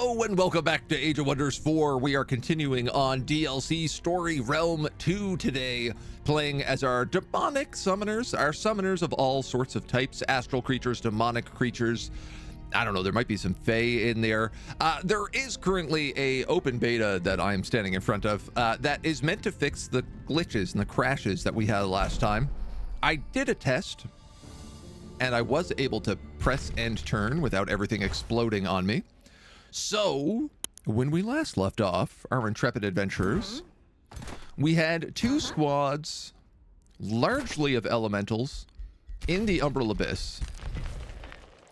Hello and welcome back to Age of Wonders 4. We are continuing on DLC Story Realm 2 today, playing as our demonic summoners, our summoners of all sorts of types, astral creatures, demonic creatures. I don't know, there might be some fae in there. There is currently a open beta that I'm standing in front of that is meant to fix the glitches and the crashes that we had last time. I did a test, and I was able to press end turn without everything exploding on me. So, when we last left off, our intrepid adventurers, we had two squads, largely of elementals, in the Umbral Abyss.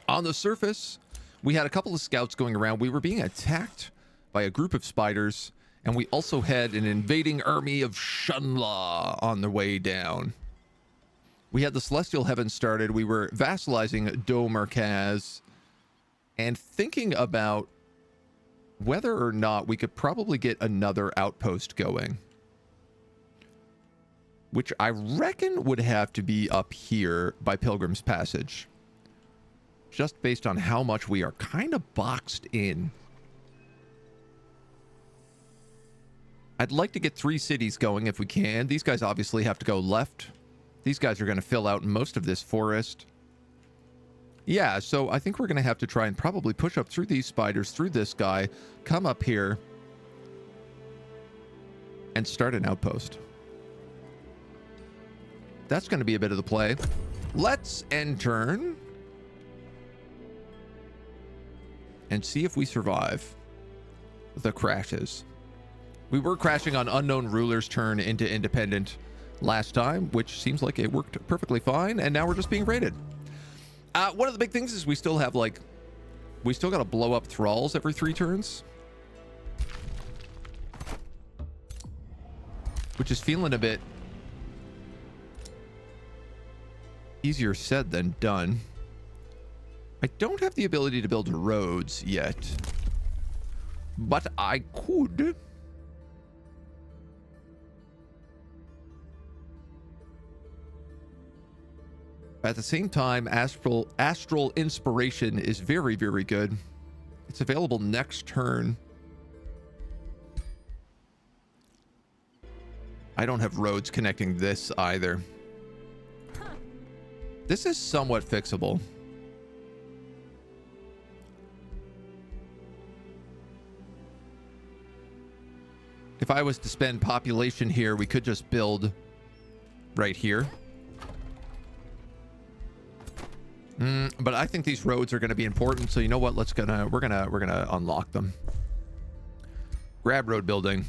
On the surface, we had a couple of scouts going around. We were being attacked by a group of spiders, and we also had an invading army of Shunlaw on the way down. We had the Celestial Heavens started. We were vassalizing Dome or Kaz, and thinking about whether or not we could probably get another outpost going, which I reckon would have to be up here by Pilgrim's Passage, just based on how much we are kind of boxed in. I'd like to get 3 cities going if we can. These guys obviously have to go left. These guys are going to fill out most of this forest. Yeah, so I think we're going to have to try and probably push up through these spiders, through this guy, come up here, and start an outpost. That's going to be a bit of the play. Let's end turn and see if we survive the crashes. We were crashing on Unknown Ruler's turn into Independent last time, which seems like it worked perfectly fine, and now we're just being raided. One of the big things is we still have, like, we still got to blow up thralls every 3 turns, which is feeling a bit easier said than done. I don't have the ability to build roads yet, but I could. At the same time, Astral Inspiration is very, very good. It's available next turn. I don't have roads connecting this either. This is somewhat fixable. If I was to spend population here, we could just build right here. But I think these roads are going to be important, so you know what? We're gonna unlock them. Grab road building.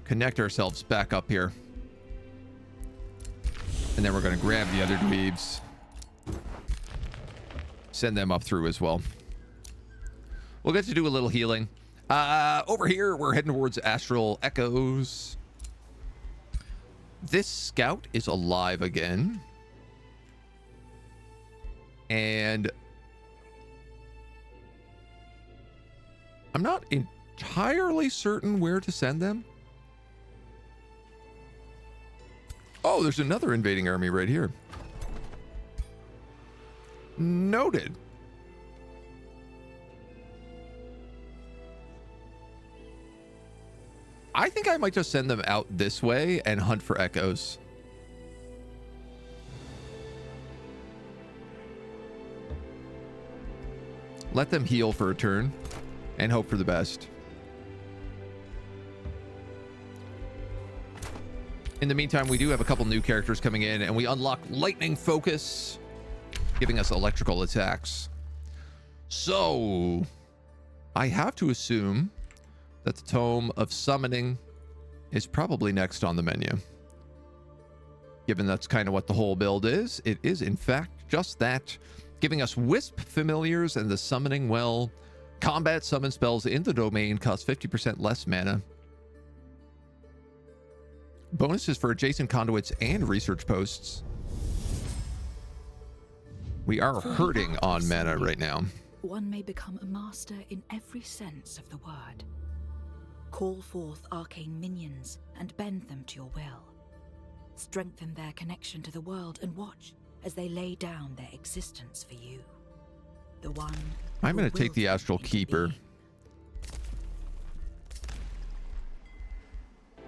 Connect ourselves back up here, and then we're going to grab the other dweebs. Send them up through as well. We'll get to do a little healing. Over here, we're heading towards Astral Echoes. This scout is alive again. And I'm not entirely certain where to send them. Oh, there's another invading army right here. Noted. I think I might just send them out this way and hunt for echoes. Let them heal for a turn and hope for the best. In the meantime, we do have a couple new characters coming in, and we unlock Lightning Focus, giving us electrical attacks. So, I have to assume that the Tome of Summoning is probably next on the menu. Given that's kind of what the whole build is, it is in fact just that, giving us Wisp Familiars and the Summoning Well. Combat summon spells in the domain cost 50% less mana. Bonuses for adjacent conduits and research posts. We are hurting on mana right now. One may become a master in every sense of the word. Call forth arcane minions and bend them to your will. Strengthen their connection to the world and watch as they lay down their existence for you. The one I'm who going to take willed the them Astral into Keeper. being.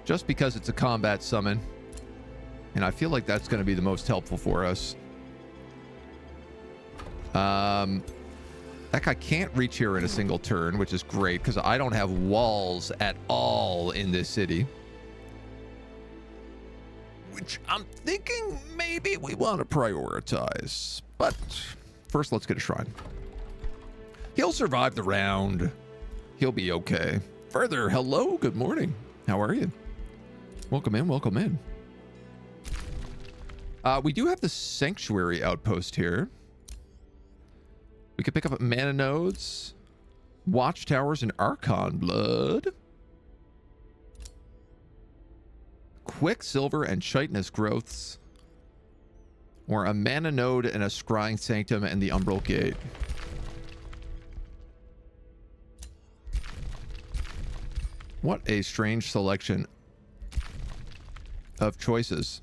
Just because it's a combat summon. And I feel like that's going to be the most helpful for us. That guy can't reach here in a single turn, which is great because I don't have walls at all in this city. Which I'm thinking maybe we want to prioritize. But first, let's get a shrine. He'll survive the round. He'll be okay. Further, hello, good morning. How are you? Welcome in, welcome in. We do have the Sanctuary Outpost here. We could pick up mana nodes, watchtowers, and Archon blood. Quicksilver and chitinous growths. Or a mana node and a scrying sanctum and the Umbral gate. What a strange selection of choices.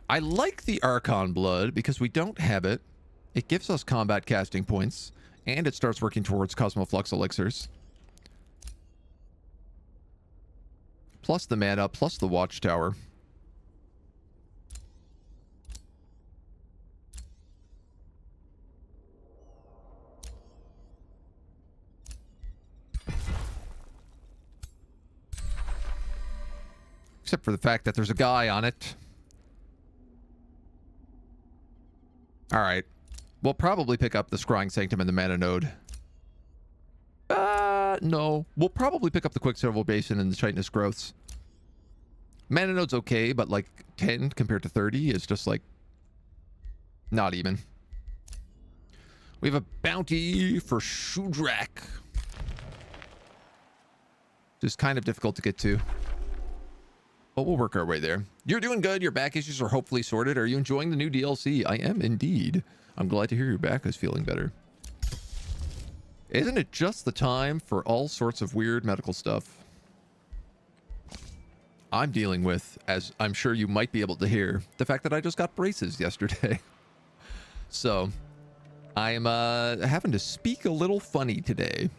I like the Archon blood because we don't have it. It gives us combat casting points, and it starts working towards Cosmoflux elixirs. Plus the mana, plus the watchtower. Except for the fact that there's a guy on it. All right. We'll probably pick up the Scrying Sanctum and the Mana Node. No. We'll probably pick up the Quicksilver Basin and the Chitinous Growths. Mana Node's okay, but like 10 compared to 30 is just like not even. We have a bounty for Shudrak. Just kind of difficult to get to. But we'll work our way there. You're doing good. Your back issues are hopefully sorted. Are you enjoying the new DLC? I am indeed. I'm glad to hear your back is feeling better. Isn't it just the time for all sorts of weird medical stuff I'm dealing with, as I'm sure you might be able to hear, the fact that I just got braces yesterday. So I'm having to speak a little funny today.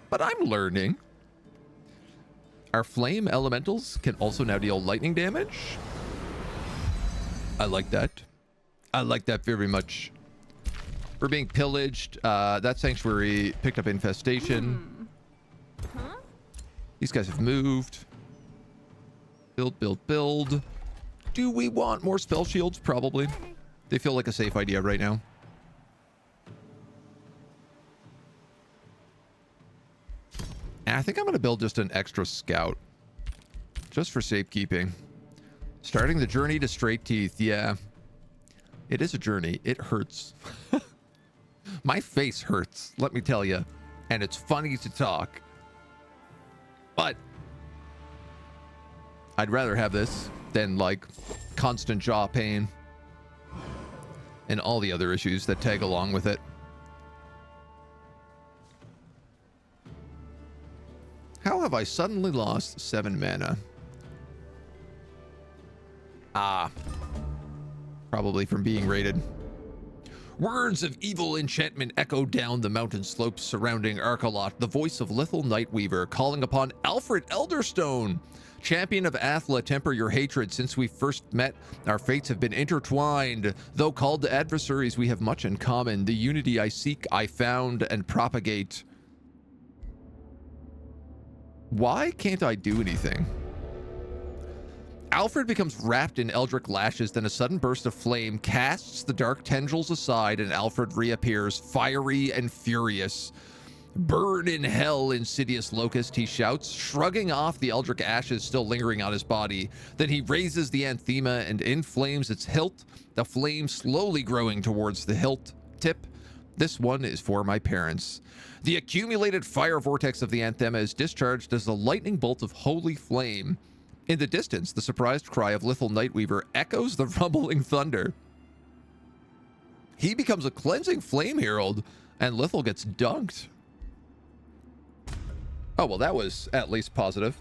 But I'm learning. Our flame elementals can also now deal lightning damage. I like that. I like that very much. We're being pillaged. That sanctuary picked up infestation. Huh? These guys have moved. Build, build, build. Do we want more spell shields? Probably. They feel like a safe idea right now. And I think I'm going to build just an extra scout. Just for safekeeping. Starting the journey to Straight Teeth. Yeah. It is a journey. It hurts. My face hurts, let me tell you. And it's funny to talk. But I'd rather have this than like constant jaw pain and all the other issues that tag along with it. How have I suddenly lost 7 mana? Probably from being raided. Words of evil enchantment echo down the mountain slopes surrounding Arcalot, the voice of Lithal Nightweaver calling upon Alfred Elderstone. Champion of Athla, temper your hatred. Since we first met, our fates have been intertwined. Though called to adversaries, we have much in common. The unity I seek, I found and propagate. Why can't I do anything? Alfred becomes wrapped in eldritch lashes, then a sudden burst of flame casts the dark tendrils aside and Alfred reappears, fiery and furious. Burn in hell, insidious locust, he shouts, shrugging off the eldritch ashes still lingering on his body. Then he raises the anthema and inflames its hilt, the flame slowly growing towards the hilt tip. This one is for my parents. The accumulated fire vortex of the anthema is discharged as a lightning bolt of holy flame. In the distance, the surprised cry of Lithal Nightweaver echoes the rumbling thunder. He becomes a cleansing flame herald, and Lithal gets dunked. Oh, well, that was at least positive.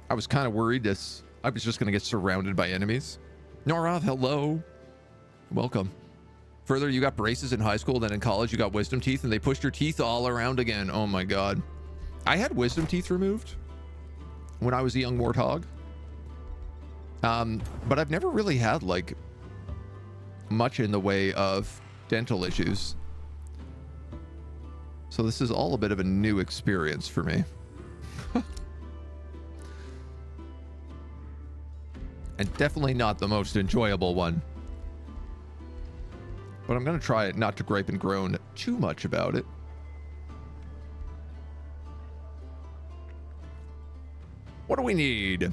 I was kind of worried this I was just going to get surrounded by enemies. Norav, hello. Welcome. Further, you got braces in high school, then in college you got wisdom teeth, and they pushed your teeth all around again. Oh my god. I had wisdom teeth removed when I was a young warthog. But I've never really had, like, much in the way of dental issues. So this is all a bit of a new experience for me. And definitely not the most enjoyable one. But I'm going to try it not to gripe and groan too much about it. What do we need?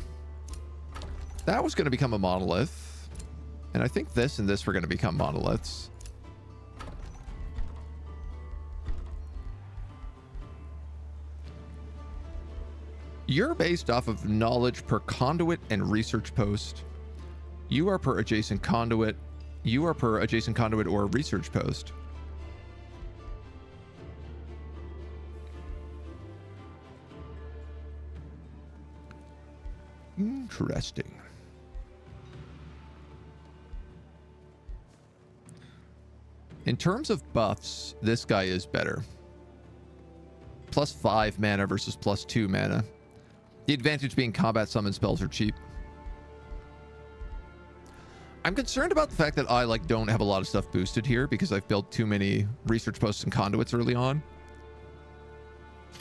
That was going to become a monolith. And I think this and this were going to become monoliths. You're based off of knowledge per conduit and research post. You are per adjacent conduit. You are per adjacent conduit or research post. Interesting. In terms of buffs, this guy is better. +5 mana versus +2 mana. The advantage being combat summon spells are cheap. I'm concerned about the fact that I don't have a lot of stuff boosted here because I've built too many research posts and conduits early on.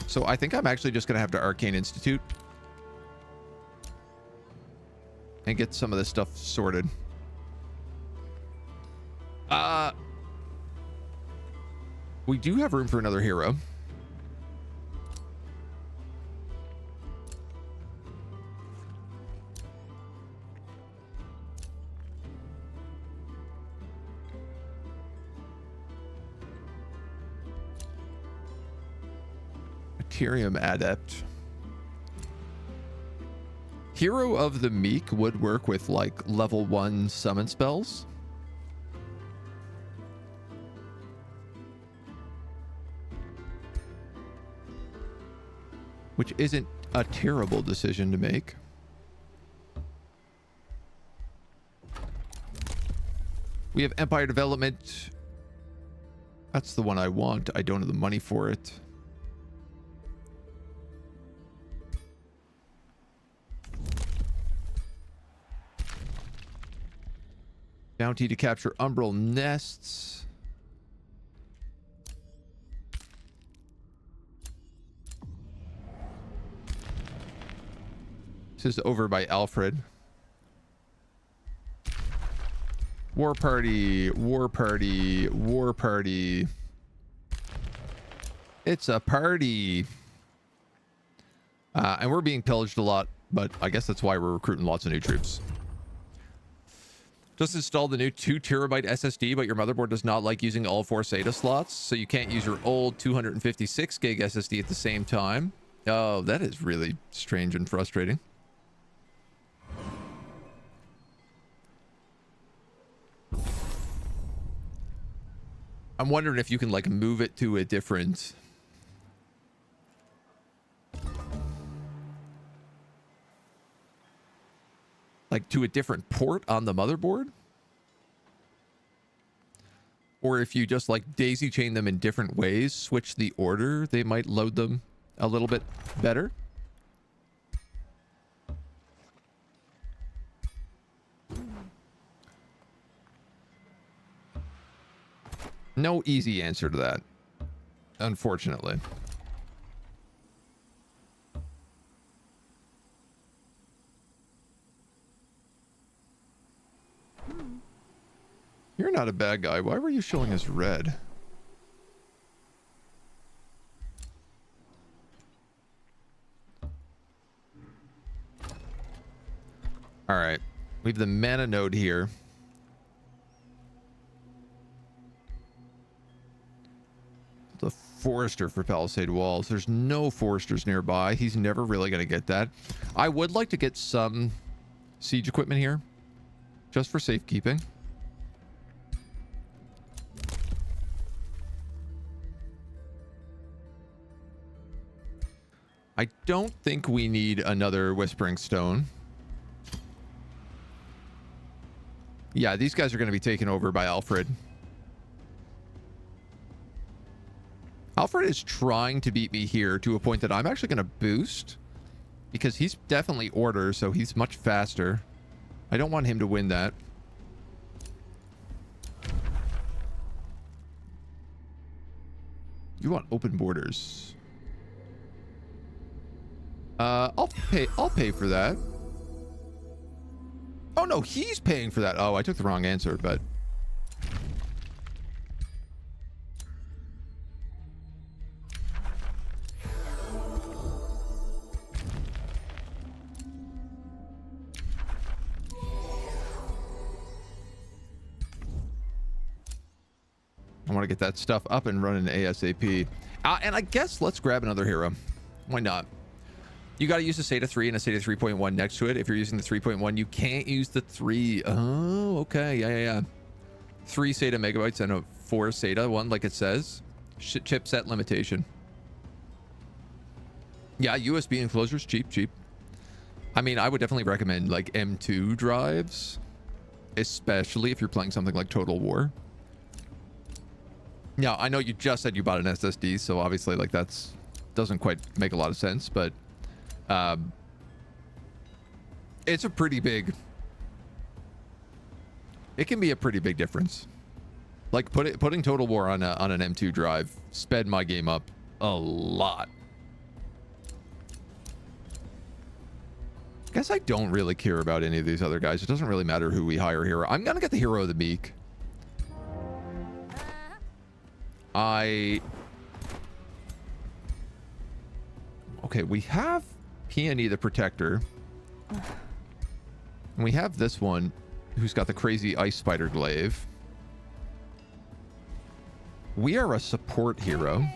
So I think I'm actually just going to have to Arcane Institute and get some of this stuff sorted. We do have room for another hero. Tyrium Adept. Hero of the Meek would work with level 1 summon spells. Which isn't a terrible decision to make. We have Empire Development. That's the one I want. I don't have the money for it. Bounty to capture Umbral nests. This is over by Alfred. War party, war party, war party. It's a party. And we're being pillaged a lot, but I guess that's why we're recruiting lots of new troops. Just installed the new 2 terabyte SSD, but your motherboard does not like using all 4 SATA slots, so you can't use your old 256 gig SSD at the same time. Oh, that is really strange and frustrating. I'm wondering if you can move it to a different... to a different port on the motherboard, or if you just daisy chain them in different ways, switch the order, they might load them a little bit better. No easy answer to that, unfortunately. You're not a bad guy. Why were you showing us red? All right. We have the mana node here. The forester for Palisade Walls. There's no foresters nearby. He's never really going to get that. I would like to get some siege equipment here, just for safekeeping. I don't think we need another Whispering Stone. Yeah, these guys are going to be taken over by Alfred. Alfred is trying to beat me here to a point that I'm actually going to boost because he's definitely order, so he's much faster. I don't want him to win that. You want open borders. I'll pay for that. Oh no, he's paying for that. Oh, I took the wrong answer, but I want to get that stuff up and running ASAP. And I guess let's grab another hero. Why not? You got to use a SATA 3 and a SATA 3.1 next to it. If you're using the 3.1, you can't use the 3. Oh, okay. Yeah. 3 SATA megabytes and a 4 SATA one, like it says. Chipset limitation. Yeah, USB enclosures, cheap. I mean, I would definitely recommend like M2 drives, especially if you're playing something like Total War. Yeah, I know you just said you bought an SSD, so obviously like that's doesn't quite make a lot of sense, but it's a pretty big, it can be a pretty big difference. Like putting Total War on an M2 drive sped my game up a lot. Guess I don't really care about any of these other guys. It doesn't really matter who we hire here. I'm gonna get the Hero of the Meek. Okay, we have Peony the Protector. And we have this one who's got the crazy ice spider glaive. We are a support hero.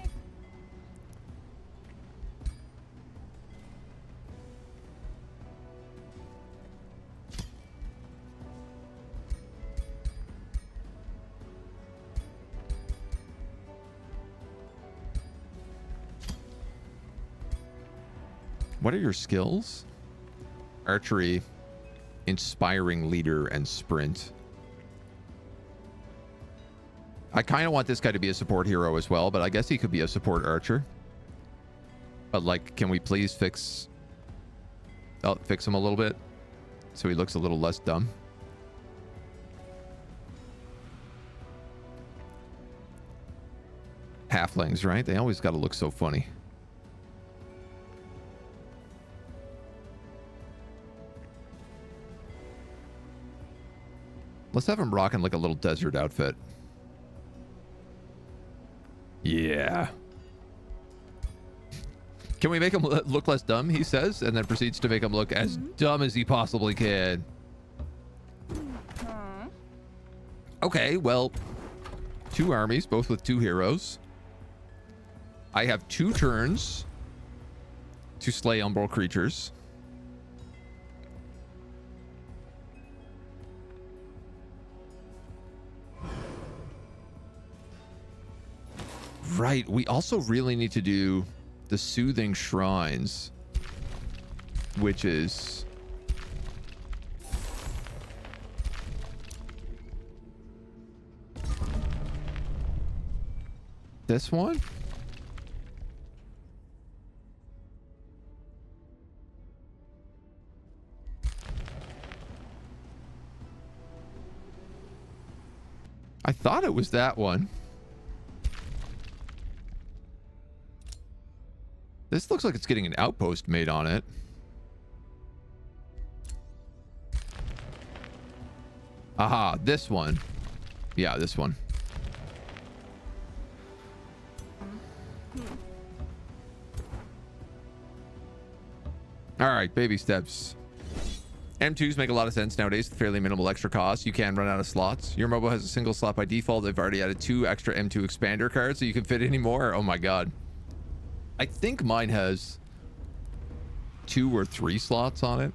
What are your skills? Archery, inspiring leader, and sprint. I kind of want this guy to be a support hero as well, but I guess he could be a support archer. But like, can we please fix him a little bit so he looks a little less dumb? Halflings, right? They always got to look so funny. Let's have him rocking like a little desert outfit. Yeah. Can we make him look less dumb, he says, and then proceeds to make him look as dumb as he possibly can. Okay, well, 2 armies, both with 2 heroes. I have 2 turns to slay Umbral creatures. Right, we also really need to do the Soothing Shrines, which is this one? I thought it was that one. This looks like it's getting an outpost made on it. Aha, this one. Yeah, this one. All right, baby steps. M2s make a lot of sense nowadays with fairly minimal extra cost. You can run out of slots. Your MOBA has a single slot by default. They've already added 2 extra M2 expander cards so you can fit any more. Oh my god. I think mine has 2 or 3 slots on it.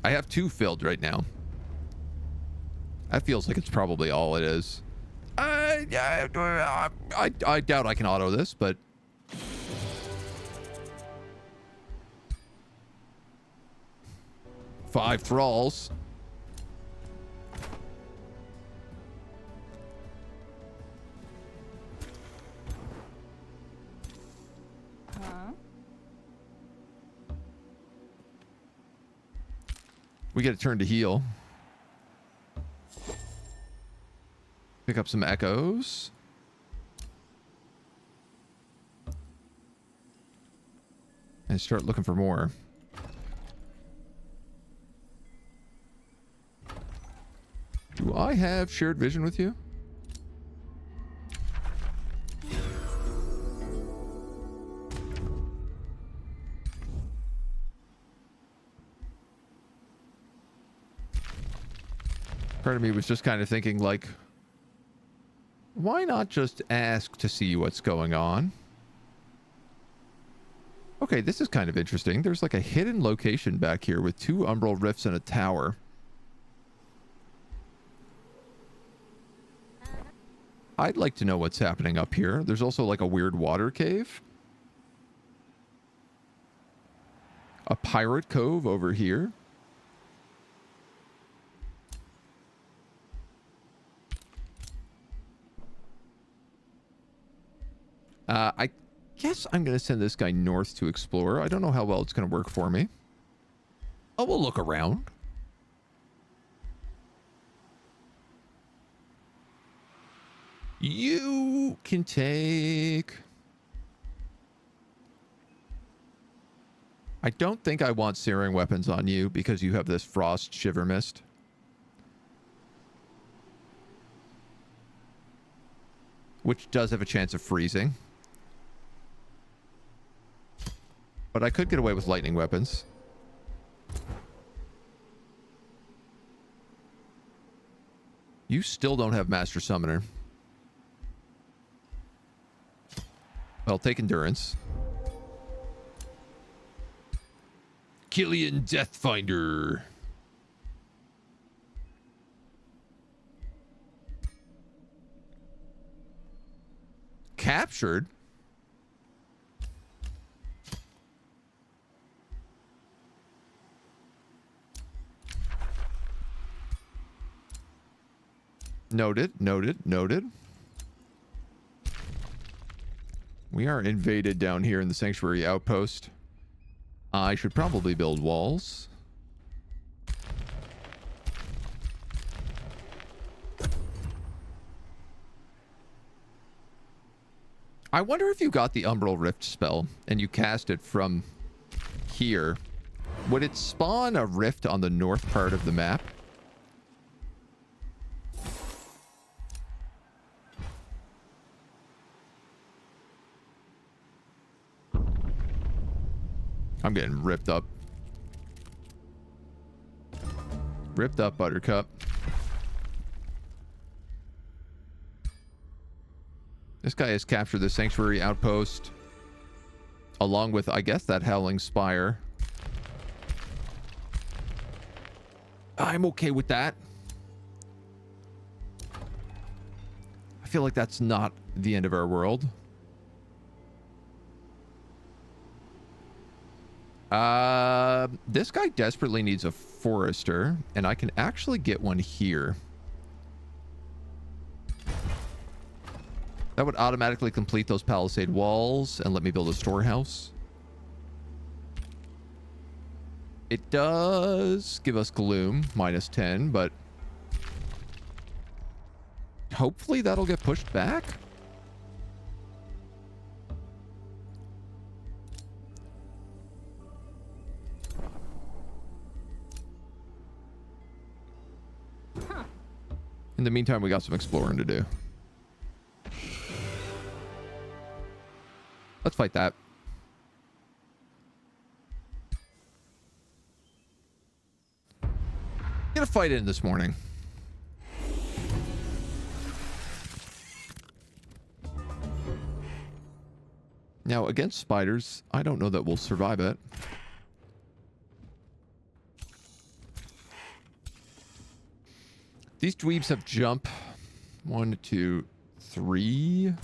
I have 2 filled right now. That feels like it's probably all it is. I doubt I can auto this, but five thralls. We get a turn to heal. Pick up some echoes. And start looking for more. Do I have shared vision with you? Part of me was just kind of thinking, like, why not just ask to see what's going on? Okay, this is kind of interesting. There's like a hidden location back here with 2 umbral rifts and a tower. I'd like to know what's happening up here. There's also like a weird water cave. A pirate cove over here. I guess I'm going to send this guy north to explore. I don't know how well it's going to work for me. Oh, we'll look around. You can take... I don't think I want searing weapons on you because you have this frost shiver mist. Which does have a chance of freezing. But I could get away with lightning weapons. You still don't have Master Summoner. Well, take Endurance. Killian Deathfinder. Captured? Noted, noted, noted. We are invaded down here in the Sanctuary Outpost. I should probably build walls. I wonder if you got the Umbral Rift spell and you cast it from here. Would it spawn a rift on the north part of the map? I'm getting ripped up. Ripped up, Buttercup. This guy has captured the Sanctuary Outpost. Along with, I guess, that Howling Spire. I'm okay with that. I feel like that's not the end of our world. This guy desperately needs a forester, and I can actually get one here. That would automatically complete those palisade walls and let me build a storehouse. It does give us gloom, -10, but hopefully that'll get pushed back. In the meantime, we got some exploring to do. Let's fight that. Get a fight in this morning. Now, against spiders, I don't know that we'll survive it. These dweebs have jump. 1, 2, 3.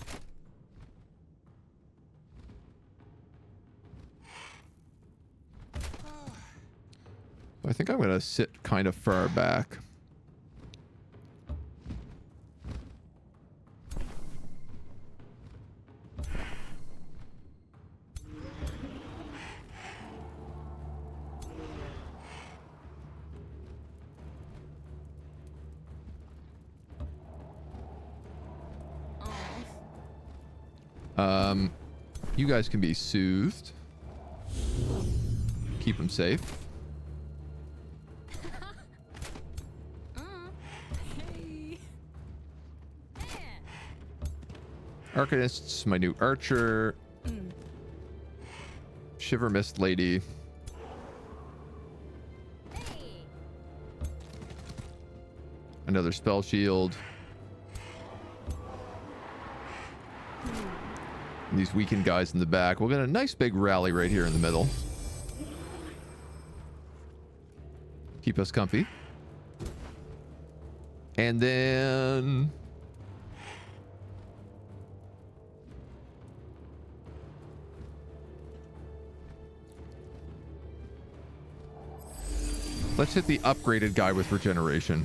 I think I'm going to sit kind of far back. You guys can be soothed. Keep them safe. Arcanist's my new archer. Shiver Mist Lady. Another spell shield. And these weakened guys in the back. We'll get a nice big rally right here in the middle. Keep us comfy. And then... let's hit the upgraded guy with regeneration.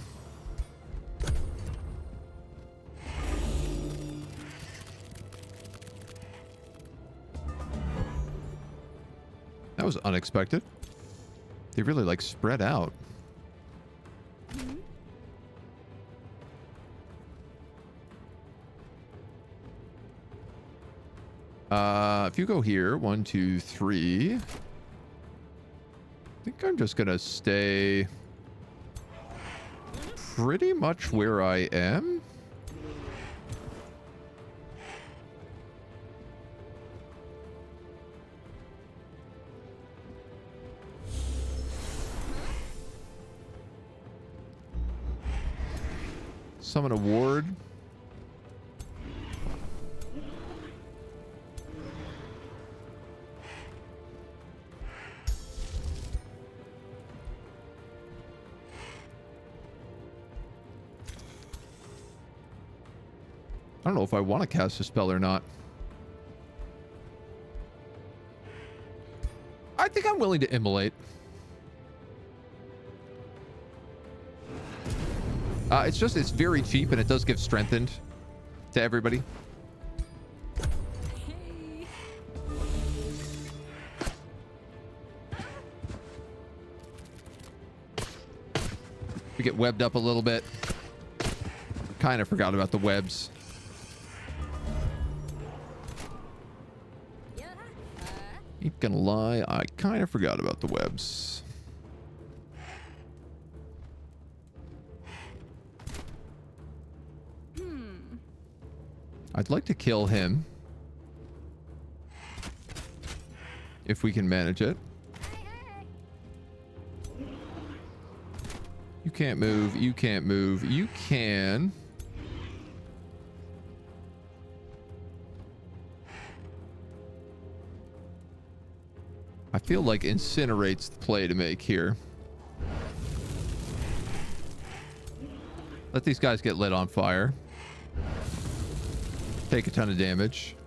That was unexpected. They really like spread out. If you go here, 1, 2, 3. I think I'm just gonna stay pretty much where I am. Summon a ward. I don't know if I want to cast a spell or not. I think I'm willing to immolate. It's very cheap and it does give strengthened to everybody. We get webbed up a little bit. Kind of forgot about the webs. Ain't gonna lie, I kind of forgot about the webs. I'd like to kill him. If we can manage it. You can't move. You can't move. You can. I feel like Incinerate's the play to make here. Let these guys get lit on fire. Take a ton of damage.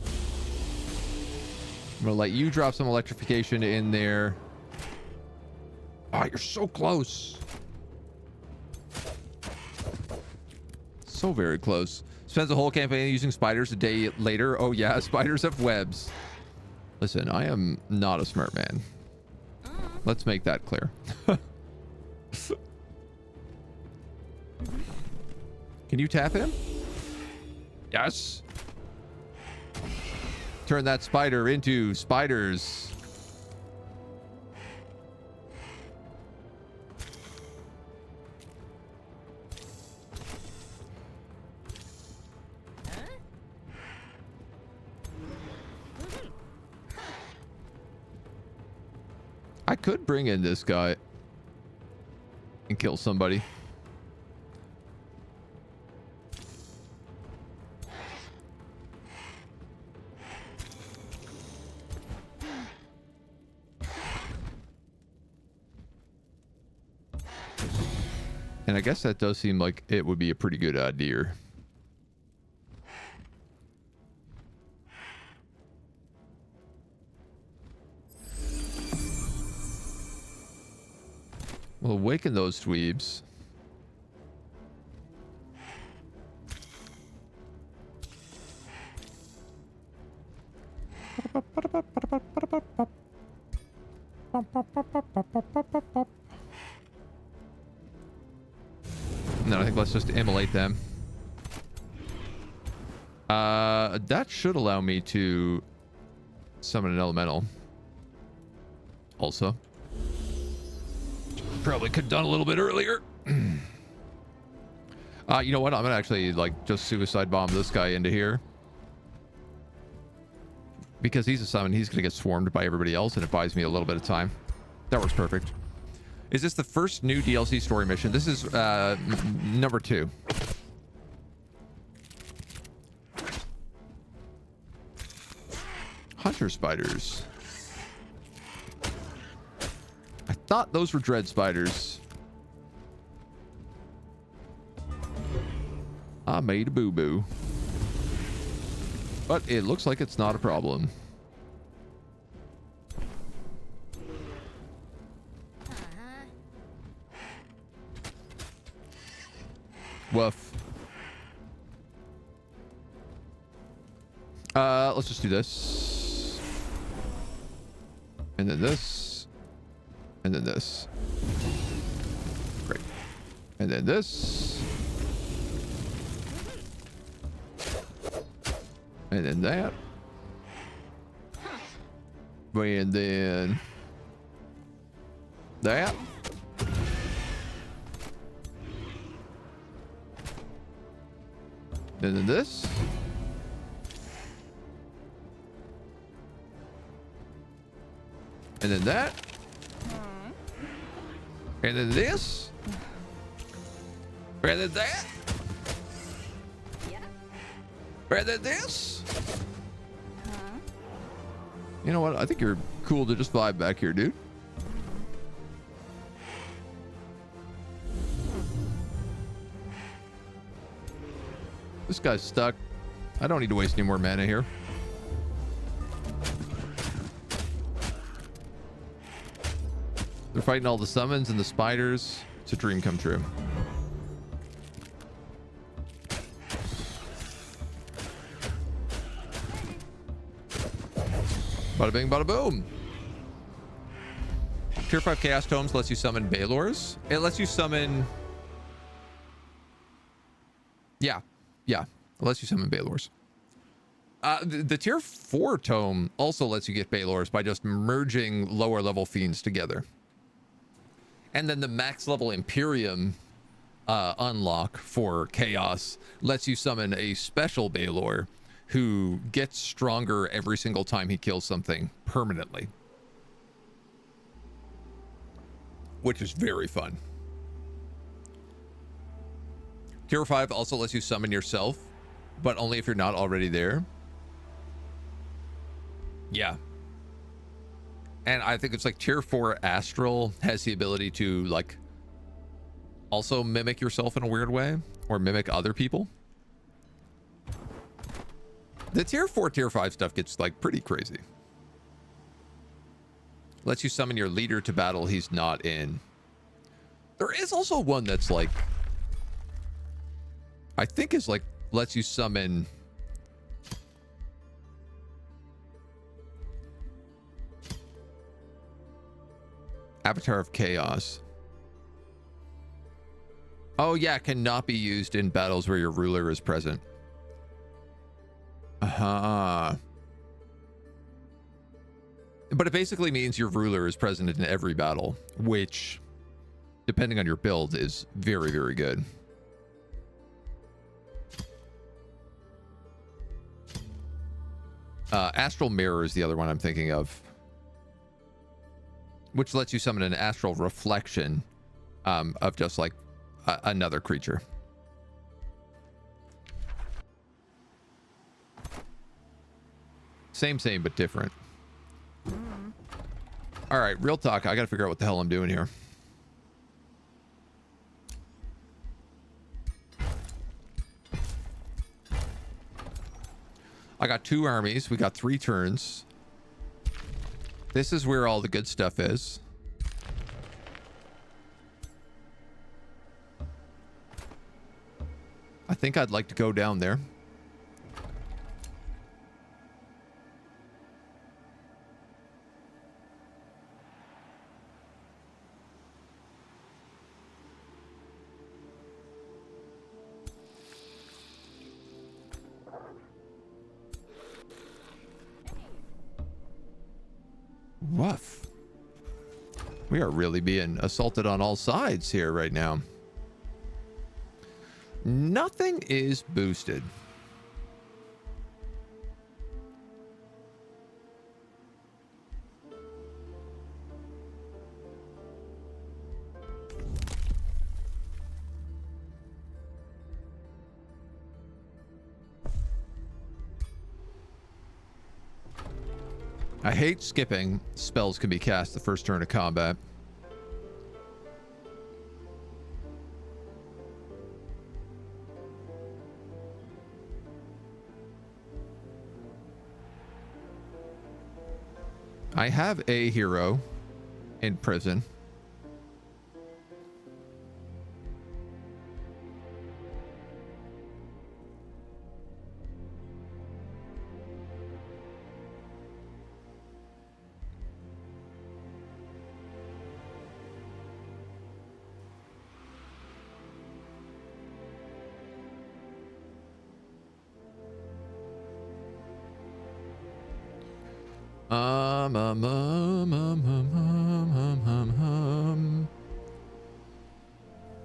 I'm gonna let you drop some electrification in there. Oh, you're so close. So very close. Spends the whole campaign using spiders. A day later. Oh yeah, spiders have webs. Listen, I am not a smart man. Let's make that clear. Can you tap him? Yes. Turn that spider into spiders. I could bring in this guy and kill somebody. And I guess that does seem like it would be a pretty good idea. We'll awaken those dweebs. And then I think let's just immolate them. That should allow me to summon an elemental. Also, probably could have done a little bit earlier. You know what? I'm gonna actually like just suicide bomb this guy into here because he's a summon. He's gonna get swarmed by everybody else, and it buys me a little bit of time. That works perfect. Is this the first new DLC story mission? This is number 2. Hunter spiders. I thought those were dread spiders. I made a boo-boo. But it looks like it's not a problem. Woof. Let's just do this. And then this. And then this. Great. And then this. And then that. And then that. And then this. And then that. And then this. And then that. And then this. You know what? I think you're cool to just vibe back here, dude. This guy's stuck. I don't need to waste any more mana here. They're fighting all the summons and the spiders. It's a dream come true. Bada bing, bada boom. Tier 5 Chaos Tomes lets you summon Balors. It lets you summon... Yeah. It lets you summon Balors. The Tier 4 Tome also lets you get Balors by just merging lower level fiends together. And then the max level Imperium unlock for Chaos lets you summon a special Balor who gets stronger every single time he kills something permanently. Which is very fun. Tier 5 also lets you summon yourself, but only if you're not already there. Yeah. And I think it's like Tier 4 Astral has the ability to like also mimic yourself in a weird way or mimic other people. The Tier 4, Tier 5 stuff gets like pretty crazy. Lets you summon your leader to battle he's not in. There is also one that's like, I think is like, lets you summon Avatar of Chaos. Oh yeah, cannot be used in battles where your ruler is present. But it basically means your ruler is present in every battle, which, depending on your build, is very, very good. Astral Mirror is the other one I'm thinking of, which lets you summon an astral reflection of just like another creature. Same, but different. All right, real talk. I got to figure out what the hell I'm doing here. I got 2 armies. We got 3 turns. This is where all the good stuff is. I think I'd like to go down there. Woof. We are really being assaulted on all sides here right now. Nothing is boosted. I hate skipping. Spells can be cast the first turn of combat. I have a hero in prison.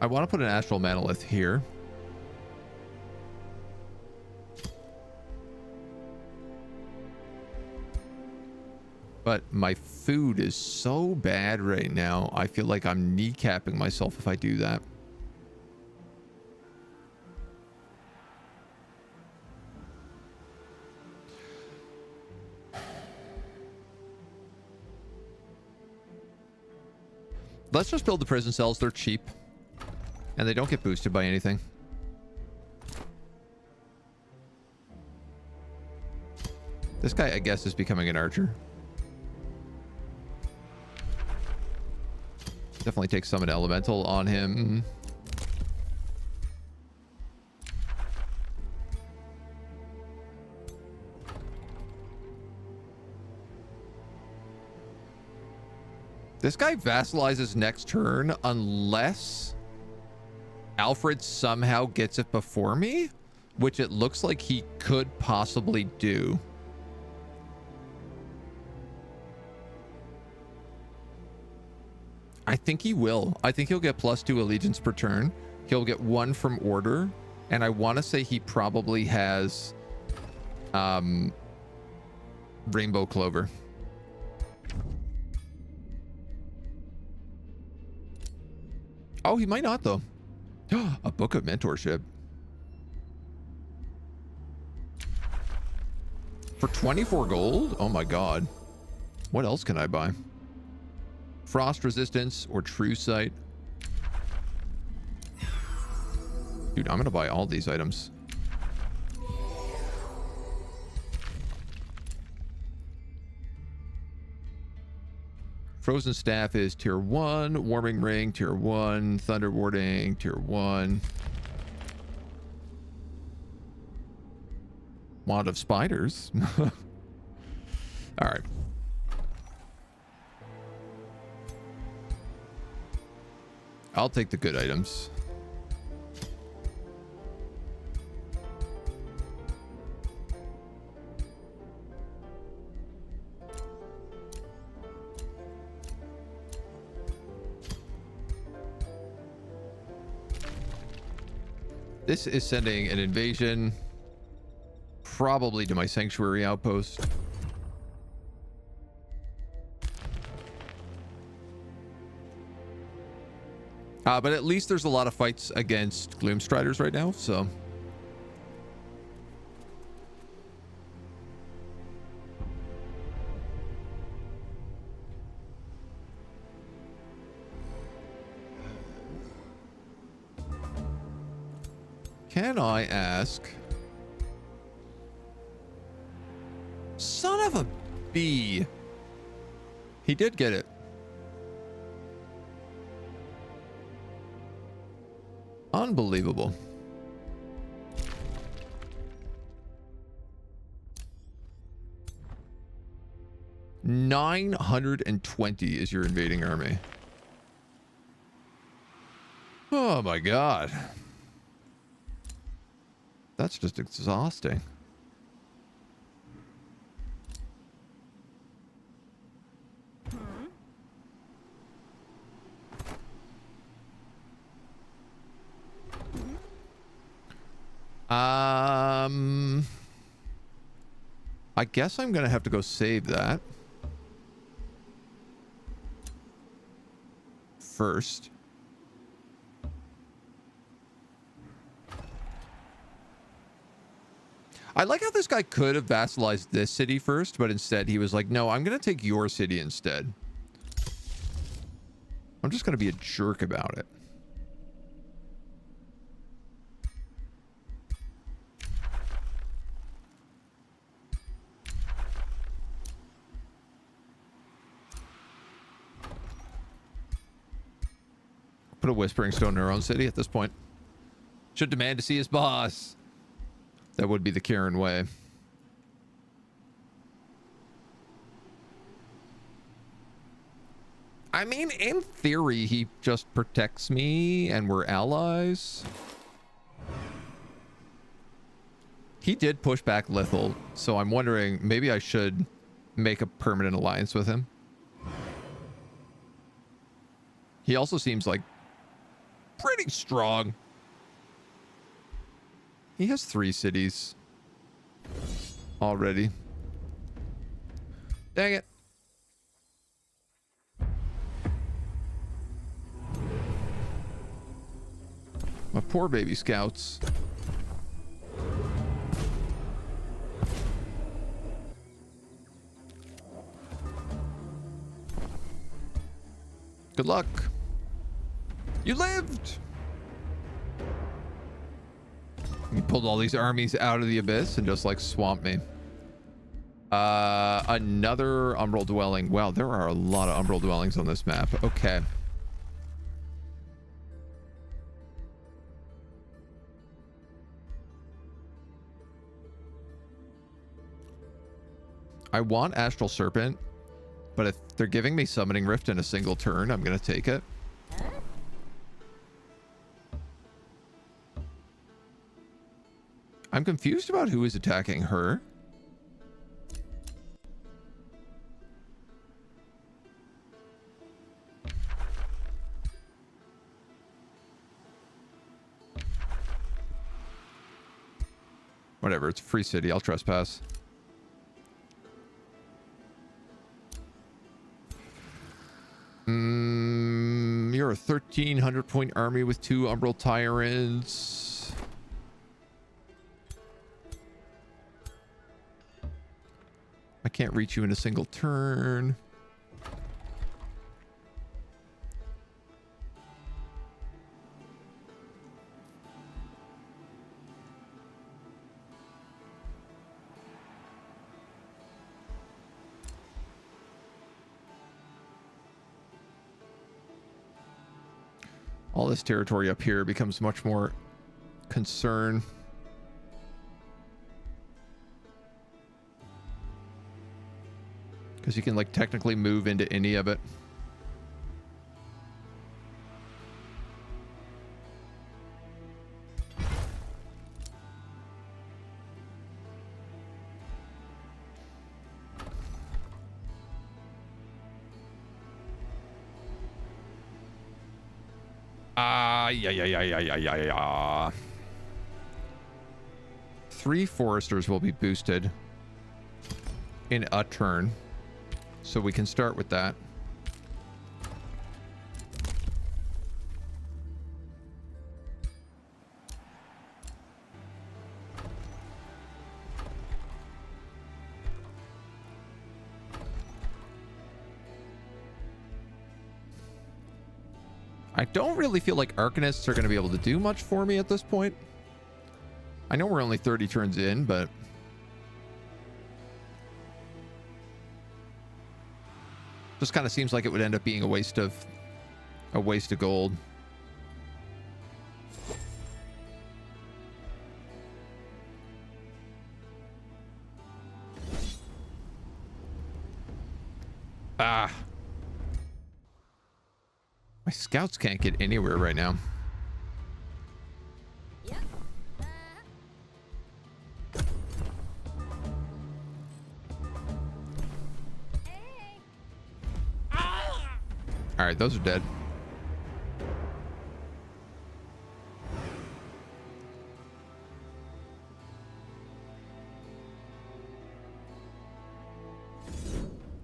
I want to put an astral manolith here. But my food is so bad right now. I feel like I'm kneecapping myself if I do that. Let's just build the prison cells. They're cheap. And they don't get boosted by anything. This guy, I guess, is becoming an archer. Definitely take summon elemental on him. This guy vassalizes next turn unless Alfred somehow gets it before me, which it looks like he could possibly do. I think he will. I think he'll get +2 allegiance per turn. He'll get 1 from order. And I want to say he probably has Rainbow Clover. Oh, he might not, though. A book of mentorship. For 24 gold? Oh my god. What else can I buy? Frost resistance or true sight. Dude, I'm gonna buy all these items. Frozen Staff is tier 1. Warming Ring, tier 1. Thunder Warding, tier 1. Wand of Spiders. Alright. I'll take the good items. This is sending an invasion, probably to my sanctuary outpost. But at least there's a lot of fights against Gloomstriders right now, so. Can I ask? Son of a bee. He did get it. Unbelievable. $920 is your invading army. Oh my god. That's just exhausting. I guess I'm gonna have to go save that first. I like how this guy could have vassalized this city first, but instead he was like, no, I'm gonna take your city instead. I'm just gonna be a jerk about it. Put a Whispering Stone in our own city at this point. Should demand to see his boss. That would be the Karen way. I mean, in theory, he just protects me and we're allies. He did push back Lethal, so I'm wondering maybe I should make a permanent alliance with him. He also seems like pretty strong. He has 3 cities already. Dang it. My poor baby scouts. Good luck. You lived. You pulled all these armies out of the abyss and just like swamped me. Another Umbral dwelling. Wow, there are a lot of Umbral dwellings on this map. Okay. I want Astral Serpent, but if they're giving me Summoning Rift in a single turn, I'm gonna take it. I'm confused about who is attacking her. Whatever, it's a free city. I'll trespass. You're a 1,300 point army with 2 Umbral Tyrants. I can't reach you in a single turn. All this territory up here becomes much more concern. Because you can like technically move into any of it. Yeah. 3 foresters will be boosted in a turn. So we can start with that. I don't really feel like Arcanists are going to be able to do much for me at this point. I know we're only 30 turns in, but just kind of seems like it would end up being a waste of gold. Ah. My scouts can't get anywhere right now. All right, those are dead.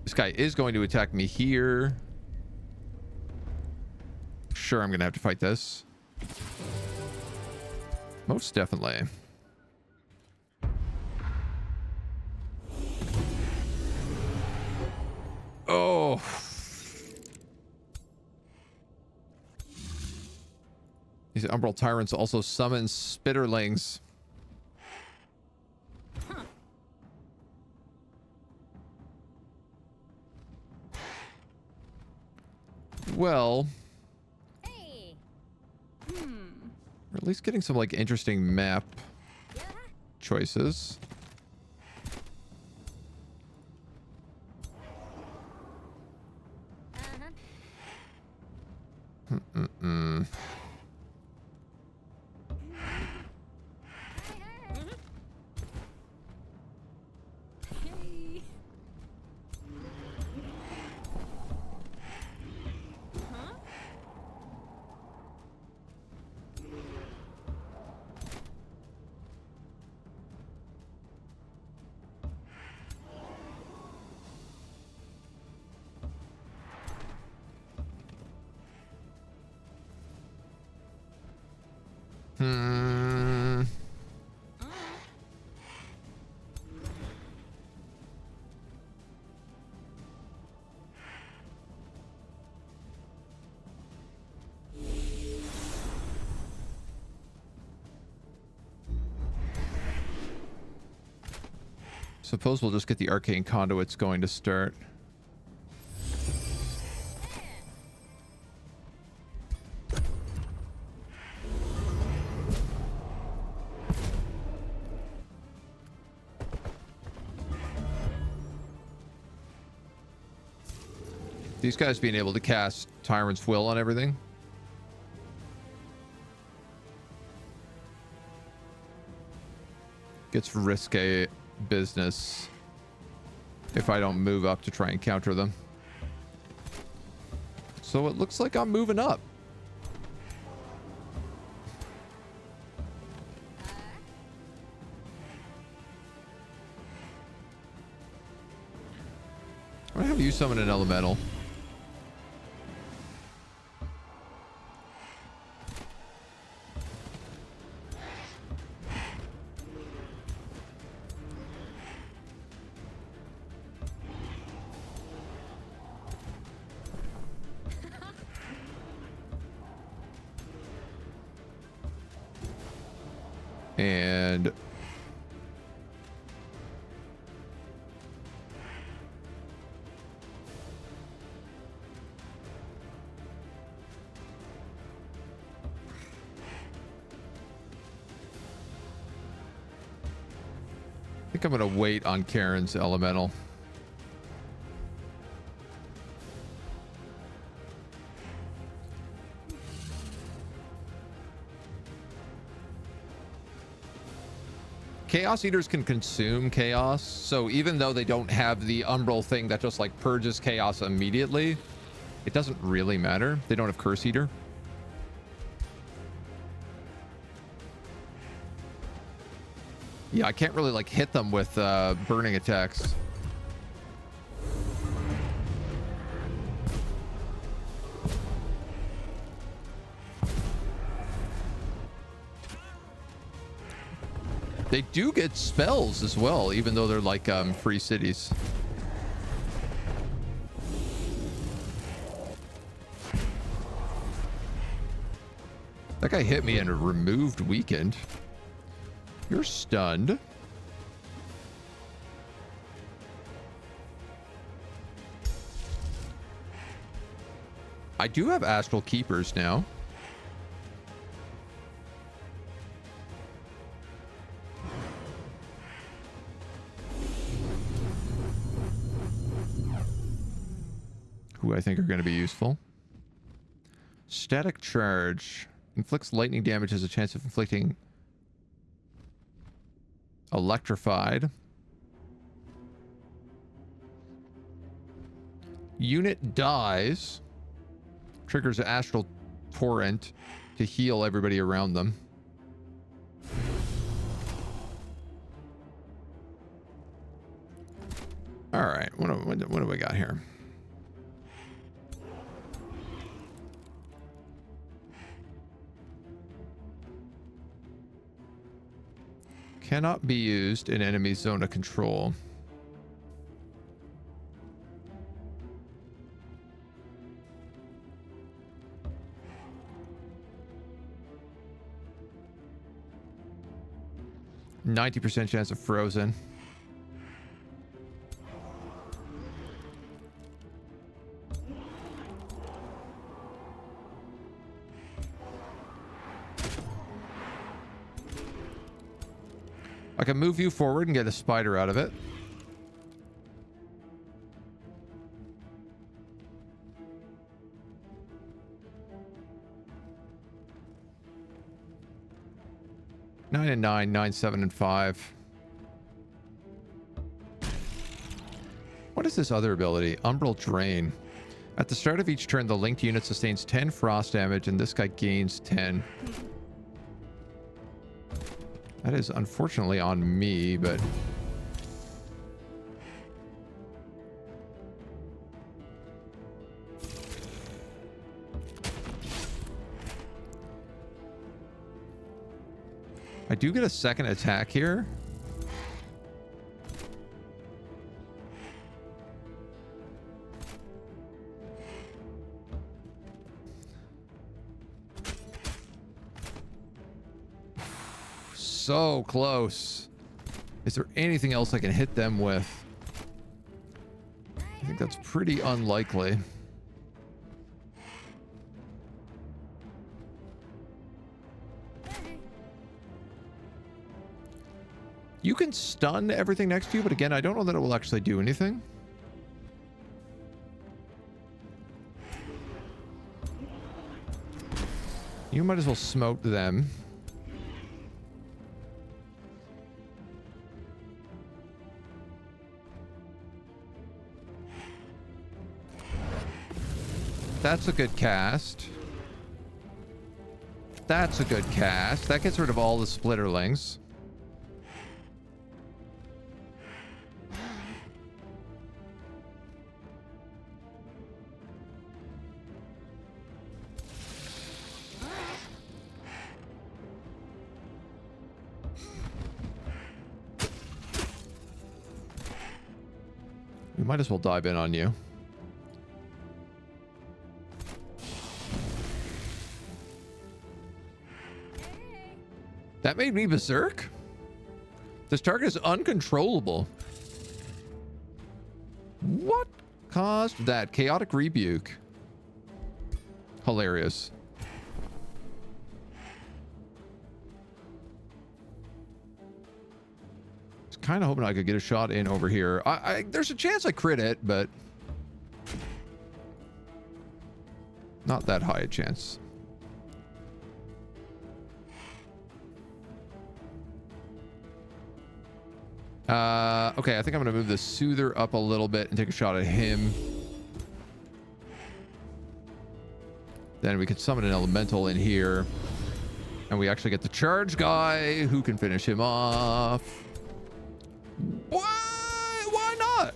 This guy is going to attack me here. Sure, I'm gonna have to fight this. Most definitely. Oh. These Umbral tyrants also summon spitterlings. Well, we're at least getting some like interesting map choices. Suppose we'll just get the arcane conduits going to start. These guys being able to cast Tyrant's Will on everything. Gets risque business if I don't move up to try and counter them. So it looks like I'm moving up. I'm gonna have you summon an elemental. And I think I'm going to wait on Karen's elemental. Chaos Eaters can consume chaos, so even though they don't have the Umbral thing that just like purges chaos immediately, it doesn't really matter. They don't have Curse Eater. Yeah, I can't really like hit them with burning attacks. They do get spells as well, even though they're like free cities. That guy hit me and removed weakened. You're stunned. I do have Astral Keepers now. Who I think are going to be useful. Static Charge. Inflicts lightning damage, has a chance of inflicting electrified. Unit dies. Triggers Astral Torrent to heal everybody around them. All right, what do we got here? Cannot be used in enemy zone of control. %90 chance of frozen. I can move you forward and get a spider out of it. Nine and 9, 9, 7 and 5. What is this other ability? Umbral Drain. At the start of each turn, the linked unit sustains 10 frost damage, and this guy gains 10. That is unfortunately on me, but... I do get a second attack here. So close. Is there anything else I can hit them with? I think that's pretty unlikely. You can stun everything next to you, but again, I don't know that it will actually do anything. You might as well smote them. That's a good cast. That's a good cast. That gets rid of all the splitterlings. We might as well dive in on you. That made me berserk. This target is uncontrollable. What caused that? Chaotic rebuke. Hilarious. I was kind of hoping I could get a shot in over here. There's a chance I crit it, but not that high a chance. Okay, I think I'm going to move the Soother up a little bit and take a shot at him. Then we could summon an elemental in here. And we actually get the charge guy who can finish him off. Why not?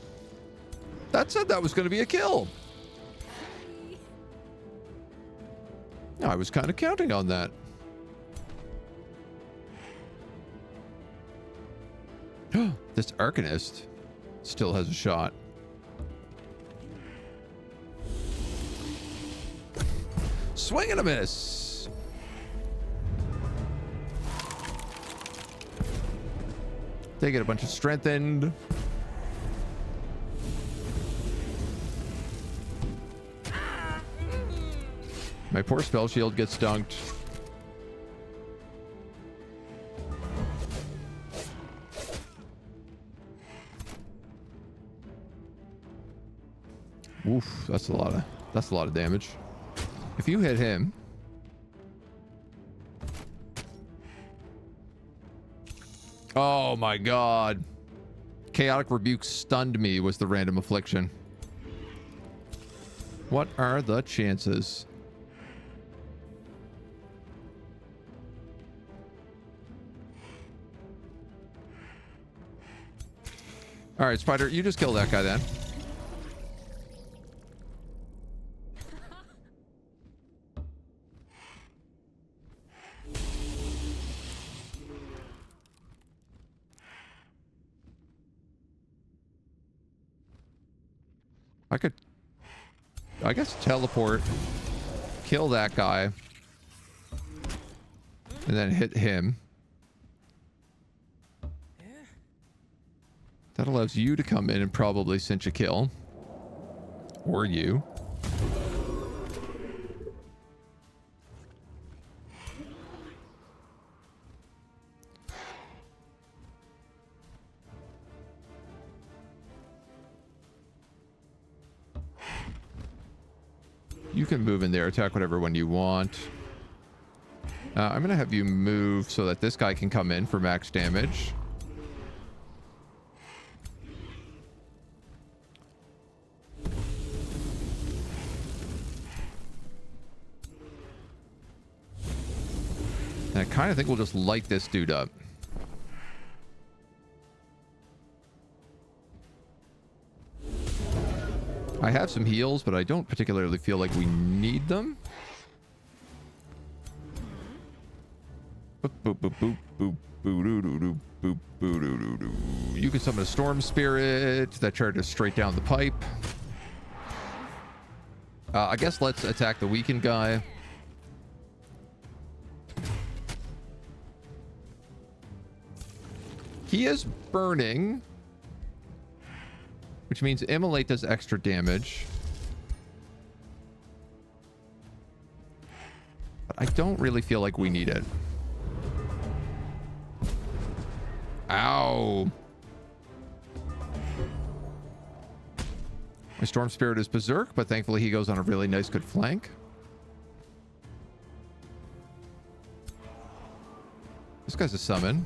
That said that was going to be a kill. I was kind of counting on that. This Arcanist still has a shot. Swing and a miss. They get a bunch of strengthened. My poor spell shield gets dunked. Oof, that's a lot of damage. If you hit him, oh my god. Chaotic rebuke stunned me was the random affliction. What are the chances? All right, Spider, you just kill that guy then. I could, I guess, teleport, kill that guy, and then hit him. That allows you to come in and probably cinch a kill. Or you. You can move in there, attack whatever one you want. I'm going to have you move so that this guy can come in for max damage. And I kind of think we'll just light this dude up. I have some heals, but I don't particularly feel like we need them. Boop, boop, boop, boop, boop, boop, doo, doo, doo, boop, boop, doo, doo, doo. You can summon a storm spirit that charges straight down the pipe. I guess let's attack the weakened guy. He is burning, which means Immolate does extra damage. But I don't really feel like we need it. Ow. My Storm Spirit is Berserk, but thankfully he goes on a really nice, good flank. This guy's a summon.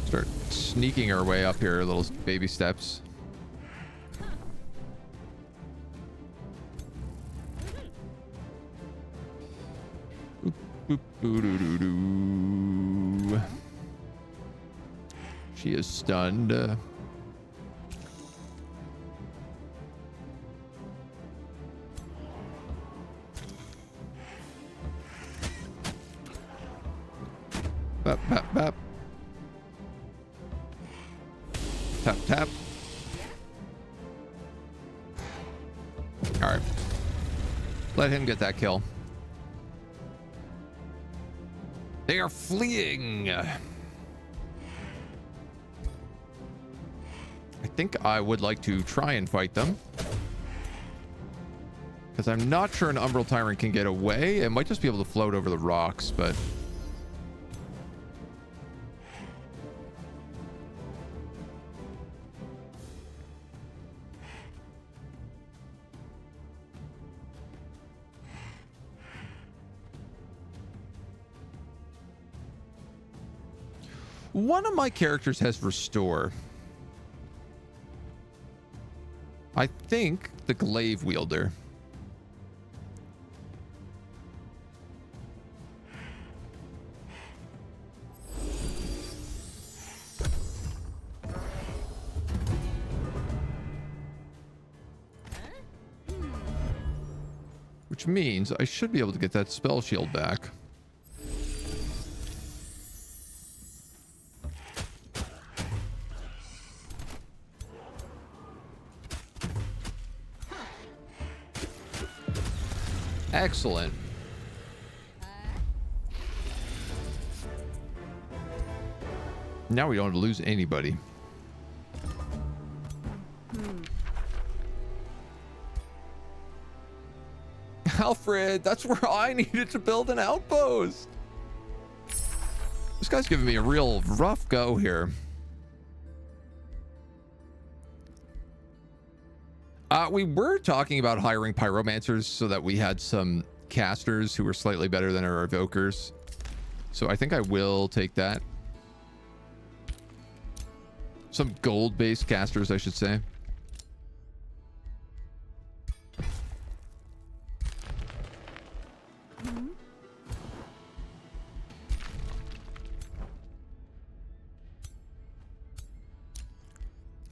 Start sneaking our way up here, little baby steps. Boop, boop, boo, doo, doo, doo. She is stunned. Bap, bap, bap. Tap, tap. All right. Let him get that kill. They are fleeing. I think I would like to try and fight them, because I'm not sure an Umbral Tyrant can get away. It might just be able to float over the rocks, but... One of my characters has Restore. I think the Glaive Wielder. Which means I should be able to get that spell shield back. Excellent. Now we don't lose anybody. Alfred, that's where I needed to build an outpost. This guy's giving me a real rough go here. We were talking about hiring pyromancers so that we had some casters who were slightly better than our evokers. So I think I will take that. Some gold-based casters, I should say.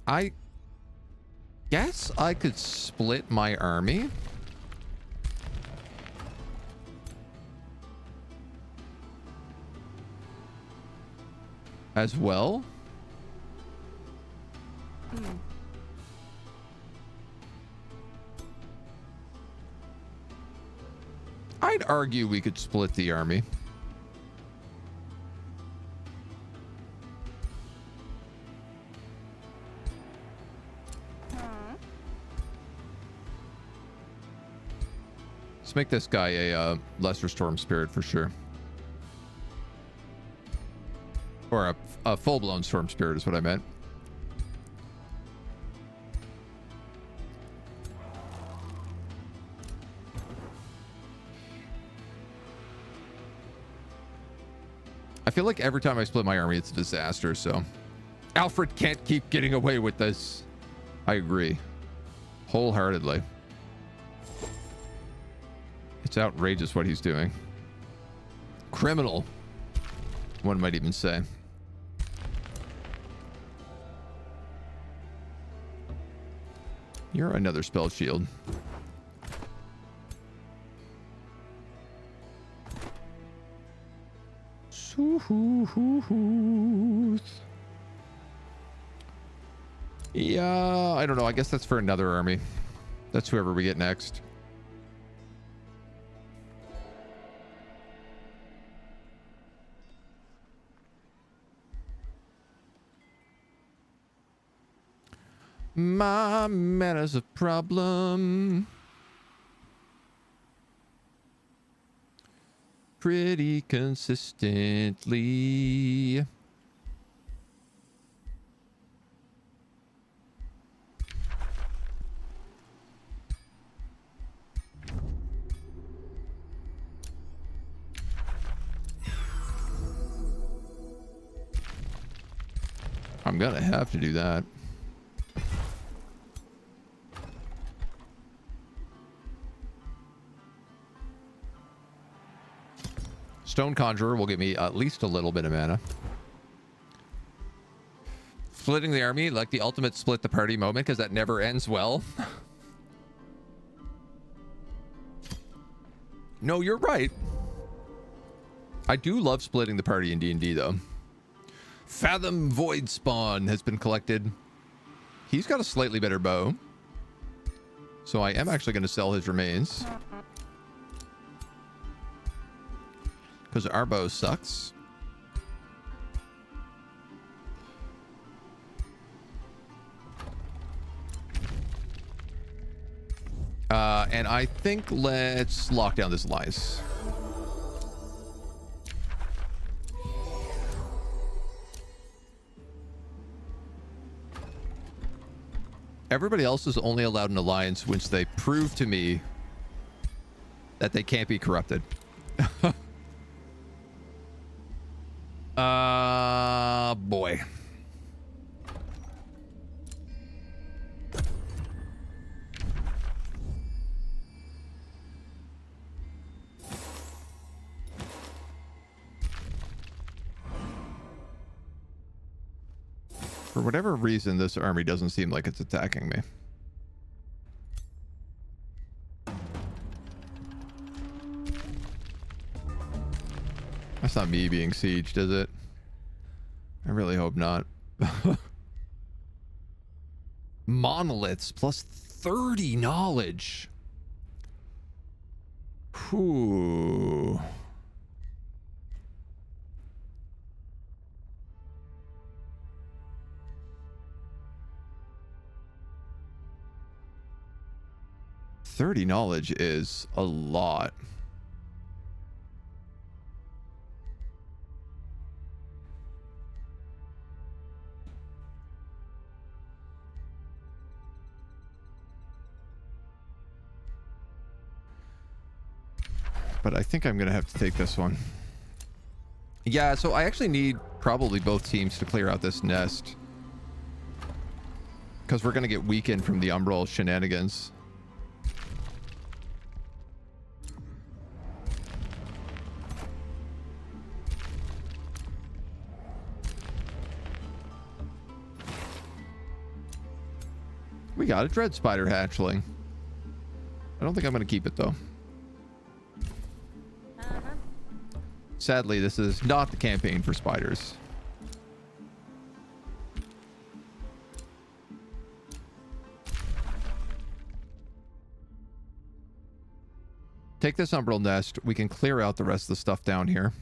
I guess I could split my army. As well. I'd argue we could split the army. Let's make this guy a lesser storm spirit for sure. Or a full-blown storm spirit is what I meant. I feel like every time I split my army, it's a disaster, so... Alfred can't keep getting away with this. I agree. Wholeheartedly. It's outrageous what he's doing. Criminal, one might even say. You're another spell shield. Yeah, I don't know. I guess that's for another army. That's whoever we get next. My mana's a problem. Pretty consistently. I'm gonna have to do that. Stone Conjurer will give me at least a little bit of mana. Splitting the army, like the ultimate split the party moment, because that never ends well. No, you're right. I do love splitting the party in D&D, though. Fathom Void Spawn has been collected. He's got a slightly better bow. So I am actually going to sell his remains. Because our bow sucks. And I think let's lock down this alliance. Everybody else is only allowed an alliance once they prove to me that they can't be corrupted. Boy. For whatever reason, this army doesn't seem like it's attacking me. That's not me being sieged, is it? I really hope not. Monoliths plus 30 knowledge. Whew. $30 knowledge is a lot. But I think I'm going to have to take this one. Yeah, so I actually need probably both teams to clear out this nest. because we're going to get weakened from the Umbral shenanigans. We got a dread spider hatchling. I don't think I'm going to keep it, though. Sadly, this is not the campaign for spiders. Take this Umbral nest. We can clear out the rest of the stuff down here.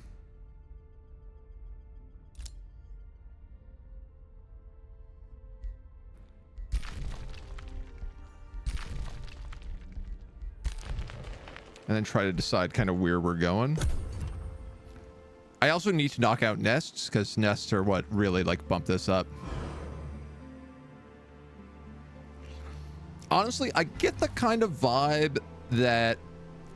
And then try to decide kind of where we're going. I also need to knock out nests, because nests are what really like bump this up. Honestly, I get the kind of vibe that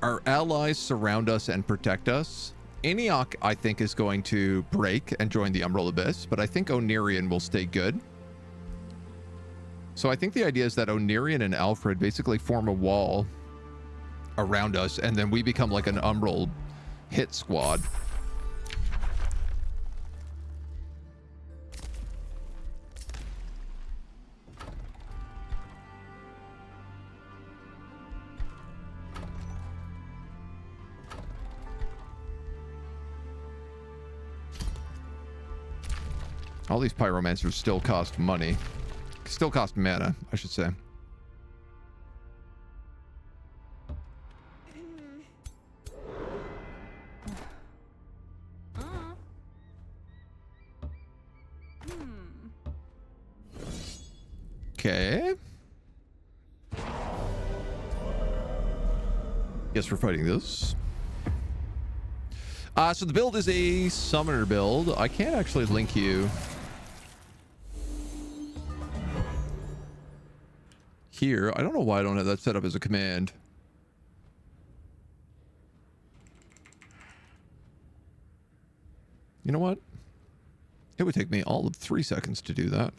our allies surround us and protect us. Aniok, I think, is going to break and join the Umbral Abyss, but I think Onirian will stay good. So I think the idea is that Onirian and Alfred basically form a wall around us, and then we become like an Umbral hit squad. All these pyromancers still cost money. Still cost mana, I should say. Okay. Guess we're fighting this. So the build is a summoner build. I can't actually link you here. I don't know why I don't have that set up as a command. You know what? It would take me all of 3 seconds to do that.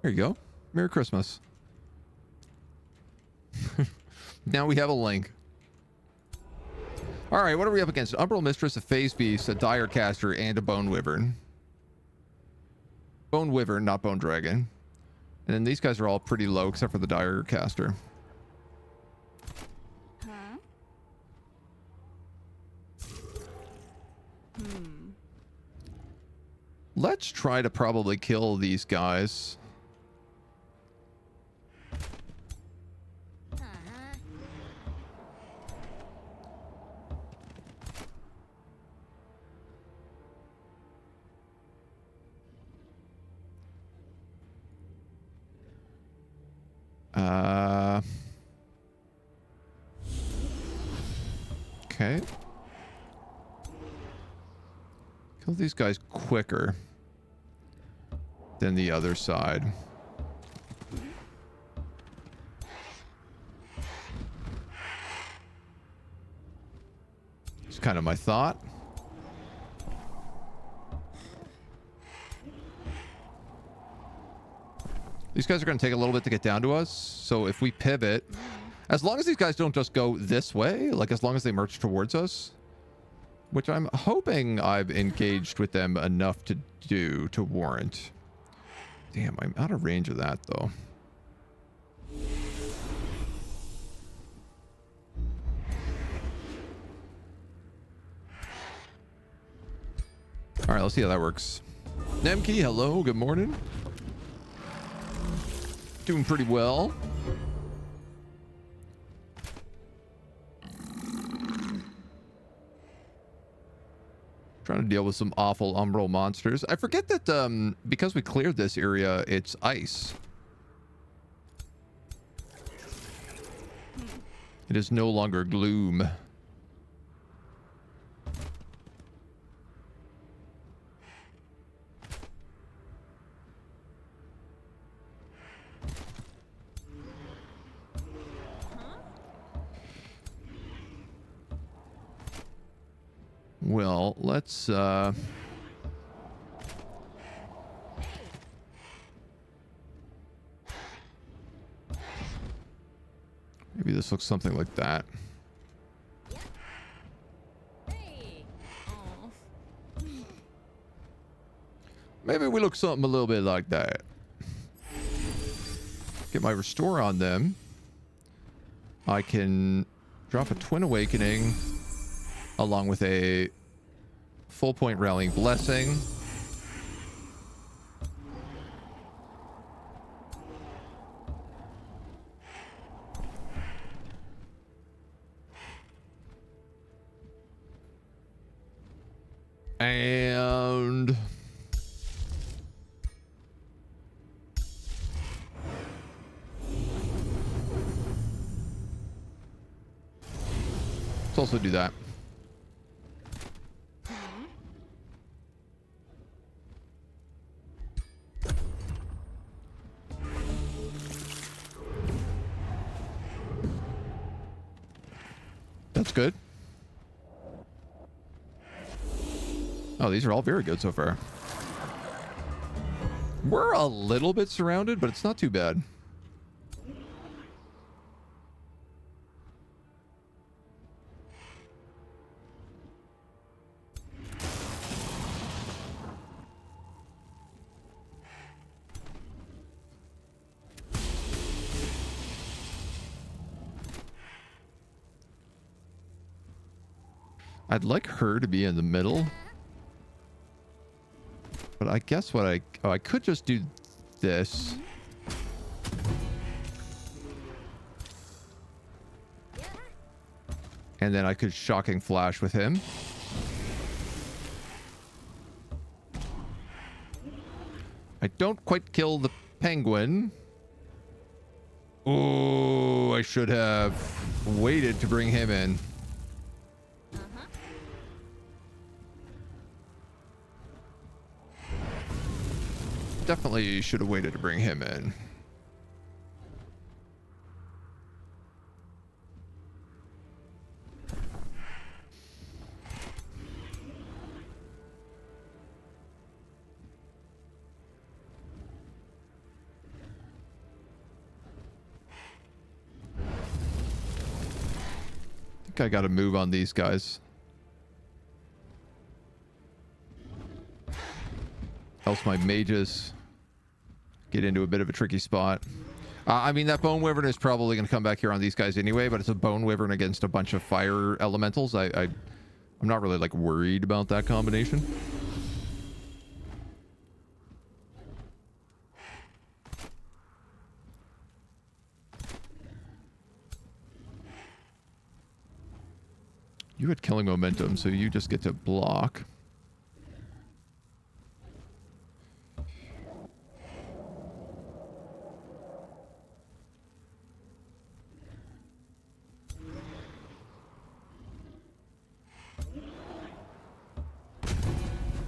There you go. Merry Christmas. Now we have a link. All right, what are we up against? An Umbral Mistress, a Phase Beast, a Dire Caster, and a Bone Wyvern. Bone Wyvern, not Bone Dragon. And then these guys are all pretty low, except for the Dire Caster. Huh? Let's try to probably kill these guys. Okay. Kill these guys quicker than the other side. It's kind of my thought. These guys are going to take a little bit to get down to us, so if we pivot, as long as these guys don't just go this way, like as long as they march towards us, which I'm hoping I've engaged with them enough to do to warrant. Damn, I'm out of range of that though. All right, let's see how that works. Nemki, hello, good morning. Doing pretty well. Trying to deal with some awful Umbral monsters. I forget that because we cleared this area, it's ice. It is no longer gloom. Well, let's maybe this looks something like that. Maybe we look something a little bit like that. Get my restore on them. I can drop a Twin Awakening along with a full point Rallying Blessing. And let's also do that. That's good. Oh, these are all very good so far. We're a little bit surrounded, but it's not too bad. I'd like her to be in the middle. But I guess what I could just do this. And then I could shocking flash with him. I don't quite kill the penguin. Oh, I should have waited to bring him in. Definitely should have waited to bring him in. I think I got to move on these guys. Else my mages get into a bit of a tricky spot. I mean, that Bone Wyvern is probably going to come back here on these guys anyway, but it's a Bone Wyvern against a bunch of fire elementals. I'm not really, like, worried about that combination. You had killing momentum, so you just get to block.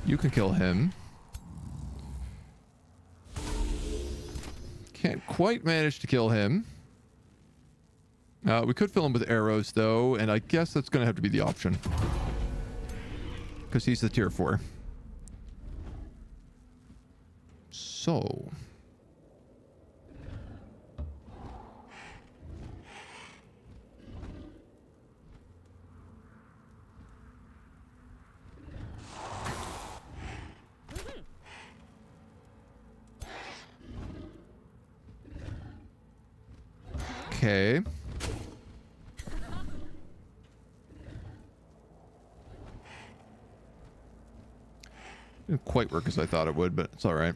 You can kill him. Can't quite manage to kill him. We could fill him with arrows, though, and I guess that's going to have to be the option. Because he's the tier 4. So... Okay. Didn't quite work as I thought it would, but it's all right.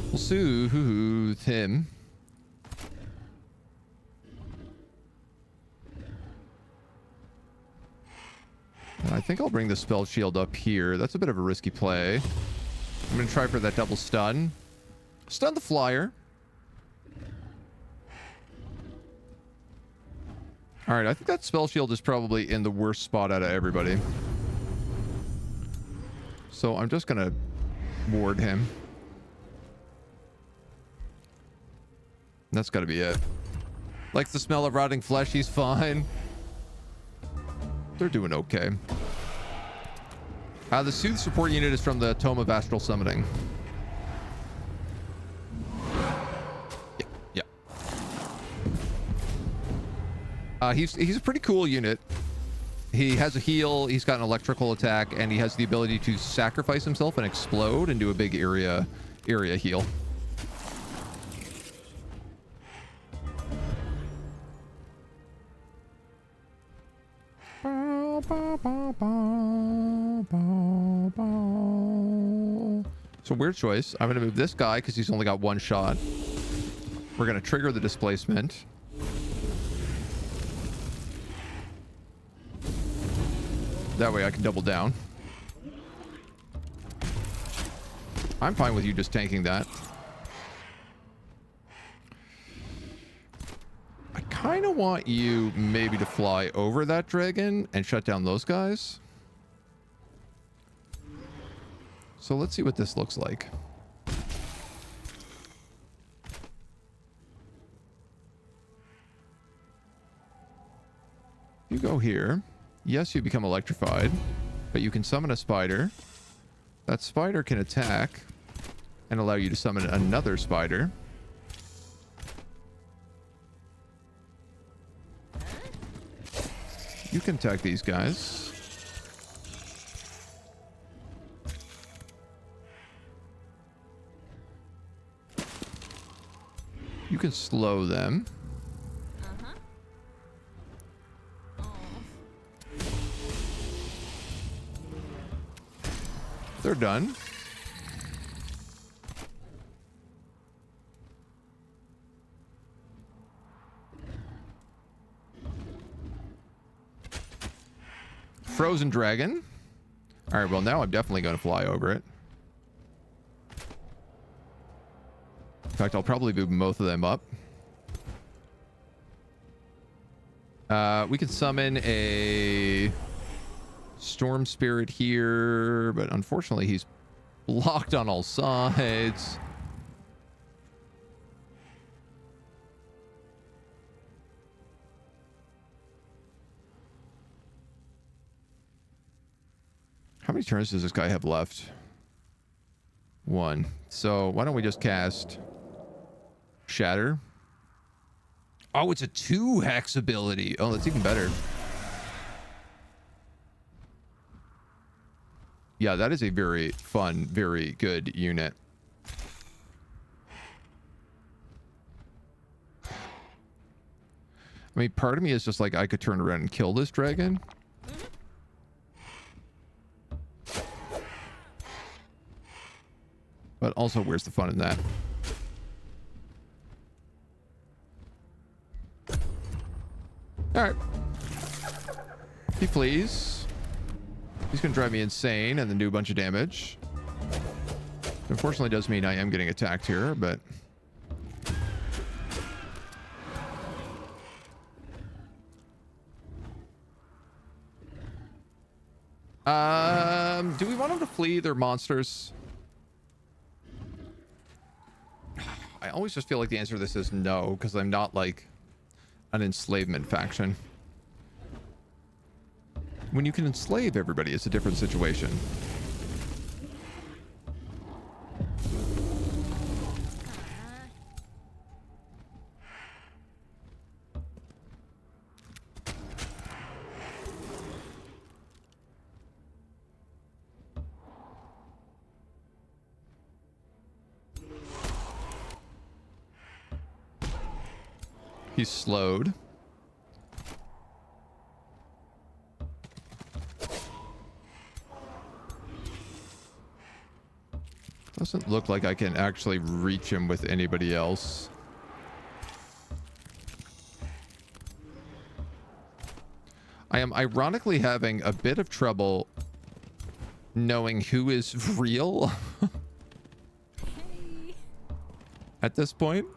We'll soothe him. And I think I'll bring the spell shield up here. That's a bit of a risky play. I'm going to try for that double stun. Stun the flyer. Alright, I think that spell shield is probably in the worst spot out of everybody. So I'm just gonna ward him. That's gotta be it. Like the smell of rotting flesh, he's fine. They're doing okay. The Soothe support unit is from the Tome of Astral Summoning. Yeah. He's a pretty cool unit. He has a heal, he's got an electrical attack, and he has the ability to sacrifice himself and explode and do a big area heal. So weird choice. I'm going to move this guy because he's only got one shot. We're going to trigger the displacement. That way I can double down. I'm fine with you just tanking that. I kind of want you maybe to fly over that dragon and shut down those guys. So let's see what this looks like. You go here. Yes, you become electrified, but you can summon a spider. That spider can attack and allow you to summon another spider. You can attack these guys. You can slow them. They're done. Frozen dragon. All right, well, now I'm definitely going to fly over it. In fact, I'll probably move both of them up. We can summon a storm spirit here, but unfortunately he's blocked on all sides. How many turns does this guy have left? One. So why don't we just cast Shatter? Oh, it's a 2-hex ability. Oh, that's even better. Yeah, that is a very fun, very good unit. I mean, part of me is just like, I could turn around and kill this dragon. But also, where's the fun in that? All right. He flees. He's going to drive me insane and then do a bunch of damage. Unfortunately, does mean I am getting attacked here, but... do we want him to flee their monsters? I always just feel like the answer to this is no, because I'm not like an enslavement faction. When you can enslave everybody, it's a different situation. He's slowed. Doesn't look like I can actually reach him with anybody else. I am ironically having a bit of trouble knowing who is real at this point.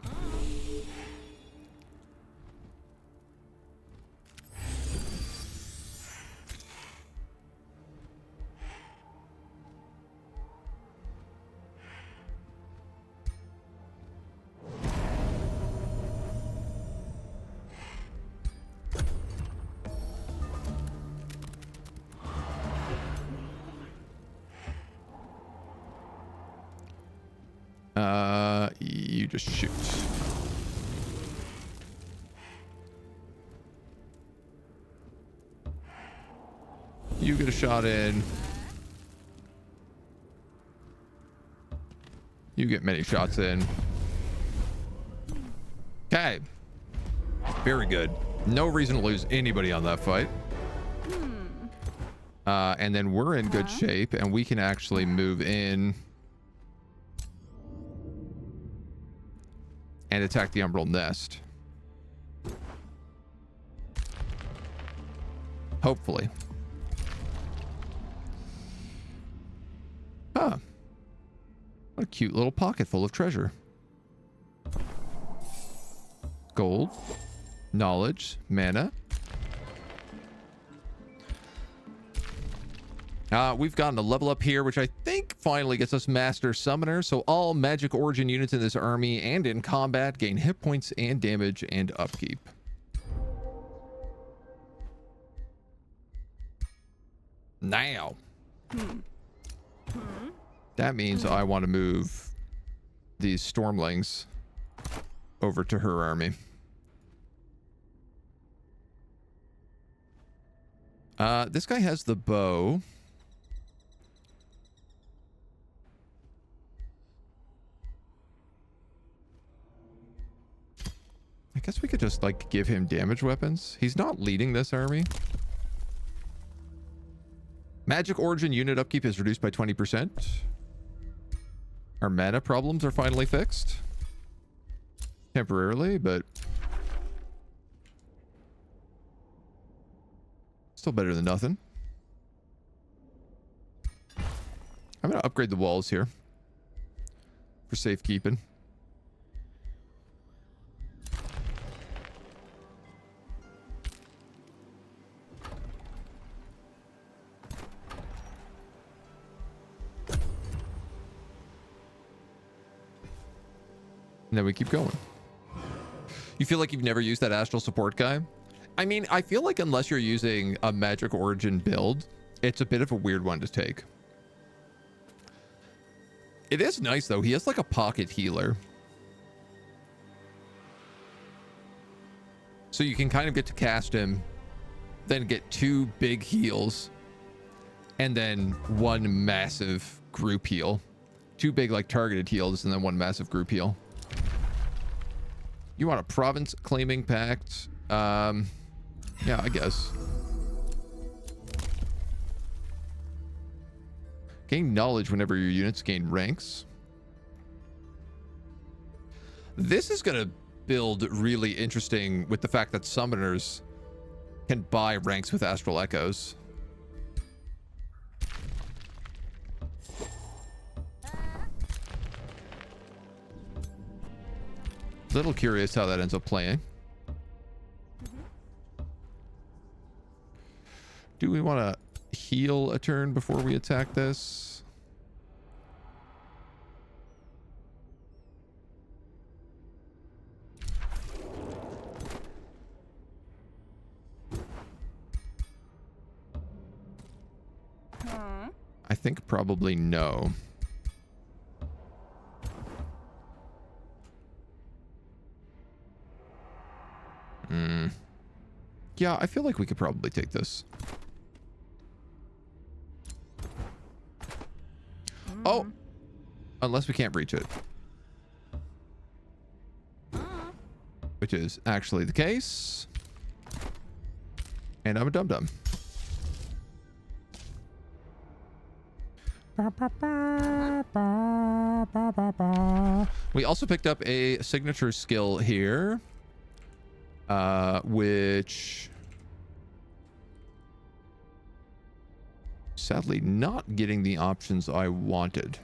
You just shoot. You get a shot in. You get many shots in. Okay. Very good. No reason to lose anybody on that fight. And then we're in good shape, and we can actually move in and attack the Umbral nest. Hopefully. Huh. What a cute little pocket full of treasure. Gold, knowledge, mana. We've gotten a level up here, which I think finally gets us Master Summoner. So all magic origin units in this army and in combat gain hit points and damage and upkeep. Now. That means I want to move these Stormlings over to her army. This guy has the bow. I guess we could just, like, give him damage weapons. He's not leading this army. Magic origin unit upkeep is reduced by 20%. Our mana problems are finally fixed. Temporarily, but still better than nothing. I'm going to upgrade the walls here for safekeeping. And then we keep going. You feel like you've never used that astral support guy? I mean, I feel like unless you're using a magic origin build, it's a bit of a weird one to take. It is nice though. He has like a pocket healer. So you can kind of get to cast him, then get 2 big heals, and then 1 massive group heal. 2 big like targeted heals and then 1 massive group heal. You want a province claiming pact? Yeah, I guess. Gain knowledge whenever your units gain ranks. This is going to build really interesting with the fact that summoners can buy ranks with astral echoes. Little curious how that ends up playing. Do we want to heal a turn before we attack this? I think probably no. Yeah, I feel like we could probably take this. Oh! Unless we can't reach it. Which is actually the case. And I'm a dum-dum. We also picked up a signature skill here. Which sadly not getting the options I wanted.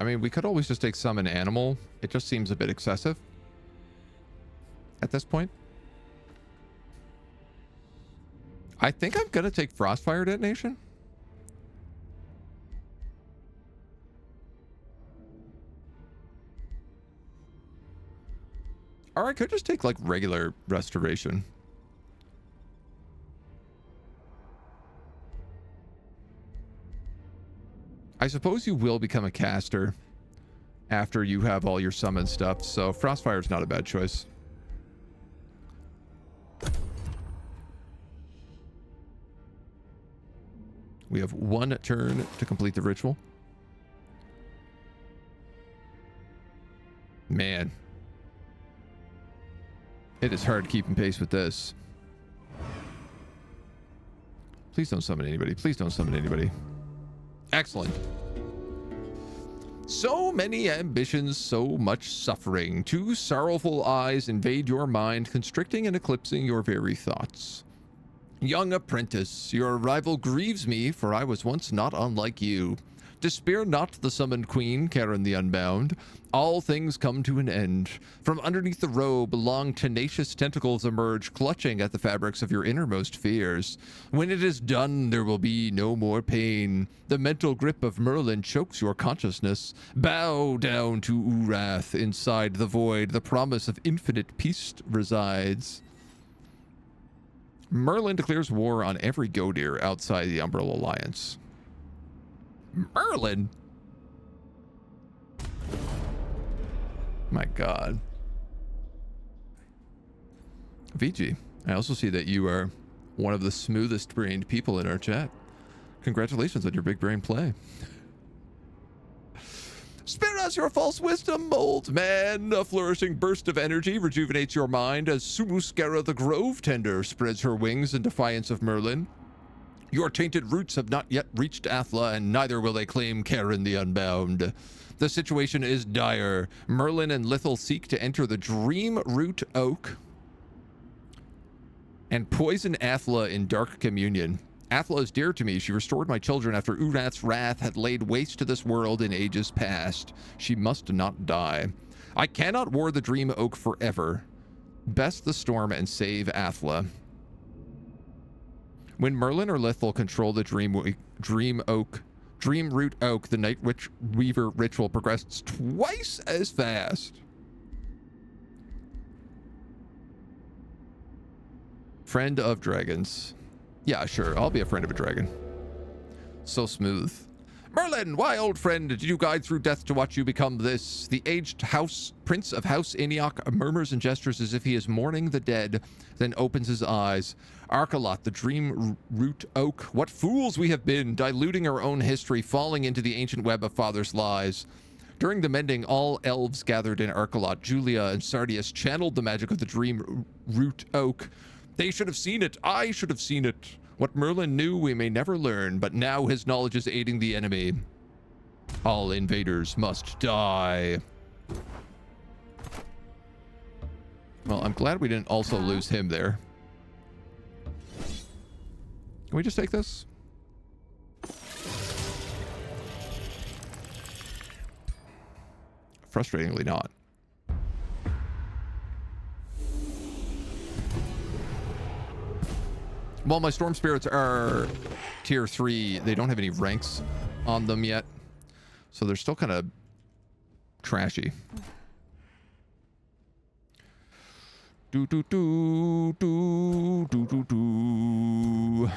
I mean, we could always just take summon animal. It just seems a bit excessive at this point. I think I'm gonna take Frostfire Detonation. Or I could just take like regular Restoration. I suppose you will become a caster after you have all your summon stuff, so Frostfire is not a bad choice. We have one turn to complete the ritual. Man. It is hard keeping pace with this. Please don't summon anybody. Please don't summon anybody. Excellent. So many ambitions, so much suffering. Two sorrowful eyes invade your mind, constricting and eclipsing your very thoughts. Young apprentice, your arrival grieves me, for I was once not unlike you. Despair not, the summoned queen, Karen the Unbound. All things come to an end. From underneath the robe, long tenacious tentacles emerge, clutching at the fabrics of your innermost fears. When it is done, there will be no more pain. The mental grip of Merlin chokes your consciousness. Bow down to Urath. Inside the void, the promise of infinite peace resides. Merlin declares war on every Godir outside the Umbral Alliance. Merlin? My God. VG, I also see that you are one of the smoothest brained people in our chat. Congratulations on your big brain play. Spare us your false wisdom, old man. A flourishing burst of energy rejuvenates your mind as Sumuskera the Grove Tender spreads her wings in defiance of Merlin. Your tainted roots have not yet reached Athla, and neither will they claim Karen the Unbound. The situation is dire. Merlin and Lithel seek to enter the Dream Root Oak and poison Athla in dark communion. Athla is dear to me. She restored my children after Urath's wrath had laid waste to this world in ages past. She must not die. I cannot ward the Dream Oak forever. Best the storm and save Athla. When Merlin or Lithel control the Dream Root Oak, the Night Weaver ritual progresses twice as fast. Friend of dragons. Yeah, sure. I'll be a friend of a dragon. So smooth. Merlin, why, old friend, did you guide through death to watch you become this? The aged prince of House Eniok murmurs and gestures as if he is mourning the dead, then opens his eyes. Arkalot, the Dream Root Oak, what fools we have been, diluting our own history, falling into the ancient web of father's lies. During the mending, all elves gathered in Arkalot. Julia and Sardius channeled the magic of the Dream Root Oak. They should have seen it. I should have seen it. What Merlin knew we may never learn, but now his knowledge is aiding the enemy. All invaders must die. Well, I'm glad we didn't also lose him there. Can we just take this? Frustratingly not. While my storm spirits are tier 3, they don't have any ranks on them yet. So they're still kind of trashy. Do do do do do do do.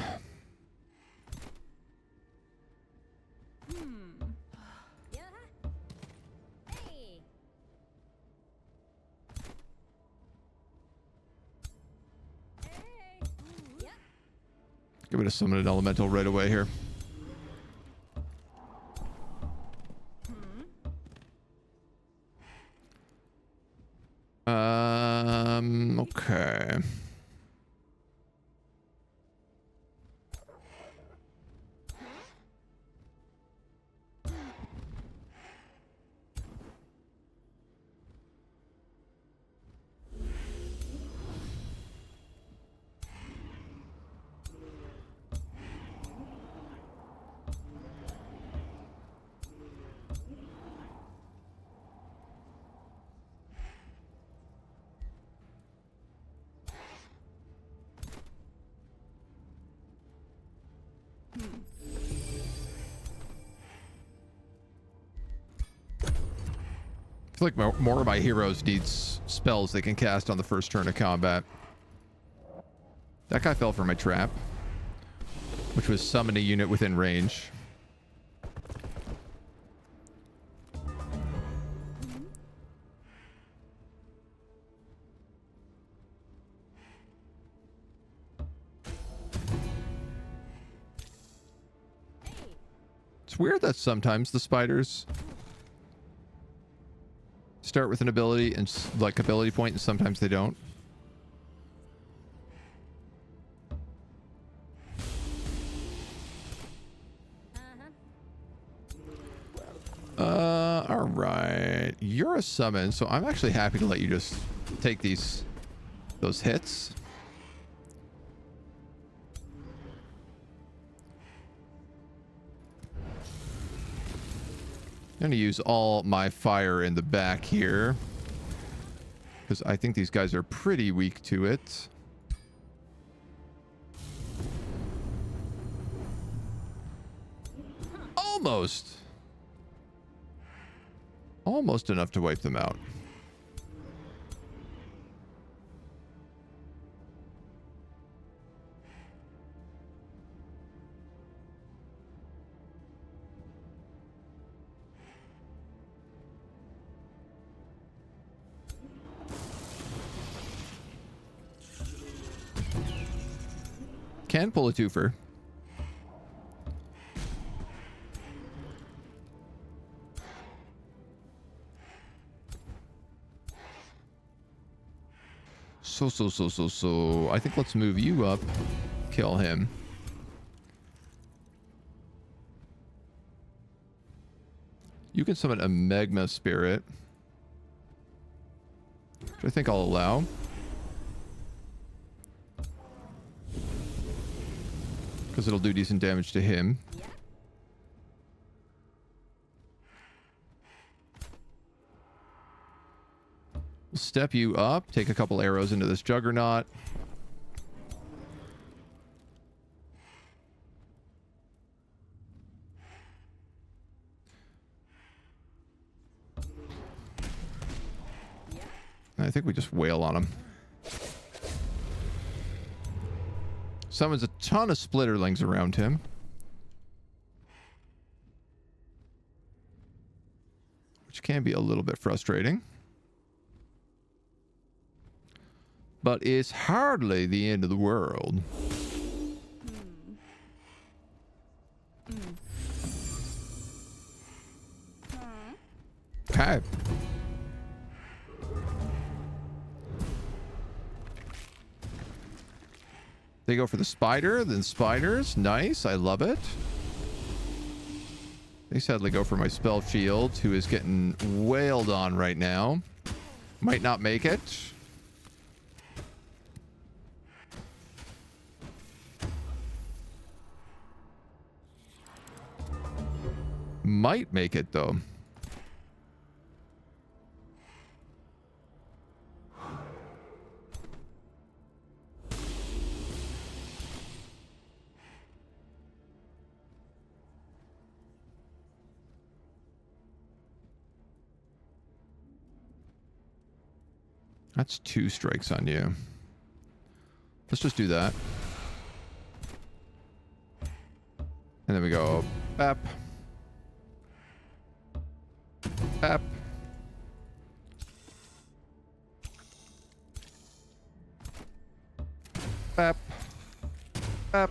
Give me to summon an elemental right away here. Okay. feel like more of my heroes needs spells they can cast on the first turn of combat. That guy fell for my trap, which was summon a unit within range. It's weird that sometimes the spiders start with an ability and like ability point, and sometimes they don't. All right. You're a summon, so I'm actually happy to let you just take those hits. I'm gonna use all my fire in the back here, because I think these guys are pretty weak to it. Almost. Almost enough to wipe them out. Can pull a twofer. So. I think let's move you up. Kill him. You can summon a Magma Spirit, which I think I'll allow. Because it'll do decent damage to him. We'll step you up, take a couple arrows into this Juggernaut. And I think we just wail on him. Summons a ton of Splitterlings around him. Which can be a little bit frustrating. But it's hardly the end of the world. Okay. They go for the spider, then spiders. Nice, I love it. They sadly go for my spell shield, who is getting wailed on right now. Might not make it. Might make it, though. That's 2 strikes on you. Let's just do that. And then we go bap. Bap. Bap. Bap.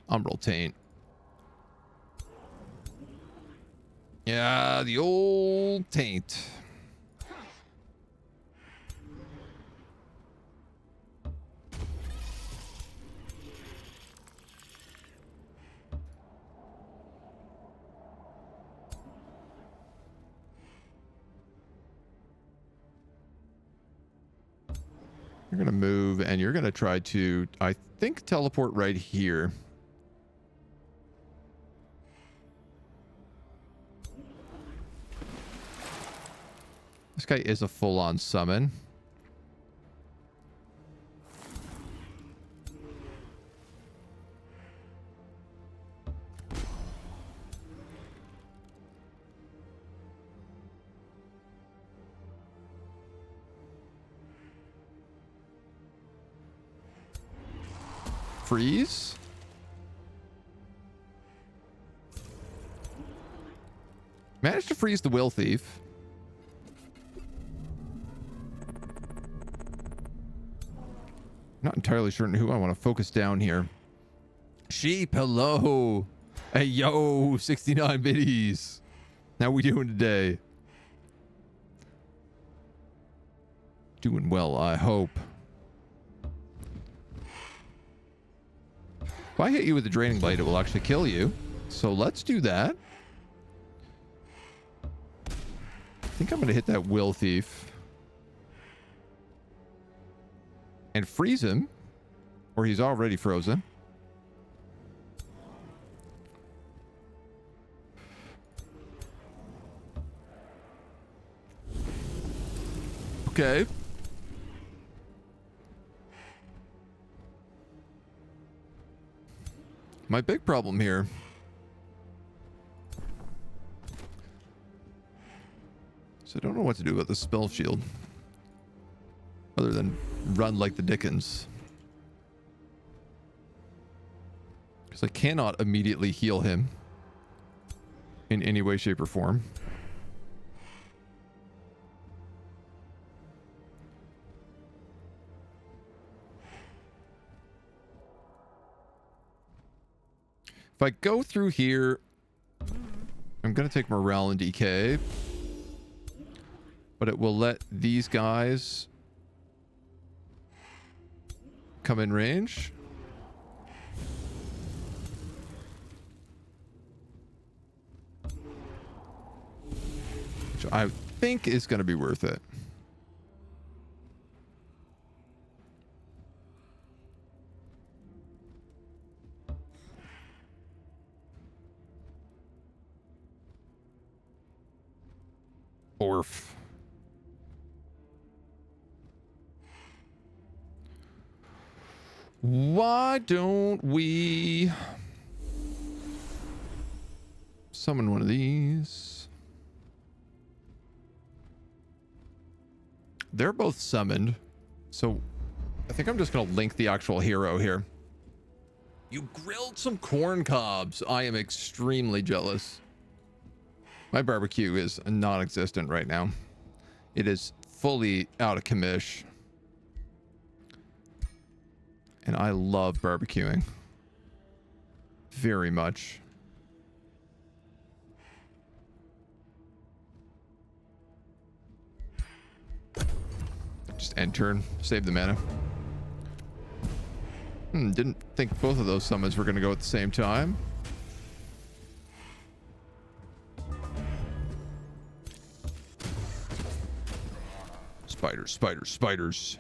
Umbral taint. Yeah, the old taint. You're going to move, and you're going to try to, I think, teleport right here. This guy is a full-on summon. Freeze. Managed to freeze the Will Thief. Not entirely sure who I want to focus down here. Sheep, hello. Hey, yo, 69 biddies. How we doing today? Doing well, I hope. If I hit you with a draining blade, it will actually kill you. So let's do that. I think I'm going to hit that Will Thief. And freeze him. Or he's already frozen. Okay. My big problem here is I don't know what to do about the spell shield other than run like the Dickens, because I cannot immediately heal him in any way, shape, or form. If I go through here, I'm going to take morale and DK, but it will let these guys come in range. Which I think is going to be worth it. Orf. Why don't we summon one of these? They're both summoned, so I think I'm just going to link the actual hero here. You grilled some corn cobs. I am extremely jealous. My barbecue is non-existent right now. It is fully out of commish. And I love barbecuing. Very much. Just end turn. Save the mana. Didn't think both of those summons were going to go at the same time. Spiders, spiders, spiders.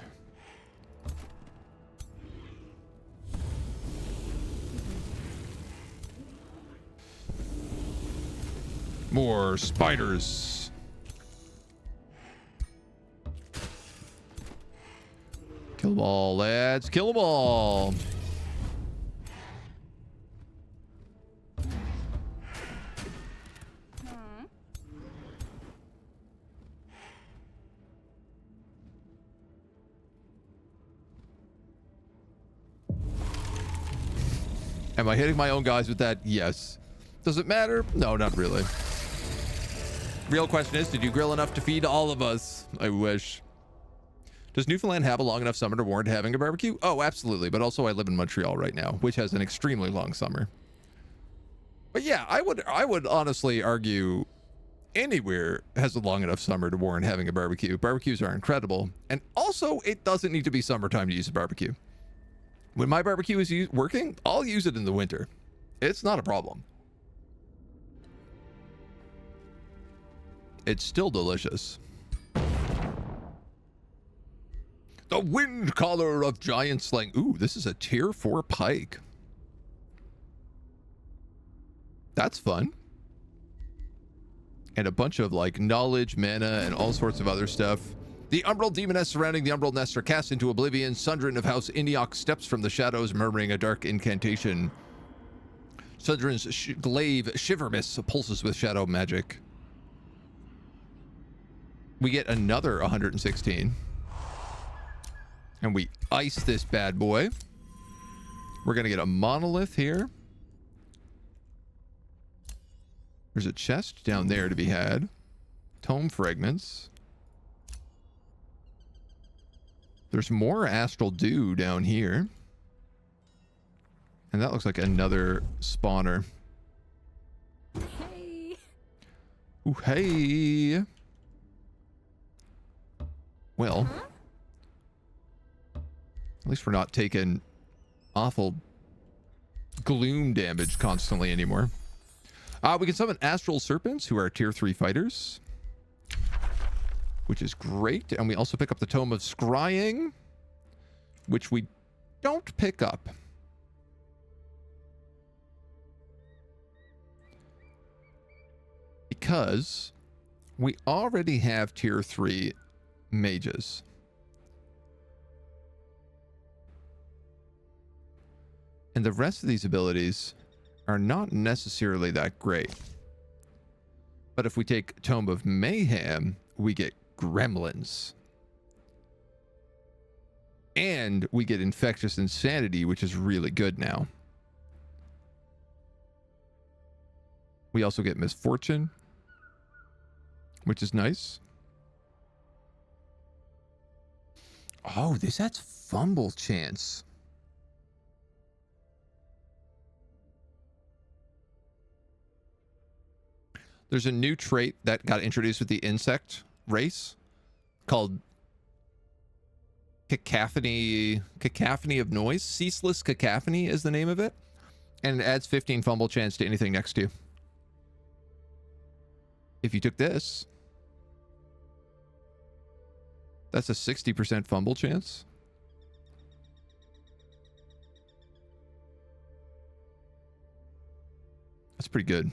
More spiders. Kill them all, lads. Kill them all. Am I hitting my own guys with that? Yes. Does it matter? No, not really. Real question is, did you grill enough to feed all of us? I wish. Does Newfoundland have a long enough summer to warrant having a barbecue? Oh, absolutely. But also I live in Montreal right now, which has an extremely long summer. But yeah, I would honestly argue anywhere has a long enough summer to warrant having a barbecue. Barbecues are incredible. And also, it doesn't need to be summertime to use a barbecue. When my barbecue is working, I'll use it in the winter. It's not a problem. It's still delicious. The Wind Collar of Giant Slaying. Ooh, this is a tier 4 pike. That's fun. And a bunch of like knowledge, mana, and all sorts of other stuff. The Umbral demoness surrounding the Umbral nest are cast into oblivion. Sundrin of House Iniok steps from the shadows, murmuring a dark incantation. Sundrin's glaive Shivermiss pulses with shadow magic. We get another 116. And we ice this bad boy. We're going to get a monolith here. There's a chest down there to be had. Tome fragments. There's more astral dew down here. And that looks like another spawner. Hey. Ooh, hey. Well, at least we're not taking awful gloom damage constantly anymore. We can summon astral serpents, who are tier 3 fighters, which is great. And we also pick up the Tome of Scrying, which we don't pick up. Because we already have tier 3 mages. And the rest of these abilities are not necessarily that great. But if we take Tome of Mayhem, we get gremlins. And we get Infectious Insanity, which is really good now. We also get Misfortune, which is nice. Oh, this adds fumble chance. There's a new trait that got introduced with the insect race called Cacophony of Noise. Ceaseless Cacophony is the name of it. And it adds 15 fumble chance to anything next to you. If you took this, that's a 60% fumble chance. That's pretty good.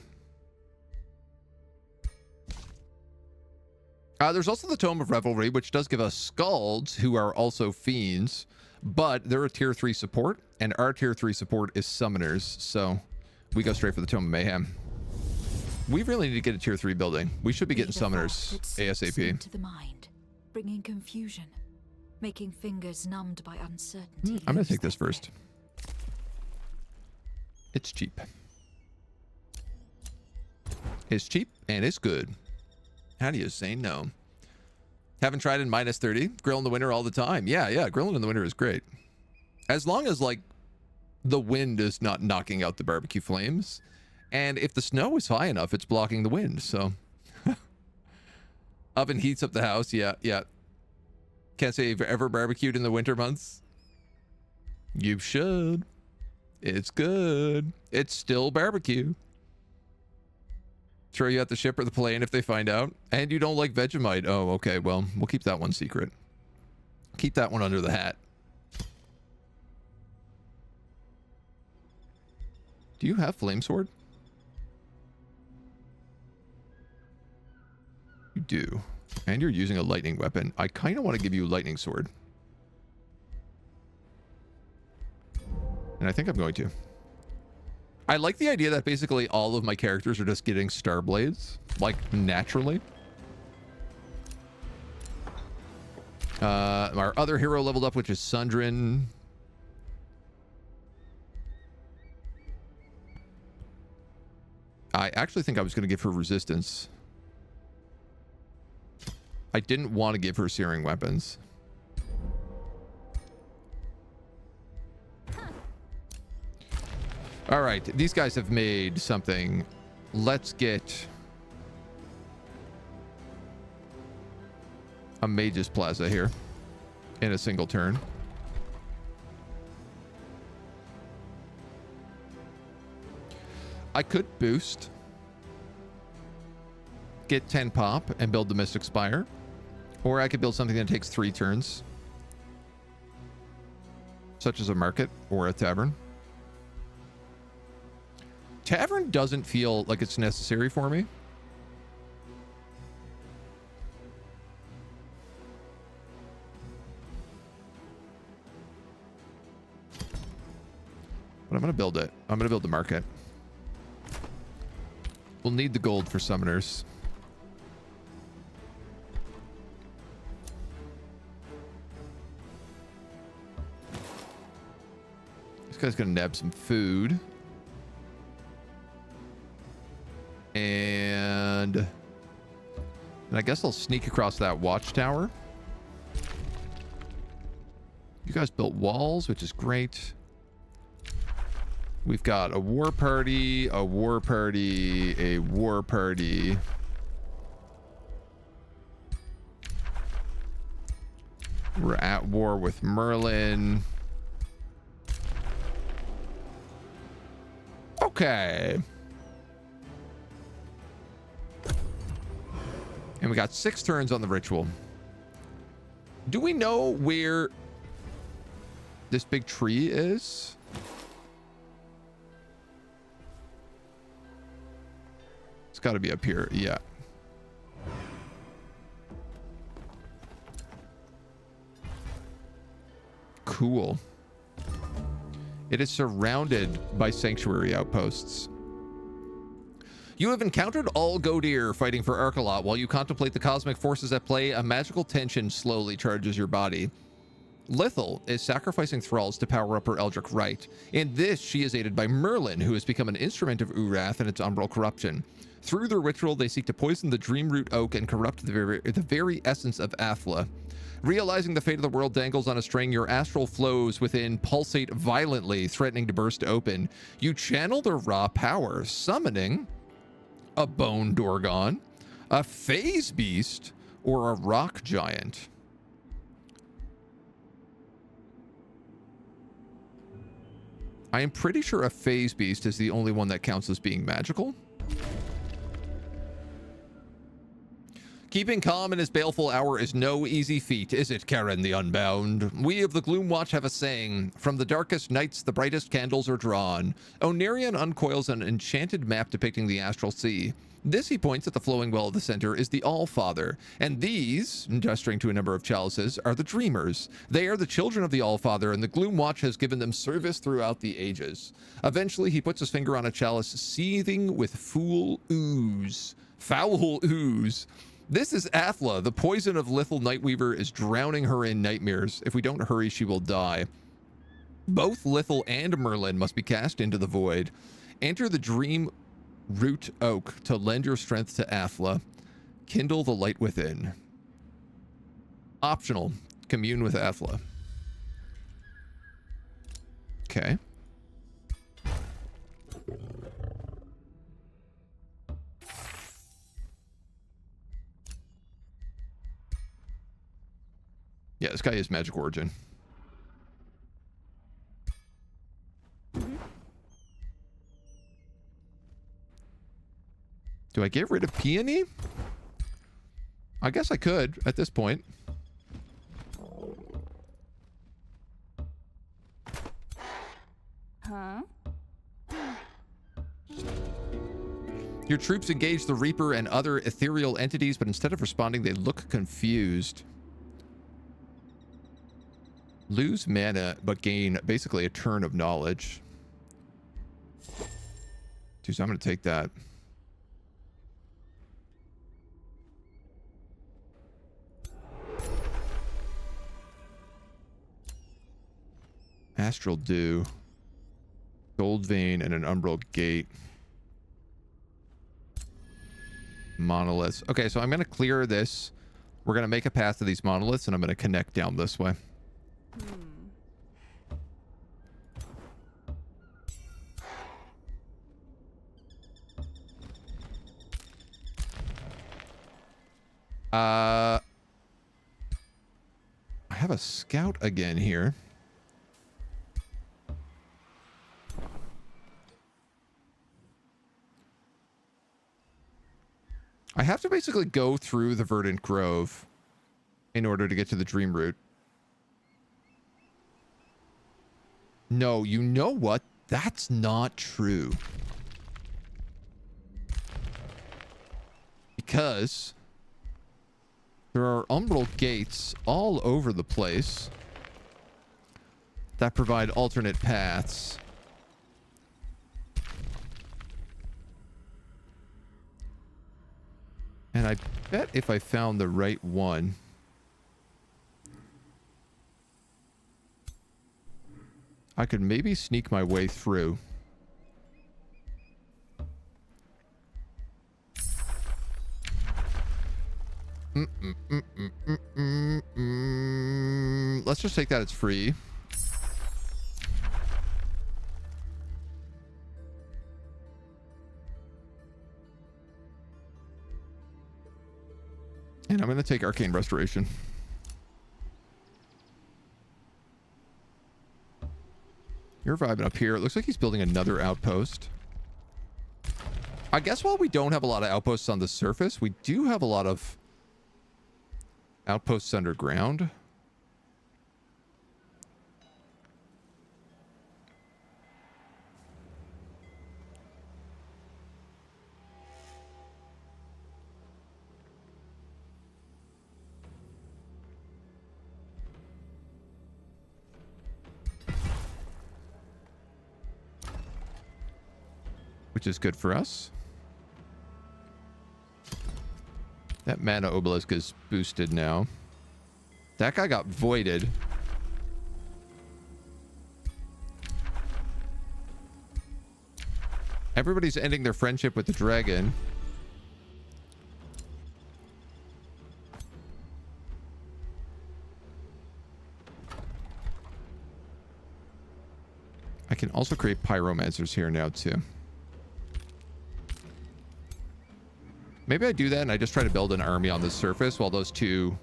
There's also the Tome of Revelry, which does give us Scalds, who are also fiends, but they're a tier 3 support, and our tier 3 support is summoners, so we go straight for the Tome of Mayhem. We really need to get a tier 3 building. We should be getting summoners ASAP. To the mind, bringing confusion, making fingers numbed by uncertainty. I'm going to take this first. It's cheap. It's cheap, and it's good. How do you say no? Haven't tried in minus 30. Grill in the winter all the time. Yeah, grilling in the winter is great. As long as, like, the wind is not knocking out the barbecue flames. And if the snow is high enough, it's blocking the wind, so. Oven heats up the house. Yeah. Can't say you've ever barbecued in the winter months. You should. It's good. It's still barbecue. Throw you at the ship or the plane if they find out. And you don't like Vegemite. Oh, okay. Well, we'll keep that one secret. Keep that one under the hat. Do you have Flame Sword? You do. And you're using a lightning weapon. I kind of want to give you a lightning sword. And I think I'm going to. I like the idea that basically all of my characters are just getting star blades, like, naturally. Our other hero leveled up, which is Sundrin. I actually think I was going to give her resistance. I didn't want to give her searing weapons. All right, these guys have made something. Let's get a Mage's Plaza here in a single turn. I could boost, get 10 pop, and build the Mystic Spire. Or I could build something that takes 3 turns, such as a market or a tavern. Tavern doesn't feel like it's necessary for me. But I'm going to build it. I'm going to build the market. We'll need the gold for summoners. guy's gonna nab some food. And I guess I'll sneak across that watchtower. You guys built walls, which is great. We've got a war party, a war party, a war party. We're at war with Merlin. Okay. And we got 6 turns on the ritual. Do we know where this big tree is? It's got to be up here. Yeah. Cool. It is surrounded by sanctuary outposts. You have encountered all Godir fighting for Arkalot. While you contemplate the cosmic forces at play, a magical tension slowly charges your body. Lithel is sacrificing thralls to power up her Eldritch Rite. In this, she is aided by Merlin, who has become an instrument of Urath and its umbral corruption. Through their ritual, they seek to poison the Dreamroot Oak and corrupt the very essence of Athla. Realizing the fate of the world dangles on a string, your astral flows within pulsate violently, threatening to burst open. You channel their raw power, summoning a Bone Dorgon, a Phase Beast, or a Rock Giant. I am pretty sure a Phase Beast is the only one that counts as being magical. Keeping calm in his baleful hour is no easy feat, is it, Karen the Unbound? We of the Gloomwatch have a saying, from the darkest nights the brightest candles are drawn. Onirian uncoils an enchanted map depicting the astral sea. This, he points at the flowing well of the center, is the Allfather, and these, gesturing to a number of chalices, are the Dreamers. They are the children of the Allfather, and the Gloomwatch has given them service throughout the ages. Eventually, he puts his finger on a chalice seething with foul ooze. This is Athla. The poison of Lithel Nightweaver is drowning her in nightmares. If we don't hurry, she will die. Both Lithel and Merlin must be cast into the void. Enter the Dream Root Oak to lend your strength to Athla. Kindle the light within. Optional. Commune with Athla. Okay. Yeah, this guy is magic origin. Do I get rid of Peony? I guess I could at this point. Huh? Your troops engage the Reaper and other ethereal entities, but instead of responding, they look confused. Lose mana, but gain basically a turn of knowledge. Dude, so I'm going to take that. Astral Dew. Gold Vein and an Umbral Gate. Monoliths. Okay, so I'm going to clear this. We're going to make a path to these monoliths, and I'm going to connect down this way. I have a scout again here. I have to basically go through the Verdant Grove in order to get to the Dream Root. No, you know what? That's not true. Because there are Umbral gates all over the place that provide alternate paths. And I bet if I found the right one, I could maybe sneak my way through. Let's just take that it's free. And I'm going to take Arcane Restoration. You're vibing up here. It looks like he's building another outpost. I guess while we don't have a lot of outposts on the surface, we do have a lot of outposts underground. Which is good for us. That mana obelisk is boosted now. That guy got voided. Everybody's ending their friendship with the dragon. I can also create pyromancers here now too. Maybe I do that and I just try to build an army on the surface while those two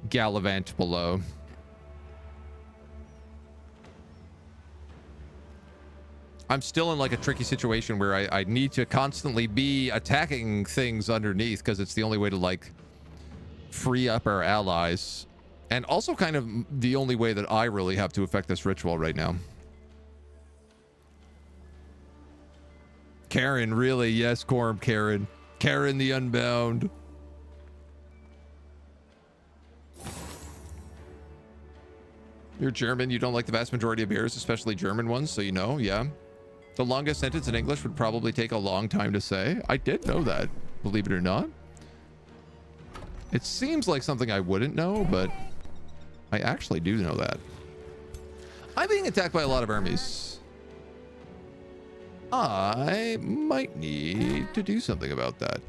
gallivant below. I'm still in like a tricky situation where I need to constantly be attacking things underneath because it's the only way to like free up our allies. And also kind of the only way that I really have to affect this ritual right now. Karen, really? Yes, Corm, Karen. Karen the Unbound. You're German. You don't like the vast majority of beers, especially German ones, so you know, yeah. The longest sentence in English would probably take a long time to say. I did know that, believe it or not. It seems like something I wouldn't know, but I actually do know that. I'm being attacked by a lot of armies. I might need to do something about that.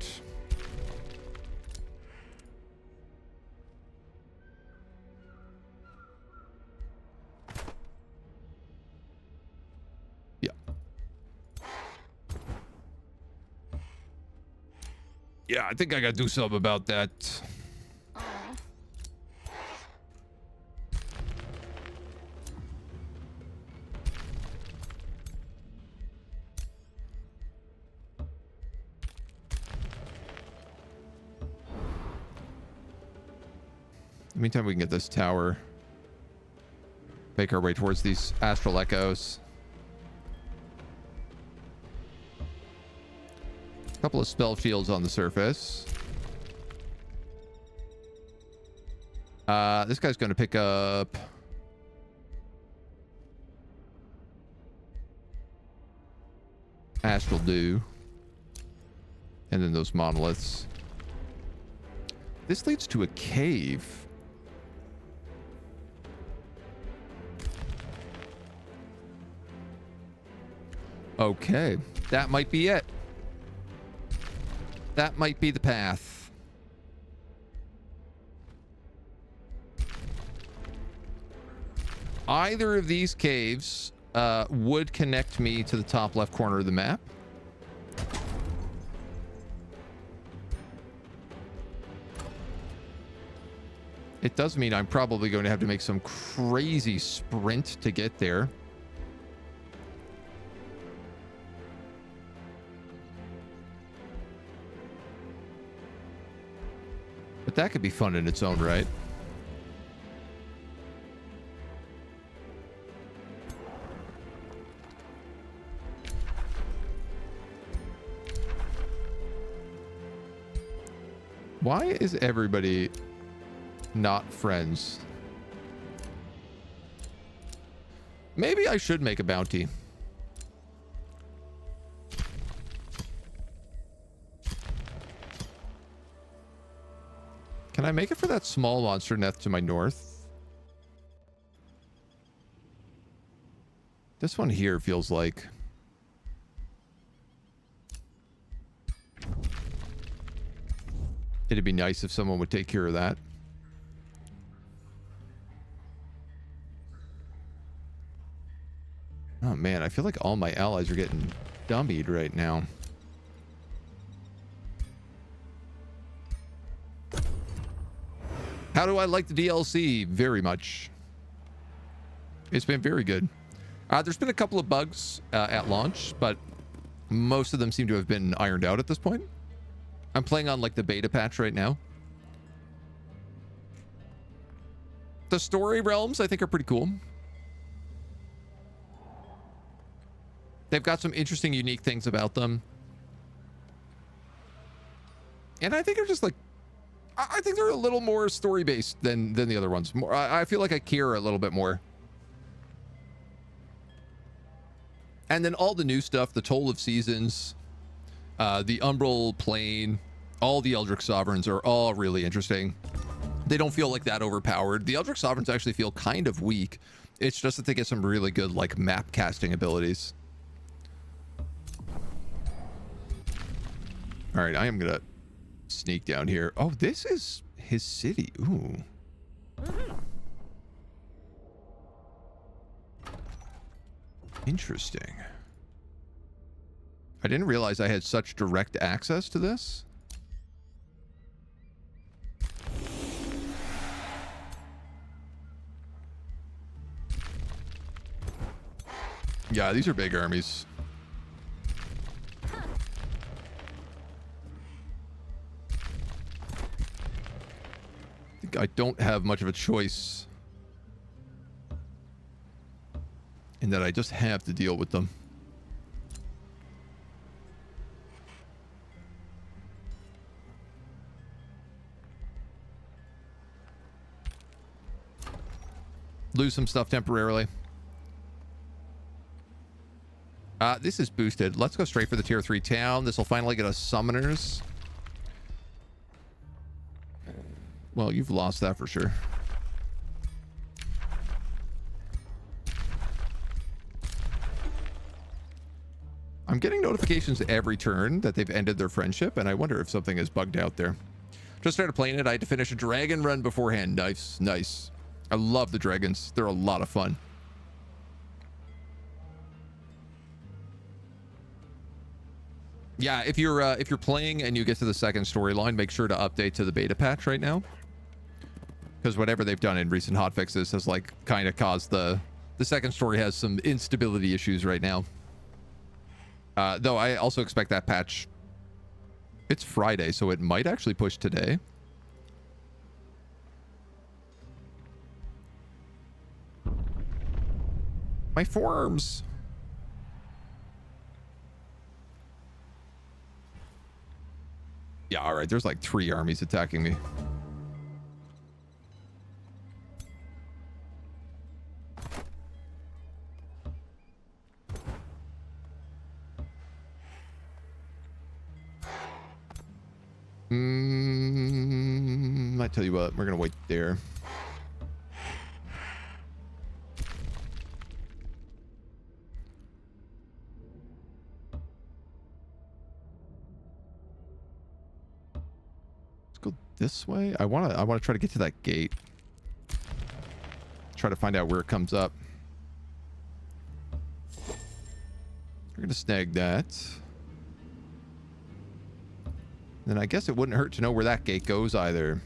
Yeah. Yeah, I think I gotta do something about that. In the meantime, we can get this tower. Make our way towards these astral echoes. A couple of spell shields on the surface. This guy's going to pick up Astral Dew. And then those monoliths. This leads to a cave. Okay, that might be it. That might be the path. Either of these caves would connect me to the top left corner of the map. It does mean I'm probably going to have to make some crazy sprint to get there. But that could be fun in its own right. Why is everybody not friends? Maybe I should make a bounty. Can I make it for that small monster nest to my north? This one here feels like... it'd be nice if someone would take care of that. Oh man, I feel like all my allies are getting dummied right now. How do I like the DLC? Very much. It's been very good. There's been a couple of bugs at launch, but most of them seem to have been ironed out at this point. I'm playing on like the beta patch right now. The story realms, I think, are pretty cool. They've got some interesting, unique things about them. And I think they're just like, I think they're a little more story-based than the other ones. More, I feel like I care a little bit more. And then all the new stuff, the Toll of Seasons, the Umbral Plane, all the Eldritch Sovereigns are all really interesting. They don't feel like that overpowered. The Eldritch Sovereigns actually feel kind of weak. It's just that they get some really good like map casting abilities. All right, I am gonna sneak down here. Oh, this is his city. Ooh. Interesting. I didn't realize I had such direct access to this. Yeah, these are big armies. I don't have much of a choice in that I just have to deal with them. Lose some stuff temporarily. This is boosted. Let's go straight for the tier 3 town. This will finally get us summoners. Well, you've lost that for sure. I'm getting notifications every turn that they've ended their friendship, and I wonder if something is bugged out there. Just started playing it. I had to finish a dragon run beforehand. Nice, nice. I love the dragons. They're a lot of fun. Yeah, if you're playing and you get to the second storyline, make sure to update to the beta patch right now. Because whatever they've done in recent hotfixes has like kind of caused the second story has some instability issues right now. Though I also expect that patch. It's Friday, so it might actually push today. My forearms. Yeah, all right. There's like 3 armies attacking me. I tell you what, we're gonna wait there. Let's go this way. I wanna try to get to that gate. Try to find out where it comes up. We're gonna snag that. Then I guess it wouldn't hurt to know where that gate goes either.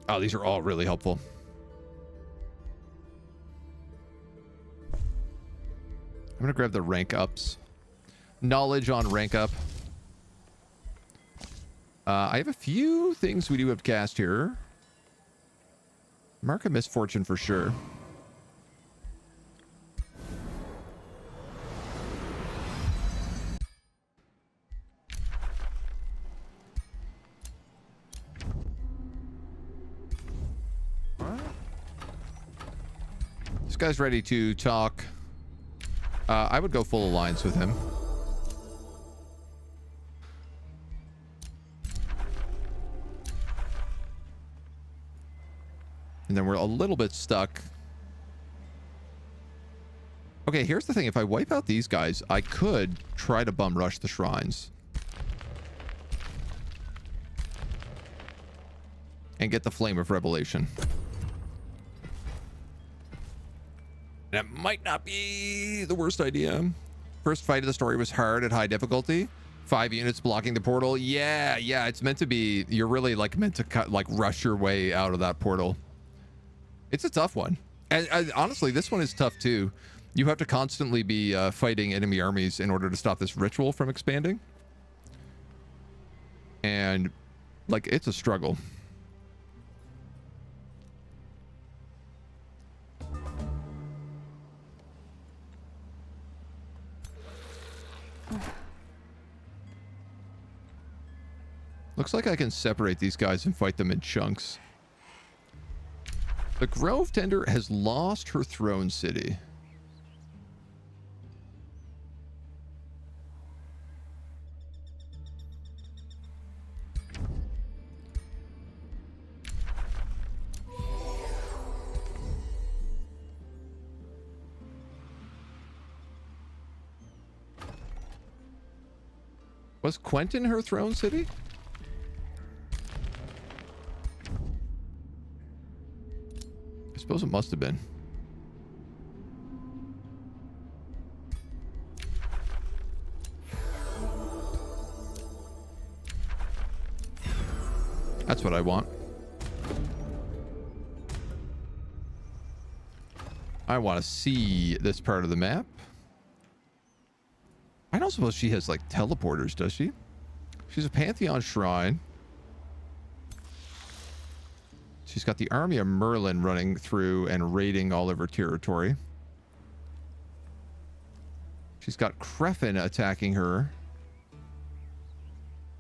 Oh, these are all really helpful. I'm gonna grab the rank ups. Knowledge on rank up. I have a few things we do have to cast here. Mark of Misfortune for sure. This guy's ready to talk. I would go full alliance with him. And then we're a little bit stuck. Okay, here's the thing. If I wipe out these guys, I could try to bum rush the shrines. And get the Flame of Revelation. That might not be the worst idea. First fight of the story was hard at high difficulty. 5 units blocking the portal. Yeah, it's meant to be. You're really like meant to cut, like rush your way out of that portal. It's a tough one. And honestly, this one is tough too. You have to constantly be fighting enemy armies in order to stop this ritual from expanding. And like, it's a struggle. Looks like I can separate these guys and fight them in chunks. The Grove Tender has lost her throne city. Was Quentin her throne city? I suppose it must have been. That's what I want. I want to see this part of the map. I don't suppose she has like teleporters, does she? She's a Pantheon shrine. She's got the army of Merlin running through and raiding all of her territory. She's got Creffin attacking her.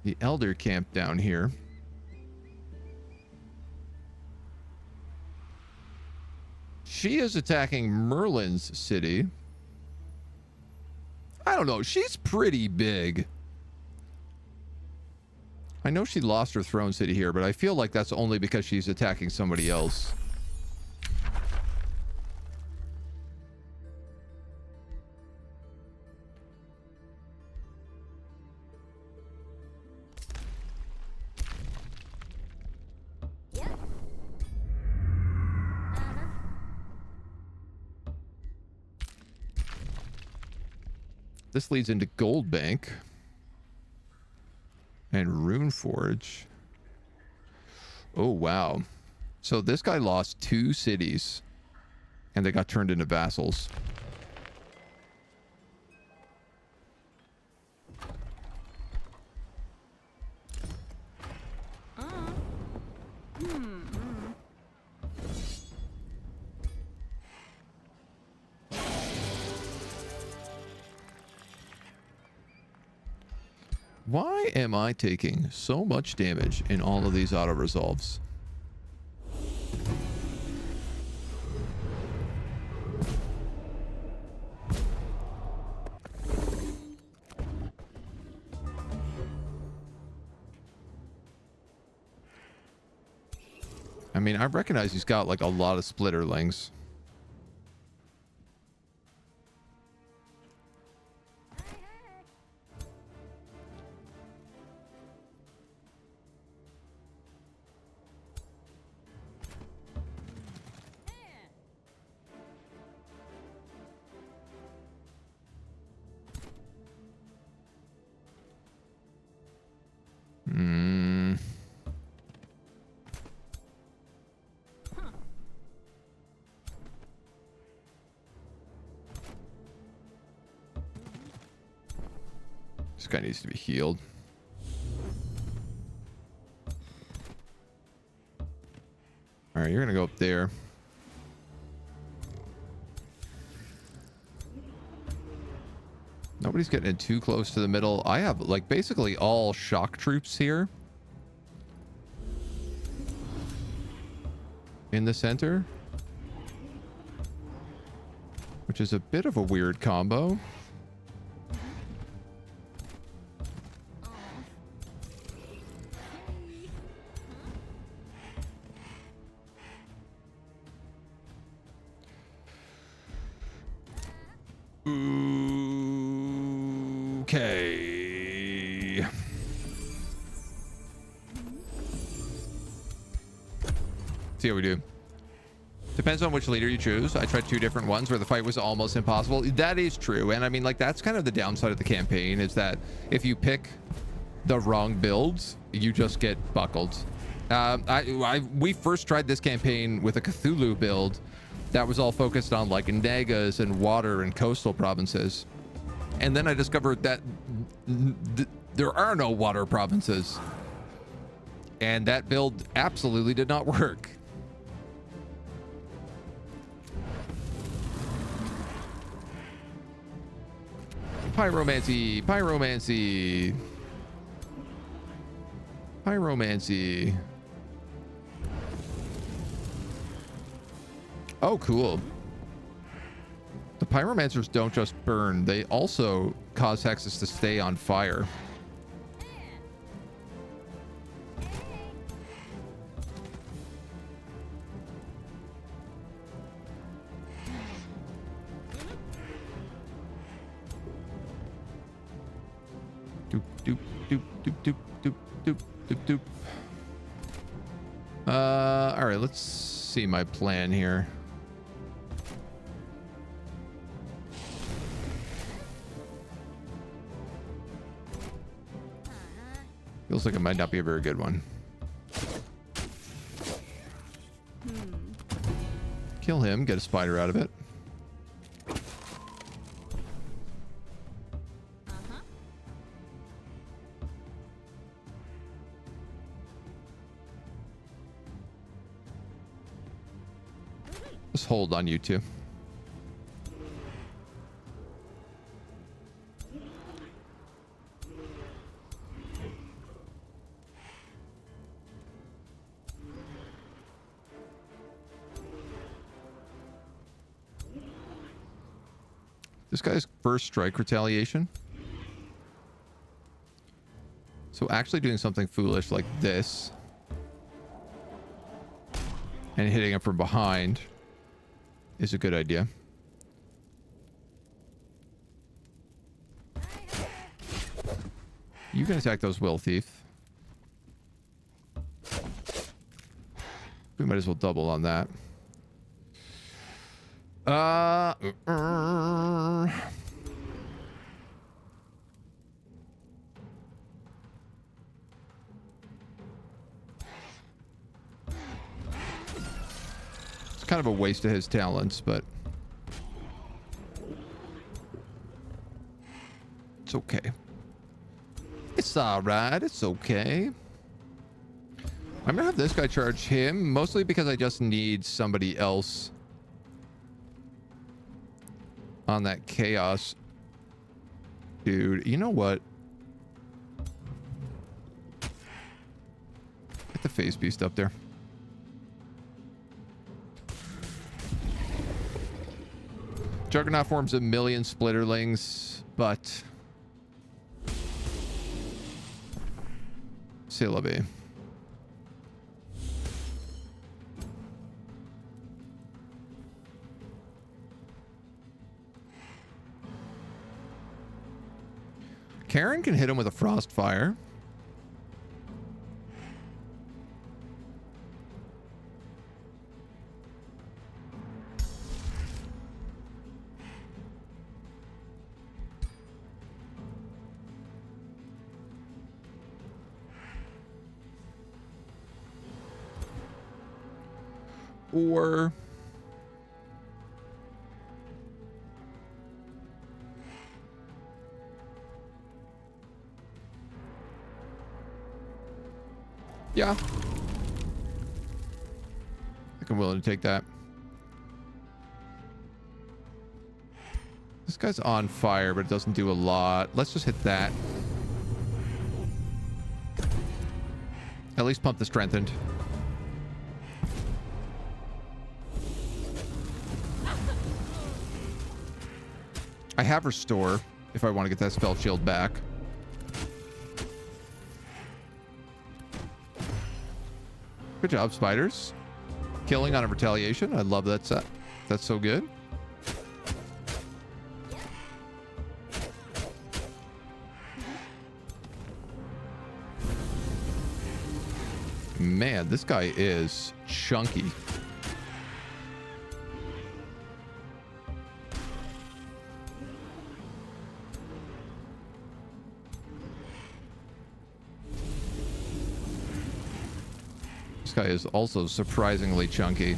The Elder camp down here. She is attacking Merlin's city. I don't know. She's pretty big. I know she lost her throne city here, but I feel like that's only because she's attacking somebody else. This leads into Gold Bank and Runeforge. Oh, wow. So this guy lost 2 cities and they got turned into vassals. Why am I taking so much damage in all of these auto-resolves? I mean, I recognize he's got like a lot of splitterlings. This guy needs to be healed. All right, you're gonna go up there. Nobody's getting in too close to the middle. I have like basically all shock troops here in the center, which is a bit of a weird combo. Okay. See how we do. Depends on which leader you choose. I tried 2 different ones where the fight was almost impossible. That is true. And I mean, like, that's kind of the downside of the campaign, is that if you pick the wrong builds, you just get buckled. We first tried this campaign with a Cthulhu build that was all focused on like Nagas and water and coastal provinces. And then I discovered that there are no water provinces. And that build absolutely did not work. Pyromancy, pyromancy, pyromancy. Oh, cool. The pyromancers don't just burn, they also cause hexes to stay on fire. Doop, doop, doop, doop, doop, doop, doop, doop, doop. All right, let's see my plan here. Feels like it might not be a very good one. Kill him, get a spider out of it. Just hold on you two. This guy's first strike retaliation. So actually doing something foolish like this and hitting him from behind is a good idea. You can attack those will thief. We might as well double on that. It's kind of a waste of his talents, but it's okay. It's all right. It's okay. I'm gonna have this guy charge him, mostly because I just need somebody else on that chaos. Dude, you know what? Get the phase beast up there. Juggernaut forms a million splitterlings, but c'est la vie. Karen can hit him with a frost fire. Or yeah, I think I'm willing to take that. This guy's on fire, but it doesn't do a lot. Let's just hit that. At least pump the strengthened. I have restore if I want to get that spell shield back. Good job, spiders. Killing on a retaliation. I love that set. That's so good. Man, this guy is chunky. This guy is also surprisingly chunky.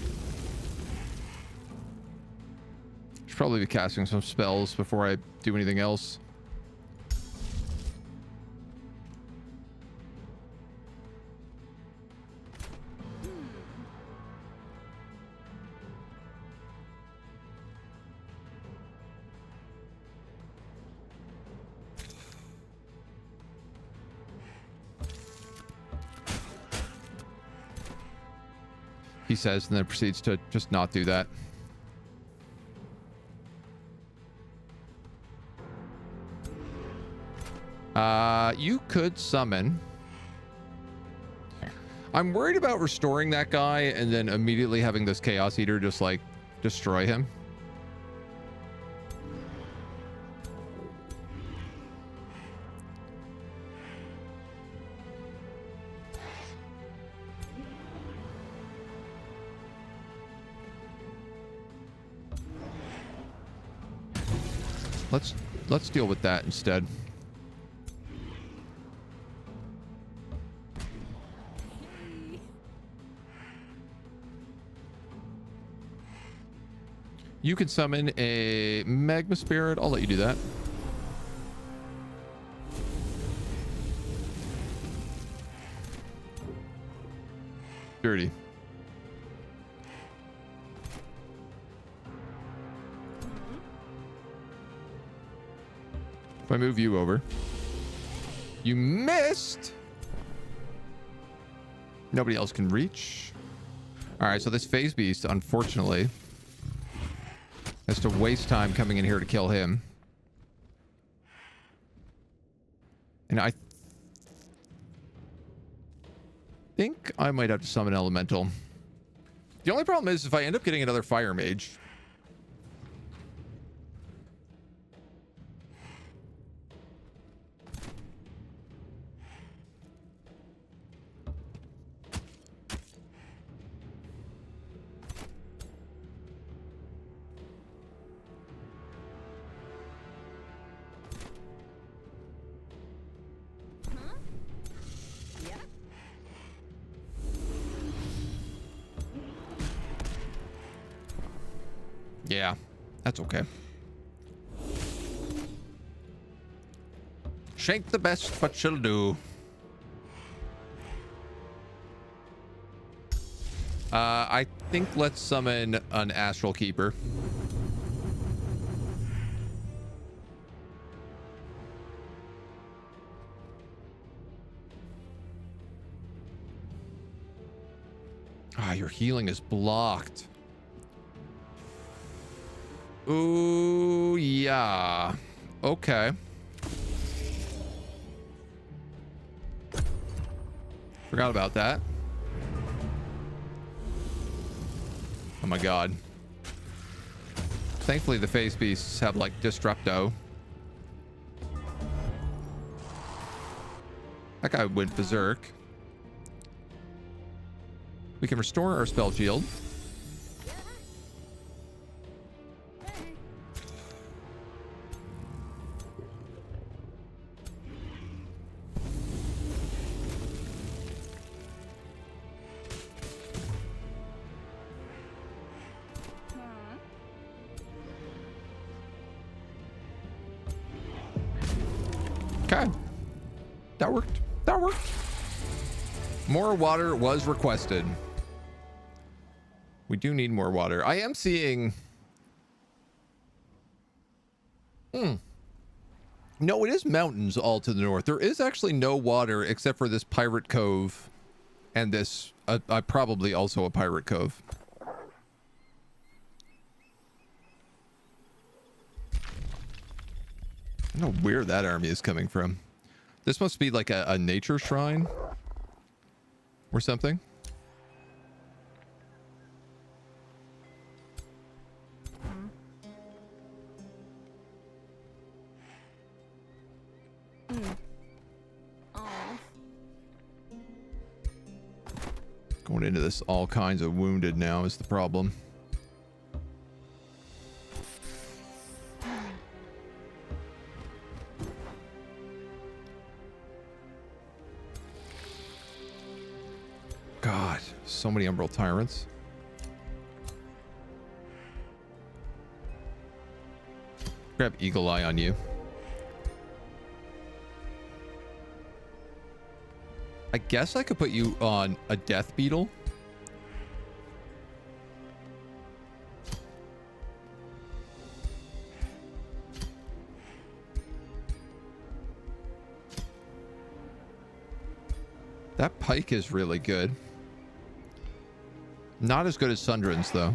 Should probably be casting some spells before I do anything else. He says, and then proceeds to just not do that. You could summon. I'm worried about restoring that guy and then immediately having this Chaos Eater just like destroy him. Let's deal with that instead. You can summon a Magma Spirit. I'll let you do that. Dirty. If I move you over. You missed! Nobody else can reach. Alright, so this Phase Beast, unfortunately, has to waste time coming in here to kill him. And I think I might have to summon Elemental. The only problem is if I end up getting another Fire Mage. Yeah, that's okay. Shank the best, what she'll do. I think let's summon an Astral Keeper. Ah, your healing is blocked. Ooh, yeah. Okay. Forgot about that. Oh my god. Thankfully, the Phase Beasts have, like, Disrupto. That guy went berserk. We can restore our spell shield. Okay. That worked. That worked. More water was requested. We do need more water. I am seeing... No, it is mountains all to the north. There is actually no water except for this pirate cove and this, probably also a pirate cove. I don't know where that army is coming from. This must be like a nature shrine or something. Going into this all kinds of wounded now is the problem. God, so many Umbral tyrants. Grab Eagle Eye on you. I guess I could put you on a Death Beetle. That pike is really good. Not as good as Sundren's, though.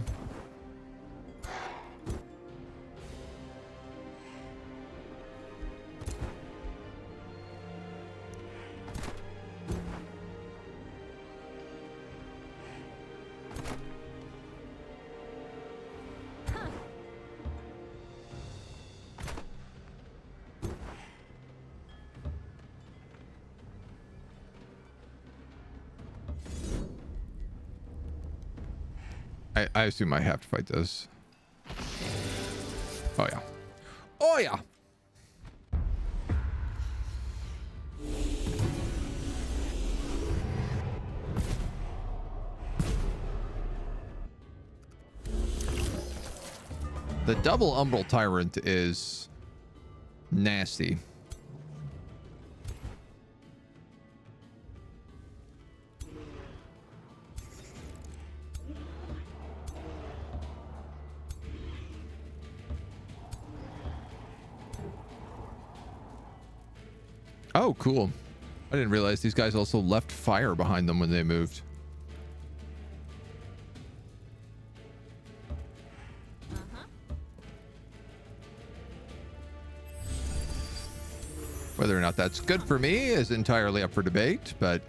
I assume I have to fight this. Oh, yeah. Oh, yeah. The double Umbral Tyrant is nasty. Oh, cool. I didn't realize these guys also left fire behind them when they moved. Whether or not that's good for me is entirely up for debate, but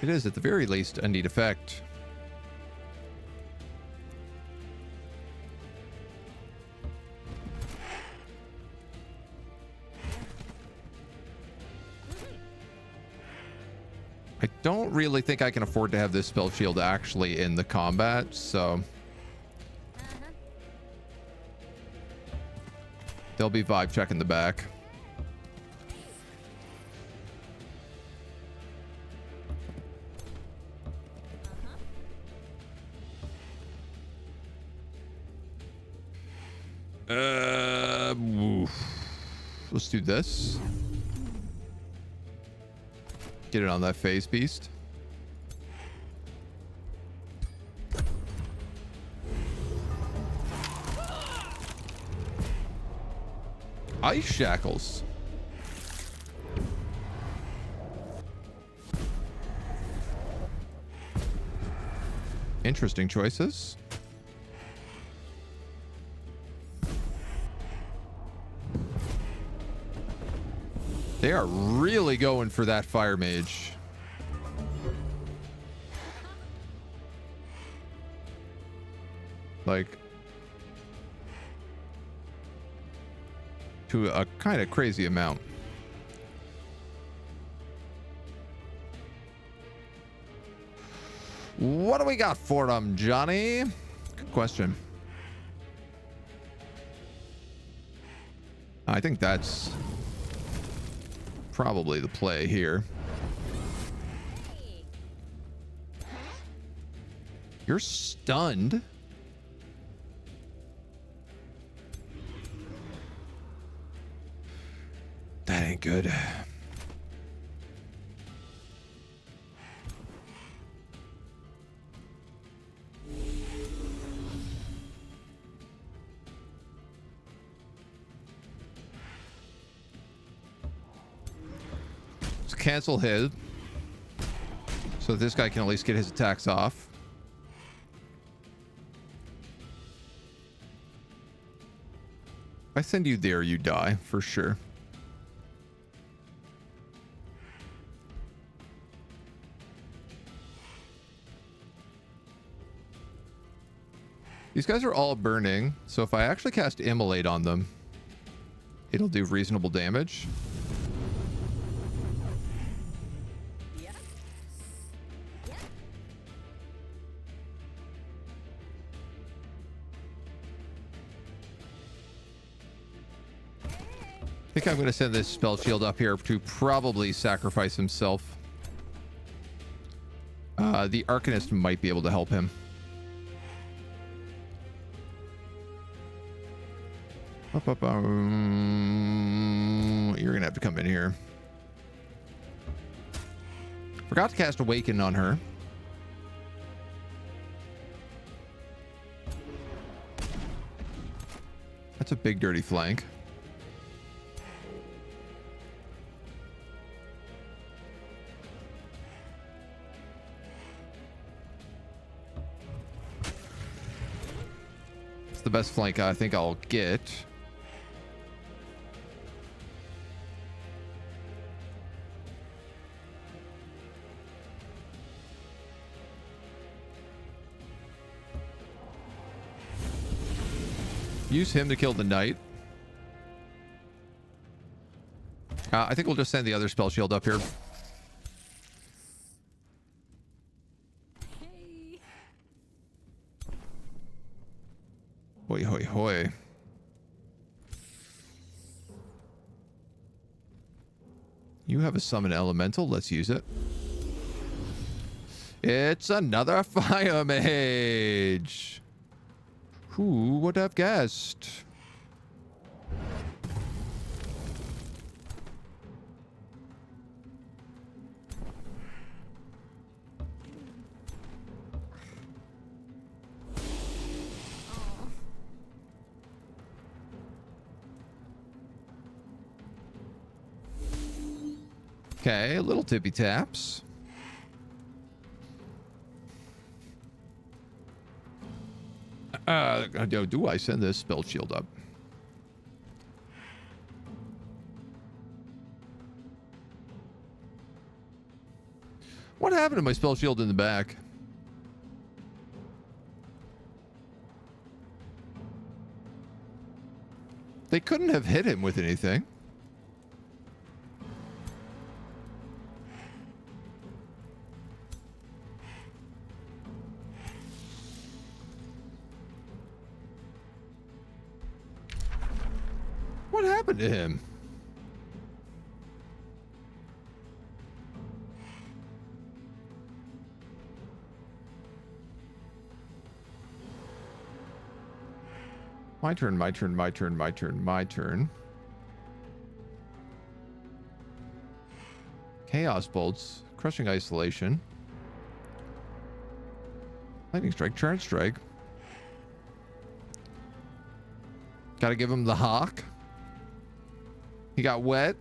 it is at the very least a neat effect. I don't really think I can afford to have this spell shield actually in the combat, so they'll be vibe checking the back. Oof. Let's do this. Get it on that phase beast. Ice shackles. Interesting choices. They are really going for that fire mage. Like, to a kind of crazy amount. What do we got for them, Johnny? Good question. I think that's probably the play here. You're stunned. That ain't good. Let's cancel his, so this guy can at least get his attacks off. If I send you there, you die for sure. These guys are all burning, so if I actually cast Immolate on them, it'll do reasonable damage. think I'm going to send this spell shield up here to probably sacrifice himself. The Arcanist might be able to help him. You're going to have to come in here. Forgot to cast Awaken on her. That's a big dirty flank. It's the best flank I think I'll get. Use him to kill the knight. I think we'll just send the other spell shield up here. Hey. Hoi, hoi, hoi. You have a summon elemental. Let's use it. It's another fire mage. Who would have guessed? Okay, a little tippy taps. Do I send this spell shield up? What happened to my spell shield in the back? They couldn't have hit him with anything. What happened to him? My turn, my turn, my turn, my turn, my turn. Chaos bolts, crushing isolation. Lightning strike, charge strike. Gotta give him the hawk. He got wet.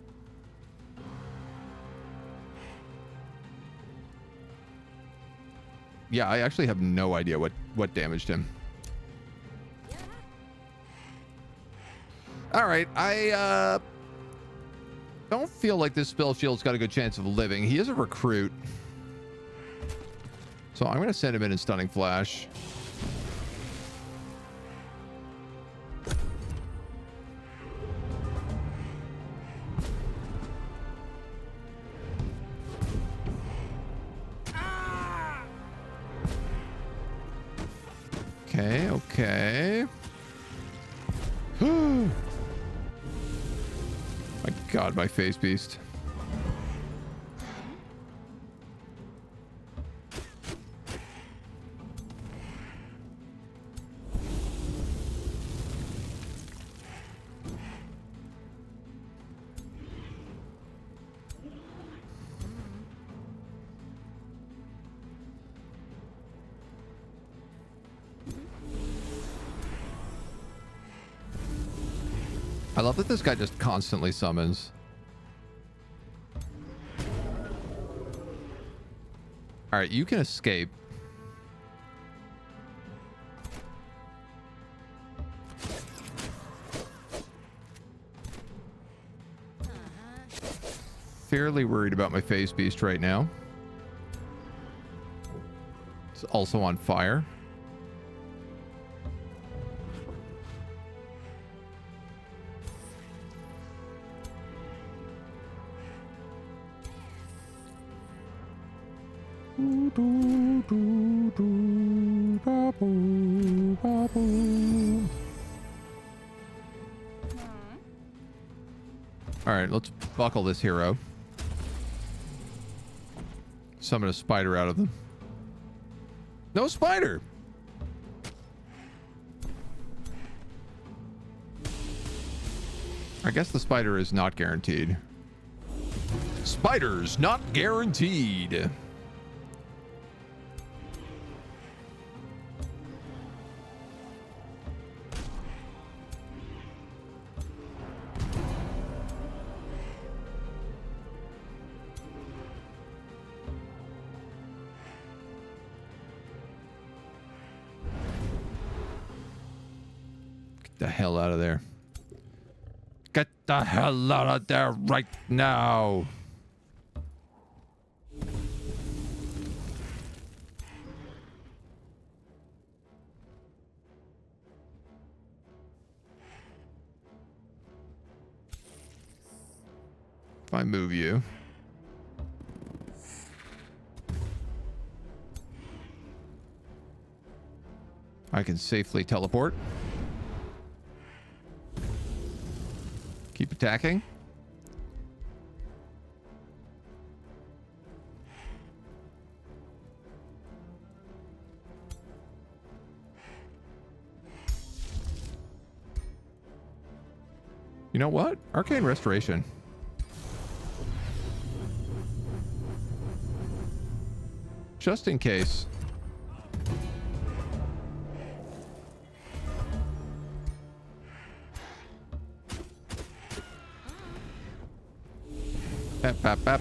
Yeah, I actually have no idea what damaged him. All right, I don't feel like this spell shield's got a good chance of living. He is a recruit. So I'm going to send him in Stunning Flash. Okay, okay. My God, my face beast. I love that this guy just constantly summons. All right, you can escape. Fairly worried about my face beast right now. It's also on fire. All right, let's buckle this hero. Summon a spider out of them. No spider! I guess the spider is not guaranteed. Spiders not guaranteed. Get the hell out of there. Get the hell out of there right now. If I move you. I can safely teleport. Keep attacking. You know what? Arcane Restoration. Just in case. Bap, bap, bap.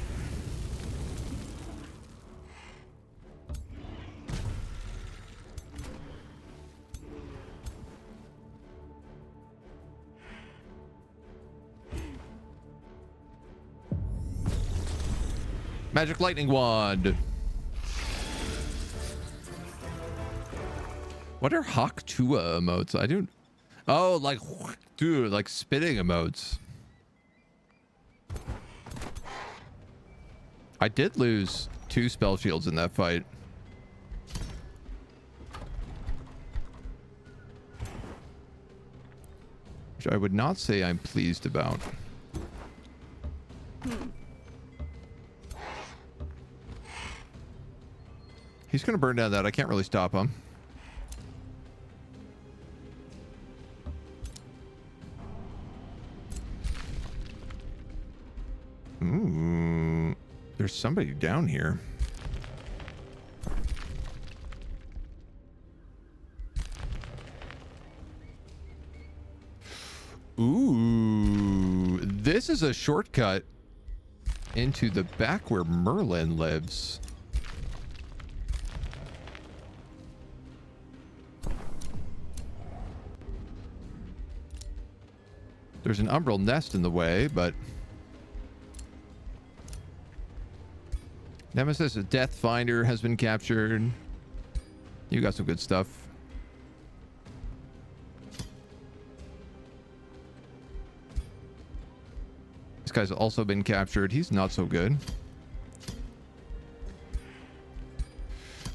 Magic lightning wand. What are Hawk Tua emotes? I don't. Oh, like, dude, like spitting emotes. I did lose 2 spell shields in that fight. Which I would not say I'm pleased about. He's gonna burn down that. I can't really stop him. Ooh. There's somebody down here. Ooh, this is a shortcut into the back where Merlin lives. There's an Umbral nest in the way, but Nemesis, a Death Finder, has been captured. You got some good stuff. This guy's also been captured. He's not so good.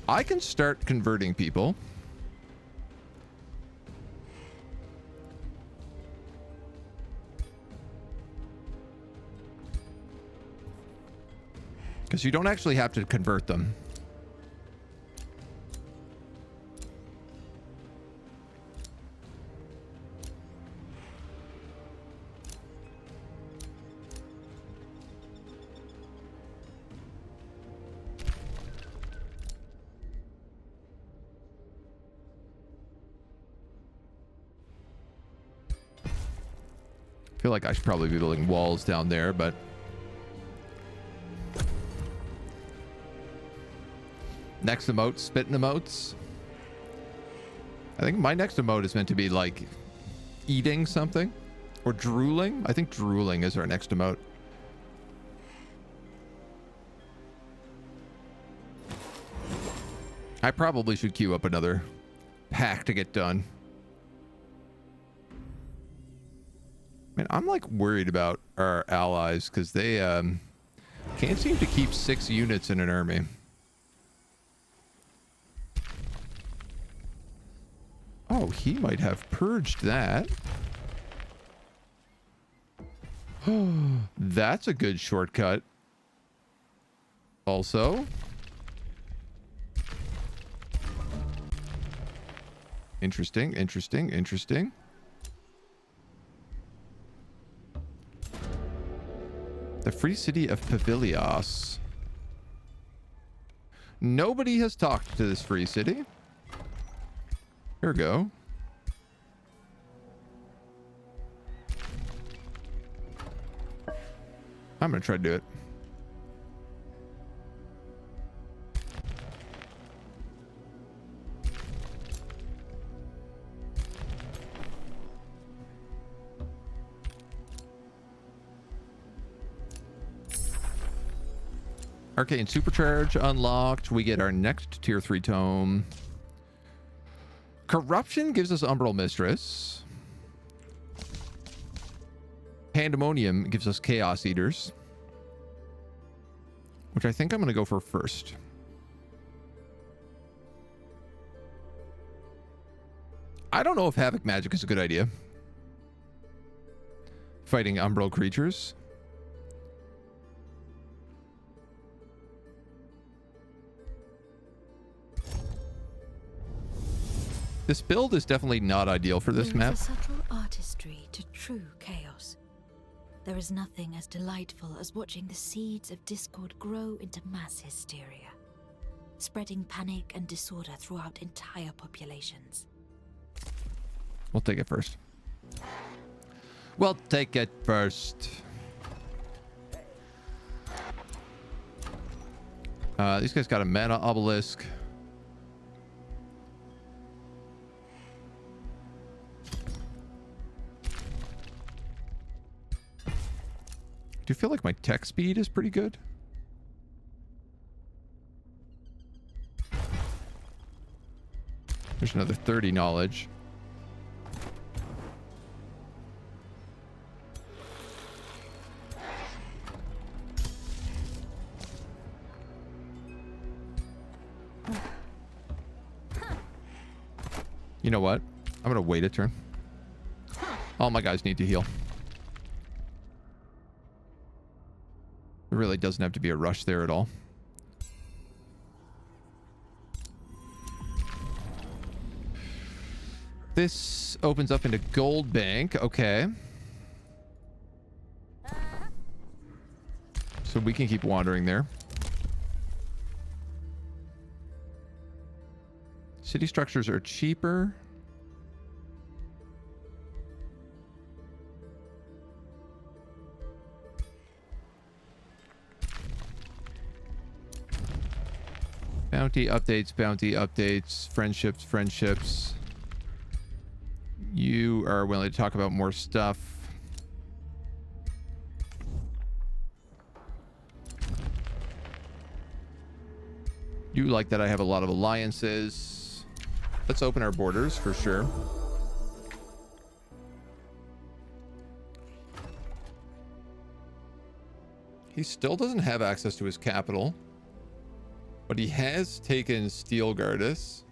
I can start converting people. Because you don't actually have to convert them. I feel like I should probably be building walls down there, but next emote, spitting emotes. I think my next emote is meant to be like eating something or drooling. I think drooling is our next emote. I probably should queue up another pack to get done. Man, I'm like worried about our allies because they can't seem to keep 6 units in an army. Oh, he might have purged that. That's a good shortcut. Also. Interesting, interesting, interesting. The free city of Pavilios. Nobody has talked to this free city. Here we go. I'm gonna try to do it. Arcane Supercharge unlocked. We get our next tier 3 tome. Corruption gives us Umbral Mistress. Pandemonium gives us Chaos Eaters, which I think I'm going to go for first. I don't know if Havoc Magic is a good idea. Fighting Umbral creatures. This build is definitely not ideal for this map. There is a subtle artistry to true chaos. There is nothing as delightful as watching the seeds of discord grow into mass hysteria, spreading panic and disorder throughout entire populations. We'll take it first. We'll take it first. These guys got a mana obelisk. Do you feel like my tech speed is pretty good? There's another 30 knowledge. You know what? I'm gonna wait a turn. All my guys need to heal. It really doesn't have to be a rush there at all. This opens up into Gold Bank. Okay. So we can keep wandering there. City structures are cheaper. Bounty updates, friendships. You are willing to talk about more stuff. You like that I have a lot of alliances. Let's open our borders for sure. He still doesn't have access to his capital. But he has taken Steelgardus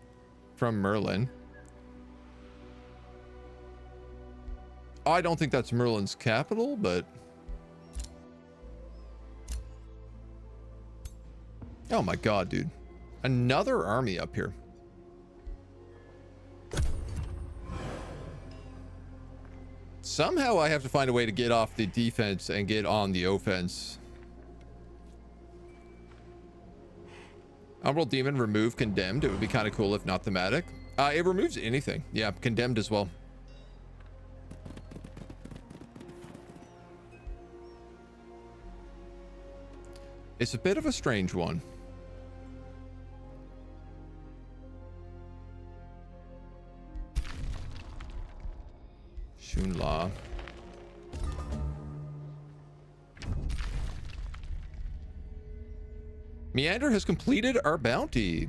from Merlin. I don't think that's Merlin's capital, but... Oh my god, dude. Another army up here. Somehow I have to find a way to get off the defense and get on the offense. Umbral Demon, remove Condemned. It would be kind of cool if not thematic. It removes anything. Yeah, Condemned as well. It's a bit of a strange one. Shunla. Meander has completed our bounty.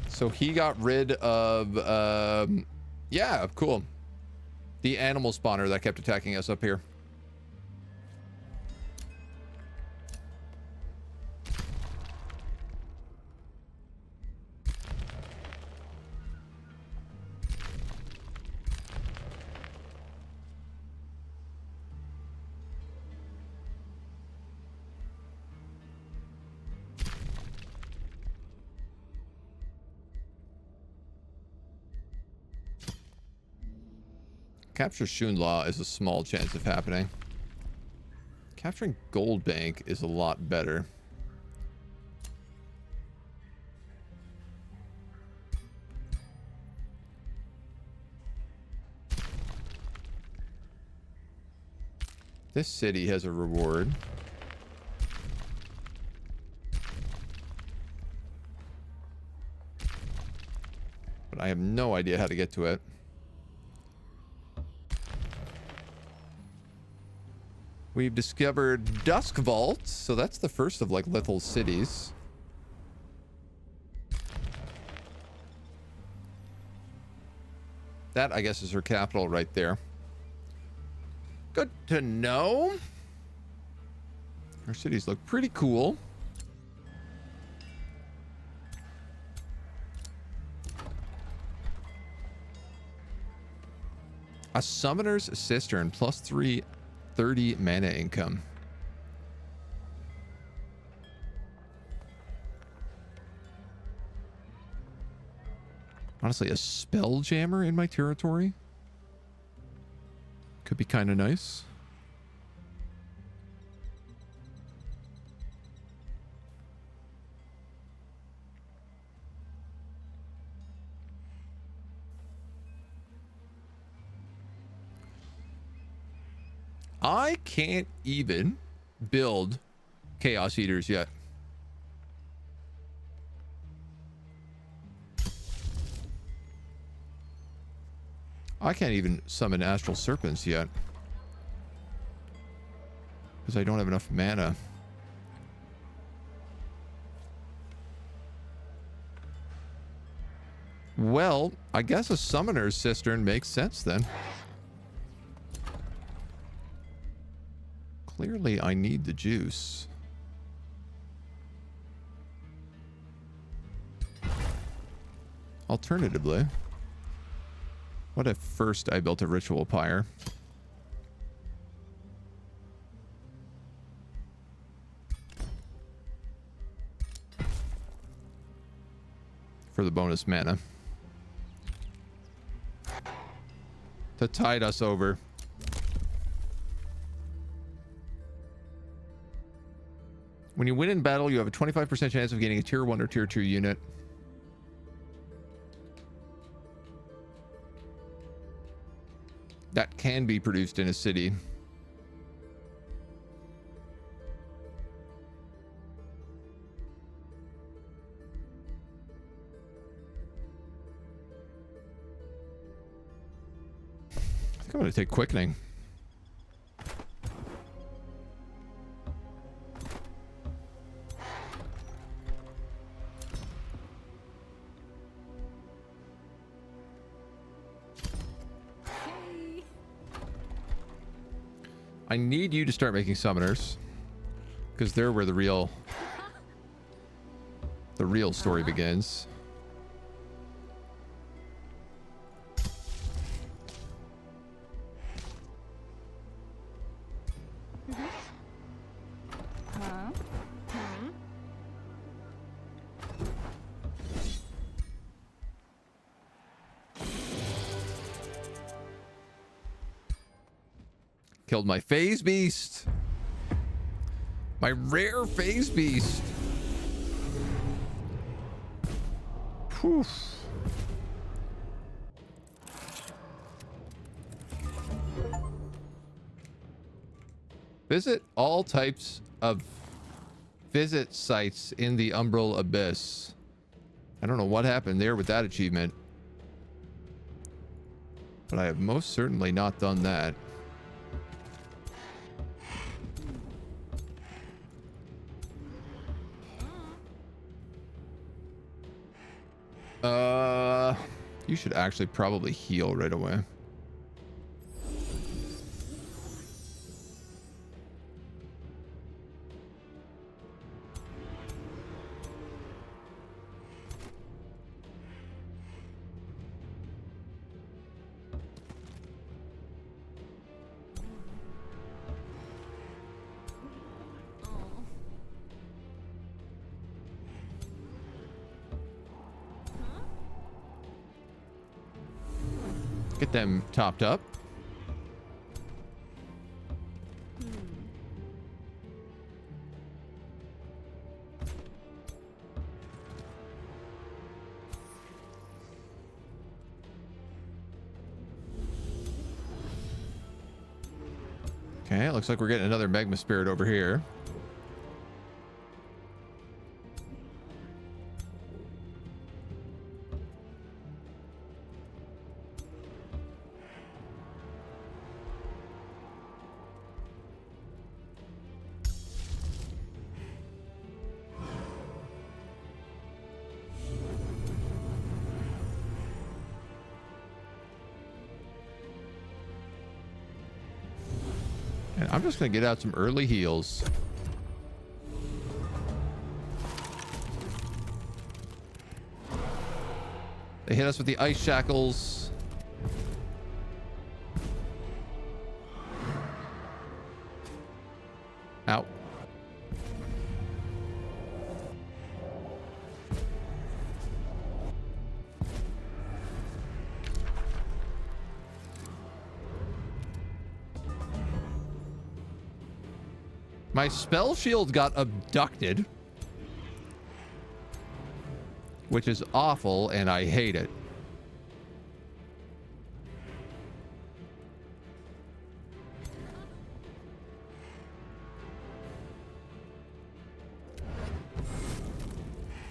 So he got rid of, yeah, cool. The animal spawner that kept attacking us up here. Capture Shunlaw is a small chance of happening. Capturing Gold Bank is a lot better. This city has a reward. But I have no idea how to get to it. We've discovered Dusk Vault, so that's the first of like Little cities. That, I guess, is her capital right there. Good to know. Her cities look pretty cool. A Summoner's Cistern, plus 330 mana income. Honestly, a Spelljammer in my territory could be kind of nice. I can't even build Chaos Eaters yet. I can't even summon Astral Serpents yet. Because I don't have enough mana. Well, I guess a Summoner's Cistern makes sense then. Clearly, I need the juice. Alternatively, what if first I built a Ritual Pyre? For the bonus mana. To tide us over. When you win in battle, you have a 25% chance of gaining a tier 1 or tier 2 unit. That can be produced in a city. I think I'm going to take Quickening. I need you to start making summoners, because they're where the real story begins. Killed my phase beast. My rare phase beast. Poof. Visit all types of visit sites in the Umbral Abyss. I don't know what happened there with that achievement, but I have most certainly not done that. You should actually probably heal right away. Get them topped up. Okay, looks like we're getting another Magma Spirit over here. And I'm just going to get out some early heals. They hit us with the ice shackles. Ow. My spell shield got abducted, which is awful, and I hate it.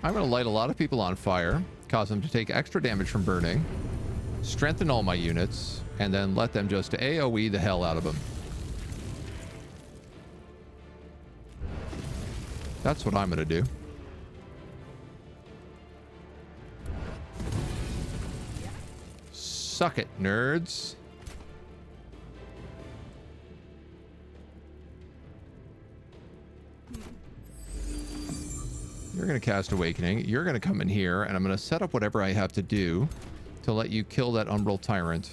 I'm going to light a lot of people on fire, cause them to take extra damage from burning, strengthen all my units, and then let them just AoE the hell out of them. That's what I'm going to do. Suck it, nerds. You're going to cast Awakening. You're going to come in here, and I'm going to set up whatever I have to do to let you kill that Umbral Tyrant.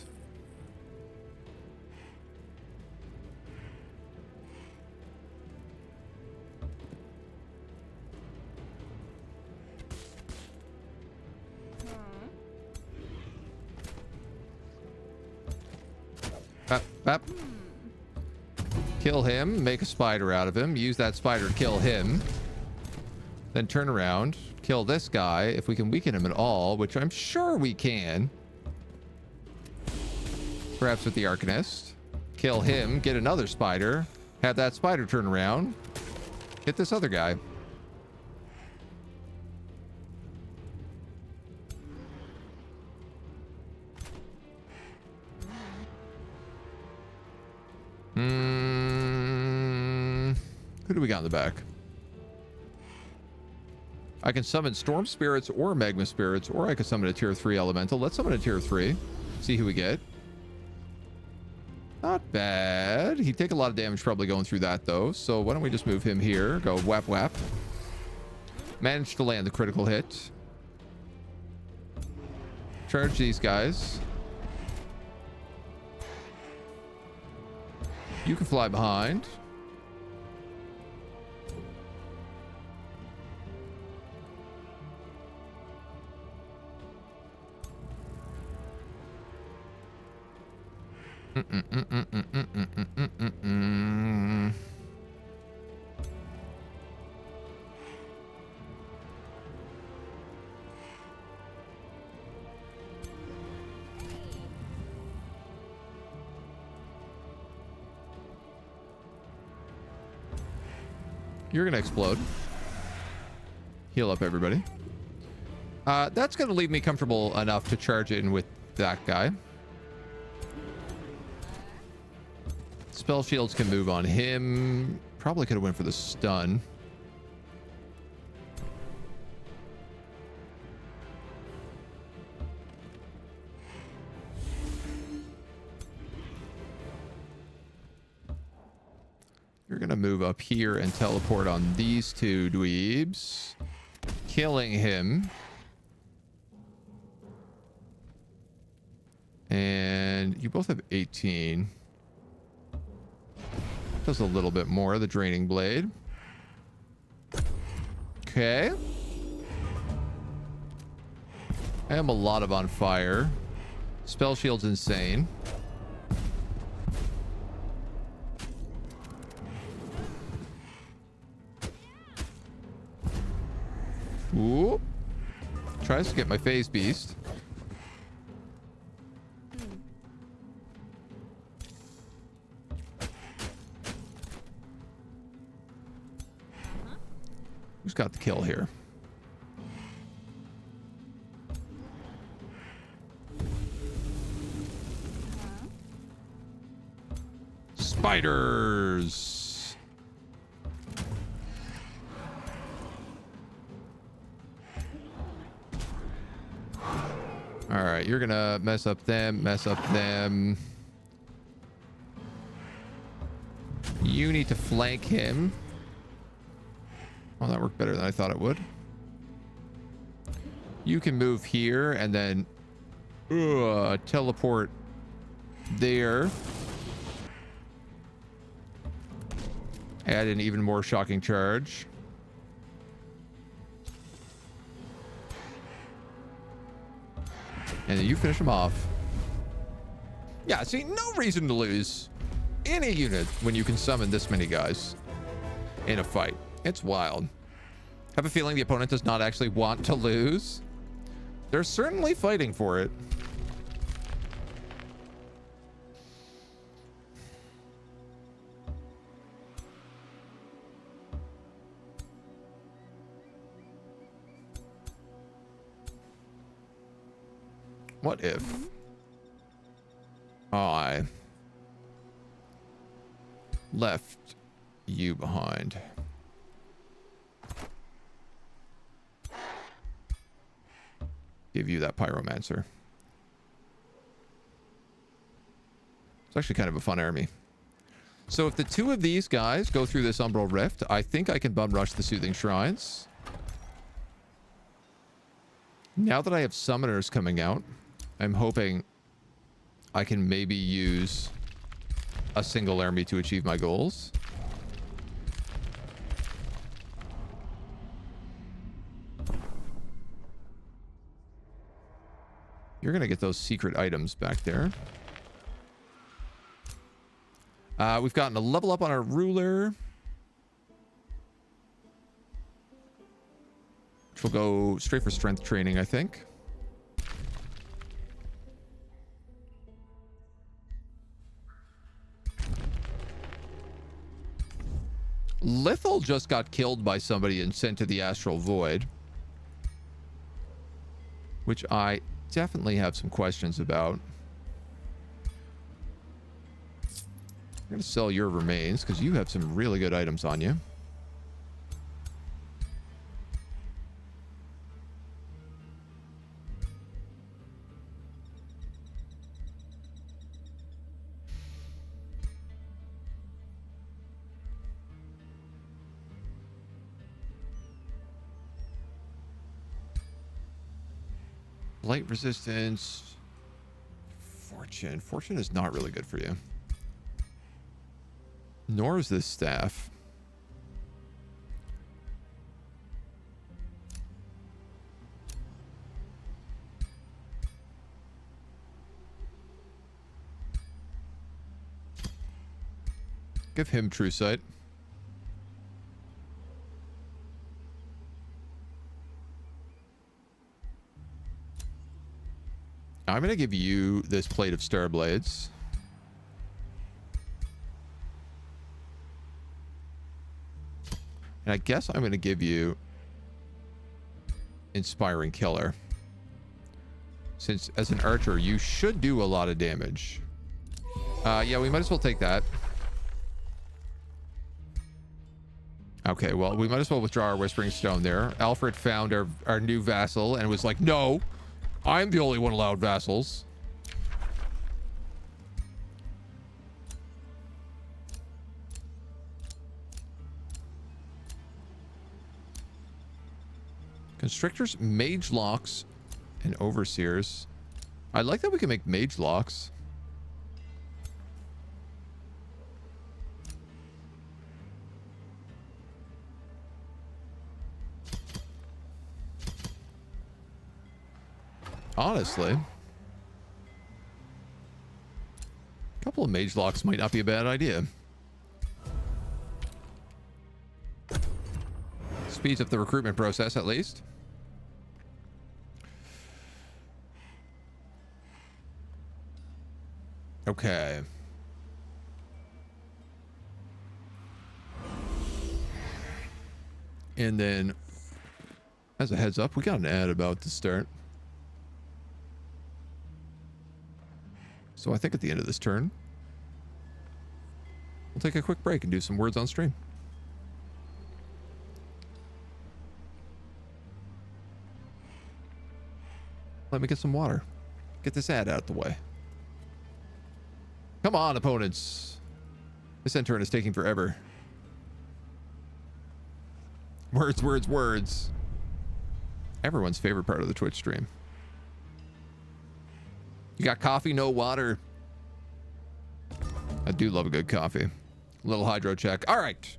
Bap, bap. Kill him, make a spider out of him, use that spider to kill him. Then turn around, kill this guy, if we can weaken him at all, which I'm sure we can. Perhaps with the Arcanist. Kill him, get another spider, have that spider turn around, hit this other guy. Who do we got in the back? I can summon Storm Spirits or Magma Spirits, or I can summon a Tier 3 Elemental. Let's summon a Tier 3. See who we get. Not bad. He'd take a lot of damage probably going through that, though. So why don't we just move him here? Go whap whap. Managed to land the critical hit. Charge these guys. You can fly behind. You're gonna explode. Heal up, everybody. That's gonna leave me comfortable enough to charge in with that guy. Spell shields can move on him. Probably could have went for the stun. You're gonna move up here and teleport on these two dweebs, killing him. And you both have 18. Does a little bit more, the Draining Blade. Okay. I am a lot of on fire. Spell shield's insane. Ooh. Tries to get my Phase Beast. Who's got the kill here? Spiders. All right, you're gonna mess up them, mess up them. You need to flank him. Oh, that worked better than I thought it would. You can move here and then teleport there. Add an even more shocking charge. And then you finish him off. Yeah, see, no reason to lose any unit when you can summon this many guys in a fight. It's wild. Have a feeling the opponent does not actually want to lose. They're certainly fighting for it. What if I left you behind? Give you that pyromancer. It's actually kind of a fun army. So if the two of these guys go through this Umbral Rift, I think I can bum rush the Soothing Shrines. Now that I have summoners coming out, I'm hoping I can maybe use a single army to achieve my goals. You're going to get those secret items back there. We've gotten a level up on our ruler, which will go straight for strength training, I think. Lithal just got killed by somebody and sent to the Astral Void, which I definitely have some questions about. I'm going to sell your remains because you have some really good items on you. Light resistance. Fortune. Fortune is not really good for you. Nor is this staff. Give him True Sight. I'm going to give you this plate of Star Blades. And I guess I'm going to give you Inspiring Killer. Since as an archer, you should do a lot of damage. Yeah, we might as well take that. Okay, well, we might as well withdraw our Whispering Stone there. Alfred found our new vassal and was like, no, I'm the only one allowed vassals. Constrictors, mage locks, and overseers. I like that we can make mage locks. Honestly, a couple of mage locks might not be a bad idea. Speeds up the recruitment process, at least. Okay. And then, as a heads up, we got an ad about to start. So I think at the end of this turn, we'll take a quick break and do some words on stream. Let me get some water. Get this ad out of the way. Come on, opponents. This end turn is taking forever. Words, words, words. Everyone's favorite part of the Twitch stream. You got coffee, no water. I do love a good coffee. Little hydro check. All right.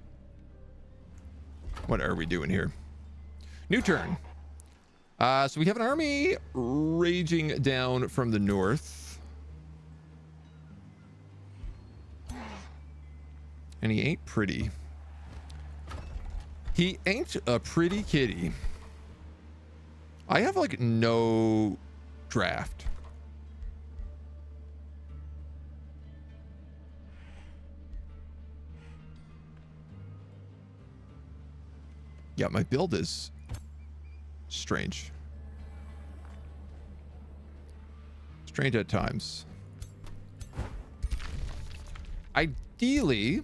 What are we doing here? New turn. So we have an army raging down from the north. And he ain't pretty. He ain't a pretty kitty. I have like no draft. Yeah, my build is strange. Strange at times. Ideally,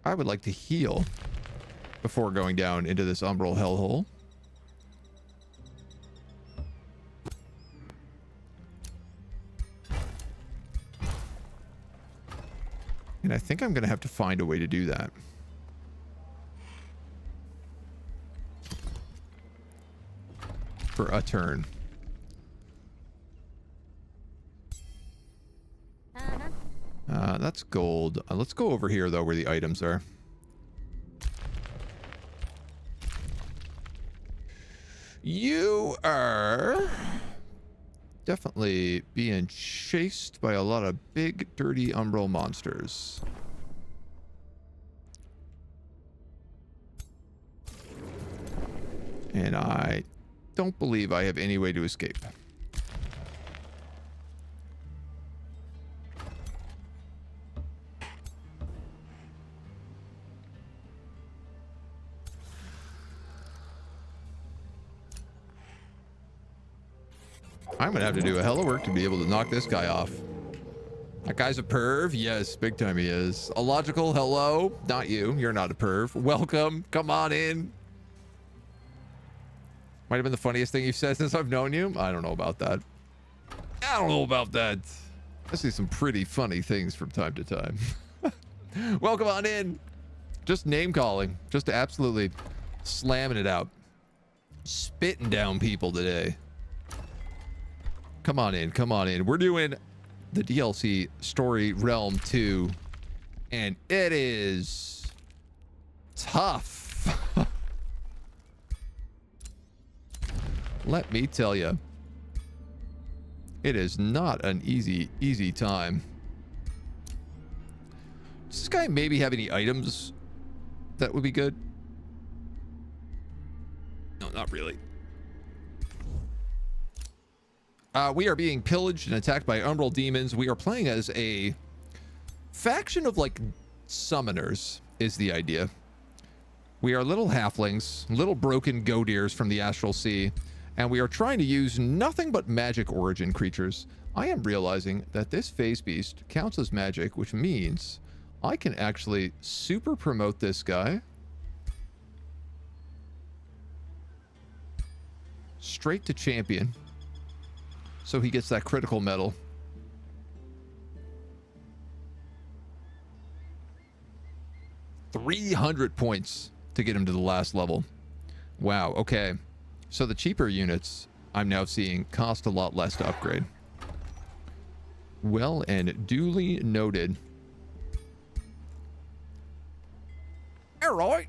I would like to heal before going down into this Umbral hellhole. And I think I'm going to have to find a way to do that. For a turn. That's gold. Let's go over here, though, where the items are. You are definitely being chased by a lot of big, dirty Umbral monsters. And I don't believe I have any way to escape. I'm gonna have to do a hell of work to be able to knock this guy off. That guy's a perv. Yes, big time he is. Illogical, hello. Not you. You're not a perv. Welcome. Come on in. Might have been the funniest thing you've said since I've known you. I don't know about that. I don't know about that. I see some pretty funny things from time to time. Welcome on in. Just name calling. Just absolutely slamming it out. Spitting down people today. Come on in. Come on in. We're doing the DLC Story Realm 2. And it is tough. Let me tell you. It is not an easy time. Does this guy maybe have any items that would be good? No, not really. We are being pillaged and attacked by Umbral demons. We are playing as a faction of like summoners is the idea. We are little halflings, little broken goat-ears from the Astral Sea, and we are trying to use nothing but magic origin creatures. I am realizing that this phase beast counts as magic, which means I can actually super promote this guy straight to champion. So he gets that critical medal. $300 points to get him to the last level. Wow, okay. So the cheaper units I'm now seeing cost a lot less to upgrade. Well and duly noted. All right.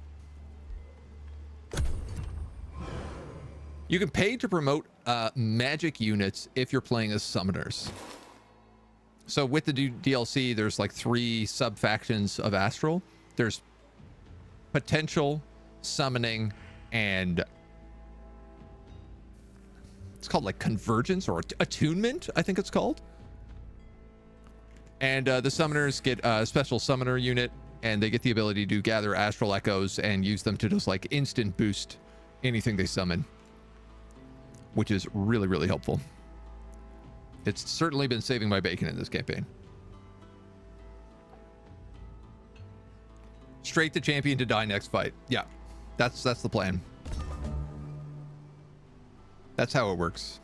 You can pay to promote magic units if you're playing as summoners. So with the DLC, there's like 3 sub-factions of Astral. There's potential, summoning, and it's called like convergence or attunement, I think it's called. And the summoners get a special summoner unit and they get the ability to gather astral echoes and use them to just like instant boost anything they summon, which is really, really helpful. It's certainly been saving my bacon in this campaign. Straight to champion to die next fight. Yeah, that's the plan. That's how it works.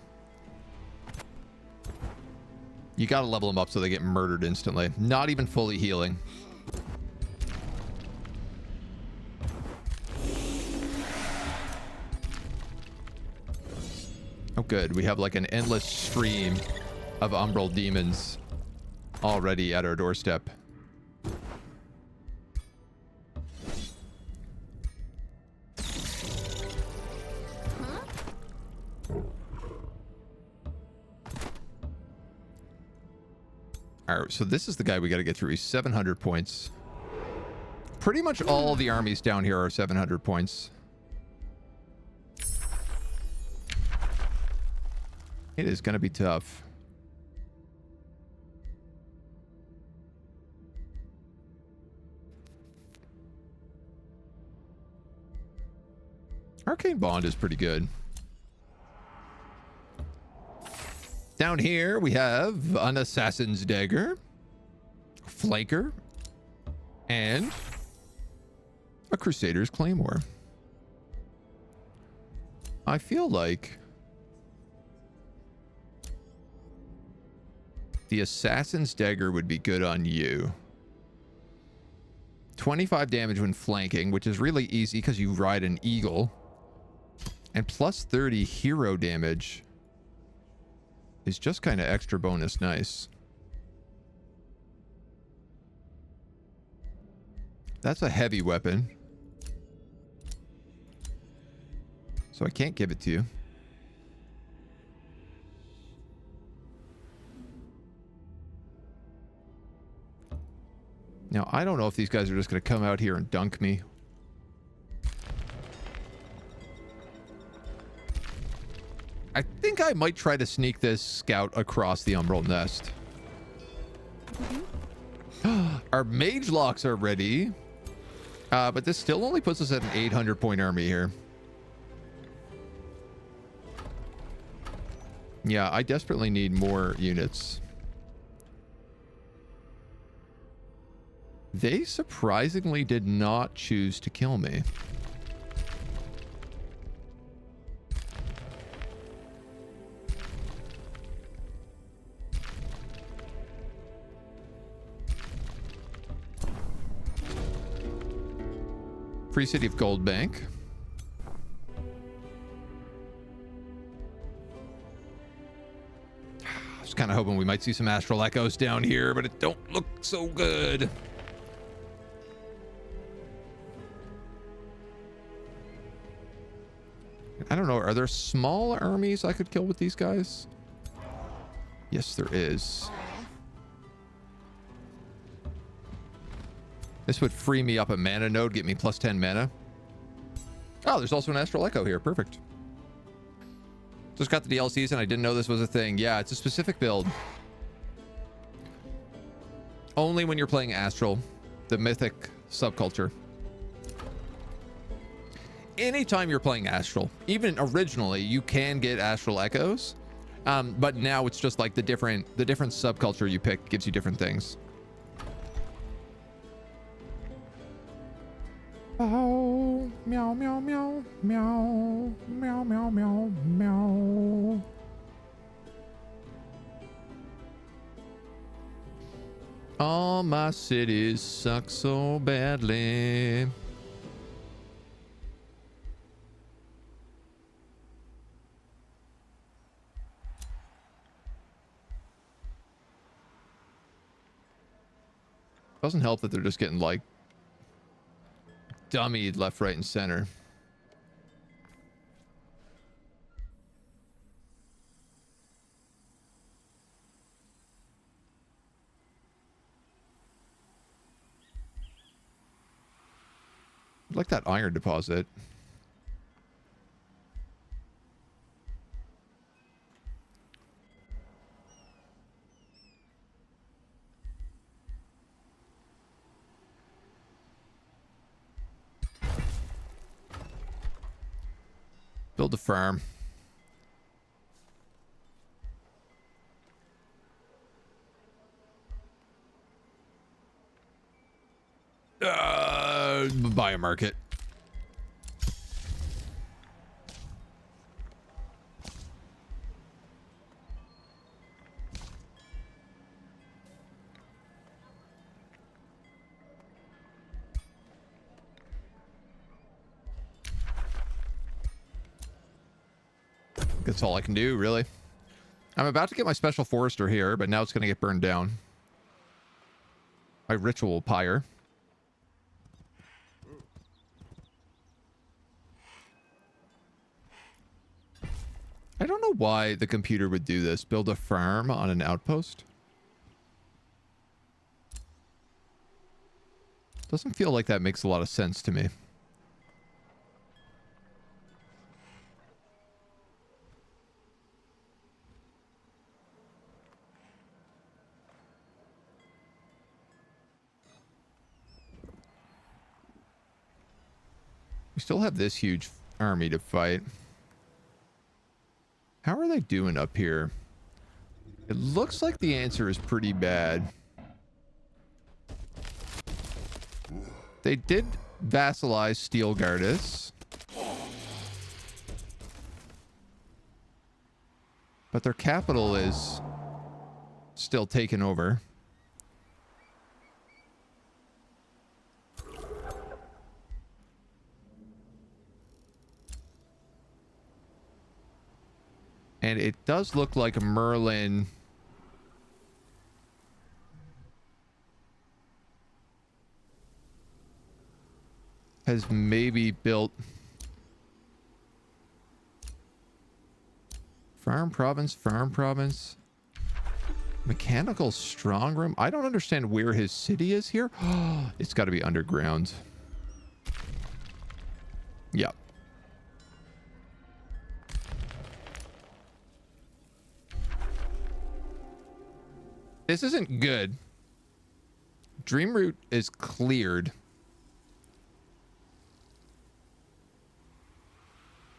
You gotta level them up so they get murdered instantly. Not even fully healing. Oh good, we have like an endless stream of Umbral demons already at our doorstep. Alright, so this is the guy we got to get through. He's 700 points. Pretty much all the armies down here are 700 points. It is going to be tough. Arcane Bond is pretty good. Down here, we have an Assassin's Dagger, Flanker, and a Crusader's Claymore. I feel like the Assassin's Dagger would be good on you. 25 damage when flanking, which is really easy because you ride an eagle. And plus 30 hero damage is just kind of extra bonus nice. That's a heavy weapon, so I can't give it to you. Now, I don't know if these guys are just going to come out here and dunk me. I think I might try to sneak this scout across the Umbral nest. Our mage locks are ready. But this still only puts us at an 800 point army here. Yeah, I desperately need more units. They surprisingly did not choose to kill me. Free City of Gold Bank. I was kind of hoping we might see some Astral Echoes down here, but it don't look so good. I don't know. Are there small armies I could kill with these guys? Yes, there is. This would free me up a mana node, get me plus 10 mana. Oh, there's also an Astral Echo here. Perfect. Just got the DLCs and I didn't know this was a thing. Yeah, it's a specific build. Only when you're playing Astral, the mythic subculture. Anytime you're playing Astral, even originally, you can get Astral Echoes. But now it's just like the different subculture you pick gives you different things. Oh, meow, meow, meow, meow, meow, meow, meow, meow. All my cities suck so badly. Doesn't help that they're just getting like dummied left, right, and center. I like that iron deposit. Build a farm. Buy a market. That's all I can do, really. I'm about to get my special forester here, but now it's going to get burned down. My ritual pyre. I don't know why the computer would do this. Build a farm on an outpost. Doesn't feel like that makes a lot of sense to me. We still have this huge army to fight. How are they doing up here? It looks like the answer is pretty bad. They did vassalize Steelgardus. But their capital is still taken over. And it does look like Merlin has maybe built farm province, mechanical strong room. I don't understand where his city is here. It's got to be underground. Yep. This isn't good. Dreamroot is cleared.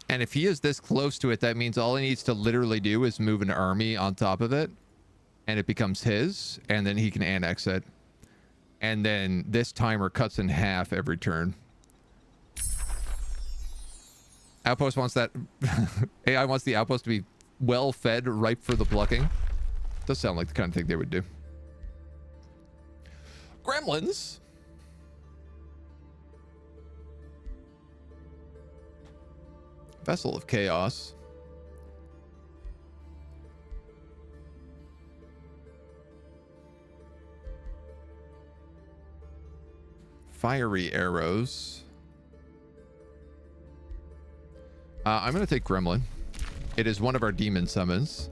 And if he is this close to it, that means all he needs to literally do is move an army on top of it. And it becomes his. And then he can annex it. And then this timer cuts in half every turn. Outpost wants that. AI wants the outpost to be well fed, ripe for the plucking. Does sound like the kind of thing they would do. Gremlins. Vessel of Chaos. Fiery arrows. I'm going to take Gremlin. It is one of our demon summons.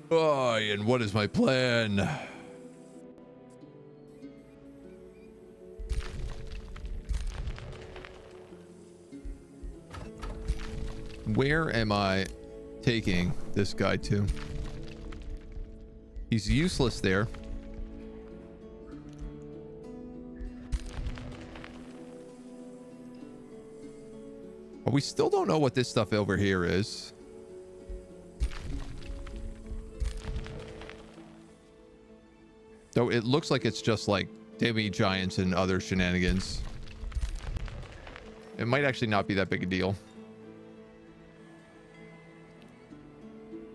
Oh, and what is my plan? Where am I taking this guy to? He's useless there. But we still don't know what this stuff over here is. Though it looks like it's just like demi-giants and other shenanigans. It might actually not be that big a deal.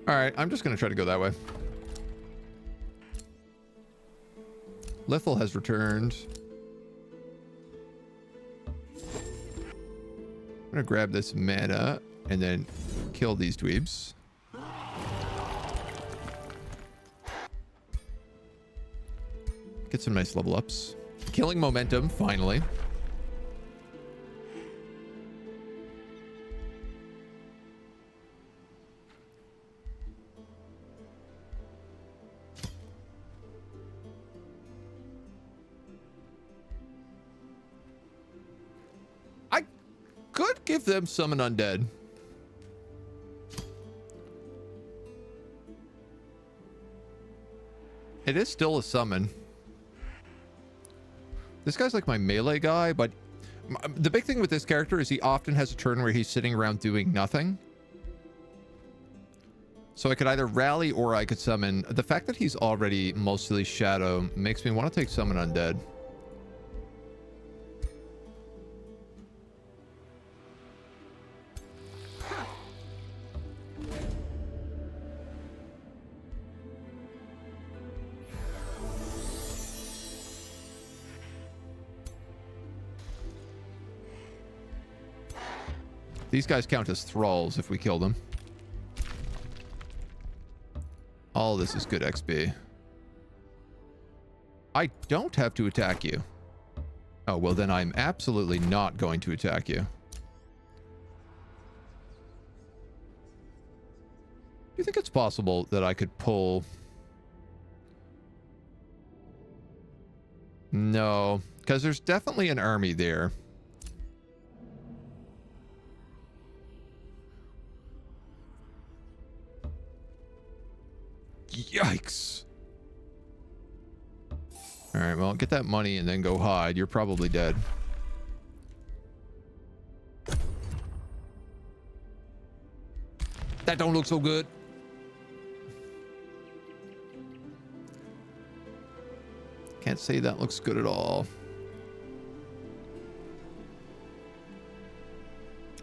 Alright, I'm just going to try to go that way. Lithel has returned. I'm going to grab this mana and then kill these dweebs. Get some nice level ups. Killing momentum, finally. I could give them summon undead. It is still a summon. This guy's like my melee guy, but the big thing with this character is he often has a turn where he's sitting around doing nothing. So I could either rally or I could summon. The fact that he's already mostly shadow makes me want to take summon undead. These guys count as thralls if we kill them. All this is good XP. I don't have to attack you. Oh, well then I'm absolutely not going to attack you. Do you think it's possible that I could pull... No, because there's definitely an army there. Yikes. All right, well, get that money and then go hide. You're probably dead. That don't look so good. Can't say that looks good at all.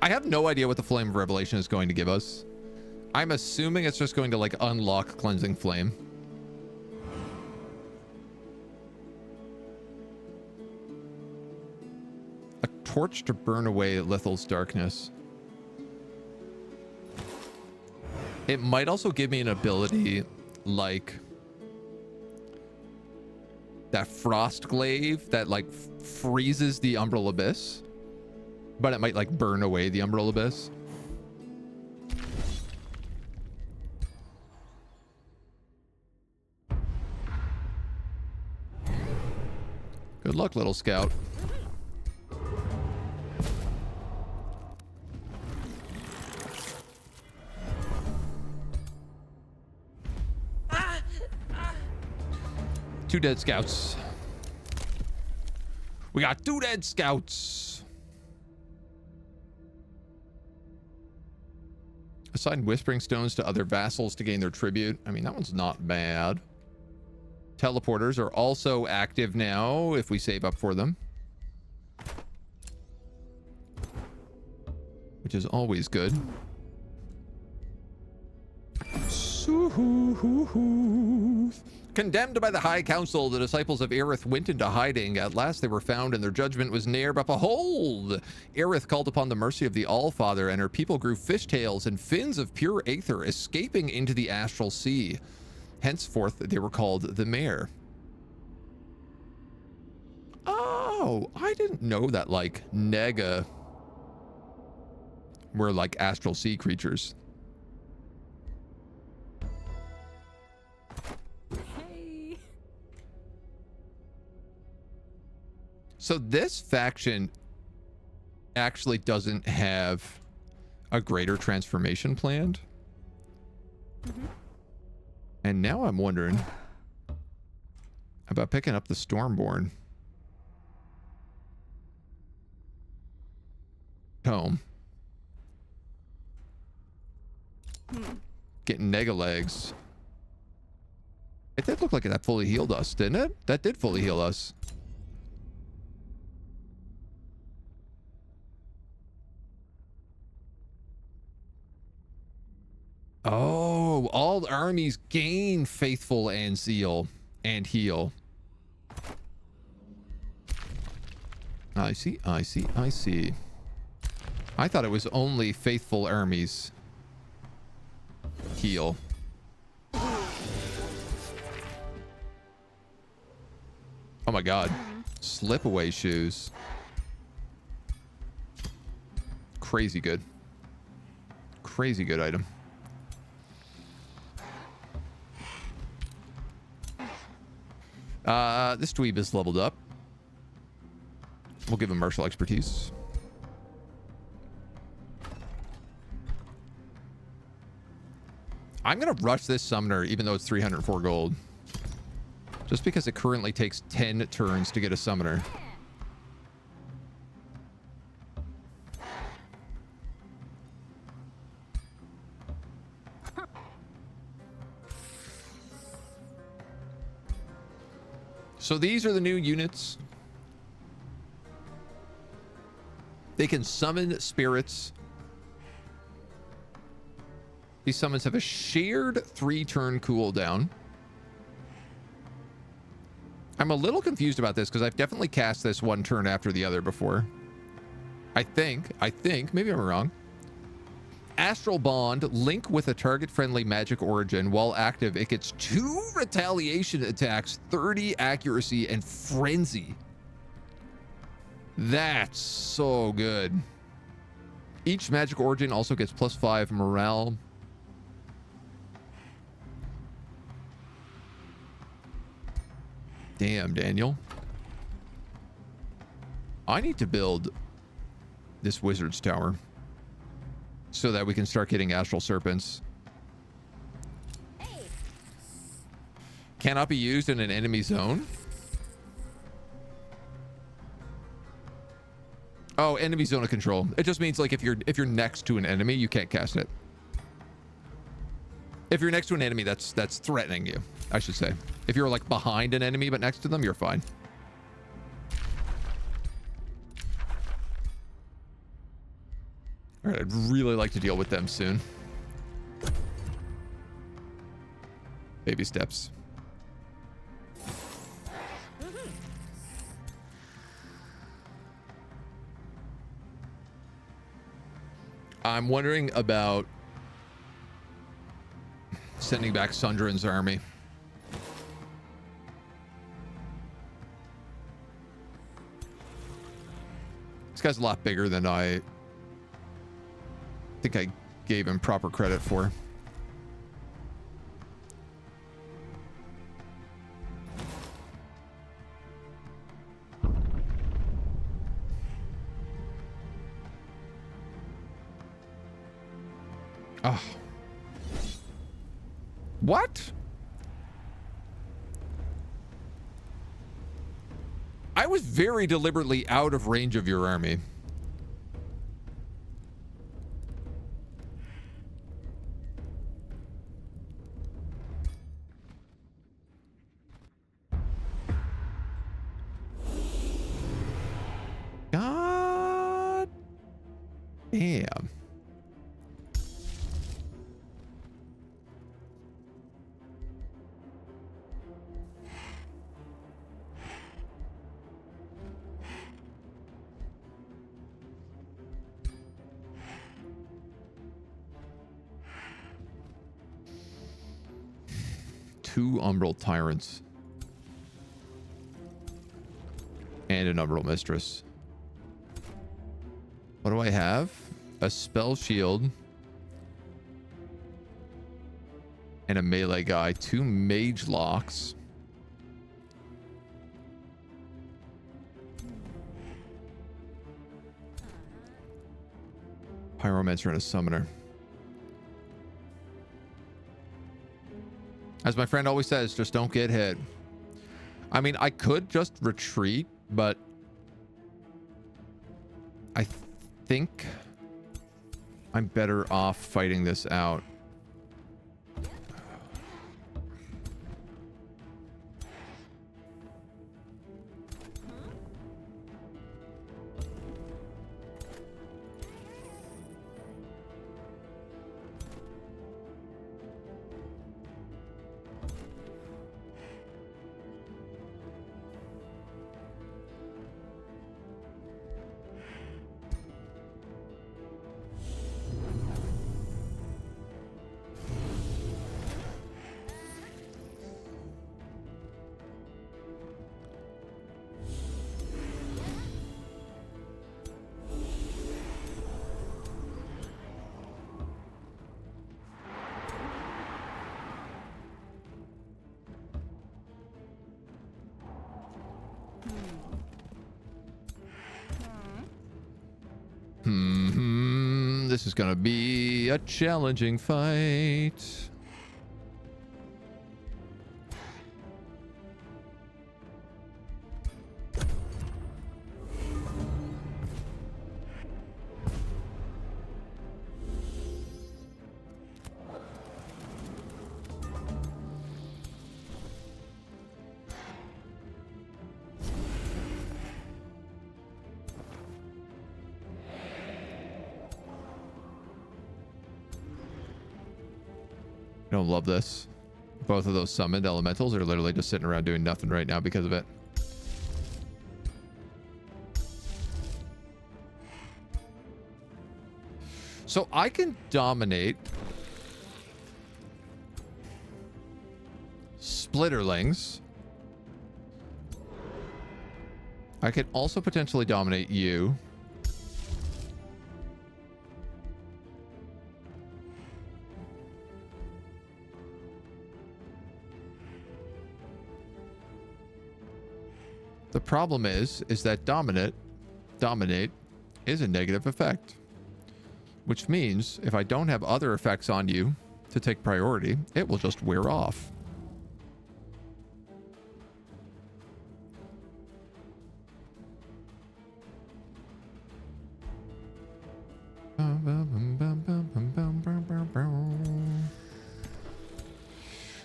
I have no idea what the Flame of Revelation is going to give us. I'm assuming it's just going to like unlock Cleansing Flame. A torch to burn away Lithal's darkness. It might also give me an ability like that Frost Glaive that like freezes the Umbral Abyss, but it might like burn away the Umbral Abyss. Good luck, little scout. Two dead scouts. We got 2 dead scouts. Assign Whispering Stones to other vassals to gain their tribute. I mean, that one's not bad. Teleporters are also active now if we save up for them, which is always good. Condemned by the High Council, the disciples of Aerith went into hiding. At last they were found, and their judgment was near. But behold, Aerith called upon the mercy of the Allfather, and her people grew fishtails and fins of pure aether, escaping into the astral sea. Henceforth, they were called the Mare. Oh, I didn't know that, like, Nega were, like, astral sea creatures. Hey. So this faction actually doesn't have a greater transformation planned. Mm-hmm. And now I'm wondering about picking up the Stormborn. Tome. Getting nega legs. It did look like that fully healed us, didn't it? That did fully heal us. Oh, all armies gain faithful and zeal and heal. I see, I see, I see. I thought it was only faithful armies heal. Oh my god. Slip away shoes. Crazy good. Crazy good item. This dweeb is leveled up. We'll give him martial expertise. I'm gonna rush this summoner even though it's 304 gold. Just because it currently takes 10 turns to get a summoner. So these are the new units. They can summon spirits. These summons have a shared 3-turn cooldown. I'm a little confused about this because I've definitely cast this one turn after the other before. I think, maybe I'm wrong. Astral Bond, link with a target-friendly magic origin. While active, it gets 2 retaliation attacks, 30 accuracy, and frenzy. That's so good. Each magic origin also gets +5 morale. Damn, Daniel. I need to build this wizard's tower so that we can start getting astral serpents. Cannot be used in an enemy zone. Oh, enemy zone of control. It just means like if you're next to an enemy, you can't cast it. If you're next to an enemy that's threatening you, I should say. If you're like behind an enemy but next to them, you're fine. All right, I'd really like to deal with them soon. Baby steps. I'm wondering about sending back Sundrin's army. This guy's a lot bigger than I think I gave him proper credit for. Oh. What? I was very deliberately out of range of your army. God damn. Two Umbral tyrants and an Umbral mistress. What do I have? A spell shield and a melee guy. 2 mage locks. Pyromancer and a summoner. As my friend always says, just don't get hit. I mean, I could just retreat, but I think I'm better off fighting this out. This is gonna be a challenging fight. don't love this. Both of those summoned elementals are literally just sitting around doing nothing right now because of it. So I can dominate Splitterlings. I could also potentially dominate you. The problem is that dominate is a negative effect. Which means if I don't have other effects on you to take priority, it will just wear off.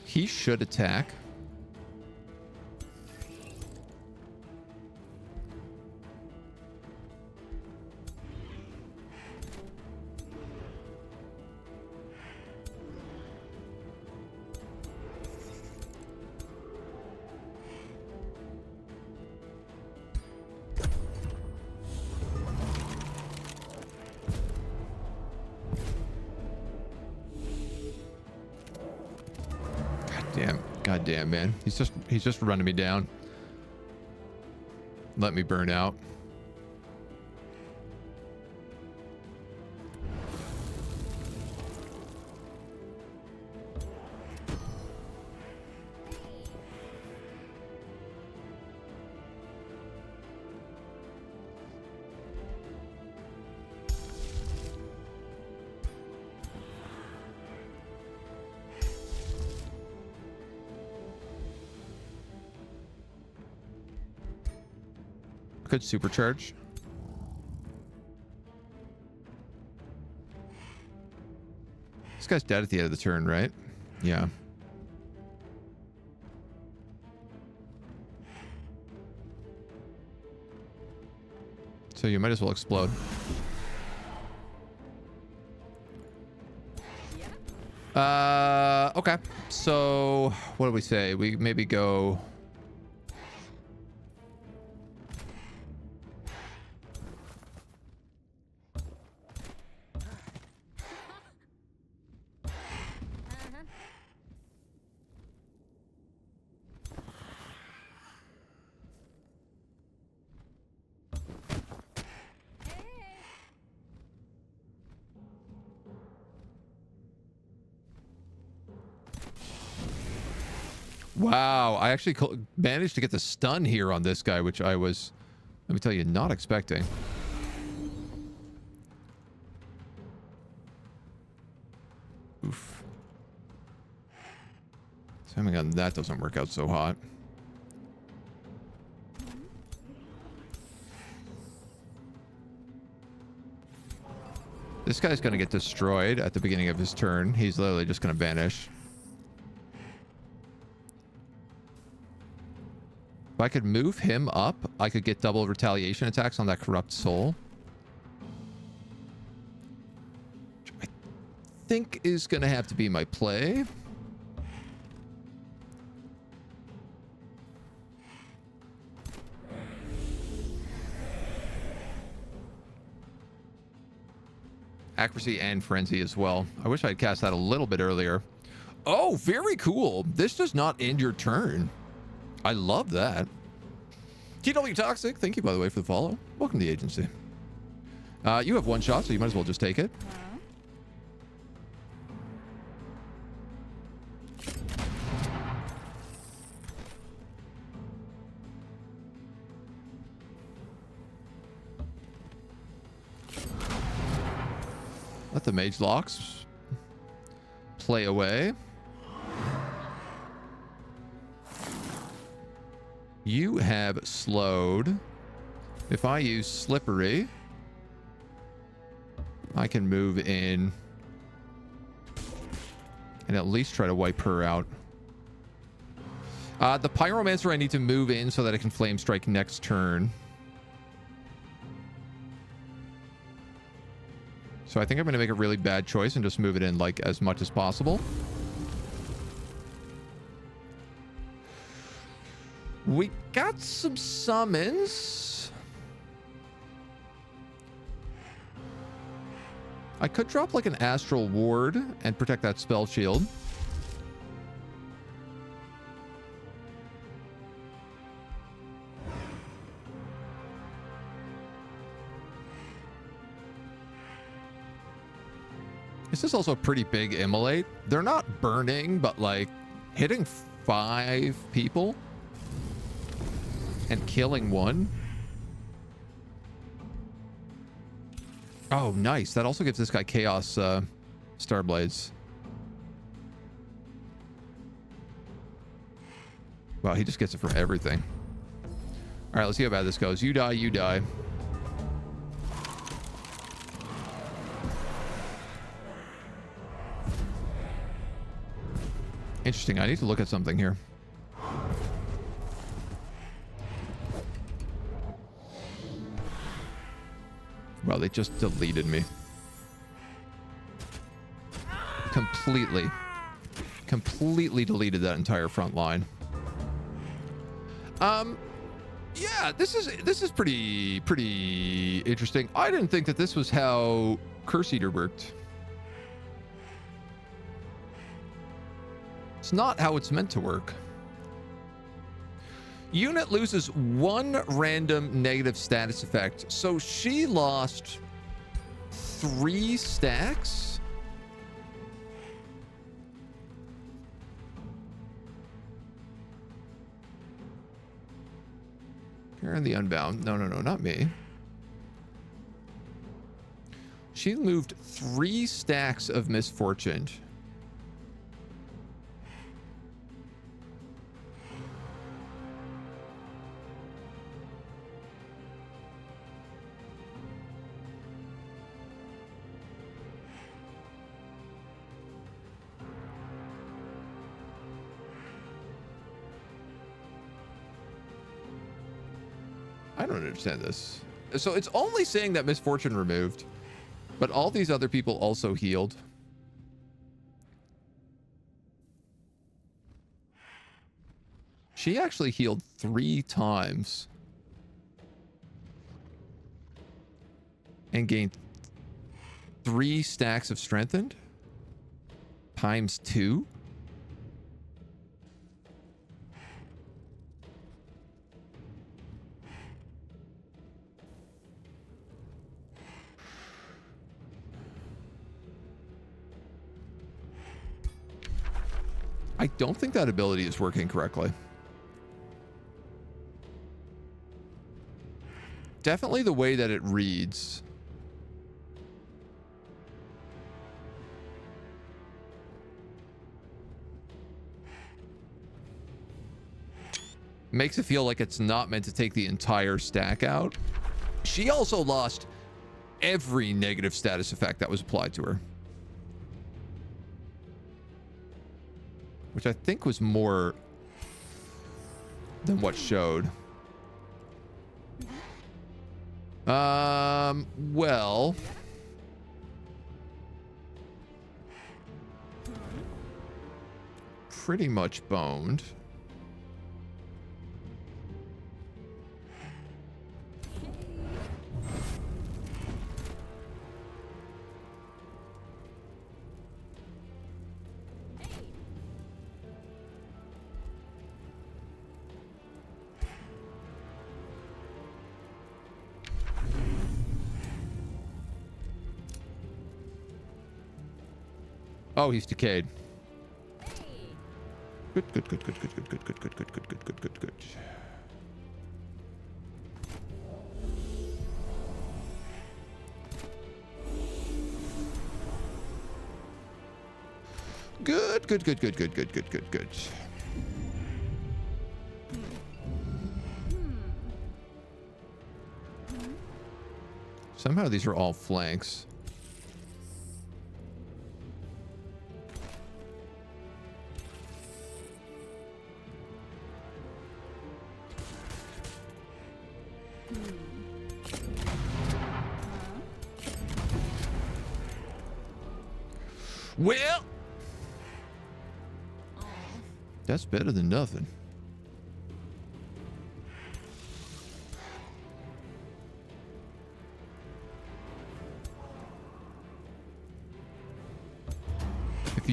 He should attack. God damn, man. He's just running me down. Let me burn out. Could supercharge. This guy's dead at the end of the turn, right? Yeah. So you might as well explode. Okay. So what do we say? We maybe go... Wow, I actually managed to get the stun here on this guy, which I was, let me tell you, not expecting. Oof. Timing on that doesn't work out so hot. This guy's going to get destroyed at the beginning of his turn. He's literally just going to vanish. If I could move him up, I could get double retaliation attacks on that corrupt soul. Which I think is going to have to be my play. Accuracy and frenzy as well. I wish I'd cast that a little bit earlier. Oh, very cool. This does not end your turn. I love that. TW Toxic, thank you, by the way, for the follow. Welcome to the agency. You have one shot, so you might as well just take it. Let the mage locks play away. You have slowed. If I use slippery, I can move in and at least try to wipe her out. The pyromancer I need to move in so that I can flame strike next turn. So I think I'm going to make a really bad choice and just move it in like as much as possible. We got some summons. I could drop like an astral ward and protect that spell shield. This is also a pretty big immolate. They're not burning, but like hitting 5 people and killing 1. Oh, nice. That also gives this guy Chaos Starblades. Wow, he just gets it from everything. All right, let's see how bad this goes. You die, you die. Interesting. I need to look at something here. Wow, they just deleted me. Completely deleted that entire front line. Yeah, this is pretty interesting. I didn't think that this was how Curse Eater worked. It's not how it's meant to work. Unit loses 1 random negative status effect. So she lost 3 stacks? Here in the Unbound. No, not me. She moved 3 stacks of misfortune. I don't understand this. So it's only saying that misfortune removed, but all these other people also healed. She actually healed 3 times and gained 3 stacks of strengthened times 2. I don't think that ability is working correctly. Definitely the way that it reads. Makes it feel like it's not meant to take the entire stack out. She also lost every negative status effect that was applied to her, which I think was more than what showed. Well, pretty much boned. Oh, he's decayed. Good. Good. Somehow these are all flanks. Well, that's better than nothing.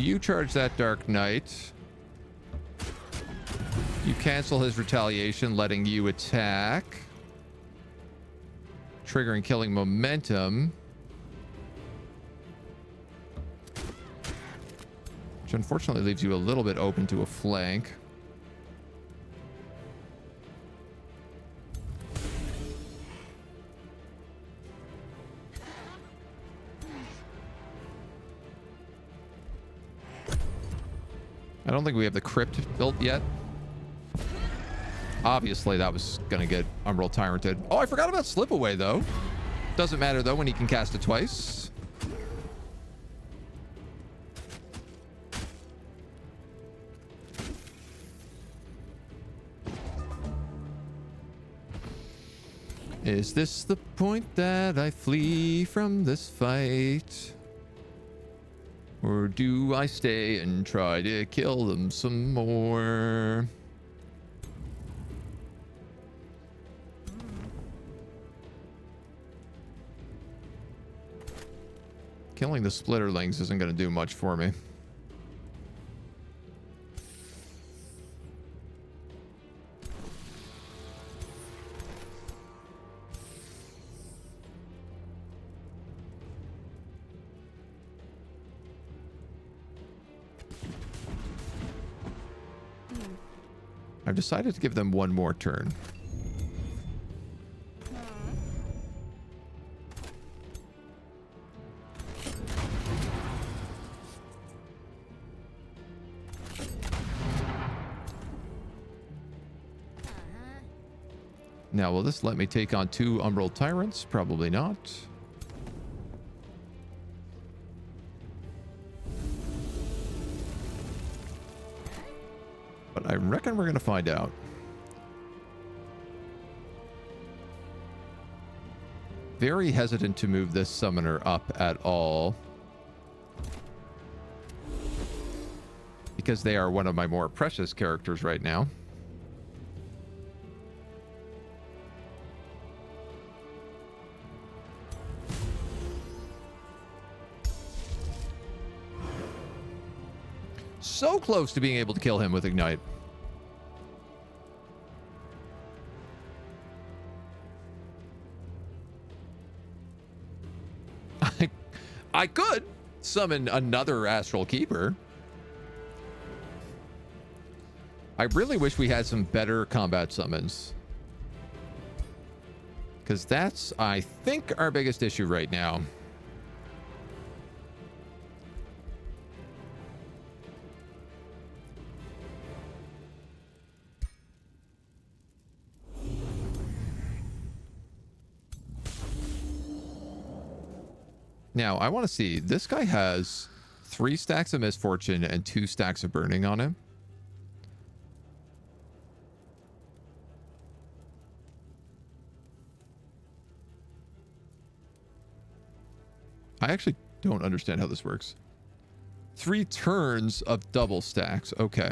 you charge that Dark Knight. You cancel his retaliation, letting you attack. Triggering killing momentum. Which unfortunately leaves you a little bit open to a flank. I don't think we have the crypt built yet. Obviously, that was going to get Umbral Tyranted. Oh, I forgot about Slip Away, though. Doesn't matter, though, when he can cast it twice. Is this the point that I flee from this fight? Or do I stay and try to kill them some more? Killing the Splitterlings isn't going to do much for me. I've decided to give them one more turn. Now, will this let me take on 2 Umbral Tyrants? Probably not. But I reckon we're going to find out. Very hesitant to move this summoner up at all. Because they are one of my more precious characters right now. So close to being able to kill him with Ignite. I could summon another Astral Keeper. I really wish we had some better combat summons. Because that's, I think, our biggest issue right now. Now, I want to see. This guy has 3 stacks of Misfortune and 2 stacks of Burning on him. I actually don't understand how this works. 3 turns of double stacks. Okay.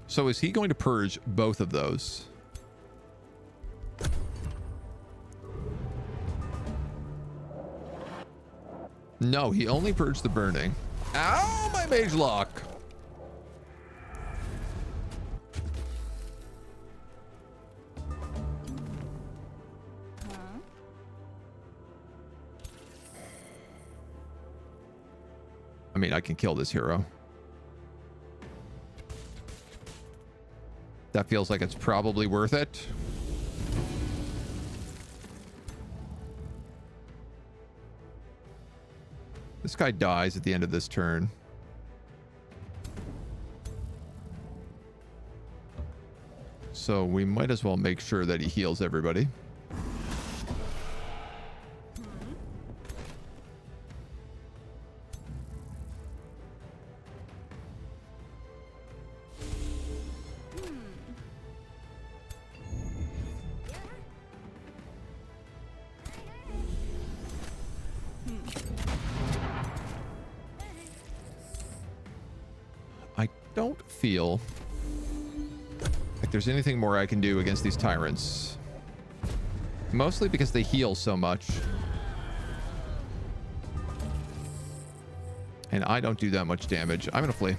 So is he going to purge both of those? No, he only purged the Burning. Ow, my Mage Lock! I mean, I can kill this hero. That feels like it's probably worth it. This guy dies at the end of this turn. So we might as well make sure that he heals everybody. Don't feel like there's anything more I can do against these tyrants. Mostly because they heal so much. And I don't do that much damage. I'm gonna flee.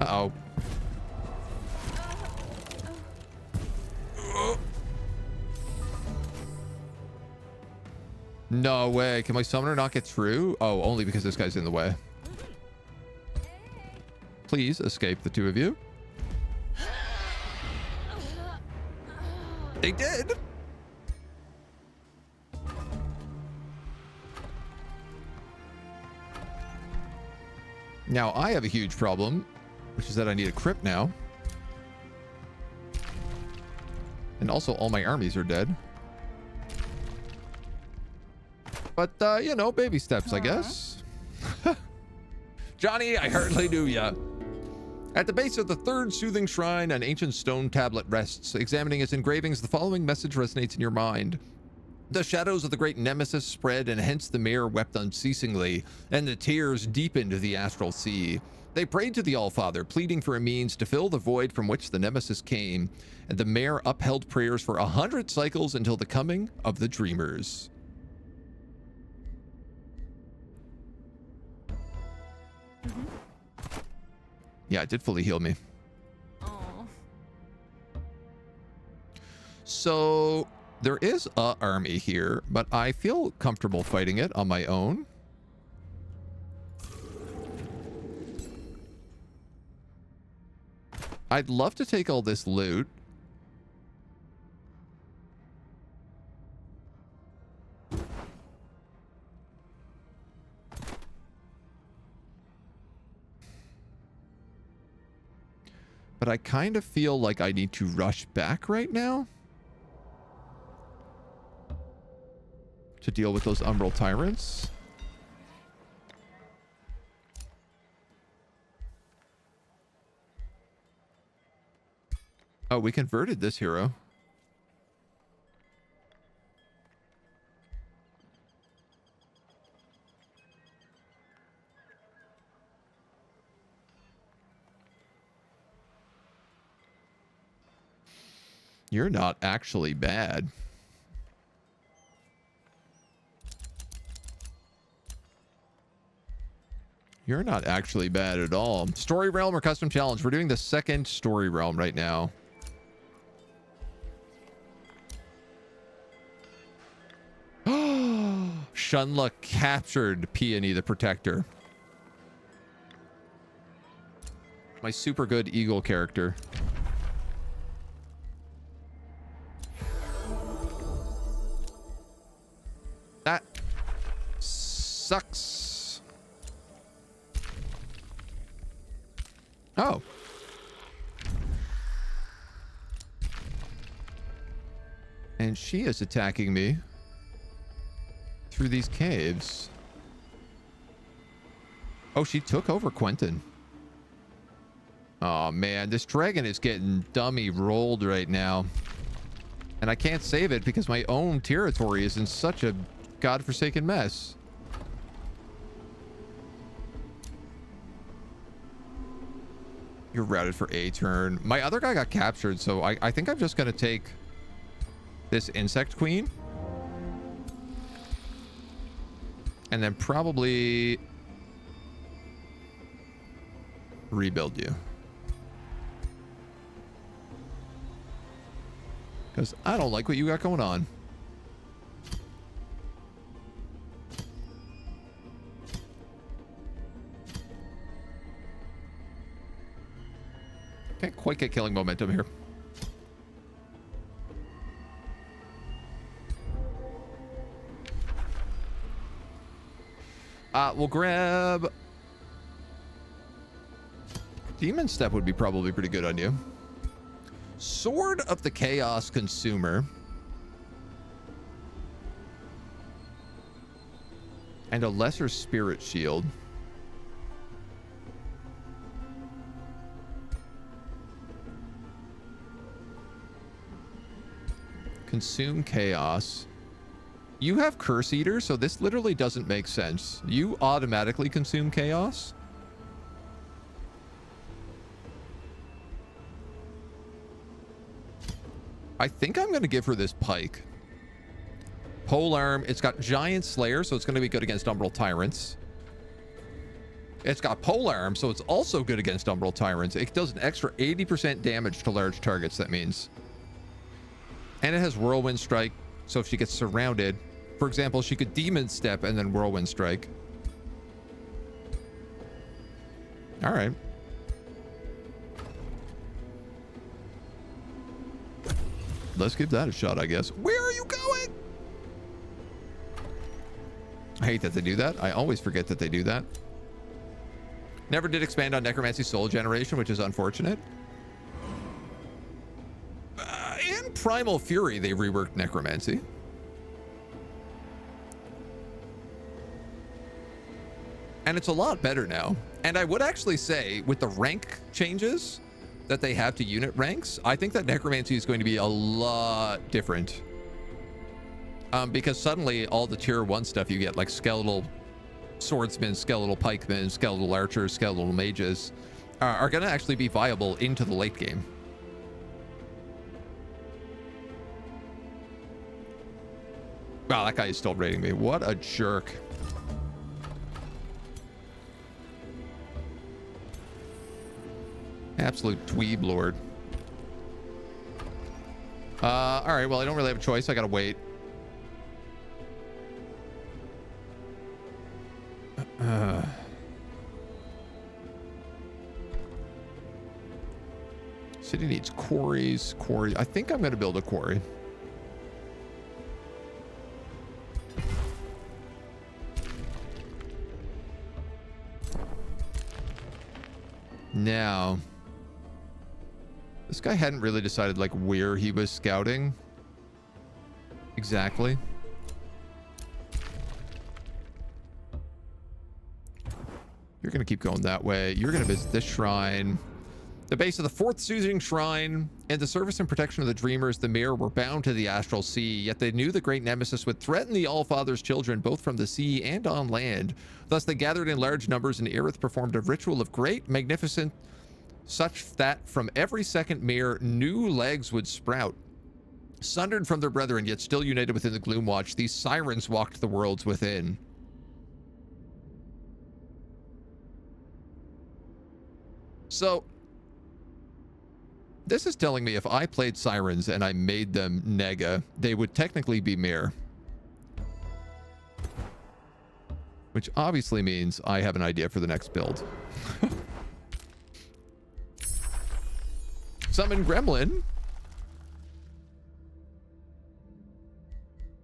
Uh-oh. No way. Can my summoner not get through? Oh, only because this guy's in the way. Please escape, the two of you. They did. Now, I have a huge problem, which is that I need a crypt now. And also, all my armies are dead. But, you know, baby steps, I guess. Johnny, I hardly knew ya. At the base of the third soothing shrine, an ancient stone tablet rests. Examining its engravings, the following message resonates in your mind. The shadows of the great nemesis spread, and hence the mare wept unceasingly, and the tears deepened the astral sea. They prayed to the Allfather, pleading for a means to fill the void from which the nemesis came, and the mare upheld prayers for 100 cycles until the coming of the dreamers. Yeah, it did fully heal me. Oh. So there is a army here, but I feel comfortable fighting it on my own. I'd love to take all this loot. But I kind of feel like I need to rush back right now to deal with those Umbral tyrants. Oh, we converted this hero. You're not actually bad. You're not actually bad at all. Story realm or custom challenge? We're doing the second story realm right now. Shunla captured Peony the Protector. My super good eagle character. That sucks. Oh. And she is attacking me through these caves. Oh, she took over Quentin. Oh man, this dragon is getting dummy rolled right now. And I can't save it because my own territory is in such a godforsaken mess. You're routed for a turn. My other guy got captured, so I think I'm just going to take this insect queen. And then probably rebuild you. Because I don't like what you got going on. Can't quite get killing momentum here. We'll grab... Demon Step would be probably pretty good on you. Sword of the Chaos Consumer. And a Lesser Spirit Shield. Consume chaos. You have Curse Eater, so this literally doesn't make sense. You automatically consume chaos? I think I'm going to give her this pike. Polearm. It's got Giant Slayer, so it's going to be good against Umbral Tyrants. It's got Polearm, so it's also good against Umbral Tyrants. It does an extra 80% damage to large targets, that means. And it has Whirlwind Strike, so if she gets surrounded... For example, she could Demon Step and then Whirlwind Strike. All right. Let's give that a shot, I guess. Where are you going? I hate that they do that. I always forget that they do that. Never did expand on Necromancy Soul Generation, which is unfortunate. In Primal Fury, they reworked Necromancy. And it's a lot better now. And I would actually say, with the rank changes that they have to unit ranks, I think that Necromancy is going to be a lot different. Because suddenly all the tier 1 stuff you get, like skeletal swordsmen, skeletal pikemen, skeletal archers, skeletal mages, are going to actually be viable into the late game. Wow, that guy is still raiding me. What a jerk. Absolute dweeb lord. All right, well, I don't really have a choice. I gotta wait. City needs quarries. Quarry. I think I'm gonna build a quarry. Now, this guy hadn't really decided like where he was scouting exactly. You're going to keep going that way. You're going to visit this shrine. The base of the 4th Soothing Shrine and the service and protection of the Dreamers, the Mirror, were bound to the Astral Sea, yet they knew the great nemesis would threaten the Allfather's children both from the sea and on land. Thus they gathered in large numbers, and Irith performed a ritual of great magnificence, such that from every second mirror new legs would sprout. Sundered from their brethren, yet still united within the Gloomwatch, these sirens walked the worlds within. So, this is telling me if I played sirens and I made them nega, they would technically be mirror. Which obviously means I have an idea for the next build. Summon Gremlin.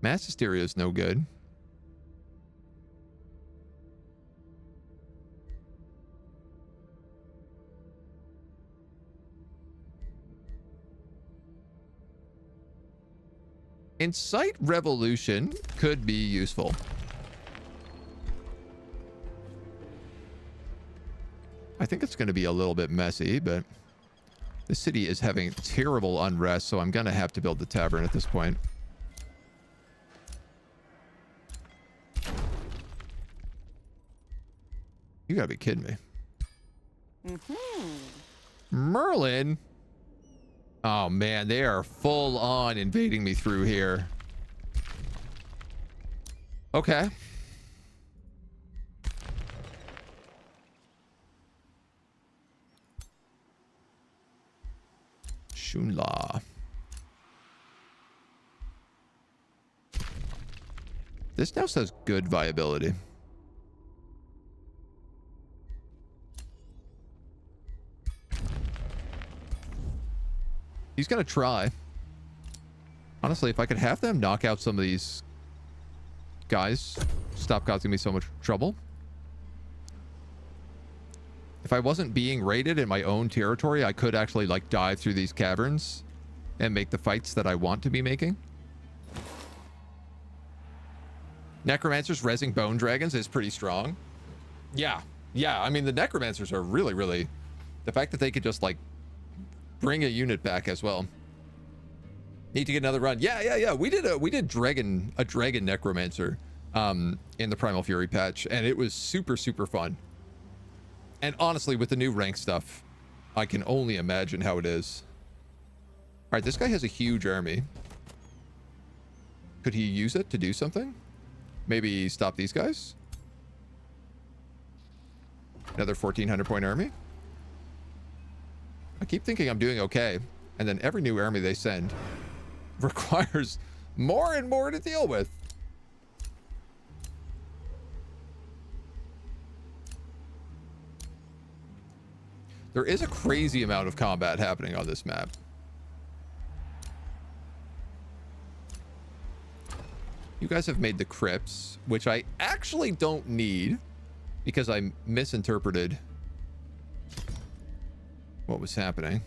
Mass Hysteria is no good. Incite Revolution could be useful. I think it's going to be a little bit messy, but the city is having terrible unrest, so I'm going to have to build the tavern at this point. You gotta be kidding me. Merlin? Oh man, they are full on invading me through here. Okay. Shunla. This now says good viability. He's gonna try. Honestly, if I could have them knock out some of these guys, stop causing me so much trouble. If I wasn't being raided in my own territory, I could actually like dive through these caverns and make the fights that I want to be making. Necromancers rezzing bone dragons is pretty strong. Yeah. I mean, the necromancers are really... The fact that they could just like bring a unit back as well. Need to get another run. Yeah. We did a dragon necromancer in the Primal Fury patch, and it was super fun. And honestly, with the new rank stuff, I can only imagine how it is. All right, this guy has a huge army. Could he use it to do something? Maybe stop these guys? Another 1,400 point army? I keep thinking I'm doing okay, and then every new army they send requires more and more to deal with. There is a crazy amount of combat happening on this map. You guys have made the crypts, which I actually don't need because I misinterpreted what was happening.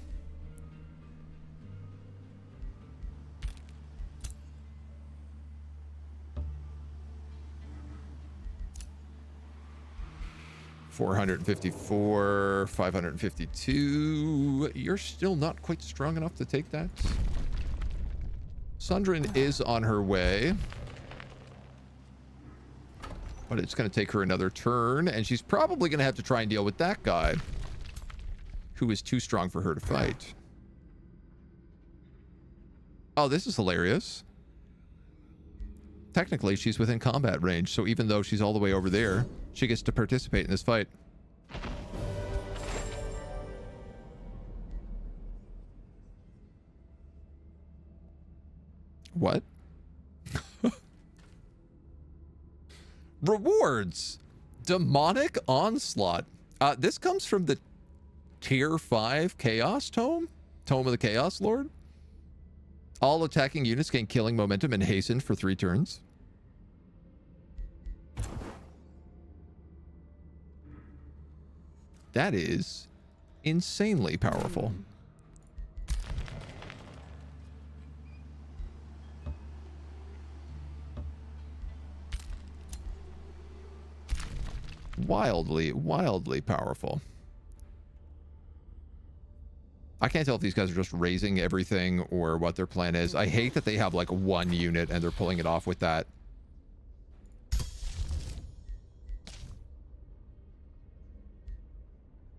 $454, 552. You're still not quite strong enough to take that. Sundrin is on her way, but it's going to take her another turn, and she's probably going to have to try and deal with that guy who is too strong for her to fight. Oh, this is hilarious. Technically, she's within combat range, so even though she's all the way over there, she gets to participate in this fight. What? Rewards. Demonic Onslaught. This comes from the Tier 5 Chaos Tome? Tome of the Chaos Lord? All attacking units gain killing momentum and hasten for 3 turns. That is insanely powerful. Wildly powerful. I can't tell if these guys are just raising everything or what their plan is. I hate that they have like 1 unit and they're pulling it off with that.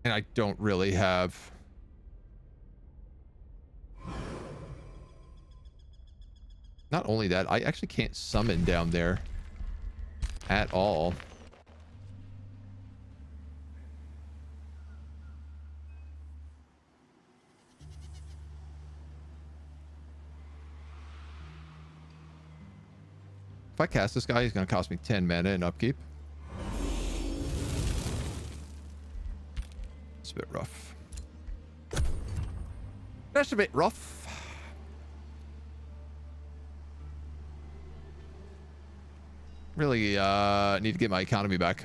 And I don't really have... Not only that, I actually can't summon down there at all. If I cast this guy, he's going to cost me 10 mana in upkeep. It's a bit rough. That's a bit rough. Really need to get my economy back.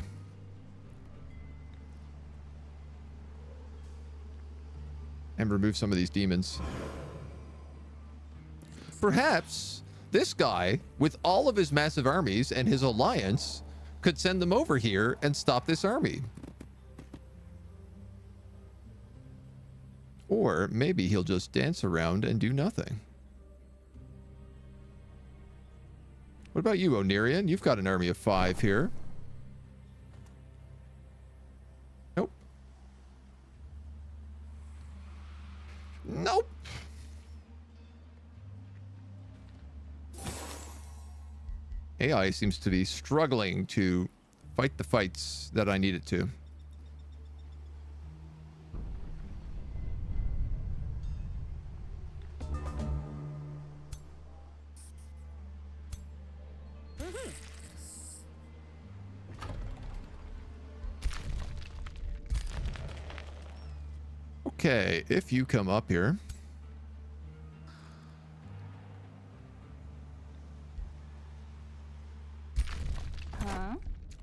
And remove some of these demons. Perhaps this guy, with all of his massive armies and his alliance, could send them over here and stop this army. Or maybe he'll just dance around and do nothing. What about you, Onirian? You've got an army of 5 here. Nope. Nope. AI seems to be struggling to fight the fights that I need it to. Okay, if you come up here. Huh?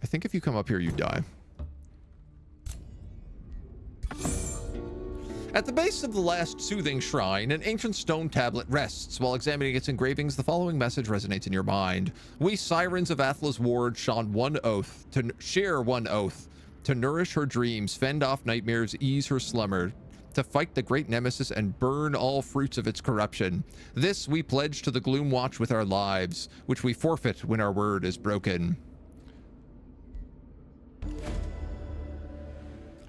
I think if you come up here, you die. At the base of the last soothing shrine, an ancient stone tablet rests. While examining its engravings, the following message resonates in your mind. We sirens of Athla's ward share one oath, to nourish her dreams, fend off nightmares, ease her slumber, to fight the great nemesis and burn all fruits of its corruption. This we pledge to the Gloom Watch with our lives, which we forfeit when our word is broken.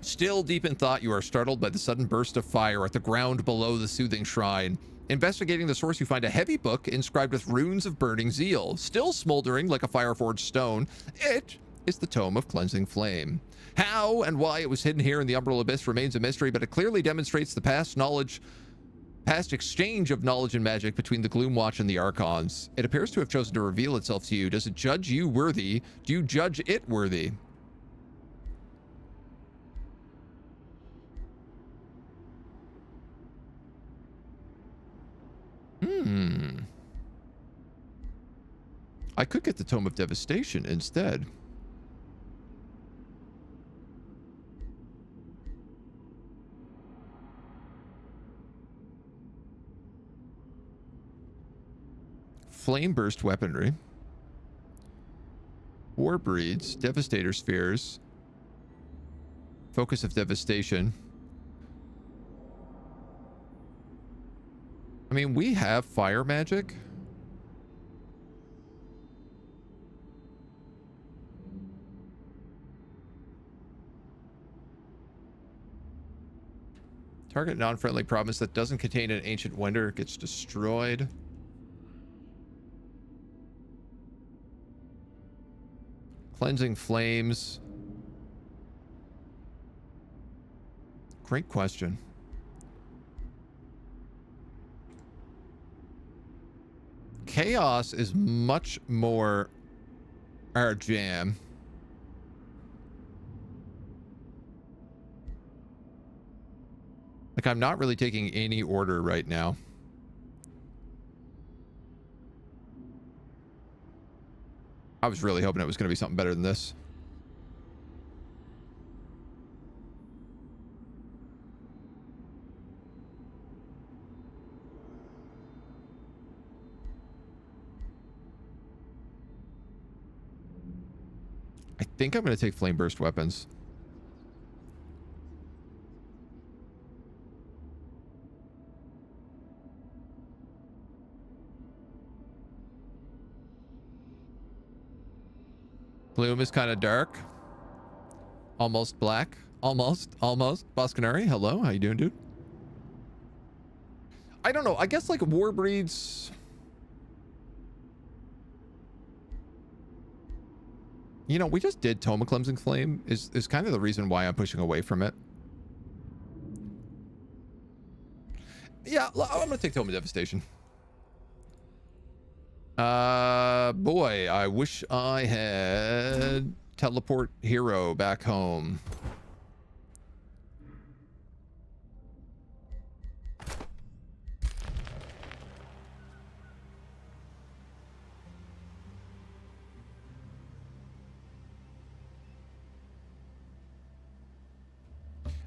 Still deep in thought, you are startled by the sudden burst of fire at the ground below the soothing shrine. Investigating the source, you find a heavy book inscribed with runes of burning zeal, still smoldering like a fire-forged stone. It is the Tome of Cleansing Flame. How and why it was hidden here in the Umbral Abyss remains a mystery, but it clearly demonstrates the past exchange of knowledge and magic between the Gloom Watch and the Archons. It appears to have chosen to reveal itself to you. Does it judge you worthy? Do you judge it worthy? I could get the Tome of Devastation instead. Flame burst weaponry. War breeds, devastator spheres. Focus of devastation. I mean, we have fire magic. Target non-friendly province that doesn't contain an ancient wonder gets destroyed. Cleansing flames. Great question. Chaos is much more our jam. Like, I'm not really taking any order right now. I was really hoping it was going to be something better than this. I think I'm going to take flame burst weapons. Gloom is kind of dark. Almost black. Almost. Boss Canary, hello. How you doing, dude? I don't know. I guess like war breeds. You know, we just did Tome of Cleansing Flame is kind of the reason why I'm pushing away from it. Yeah, I'm gonna take Tome of Devastation. Boy, I wish I had teleport hero back home.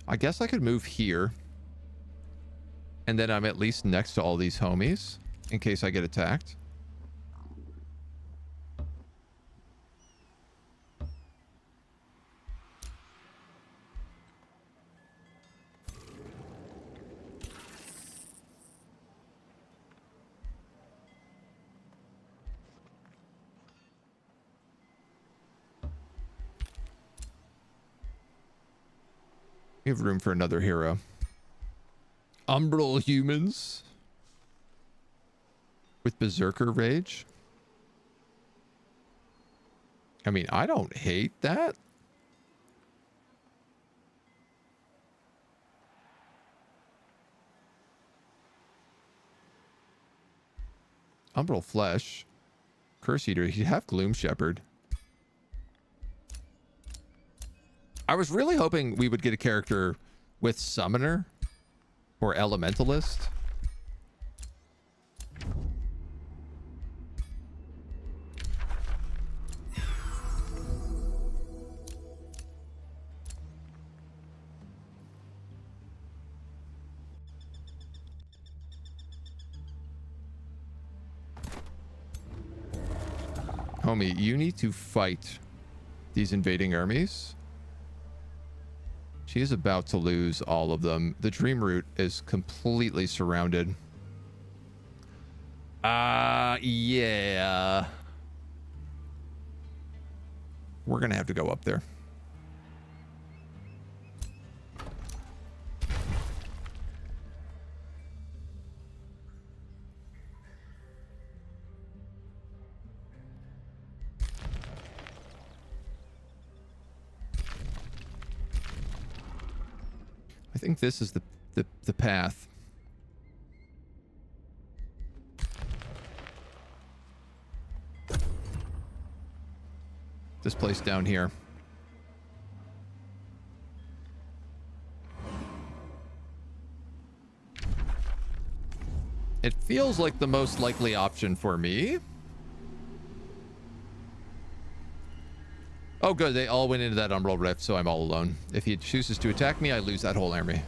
I guess I could move here. And then I'm at least next to all these homies in case I get attacked. We have room for another hero. Umbral humans with Berserker Rage. I mean, I don't hate that. Umbral Flesh. Curse Eater. He'd have Gloom Shepherd. I was really hoping we would get a character with Summoner or Elementalist. Homie, you need to fight these invading armies. She is about to lose all of them. The dream root is completely surrounded. Yeah. We're gonna have to go up there. I think this is the path. This place down here. It feels like the most likely option for me. Oh, good. They all went into that Umbral Rift, so I'm all alone. If he chooses to attack me, I lose that whole army.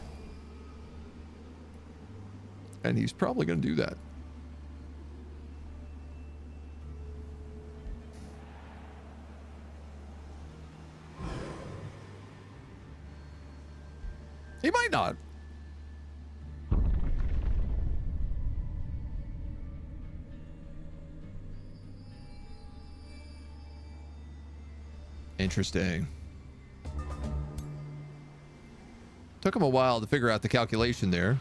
And he's probably going to do that. He might not. Interesting. Took him a while to figure out the calculation there.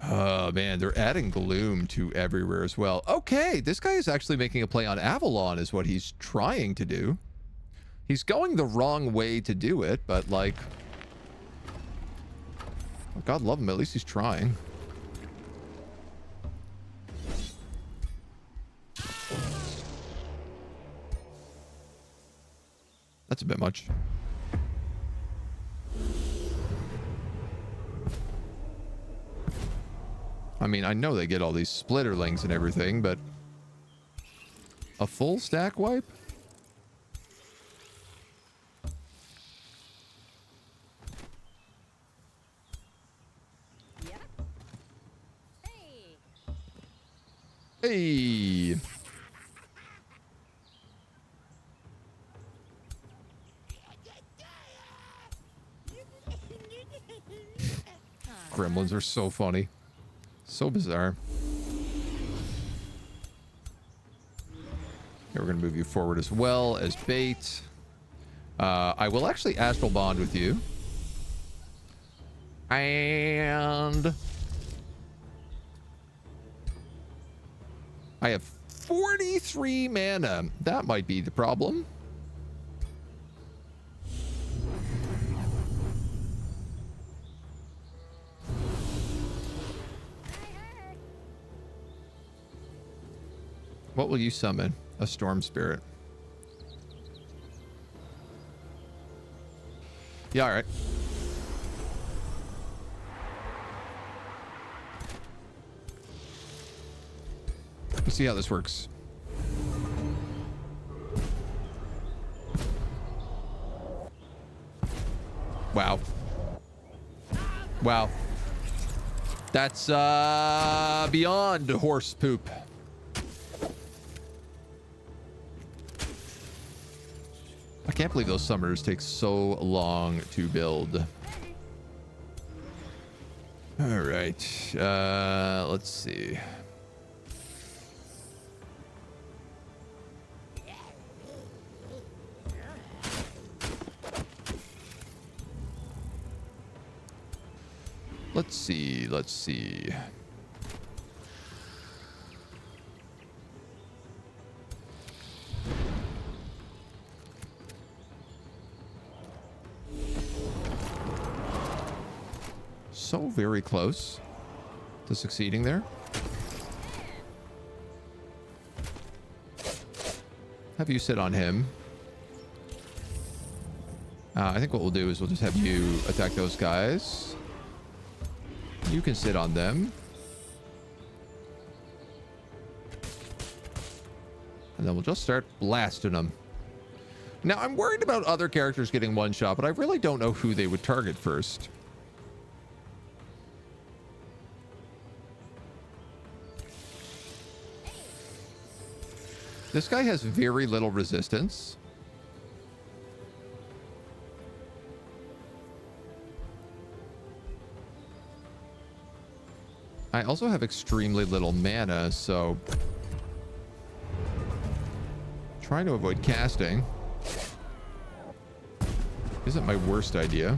Oh, man, they're adding gloom to everywhere as well. Okay, this guy is actually making a play on Abalon is what he's trying to do. He's going the wrong way to do it, but like... Oh, God love him, at least he's trying. That's a bit much. I mean, I know they get all these splitterlings and everything, but... A full stack wipe? Yeah. Hey. Hey! Gremlins are so funny. So bizarre. Here, we're going to move you forward as well as bait. I will actually astral bond with you. And... I have 43 mana. That might be the problem. What will you summon? A storm spirit. Yeah, all right. Let's see how this works. Wow. Wow. That's beyond horse poop. I can't believe those summoners take so long to build. All right. Let's see. Let's see. Let's see. So very close to succeeding there. Have you sit on him. I think what we'll do is we'll just have you attack those guys. You can sit on them. And then we'll just start blasting them. Now, I'm worried about other characters getting one shot, but I really don't know who they would target first. This guy has very little resistance. I also have extremely little mana, so trying to avoid casting isn't my worst idea.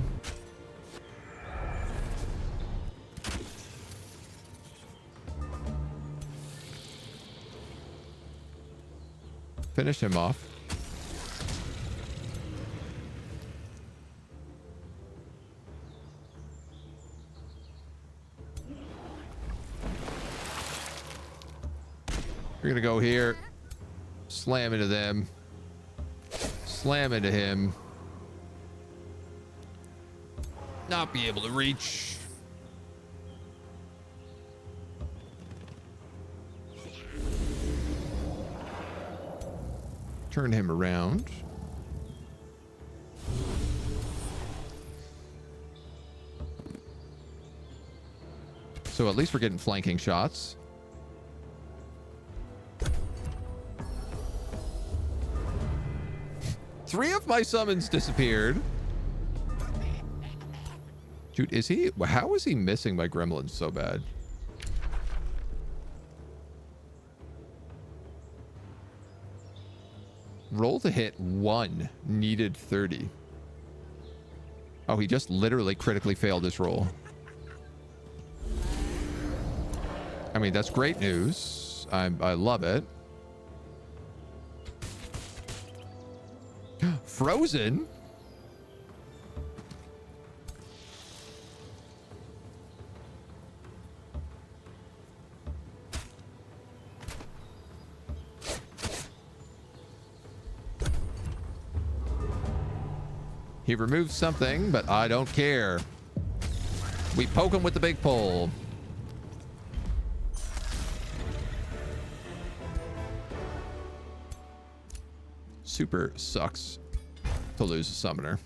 Finish him off. You're gonna go here, slam into them, slam into him, not be able to reach. Turn him around. So at least we're getting flanking shots. Three of my summons disappeared. Dude, is he... How is he missing my gremlins so bad? Roll to hit 1. Needed 30. Oh, he just literally critically failed his roll. I mean, that's great news. I love it. Frozen? He removed something, but I don't care. We poke him with the big pole. Super sucks to lose a summoner.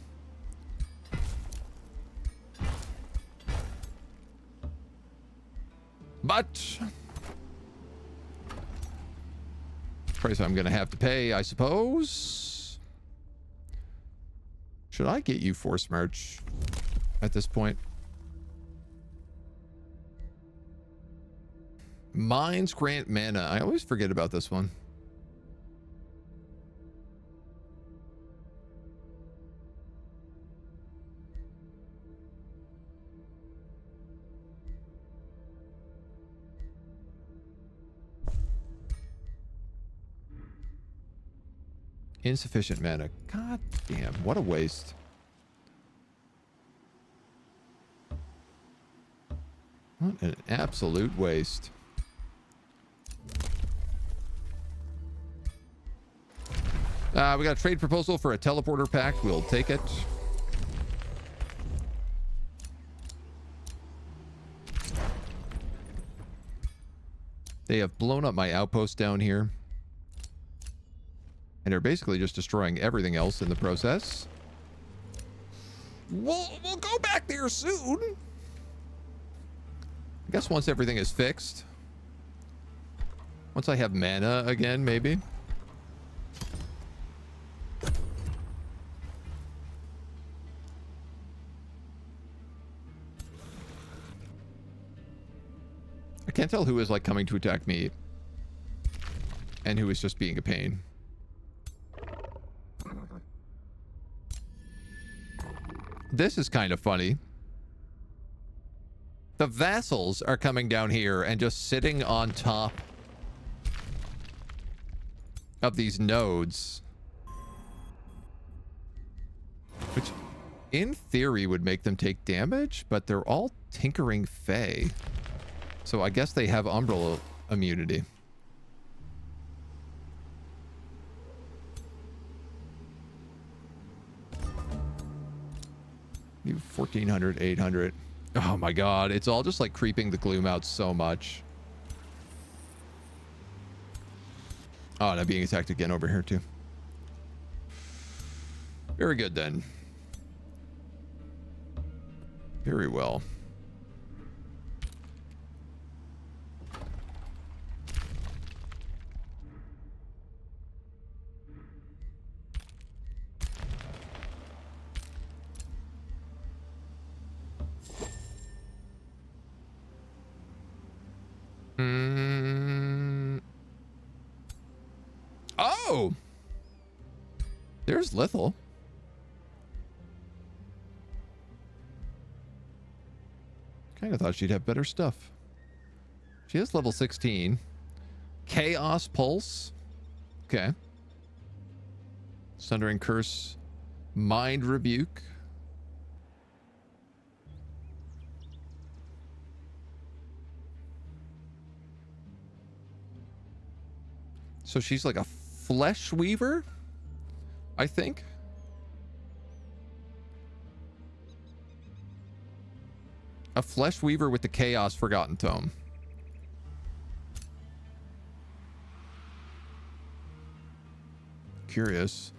But price I'm gonna have to pay, I suppose. Should I get you force march at this point? Mines grant mana. I always forget about this one. Insufficient mana. God damn, what a waste. What an absolute waste. We got a trade proposal for a teleporter pack. We'll take it. They have blown up my outpost down here. And they're basically just destroying everything else in the process. We'll go back there soon. I guess once everything is fixed. Once I have mana again, maybe. I can't tell who is like coming to attack me and who is just being a pain. This is kind of funny. The vassals are coming down here and just sitting on top of these nodes. Which, in theory, would make them take damage, but they're all tinkering fae. So I guess they have Umbral immunity. You 1400, 800. Oh my god, it's all just like creeping the gloom out so much. Oh, and I'm being attacked again over here too. Very good then. Very well. Oh! There's Lethal. Kind of thought she'd have better stuff. She is level 16. Chaos Pulse. Okay. Sundering Curse. Mind Rebuke. So she's like a Flesh Weaver, I think. A Flesh Weaver with the Chaos Forgotten Tome. Curious.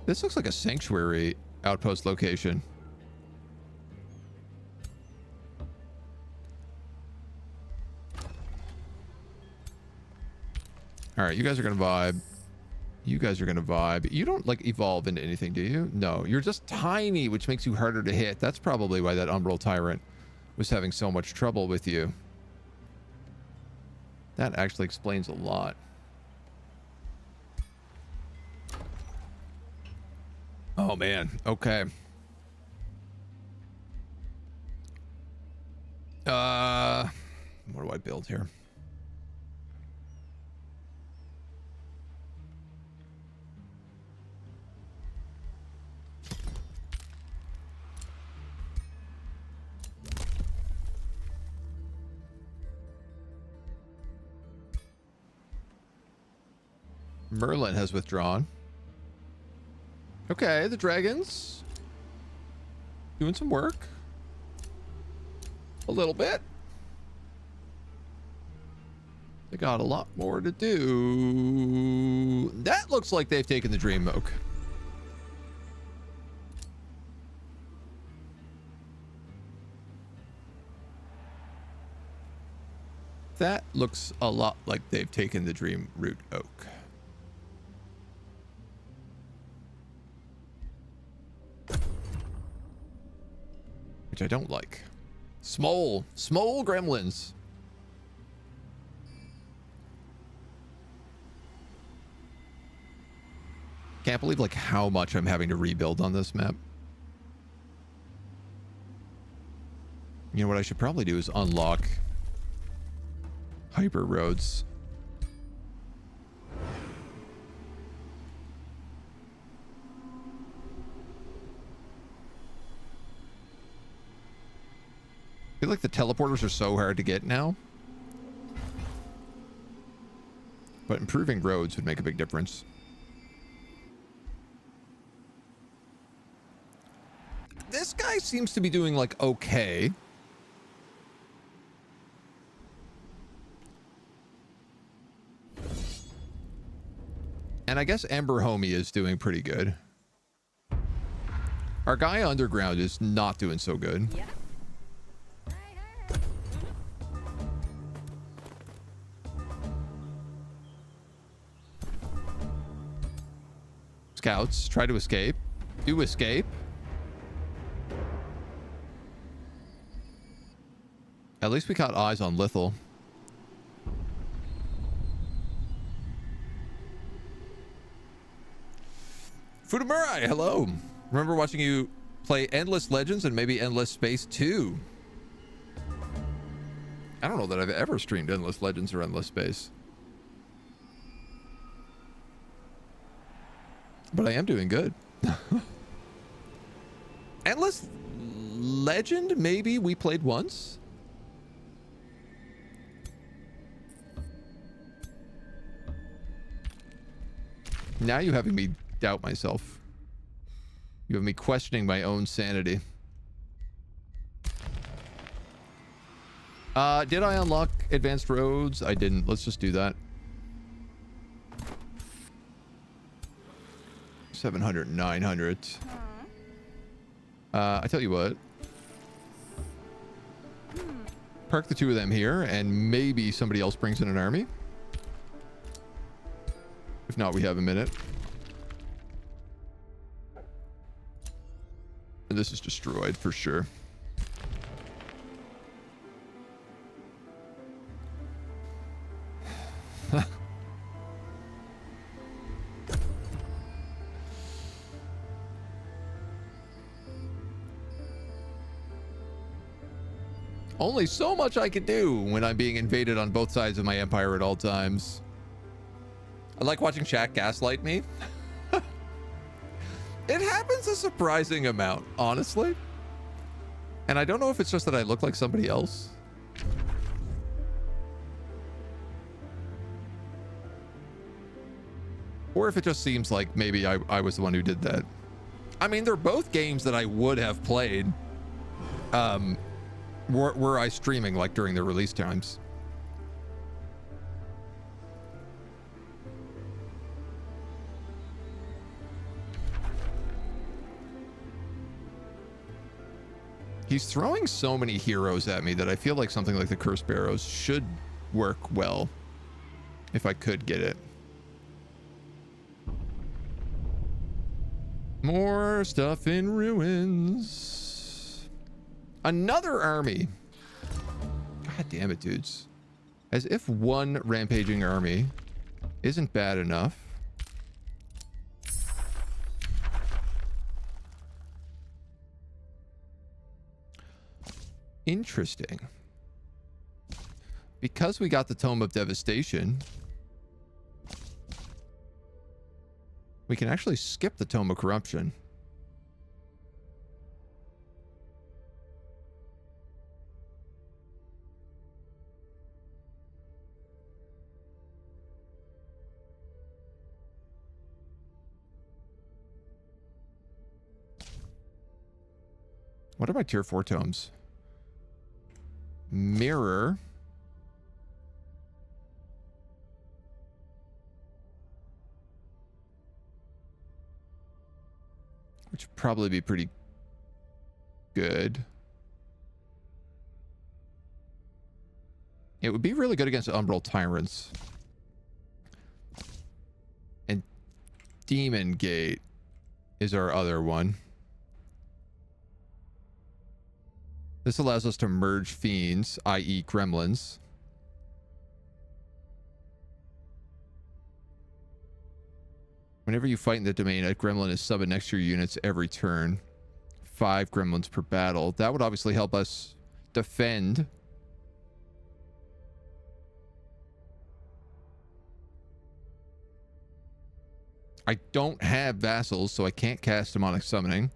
This looks like a sanctuary outpost location. All right, you guys are gonna vibe. You guys are gonna vibe. You don't like evolve into anything, do you? No, you're just tiny, which makes you harder to hit. That's probably why that Umbral Tyrant was having so much trouble with you. That actually explains a lot. Oh man, okay. What do I build here? Merlin has withdrawn. Okay, the dragons doing some work. A little bit. They got a lot more to do. That looks like they've taken the Dream Oak. That looks a lot like they've taken the Dream Root Oak. Which I don't like. Small gremlins. Can't believe like how much I'm having to rebuild on this map. You know what I should probably do is unlock hyper roads. I feel like the teleporters are so hard to get now. But improving roads would make a big difference. This guy seems to be doing like okay. And I guess Ember Homie is doing pretty good. Our guy underground is not doing so good. Yeah. Scouts, try to escape. Do escape. At least we got eyes on Lethal. Fudamurai, hello. Remember watching you play Endless Legends and maybe Endless Space 2. I don't know that I've ever streamed Endless Legends or Endless Space. But I am doing good. Endless Legend, maybe we played once. Now you're having me doubt myself. You have me questioning my own sanity. Did I unlock advanced roads? I didn't. Let's just do that. 700, 900. I tell you what. Park the two of them here, and maybe somebody else brings in an army. If not, we have a minute. And this is destroyed for sure. Only so much I can do when I'm being invaded on both sides of my empire at all times. I like watching chat gaslight me. It happens a surprising amount, honestly. And I don't know if it's just that I look like somebody else. Or if it just seems like maybe I was the one who did that. I mean, they're both games that I would have played. Were I streaming like during the release times. He's throwing so many heroes at me that I feel like something like the Cursed Barrows should work well if I could get it. More stuff in ruins. Another army. God damn it, dudes. As if one rampaging army isn't bad enough. Interesting. Because we got the Tome of Devastation, we can actually skip the Tome of Corruption. What are my tier 4 tomes? Mirror. Which would probably be pretty good. It would be really good against Umbral Tyrants. And Demon Gate is our other one. This allows us to merge fiends, i.e. gremlins. Whenever you fight in the domain, a gremlin is summoned next to your units every turn. 5 gremlins per battle. That would obviously help us defend. I don't have vassals, so I can't cast demonic summoning.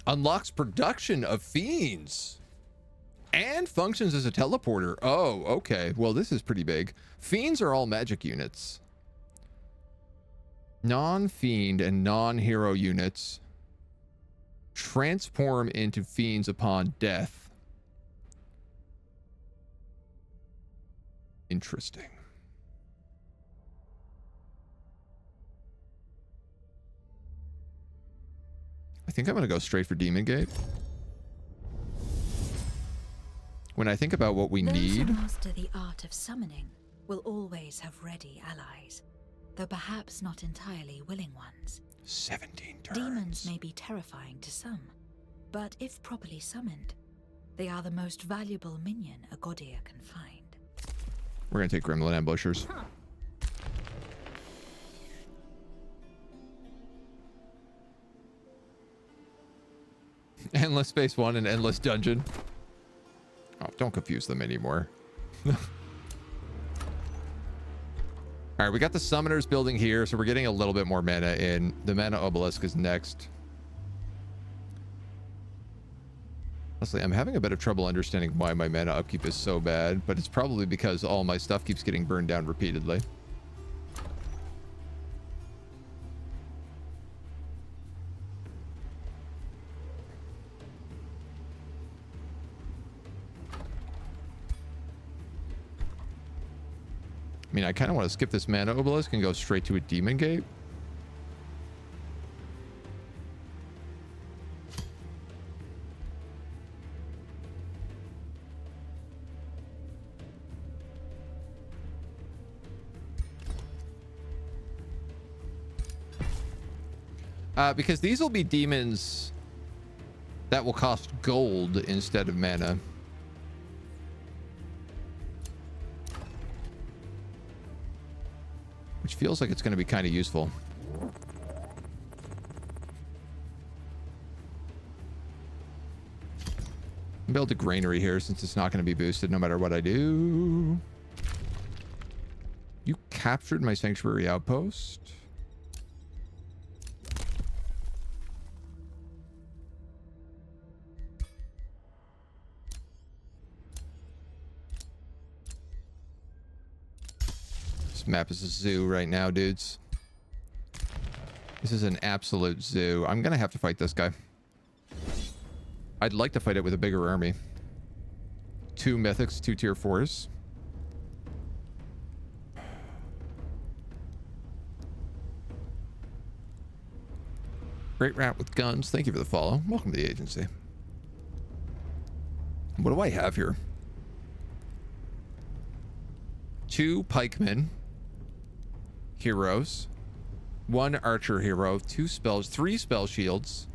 Unlocks production of fiends and functions as a teleporter. Oh, okay. Well, this is pretty big. Fiends are all magic units. Non-fiend and non-hero units transform into fiends upon death. Interesting. I think I'm going to go straight for Demon Gate. When I think about what we need... Those who master the art of summoning will always have ready allies, though perhaps not entirely willing ones. 17 turns. Demons may be terrifying to some, but if properly summoned, they are the most valuable minion a Godir can find. We're going to take Gremlin Ambushers. Huh. Endless Space 1 and Endless Dungeon. Oh, don't confuse them anymore. Alright, we got the Summoners building here, so we're getting a little bit more mana in. The Mana Obelisk is next. Honestly, I'm having a bit of trouble understanding why my mana upkeep is so bad, but it's probably because all my stuff keeps getting burned down repeatedly. I mean, I kind of want to skip this Mana Obelisk and go straight to a Demon Gate. Because these will be demons that will cost gold instead of mana. which feels like it's going to be kind of useful. Build a granary here since it's not going to be boosted no matter what I do. You captured my sanctuary outpost. This map is a zoo right now, dudes. This is an absolute zoo. I'm going to have to fight this guy. I'd like to fight it with a bigger army. 2 mythics, 2 tier 4s. Great rat with guns. Thank you for the follow. Welcome to the agency. What do I have here? 2 pikemen. Heroes. 1 archer hero. 2 spells. 3 spell shields.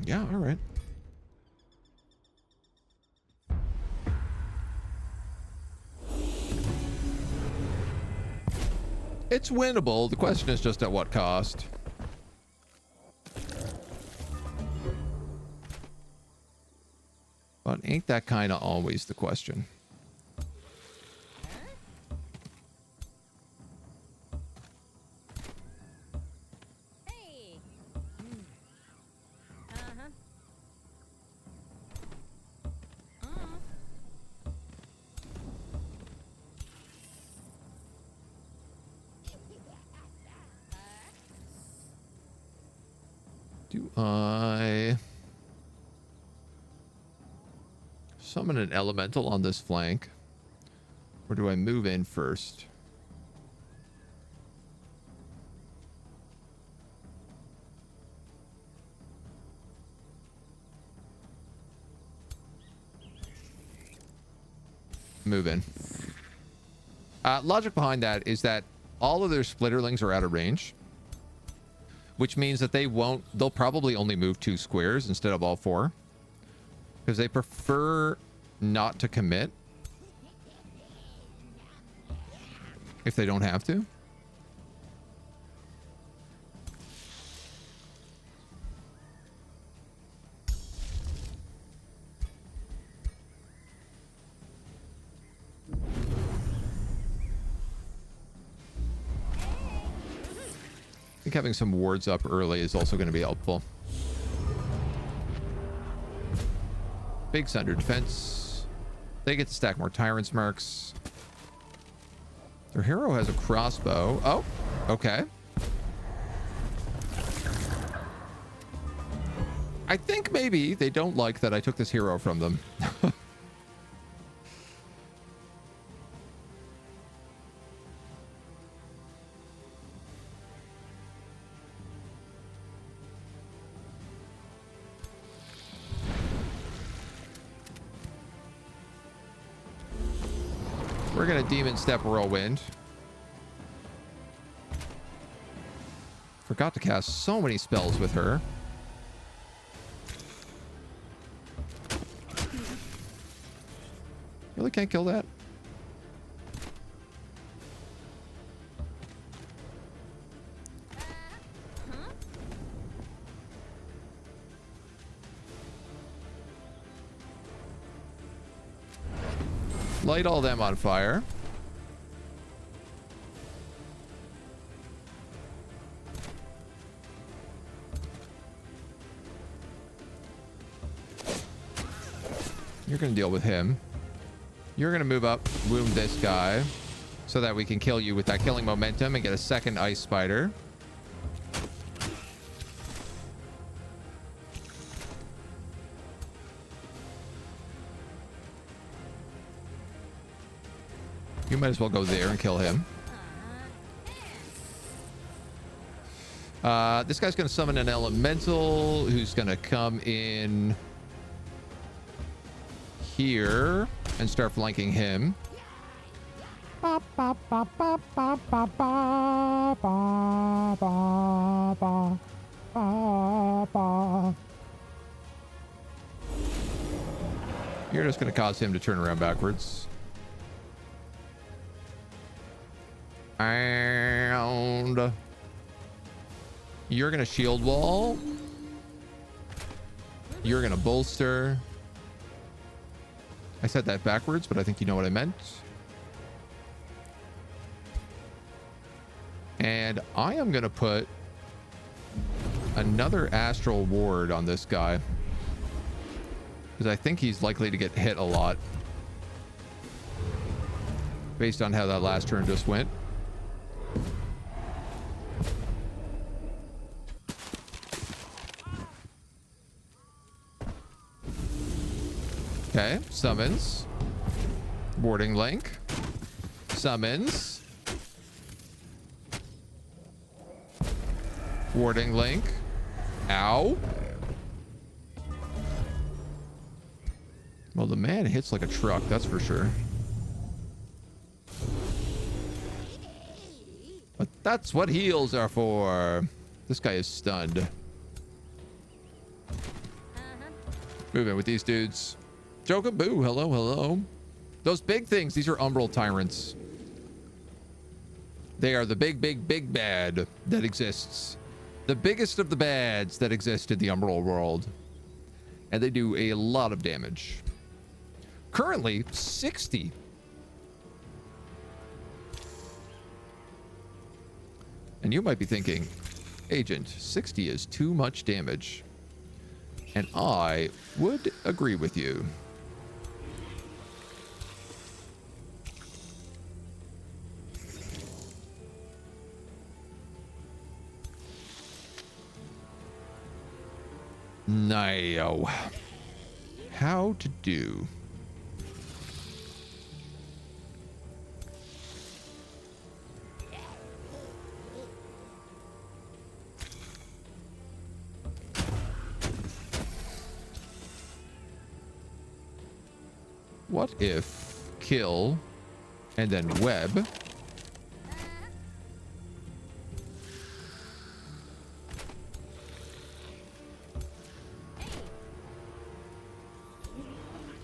Yeah, all right. It's winnable. The question is just at what cost. But ain't that kind of always the question? Hey. Do I summon an elemental on this flank? Or do I move in first? Move in. Logic behind that is that all of their splitterlings are out of range, which means that they'll probably only move 2 squares instead of all 4, because they prefer not to commit if they don't have to. I think having some wards up early is also going to be helpful. Big Sunder defense. They get to stack more Tyrant's marks. Their hero has a crossbow. Oh, okay. I think maybe they don't like that I took this hero from them. We're gonna demon step whirlwind. Forgot to cast so many spells with her. Really can't kill that? Light all them on fire. You're going to deal with him. You're going to move up, wound this guy, so that we can kill you with that killing momentum and get a second ice spider. You might as well go there and kill him. This guy's going to summon an elemental who's going to come in here and start flanking him. You're just going to cause him to turn around backwards. And you're going to shield wall. You're going to bolster. I said that backwards, but I think you know what I meant. And I am going to put another astral ward on this guy, because I think he's likely to get hit a lot based on how that last turn just went. Okay, summons. Warding link. Summons. Warding link. Ow. Well, the man hits like a truck, that's for sure. But that's what heals are for. This guy is stunned. Moving with these dudes. Jokaboo, hello, hello. Those big things, these are Umbral tyrants. They are the big, big, big bad that exists. The biggest of the bads that exist in the Umbral world. And they do a lot of damage. Currently, 60. And you might be thinking, Agent, 60 is too much damage. And I would agree with you. Now, how to do? What if kill and then web?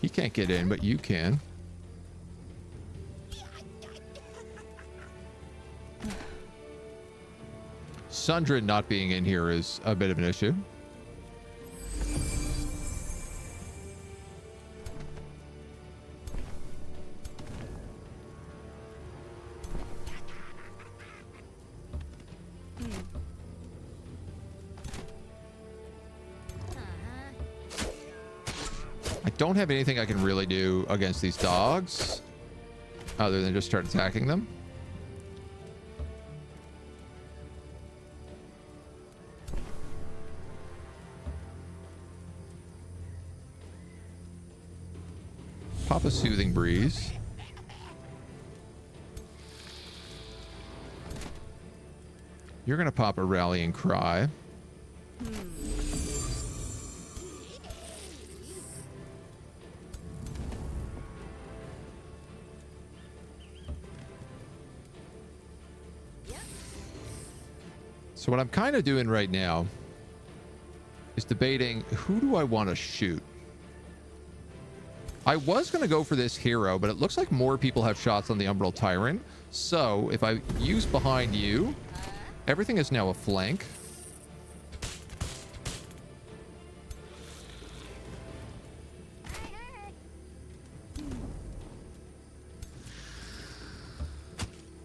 He can't get in, but you can. Sundred not being in here is a bit of an issue. Don't have anything I can really do against these dogs other than just start attacking them. Pop a soothing breeze. You're gonna pop a rallying cry. So what I'm kind of doing right now is debating, who do I want to shoot? I was going to go for this hero, but it looks like more people have shots on the Umbral Tyrant. So if I use behind you, everything is now a flank.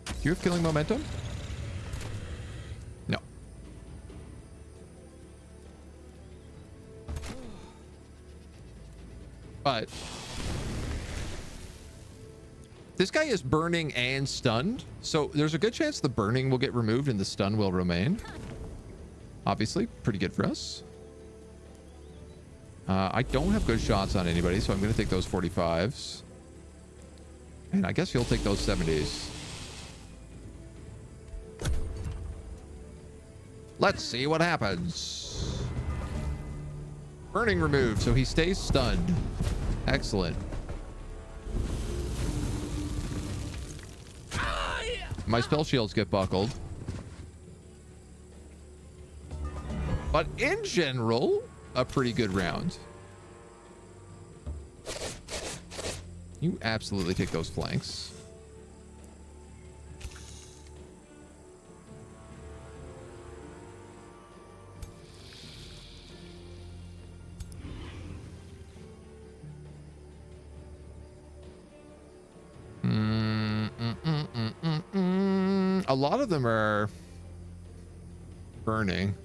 Do you have killing momentum? No. But this guy is burning and stunned, so there's a good chance the burning will get removed and the stun will remain. Obviously, pretty good for us. I don't have good shots on anybody, so I'm going to take those 45s. And I guess you'll take those 70s. Let's see what happens. Burning removed, so he stays stunned. Excellent. My spell shields get buckled. But in general, a pretty good round. You absolutely take those flanks. A lot of them are burning.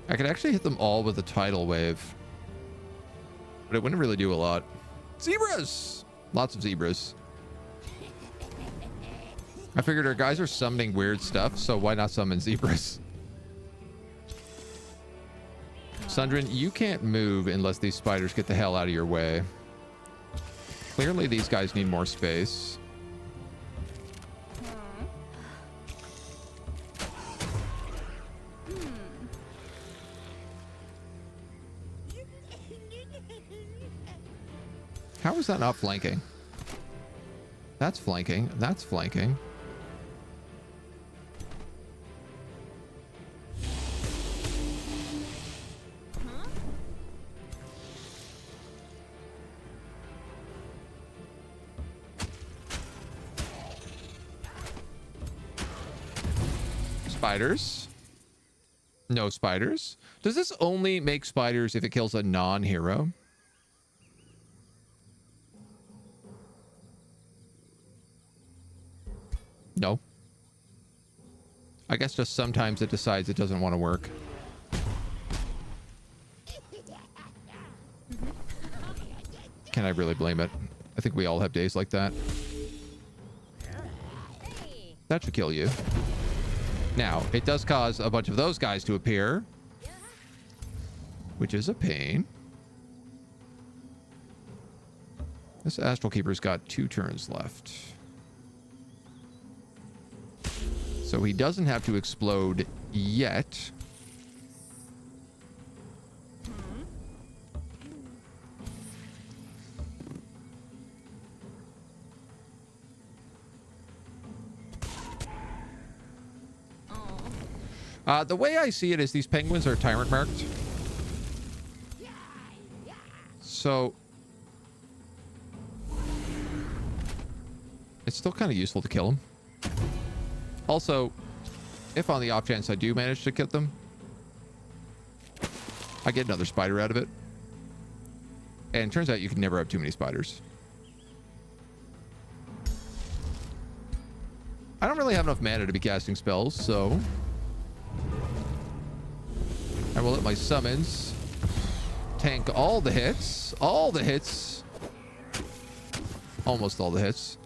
I could actually hit them all with a tidal wave, but it wouldn't really do a lot. Zebras! Lots of zebras. I figured our guys are summoning weird stuff, so why not summon zebras? Sundrin, you can't move unless these spiders get the hell out of your way. Clearly, these guys need more space. How is that not flanking? That's flanking. That's flanking. Spiders. No spiders. Does this only make spiders if it kills a non-hero? No. I guess just sometimes it decides it doesn't want to work. Can I really blame it? I think we all have days like that. That should kill you. Now, it does cause a bunch of those guys to appear, which is a pain. This Astral Keeper's got 2 turns left. So he doesn't have to explode yet. The way I see it is these penguins are tyrant marked. So it's still kind of useful to kill them. Also, if on the off chance I do manage to get them, I get another spider out of it. And it turns out you can never have too many spiders. I don't really have enough mana to be casting spells, so I will let my summons tank all the hits. All the hits. Almost all the hits.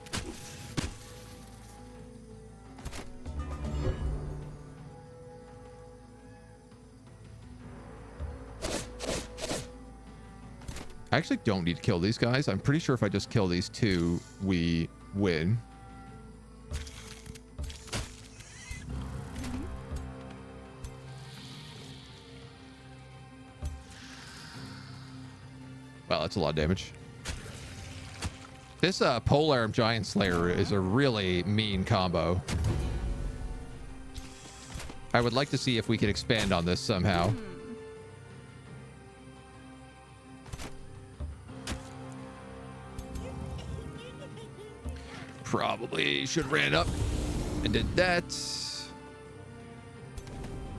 I actually don't need to kill these guys. I'm pretty sure if I just kill these 2, we win. Wow, that's a lot of damage. This Polearm Giant Slayer is a really mean combo. I would like to see if we can expand on this somehow. Probably should have ran up and did that.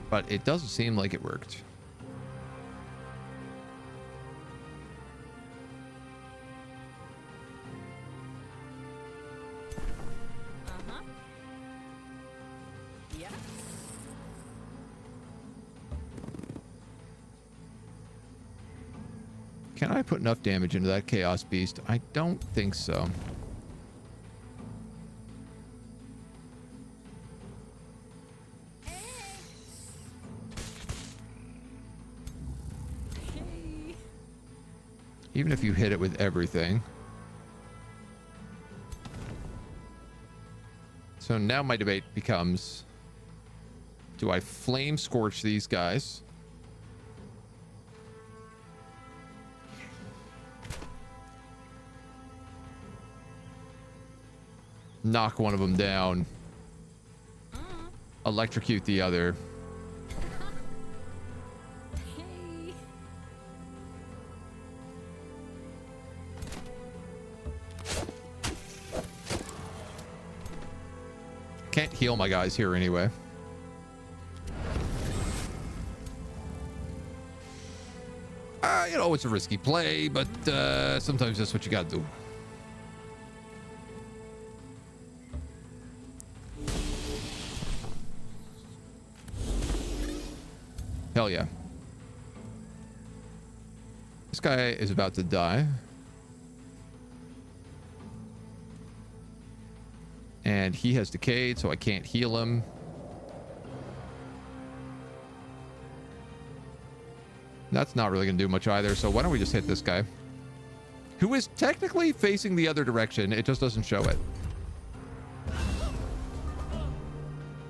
But it doesn't seem like it worked. Yeah. Can I put enough damage into that Chaos Beast? I don't think so. Even if you hit it with everything. So now my debate becomes, do I flame scorch these guys? Knock one of them down. Electrocute the other. heal my guys here anyway. You know, it's a risky play, but sometimes that's what you gotta do. Hell yeah. This guy is about to die. And he has decayed, so I can't heal him. That's not really going to do much either, so why don't we just hit this guy? Who is technically facing the other direction, it just doesn't show it.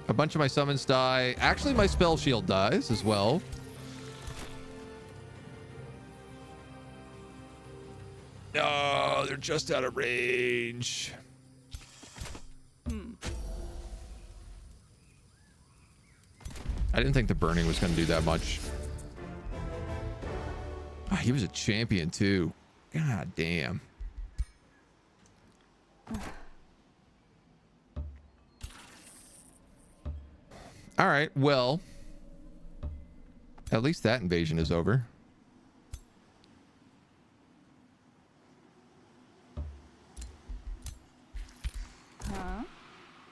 A bunch of my summons die. Actually, my spell shield dies as well. No, they're just out of range. I didn't think the burning was going to do that much. Oh, he was a champion too. God damn. All right, well, at least that invasion is over.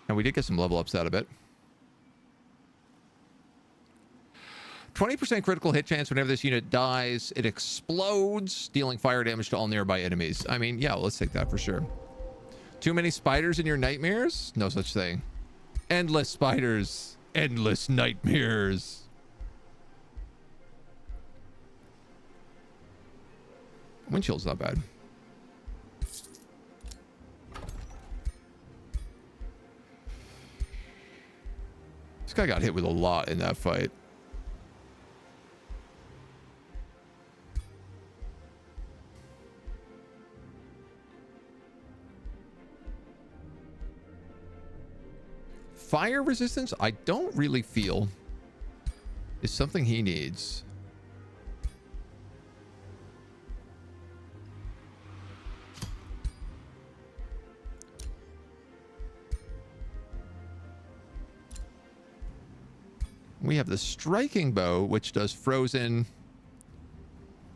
And we did get some level ups out of it. 20% critical hit chance whenever this unit dies. It explodes, dealing fire damage to all nearby enemies. I mean, yeah, let's take that for sure. Too many spiders in your nightmares? No such thing. Endless spiders. Endless nightmares. Windshield's not bad. This guy got hit with a lot in that fight. Fire resistance, I don't really feel is something he needs. We have the striking bow, which does frozen,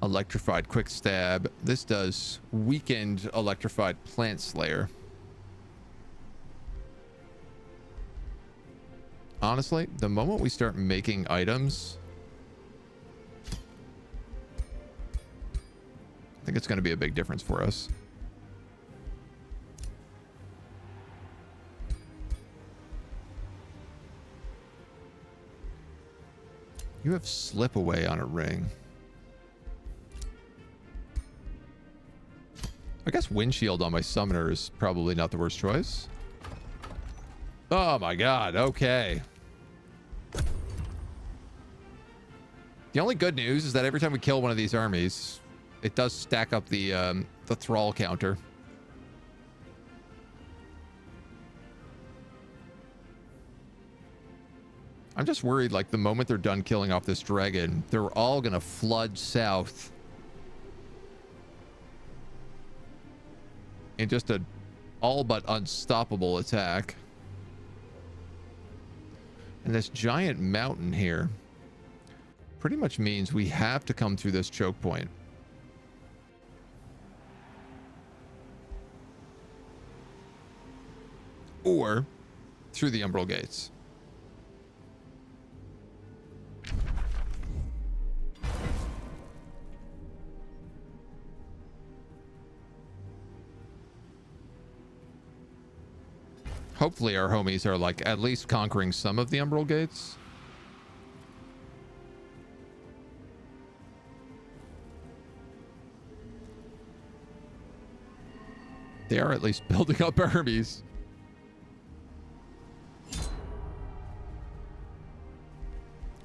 electrified quick stab. This does weakened electrified plant slayer. Honestly, the moment we start making items, I think it's going to be a big difference for us. You have slip away on a ring. I guess windshield on my summoner is probably not the worst choice. Oh my god, okay. The only good news is that every time we kill one of these armies, it does stack up the thrall counter. I'm just worried, like, the moment they're done killing off this dragon, they're all gonna flood south in just a all but unstoppable attack. And this giant mountain here pretty much means we have to come through this choke point. Or through the Umbral gates. Hopefully our homies are, like, at least conquering some of the Umbral gates. They are at least building up armies.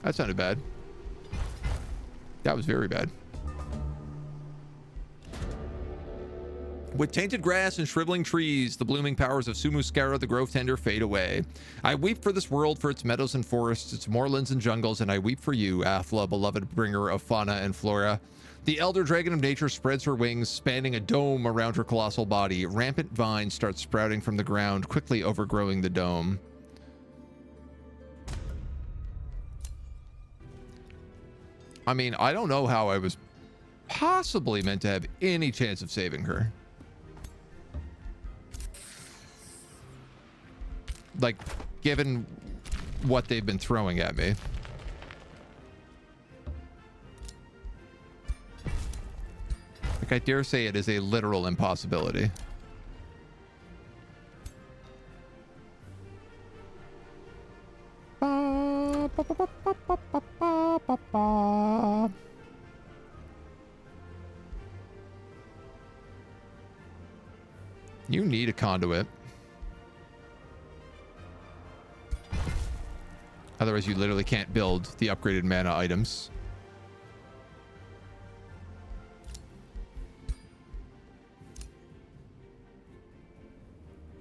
That sounded bad. That was very bad. With tainted grass and shriveling trees, the blooming powers of Sumuscara, the grove tender, fade away. I weep for this world, for its meadows and forests, its moorlands and jungles, and I weep for you, Athla, beloved bringer of fauna and flora. The elder dragon of nature spreads her wings, spanning a dome around her colossal body. Rampant vines start sprouting from the ground, quickly overgrowing the dome. I mean, I don't know how I was possibly meant to have any chance of saving her. Like, given what they've been throwing at me. Like, I dare say it is a literal impossibility. You need a conduit. Otherwise, you literally can't build the upgraded mana items.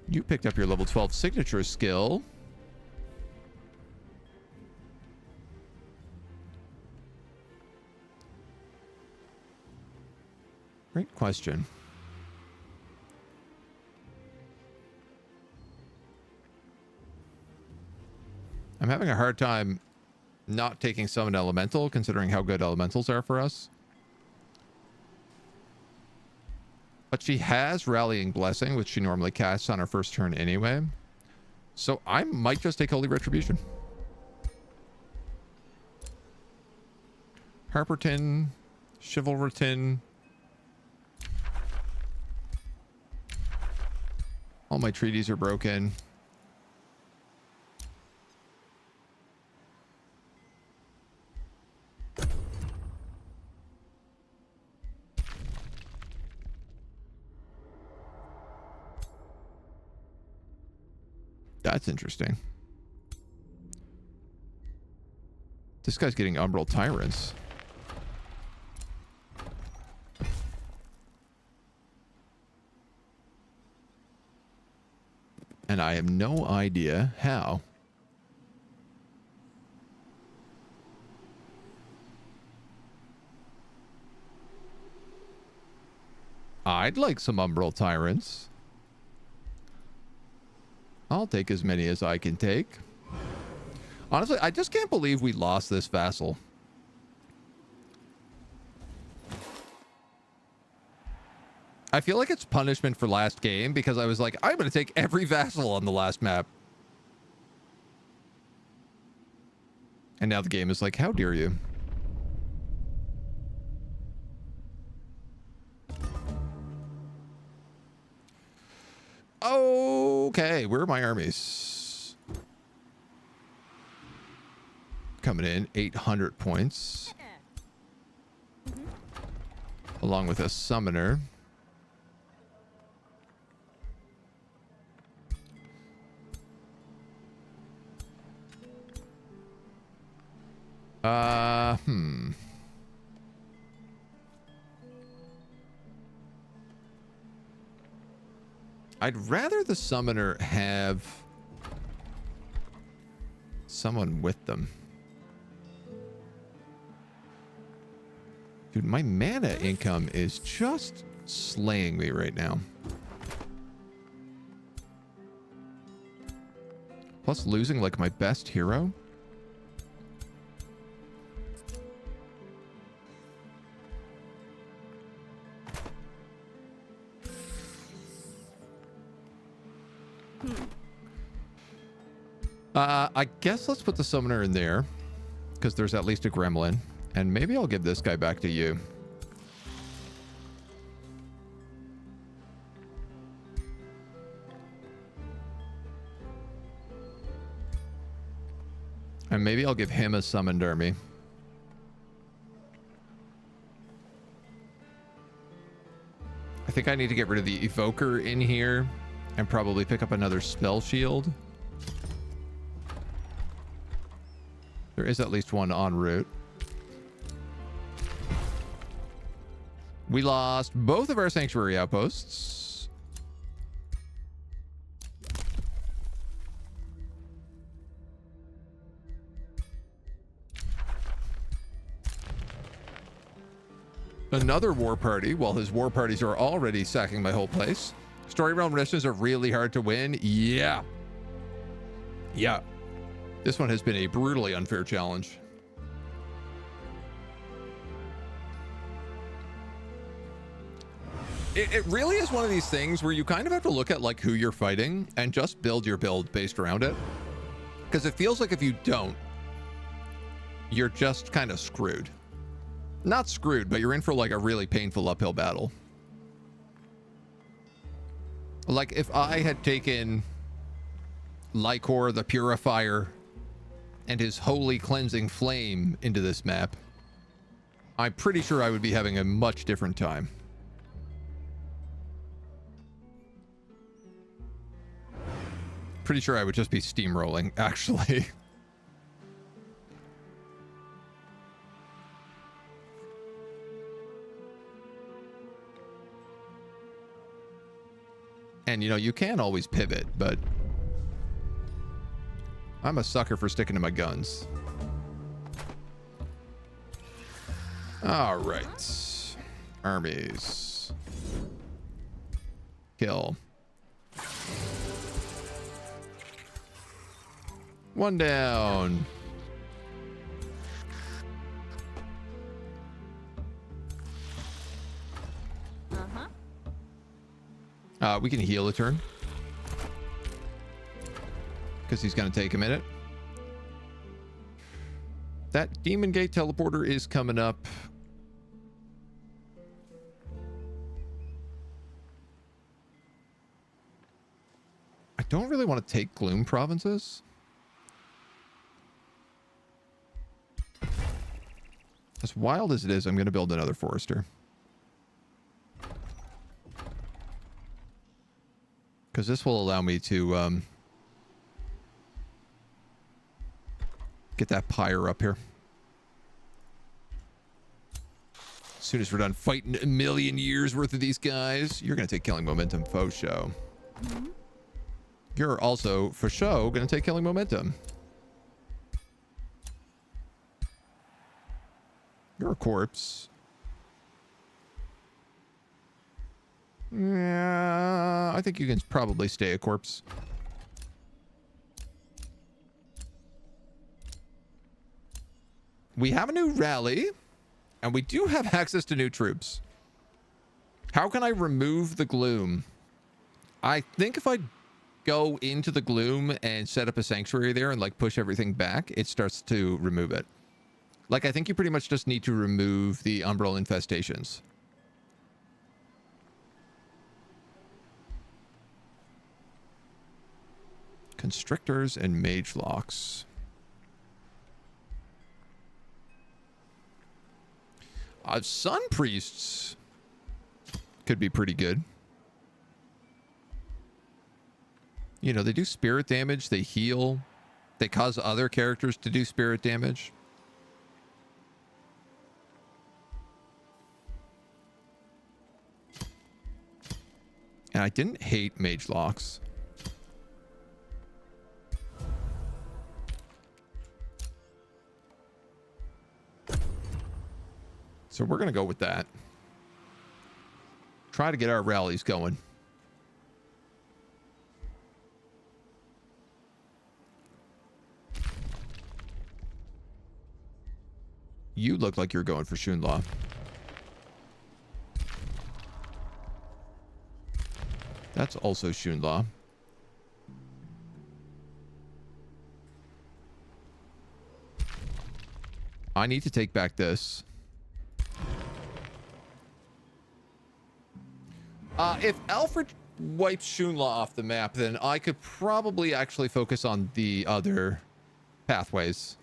You picked up your level 12 signature skill. Great question. I'm having a hard time not taking Summon Elemental, considering how good elementals are for us. But she has Rallying Blessing, which she normally casts on her first turn anyway. So I might just take Holy Retribution. Harperton, Chivalryton. All my treaties are broken. That's interesting. This guy's getting Umbral Tyrants. And I have no idea how. I'd like some Umbral Tyrants. I'll take as many as I can take. Honestly, I just can't believe we lost this vassal. I feel like it's punishment for last game because I was like, I'm going to take every vassal on the last map. And now the game is like, how dare you? Okay, where are my armies? Coming in 800 points. Along with a summoner. I'd rather the summoner have someone with them. Dude, my mana income is just slaying me right now. Plus losing like my best hero. I guess let's put the summoner in there because there's at least a gremlin, and maybe I'll give this guy back to you. And maybe I'll give him a summoned army. I think I need to get rid of the evoker in here and probably pick up another spell shield. There is at least one en route. We lost both of our sanctuary outposts. Another war party, while his war parties are already sacking my whole place. Story Realm Riches are really hard to win. Yeah. This one has been a brutally unfair challenge. It really is one of these things where you kind of have to look at like who you're fighting and just build your build based around it. Because it feels like if you don't, you're just kind of screwed. Not screwed, but you're in for like a really painful uphill battle. Like if I had taken Lycor the Purifier and his holy cleansing flame into this map, I'm pretty sure I would be having a much different time. Pretty sure I would just be steamrolling, actually. And, you know, you can always pivot, but I'm a sucker for sticking to my guns. All right. Armies. Kill. One down. We can heal a turn. Because he's going to take a minute. That Demon Gate teleporter is coming up. I don't really want to take Gloom provinces. As wild as it is, I'm going to build another Forester. Because this will allow me to get that pyre up here. As soon as we're done fighting a million years worth of these guys, you're going to take Killing Momentum for show. Mm-hmm. You're also, for show, going to take Killing Momentum. You're a corpse. Yeah, I think you can probably stay a corpse. We have a new rally, and we do have access to new troops. How can I remove the gloom? I think if I go into the gloom and set up a sanctuary there and like push everything back, it starts to remove it. Like, I think you pretty much just need to remove the Umbral infestations. Constrictors and mage locks. Sun priests could be pretty good. You know, they do spirit damage, they heal, they cause other characters to do spirit damage. And I didn't hate mage locks. So we're going to go with that. Try to get our rallies going. You look like you're going for Shunlaw. That's also Shunlaw. I need to take back this. If Alfred wipes Shunlaw off the map, then I could probably actually focus on the other pathways.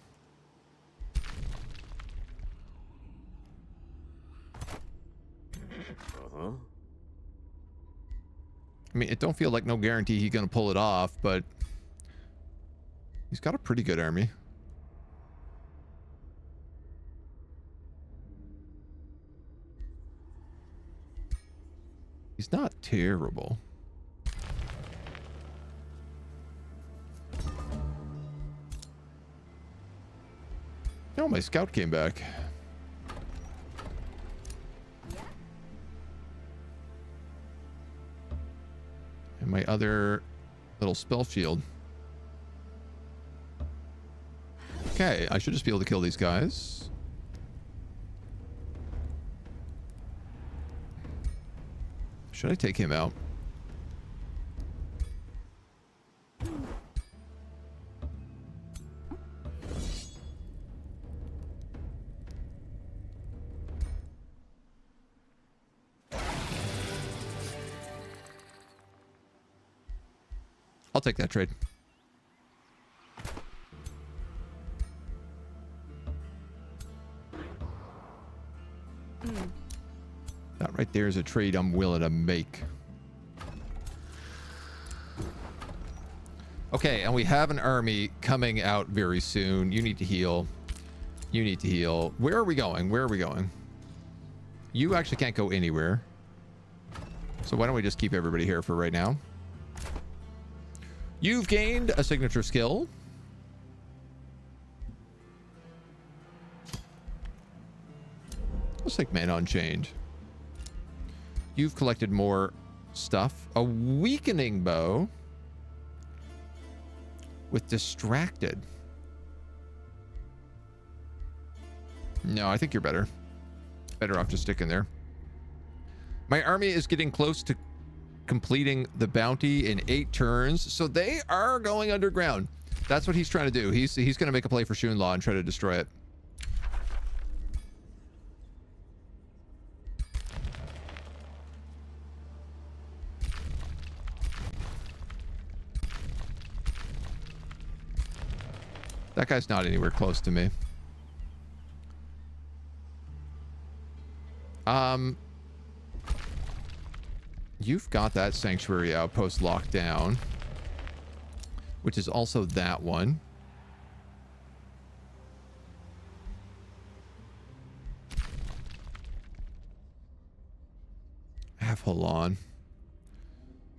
Uh-huh. I mean, it don't feel like no guarantee he's gonna pull it off, but he's got a pretty good army. He's not terrible. Oh, my scout came back. And my other little spell shield. Okay, I should just be able to kill these guys. Should I take him out? I'll take that trade. That right there is a trade I'm willing to make. Okay, and we have an army coming out very soon. You need to heal. You need to heal. Where are we going? Where are we going? You actually can't go anywhere. So why don't we just keep everybody here for right now? You've gained a signature skill. Let's take Mana Unchained. You've collected more stuff. A weakening bow with distracted. No, I think you're better. Better off just sticking there. My army is getting close to completing the bounty in 8 turns, so they are going underground. That's what he's trying to do. He's going to make a play for Shunlaw and try to destroy it. That guy's not anywhere close to me. You've got that sanctuary outpost locked down, which is also that one. I have Abalon.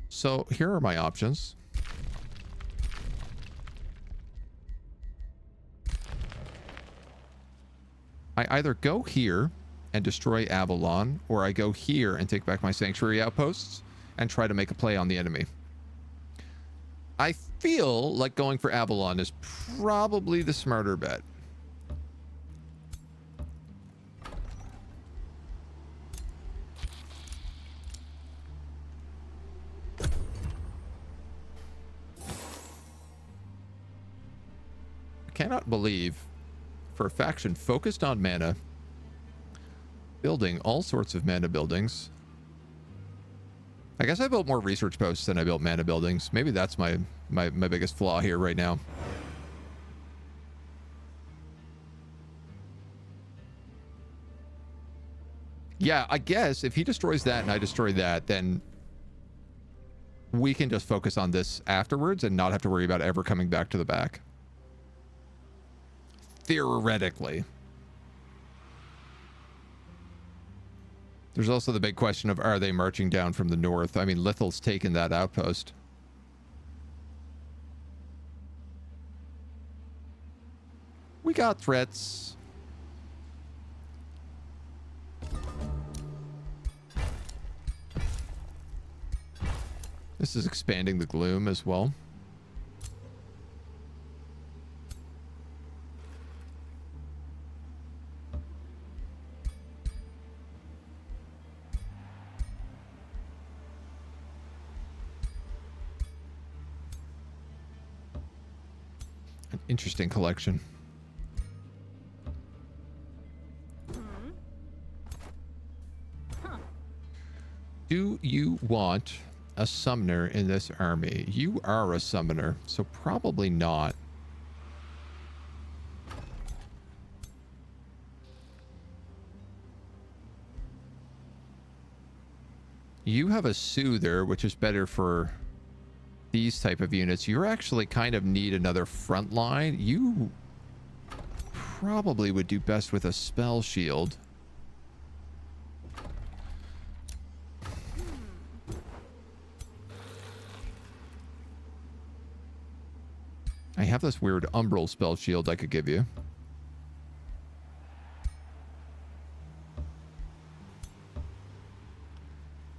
So here are my options. I either go here and destroy Abalon, or I go here and take back my sanctuary outposts and try to make a play on the enemy. I feel like going for Abalon is probably the smarter bet. I cannot believe, for a faction focused on mana, building all sorts of mana buildings. I guess I built more research posts than I built mana buildings. Maybe that's my biggest flaw here right now. Yeah, I guess if he destroys that and I destroy that, then we can just focus on this afterwards and not have to worry about ever coming back to the back. Theoretically. There's also the big question of, are they marching down from the north? I mean, Lithal's taken that outpost. We got threats. This is expanding the gloom as well. An interesting collection. Do you want a summoner in this army? You are a summoner, so probably not. You have a soother, which is better for these type of units. You actually kind of need another front line. You probably would do best with a spell shield. I have this weird Umbral spell shield I could give you.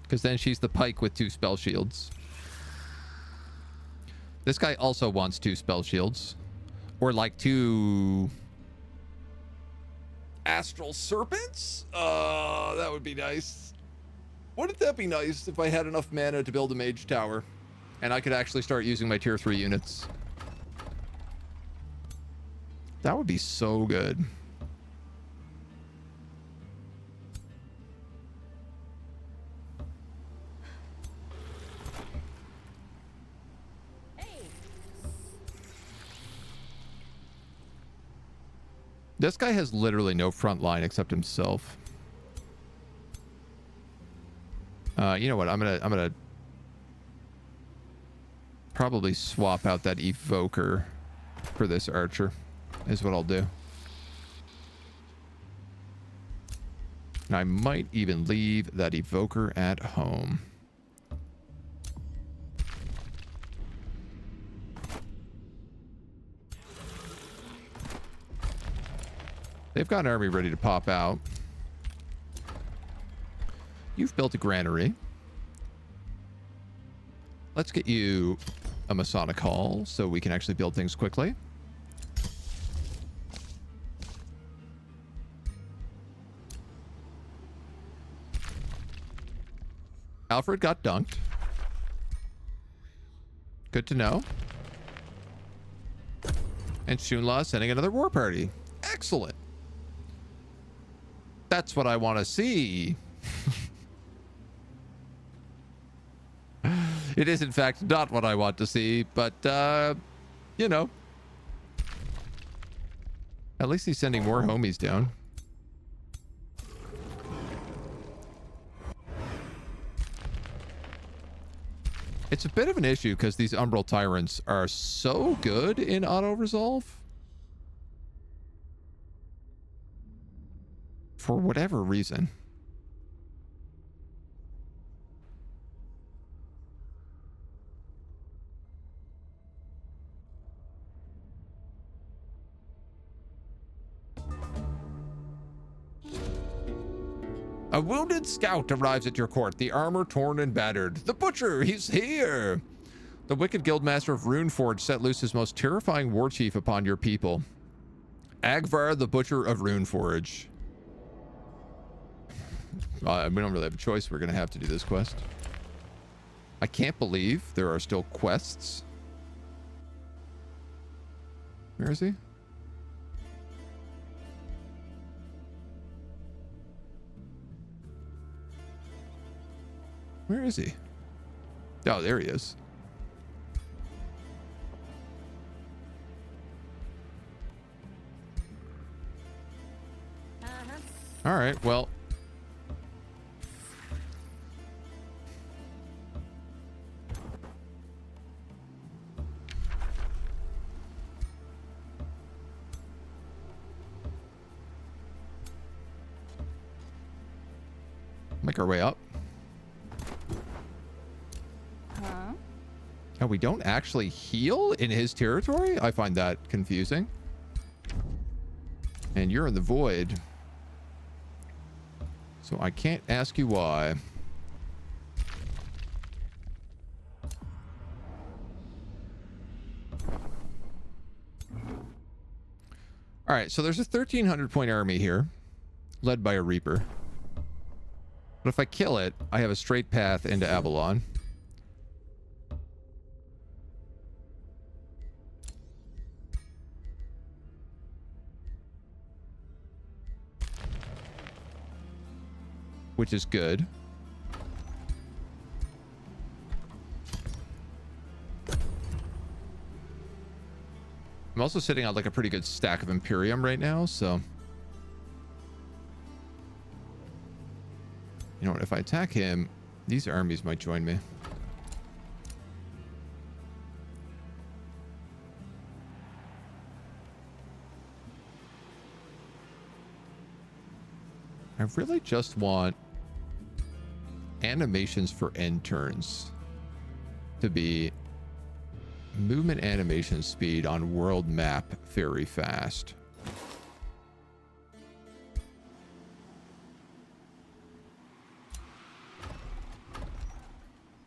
Because then she's the pike with 2 spell shields. This guy also wants 2 spell shields. Or like 2 astral serpents? That would be nice. Wouldn't that be nice if I had enough mana to build a mage tower and I could actually start using my tier 3 units? That would be so good. This guy has literally no front line except himself. You know what? I'm gonna probably swap out that evoker for this archer, is what I'll do. And I might even leave that evoker at home. They've got an army ready to pop out. You've built a granary. Let's get you a Masonic Hall so we can actually build things quickly. Alfred got dunked. Good to know. And Shunla sending another war party. Excellent. That's what I want to see. It is, in fact, not what I want to see, but, you know. At least he's sending more homies down. It's a bit of an issue because these Umbral Tyrants are so good in auto-resolve. For whatever reason. A wounded scout arrives at your court, the armor torn and battered. The butcher, he's here! The wicked guildmaster of Runeforge set loose his most terrifying war chief upon your people. Agvar, the butcher of Runeforge. We don't really have a choice. We're going to have to do this quest. I can't believe there are still quests. Where is he? Where is he? Oh, there he is. All right, well. Make our way up. Oh, we don't actually heal in his territory? I find that confusing. And you're in the void. So I can't ask you why. All right, so there's a 1,300 point army here, led by a Reaper. But if I kill it, I have a straight path into Abalon. Which is good. I'm also sitting on like a pretty good stack of Imperium right now, so... You know what, if I attack him, these armies might join me. I really just want animations for end turns to be movement animation speed on world map very fast.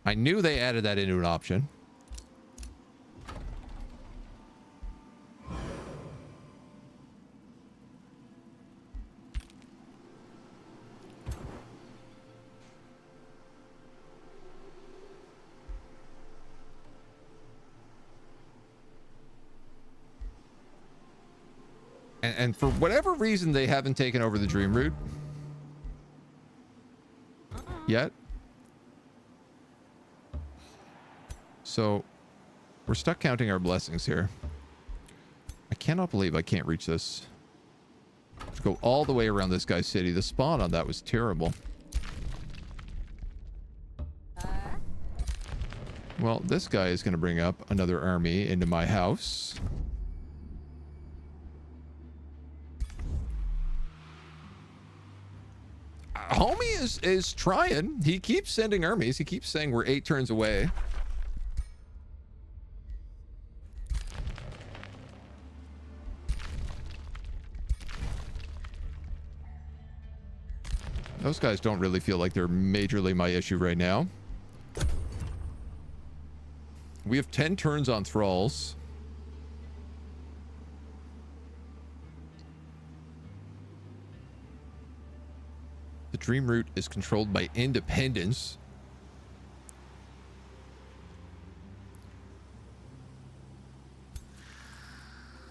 I knew they added that into an option. And for whatever reason, they haven't taken over the dream route yet. So we're stuck counting our blessings here. I cannot believe I can't reach this. To go all the way around this guy's city. The spawn on that was terrible. Well, this guy is going to bring up another army into my house. Homie is trying. He keeps sending armies. He keeps saying we're 8 turns away. Those guys don't really feel like they're majorly my issue right now. We have 10 turns on thralls. The dream route is controlled by independence.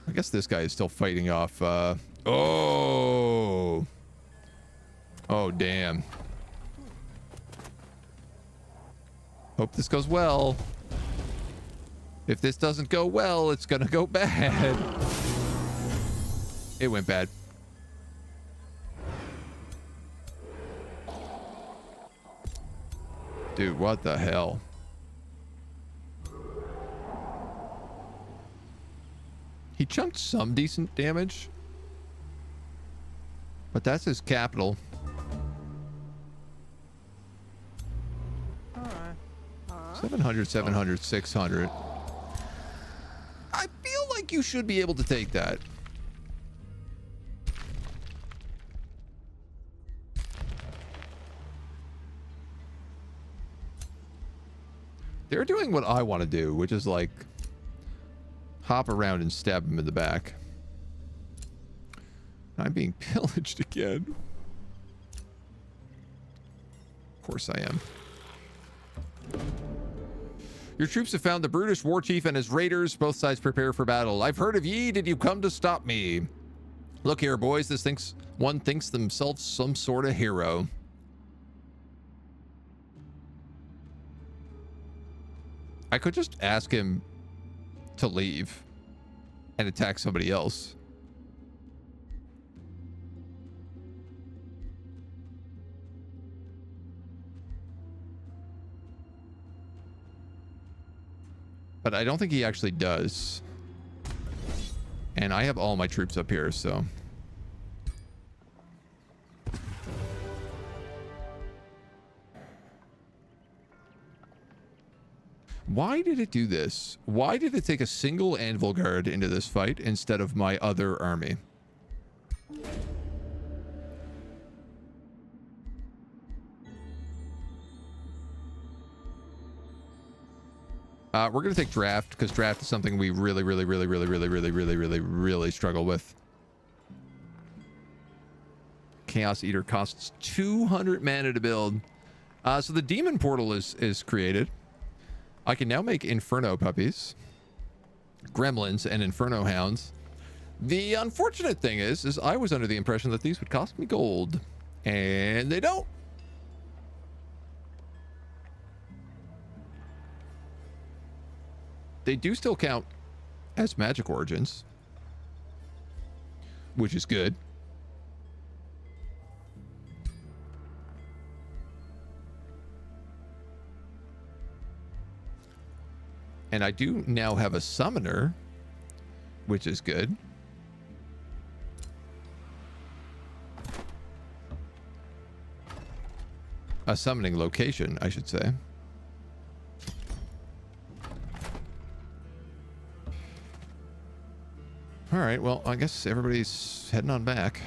I guess this guy is still fighting off. Oh, damn. Hope this goes well. If this doesn't go well, it's gonna go bad. It went bad. Dude, what the hell? He chunked some decent damage. But that's his capital. 700, 700, 600. I feel like you should be able to take that. They're doing what I want to do, which is like hop around and stab him in the back. I'm being pillaged again. Of course I am. Your troops have found the brutish war chief and his raiders. Both sides prepare for battle. I've heard of ye. Did you come to stop me? Look here, boys. One thinks themselves some sort of hero. I could just ask him to leave and attack somebody else. But I don't think he actually does. And I have all my troops up here, so. Why did it do this? Why did it take a single anvil guard into this fight instead of my other army? We're going to take draft because draft is something we really struggle with. Chaos Eater costs 200 mana to build. So the demon portal is created. I can now make Inferno puppies, gremlins, and Inferno hounds. The unfortunate thing is I was under the impression that these would cost me gold, and they don't. They do still count as magic origins, which is good. And I do now have a summoner, which is good. A summoning location, I should say. All right, well, I guess everybody's heading on back.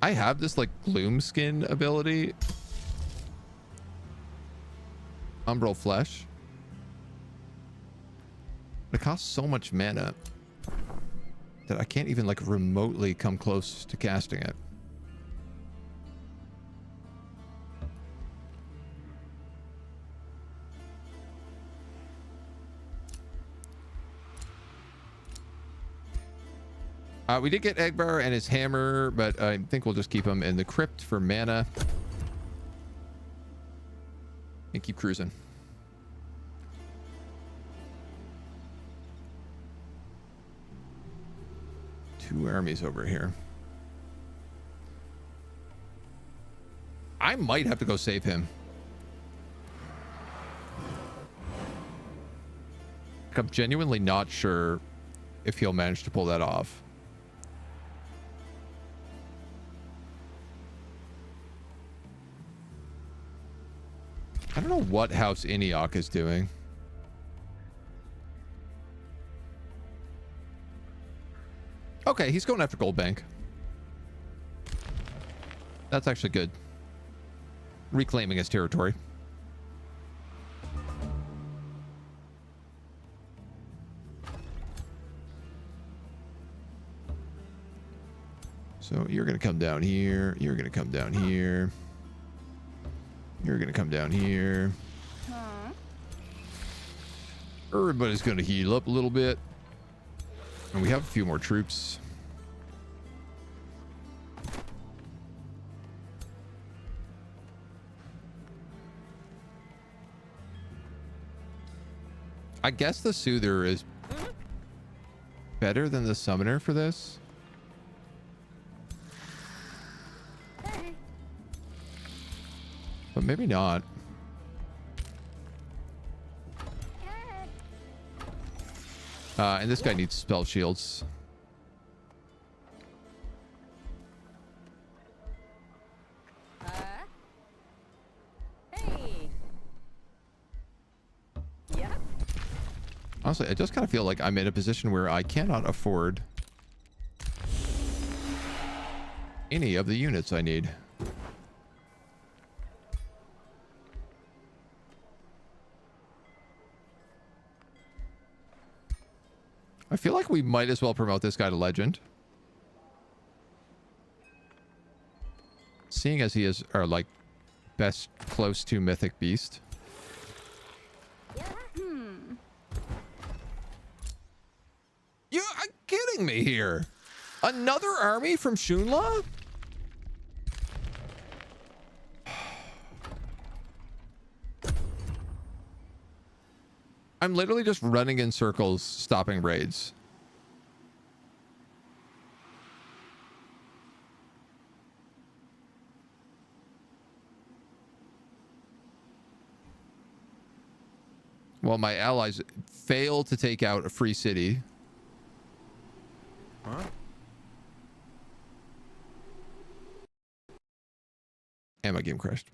I have this like gloom skin ability. Umbral flesh. It costs so much mana. that I can't even like remotely come close to casting it. We did get Egbar and his hammer, but I think we'll just keep him in the crypt for mana. And keep cruising. Two armies over here. I might have to go save him. I'm genuinely not sure if he'll manage to pull that off. I don't know what House Iniok is doing. Okay, he's going after Goldbank. That's actually good. Reclaiming his territory. So you're going to come down here. You're going to come down here. You're going to come down here. Everybody's going to heal up a little bit. And we have a few more troops. I guess the Soother is better than the Summoner for this. But maybe not. And this guy needs spell shields. Hey. Yeah. Honestly, I just kind of feel like I'm in a position where I cannot afford any of the units I need. I feel like we might as well promote this guy to legend. Seeing as he is our, like, best close to mythic beast. You are kidding me here. Another army from Shunla? I'm literally just running in circles, stopping raids. Well, my allies fail to take out a free city. Huh? And my game crashed.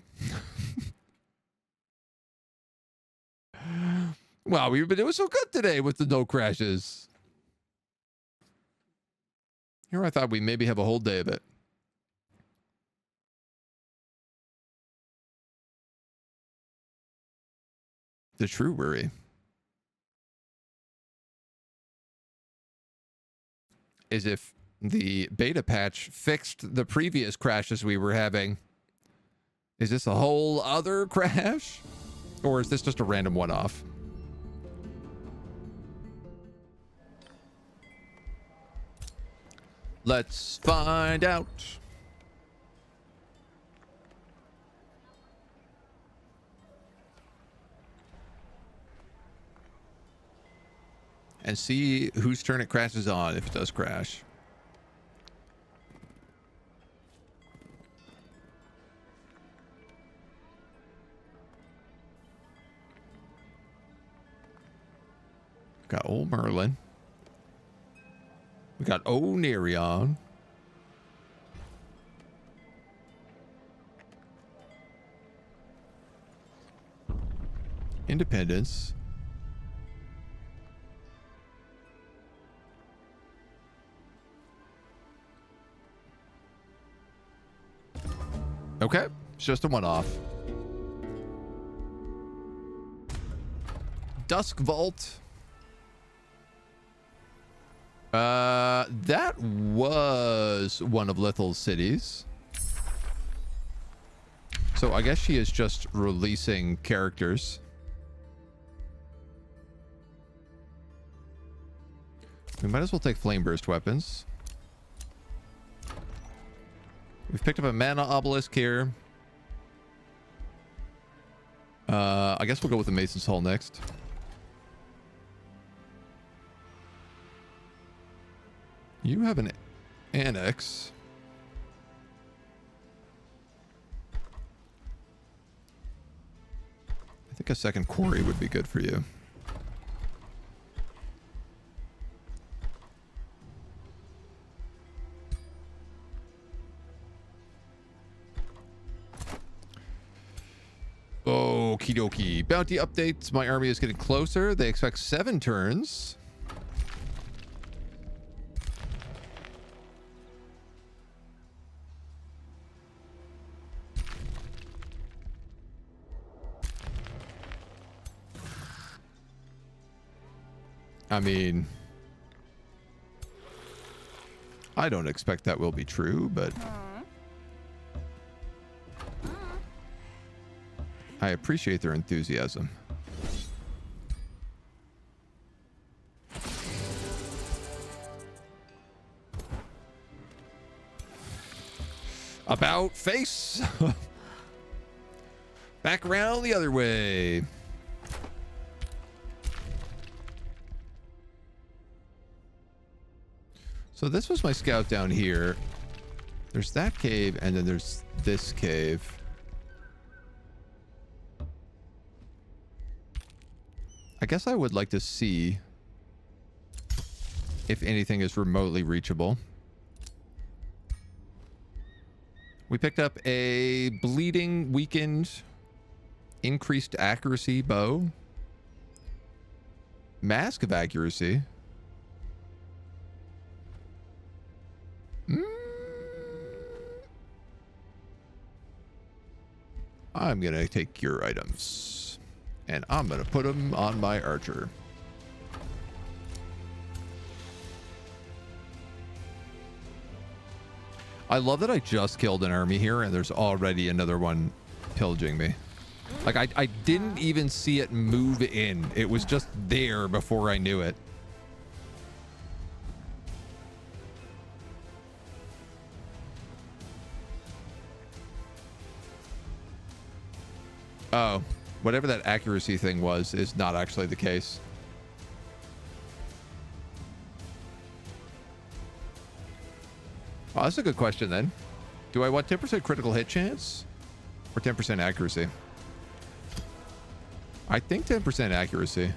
Wow, we've been doing so good today with the no crashes. Here I thought we maybe have a whole day of it. The true worry is if the beta patch fixed the previous crashes we were having. Is this a whole other crash? Or is this just a random one-off? Let's find out. And see whose turn it crashes on, if it does crash. Got old Merlin. We got Onirion. Independence. Okay, it's just a one-off. Dusk Vault. That was one of Lithel's cities. So I guess she is just releasing characters. We might as well take flame burst weapons. We've picked up a mana obelisk here. I guess we'll go with the Mason's Hall next. You have an annex. I think a second quarry would be good for you. Okie dokie. Bounty updates. My army is getting closer. They expect 7 turns. I mean, I don't expect that will be true, but I appreciate their enthusiasm. About face. Back around the other way. So this was my scout down here. There's that cave, and then there's this cave. I guess I would like to see if anything is remotely reachable. We picked up a bleeding, weakened, increased accuracy bow. Mask of accuracy. I'm gonna take your items and I'm gonna put them on my archer. I love that I just killed an army here and there's already another one pillaging me. Like I didn't even see it move in. It was just there before I knew it. Oh, whatever that accuracy thing was is not actually the case. Oh, that's a good question then. Do I want 10% critical hit chance or 10% accuracy? I think 10% accuracy.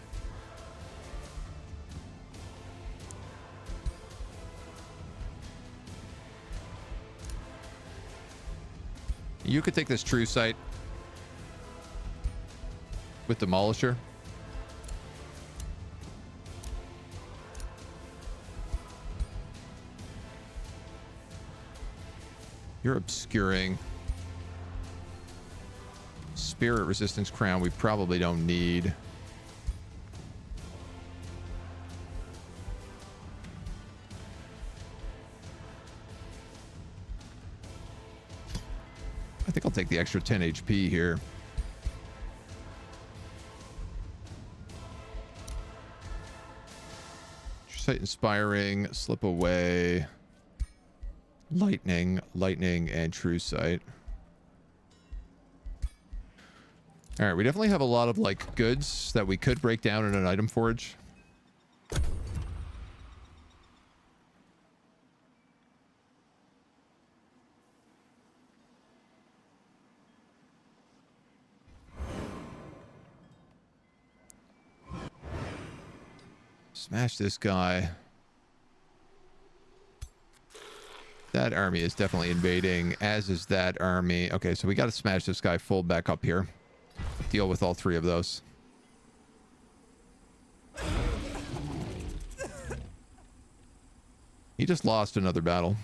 You could take this true sight with Demolisher. You're obscuring. Spirit resistance crown we probably don't need. I think I'll take the extra 10 HP here. Sight inspiring, slip away, lightning, and true sight. All right, we definitely have a lot of like goods that we could break down in an item forge. Smash this guy. That army is definitely invading, as is that army. Okay, so we got to smash this guy full back up here. Deal with all 3 of those. He just lost another battle.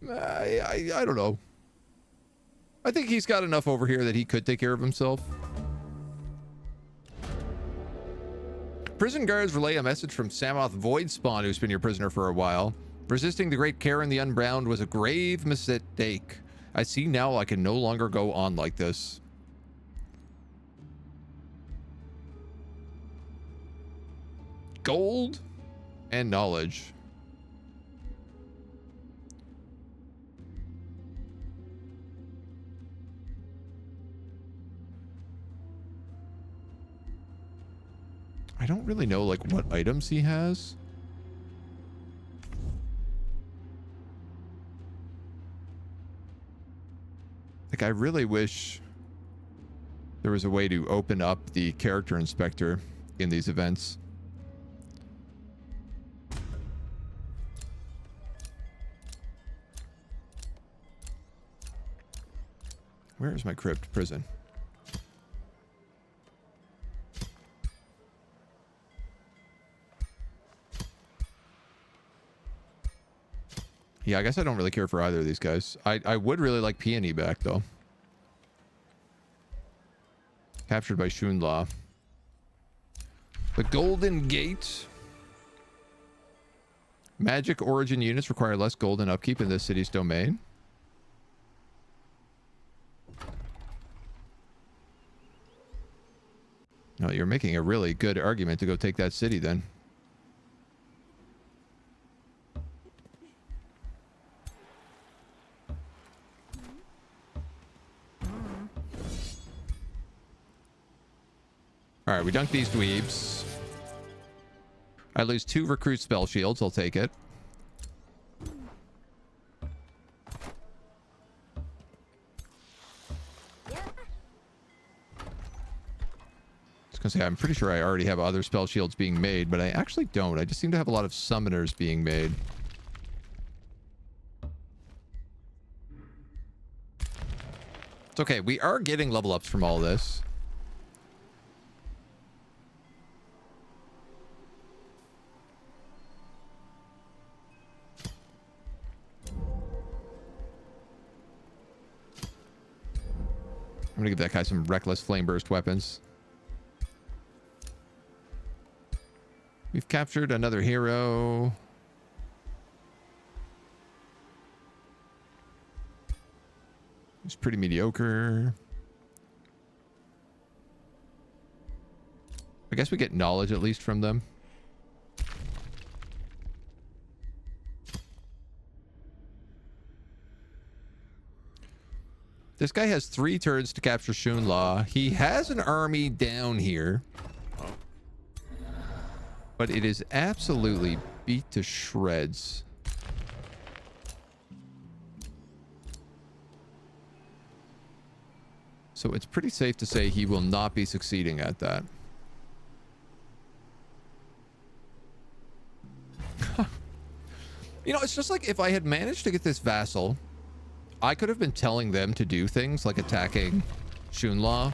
I don't know. I think he's got enough over here that he could take care of himself. Prison guards relay a message from Samoth Voidspawn, who's been your prisoner for a while. Resisting the great Karen the Unbound was a grave mistake. I see now I can no longer go on like this. Gold and knowledge. I don't really know like what items he has. Like, I really wish there was a way to open up the character inspector in these events. Where is my crypt prison? Yeah, I guess I don't really care for either of these guys. I would really like Peony back, though. Captured by Shunla. The Golden Gate. Magic origin units require less golden upkeep in this city's domain. No, you're making a really good argument to go take that city, then. Alright, we dunk these dweebs. I lose 2 recruit spell shields. I'll take it. Yeah. I was gonna say, I'm pretty sure I already have other spell shields being made, but I actually don't. I just seem to have a lot of summoners being made. It's okay. We are getting level ups from all this. I'm gonna give that guy some reckless flame burst weapons. We've captured another hero. He's pretty mediocre. I guess we get knowledge at least from them. This guy has 3 turns to capture Shunla. He has an army down here. But it is absolutely beat to shreds. So it's pretty safe to say he will not be succeeding at that. You know, it's just like if I had managed to get this vassal, I could have been telling them to do things like attacking Shunla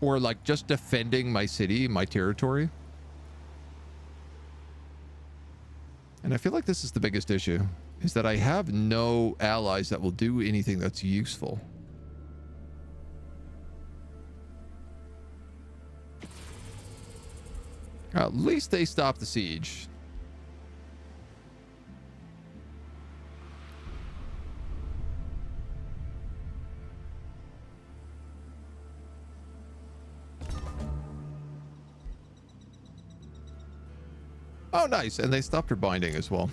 or like just defending my city, my territory. And I feel like this is the biggest issue, is that I have no allies that will do anything that's useful. At least they stopped the siege. Oh, nice. And they stopped her binding as well.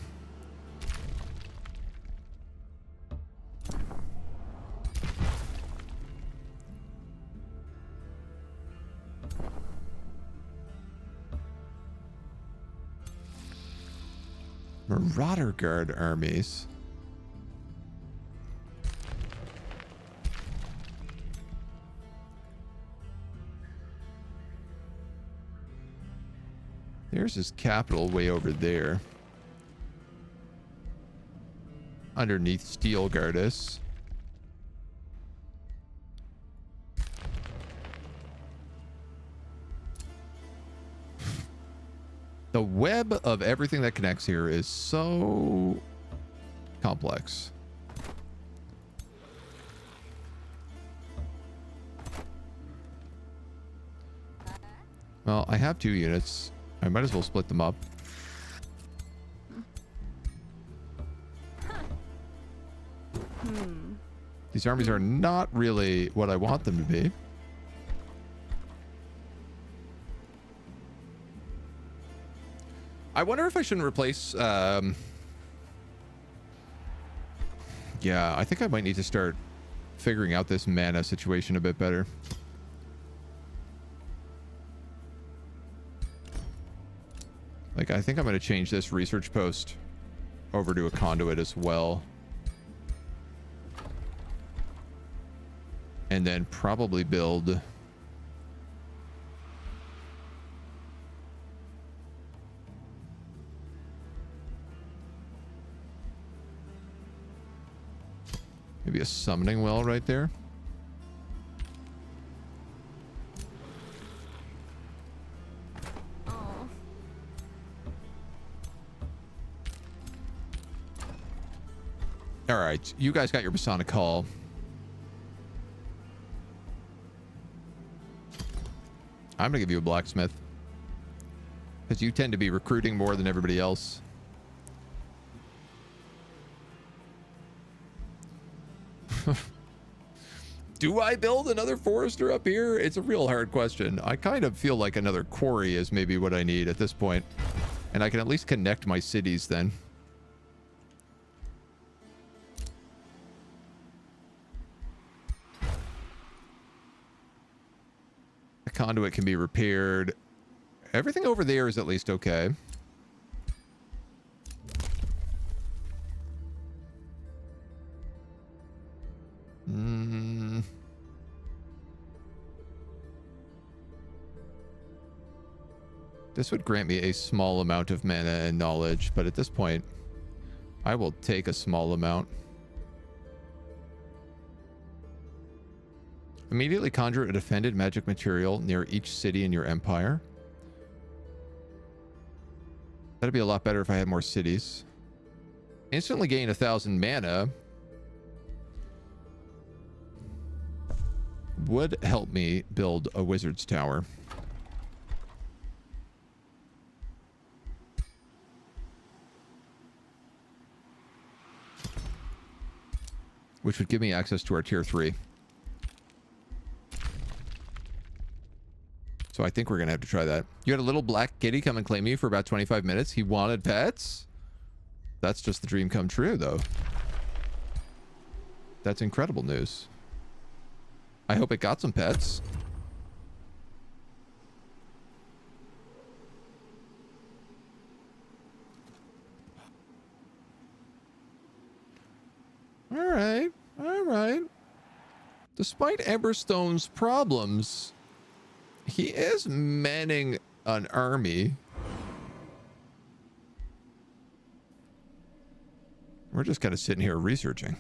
Marauder Guard armies. There's his capital way over there. Underneath Steel Gardas. The web of everything that connects here is so complex. Well, I have 2 units. I might as well split them up. These armies are not really what I want them to be. I wonder if I shouldn't replace... Yeah, I think I might need to start figuring out this mana situation a bit better. Like, I think I'm going to change this research post over to a conduit as well. And then probably build... maybe a summoning well right there. Oh. All right, you guys got your Masonic Hall. I'm gonna give you a blacksmith because you tend to be recruiting more than everybody else. Do I build another forester up here? It's a real hard question. I kind of feel like another quarry is maybe what I need at this point. And I can at least connect my cities then. The conduit can be repaired. Everything over there is at least okay. This would grant me a small amount of mana and knowledge, but at this point, I will take a small amount. Immediately conjure a defended magic material near each city in your empire. That'd be a lot better if I had more cities. Instantly gain 1,000 mana. Would help me build a wizard's tower. Which would give me access to our tier 3. So I think we're going to have to try that. You had a little black kitty come and claim you for about 25 minutes. He wanted pets? That's just the dream come true, though. That's incredible news. I hope it got some pets. All right. All right. Despite Emberstone's problems, he is manning an army. We're just kind of sitting here researching.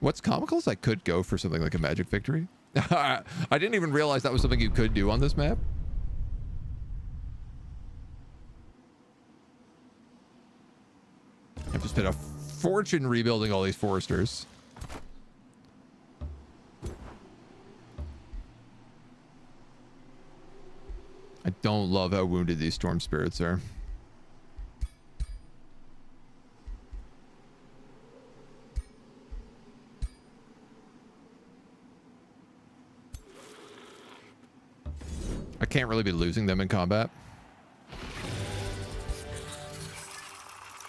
What's comical is I could go for something like a magic victory. I didn't even realize that was something you could do on this map. I've just spent a fortune rebuilding all these foresters. I don't love how wounded these storm spirits are. I can't really be losing them in combat.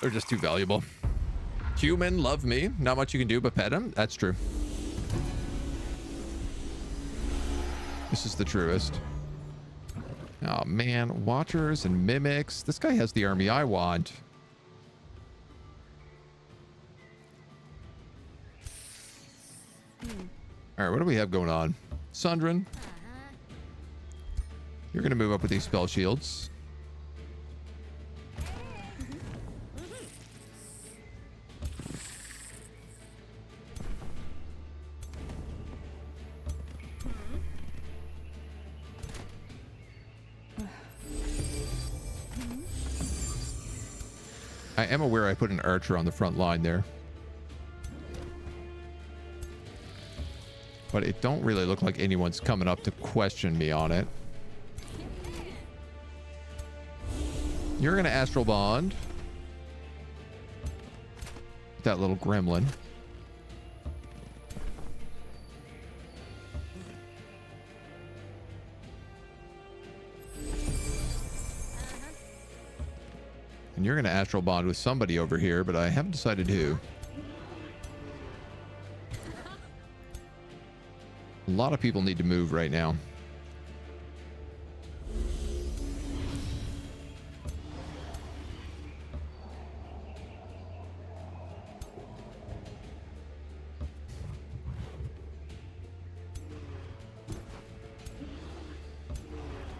They're just too valuable. Human, love me. Not much you can do but pet him. That's true. This is the truest. Oh man, Watchers and Mimics. This guy has the army I want. All right, what do we have going on? Sundrin. You're going to move up with these spell shields. I am aware I put an archer on the front line there. But it don't really look like anyone's coming up to question me on it. You're going to astral bond. That little gremlin. And you're going to astral bond with somebody over here, but I haven't decided who. A lot of people need to move right now.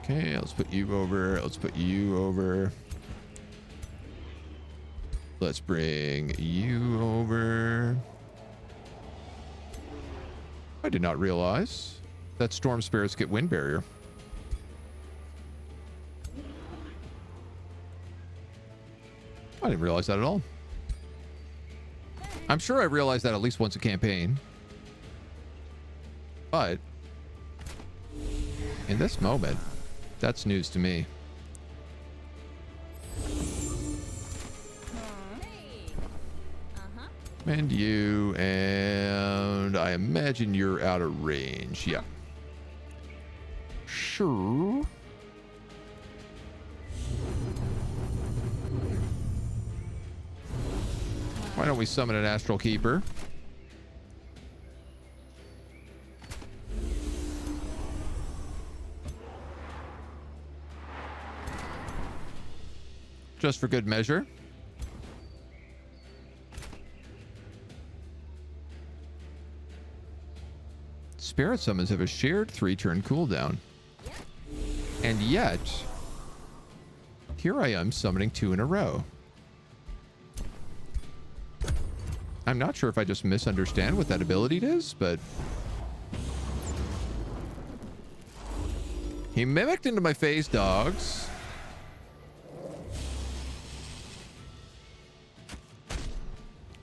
Okay, let's put you over. Let's put you over. Let's bring you over. I did not realize that storm spirits get wind barrier. I didn't realize that at all. I'm sure I realized that at least once a campaign. But in this moment, that's news to me. And you, and I imagine you're out of range. Yeah. Sure. Why don't we summon an Astral Keeper? Just for good measure. Spirit summons have a shared 3-turn cooldown. And yet, here I am summoning 2 in a row. I'm not sure if I just misunderstand what that ability is, but he mimicked into my phase dogs.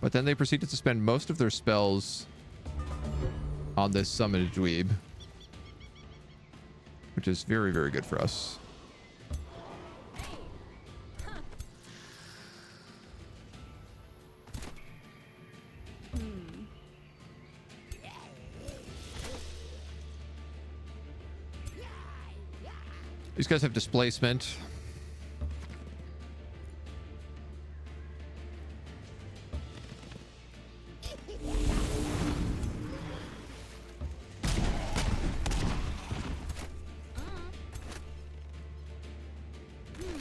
But then they proceeded to spend most of their spells on this summoned dweeb, which is very, very good for us. These guys have displacement.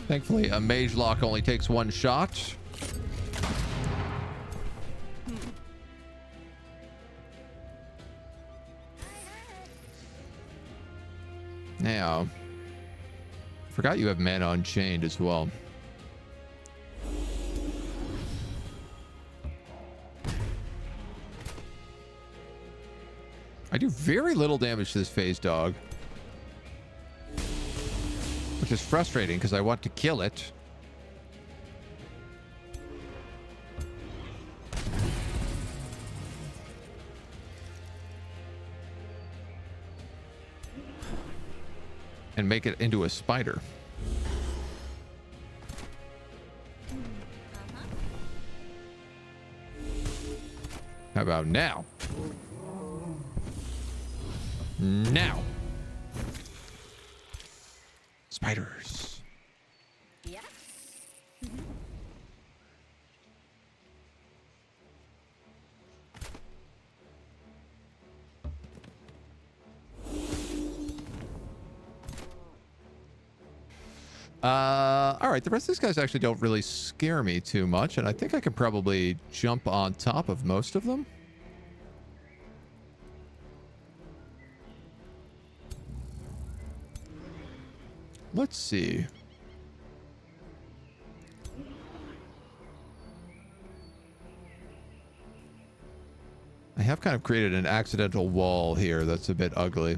Thankfully, a mage lock only takes 1 shot. Now, forgot you have Mana Unchained as well. I do very little damage to this phase dog, which is frustrating because I want to kill it. And make it into a spider. How about now? Now. Spiders. Yeah. All right, the rest of these guys actually don't really scare me too much, and I think I can probably jump on top of most of them. Let's see. I have kind of created an accidental wall here that's a bit ugly.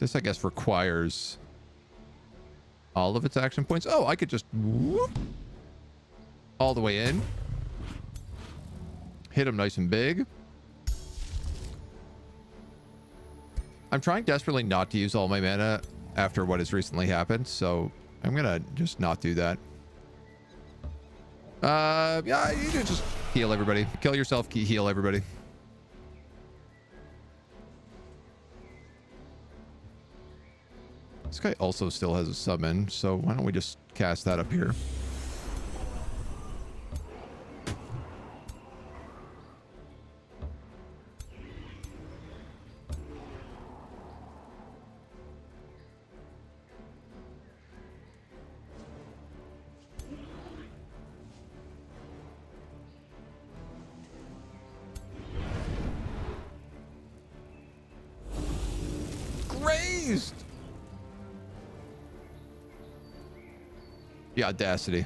This, I guess, requires all of its action points. Oh, I could just whoop all the way in. Hit him nice and big. I'm trying desperately not to use all my mana after what has recently happened, so I'm gonna just not do that. Yeah, you can just heal everybody. Kill yourself, heal everybody. This guy also still has a summon, so why don't we just cast that up here? Grazed! The audacity.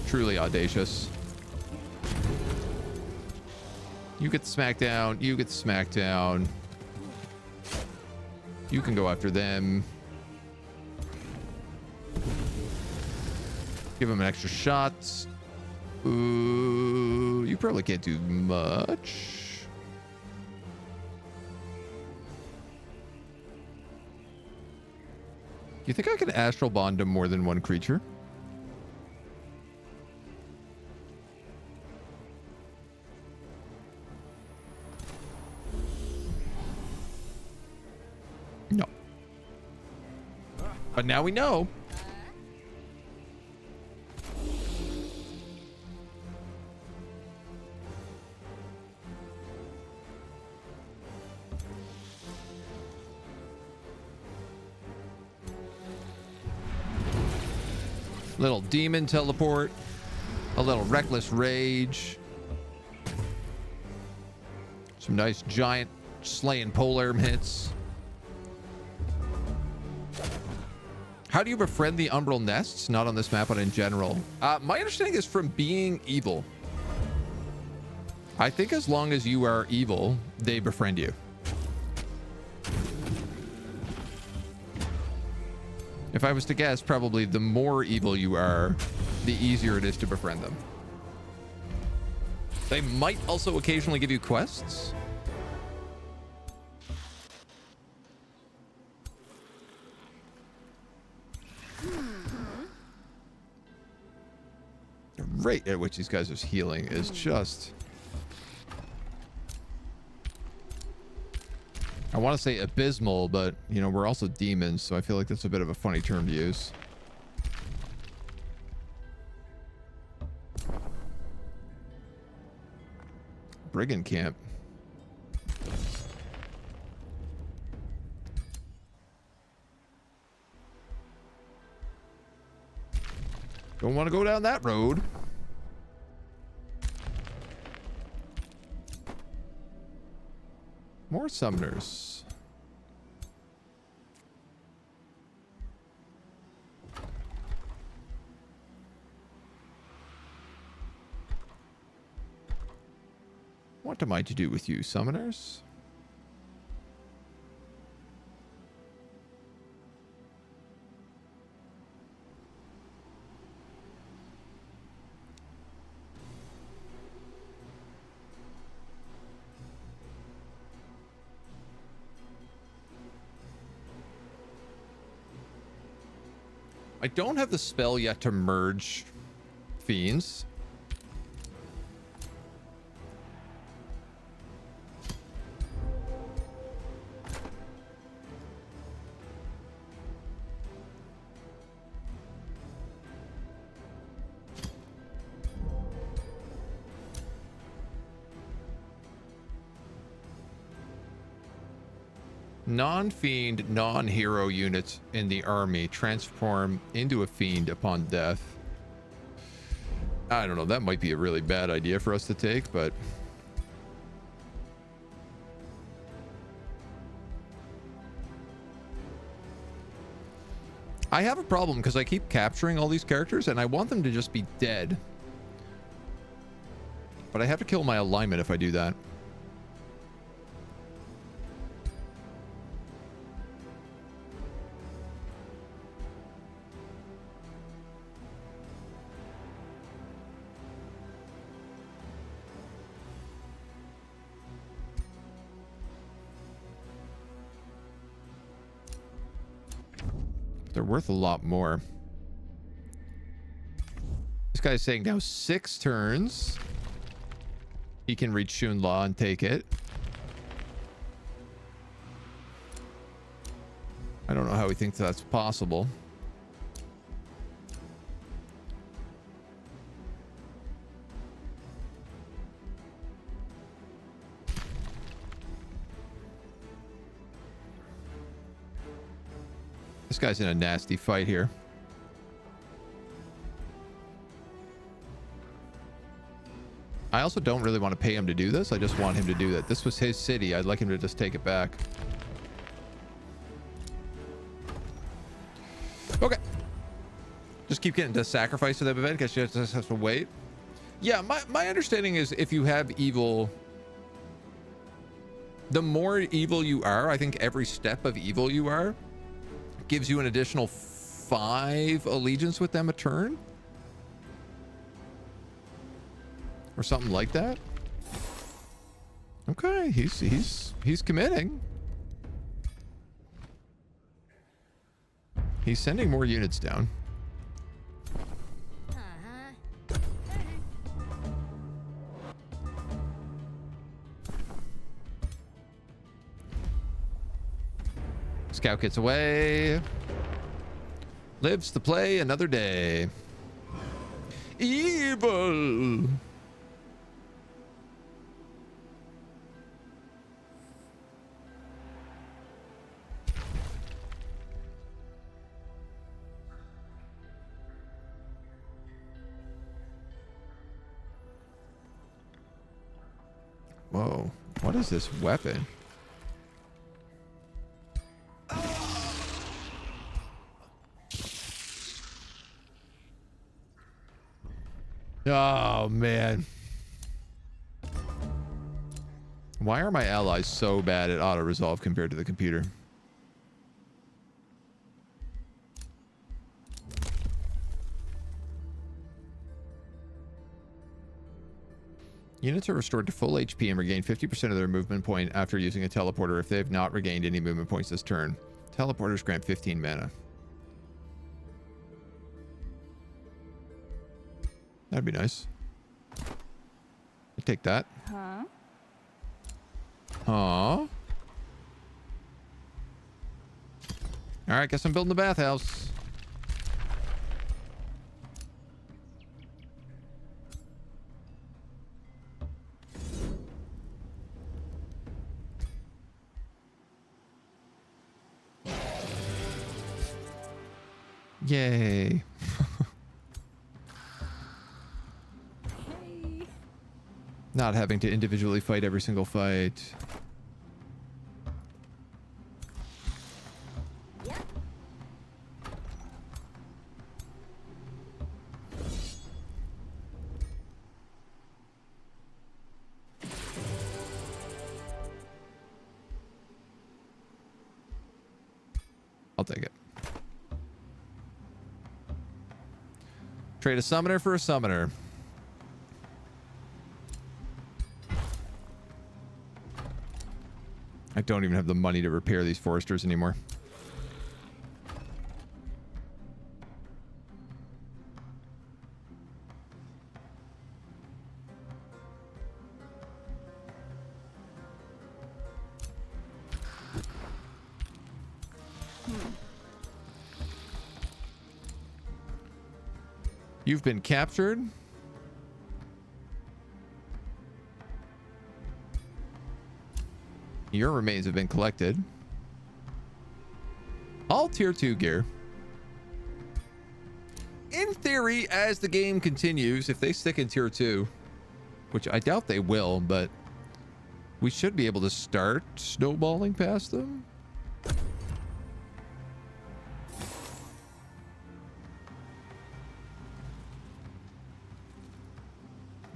Truly audacious. You get the smackdown. You get the smackdown. You can go after them. Give them an extra shot. Ooh, you probably can't do much. You think I can astral bond to more than one creature? No. But now we know. Little demon teleport, a little reckless rage, some nice giant slaying polearm hits. How do you befriend the Umbral nests? Not on this map, but in general. My understanding is from being evil. I think as long as you are evil, they befriend you. If I was to guess, probably the more evil you are, the easier it is to befriend them. They might also occasionally give you quests. The rate at which these guys are healing is just... I want to say abysmal, but, you know, we're also demons, so I feel like that's a bit of a funny term to use. Brigand camp. Don't want to go down that road. More summoners. What am I to do with you, summoners? I don't have the spell yet to merge fiends. Non-fiend, non-hero units in the army transform into a fiend upon death. I don't know, that might be a really bad idea for us to take, but... I have a problem because I keep capturing all these characters and I want them to just be dead. But I have to kill my alignment if I do that. They're worth a lot more. This guy's saying now 6 turns. He can reach Shun Law and take it. I don't know how he thinks that's possible. This guy's in a nasty fight here. I also don't really want to pay him to do this. I just want him to do that. This was his city. I'd like him to just take it back. Okay. Just keep getting to sacrifice to them event because she just has to wait. Yeah, my understanding is if you have evil, the more evil you are, I think every step of evil you are gives you an additional 5 allegiance with them a turn. Or something like that. Okay, he's committing. He's sending more units down. Scout gets away. Lives to play another day. Evil. Whoa, what is this weapon? Oh, man. Why are my allies so bad at auto-resolve compared to the computer? Units are restored to full HP and regain 50% of their movement point after using a teleporter if they have not regained any movement points this turn. Teleporters grant 15 mana. That'd be nice. I'd take that. Huh? Huh? All right, guess I'm building the bathhouse. Yay. Not having to individually fight every single fight. Yep. I'll take it. Trade a summoner for a summoner. I don't even have the money to repair these foresters anymore. You've been captured. Your remains have been collected. All tier 2 gear. In theory, as the game continues, if they stick in tier 2, which I doubt they will, but we should be able to start snowballing past them.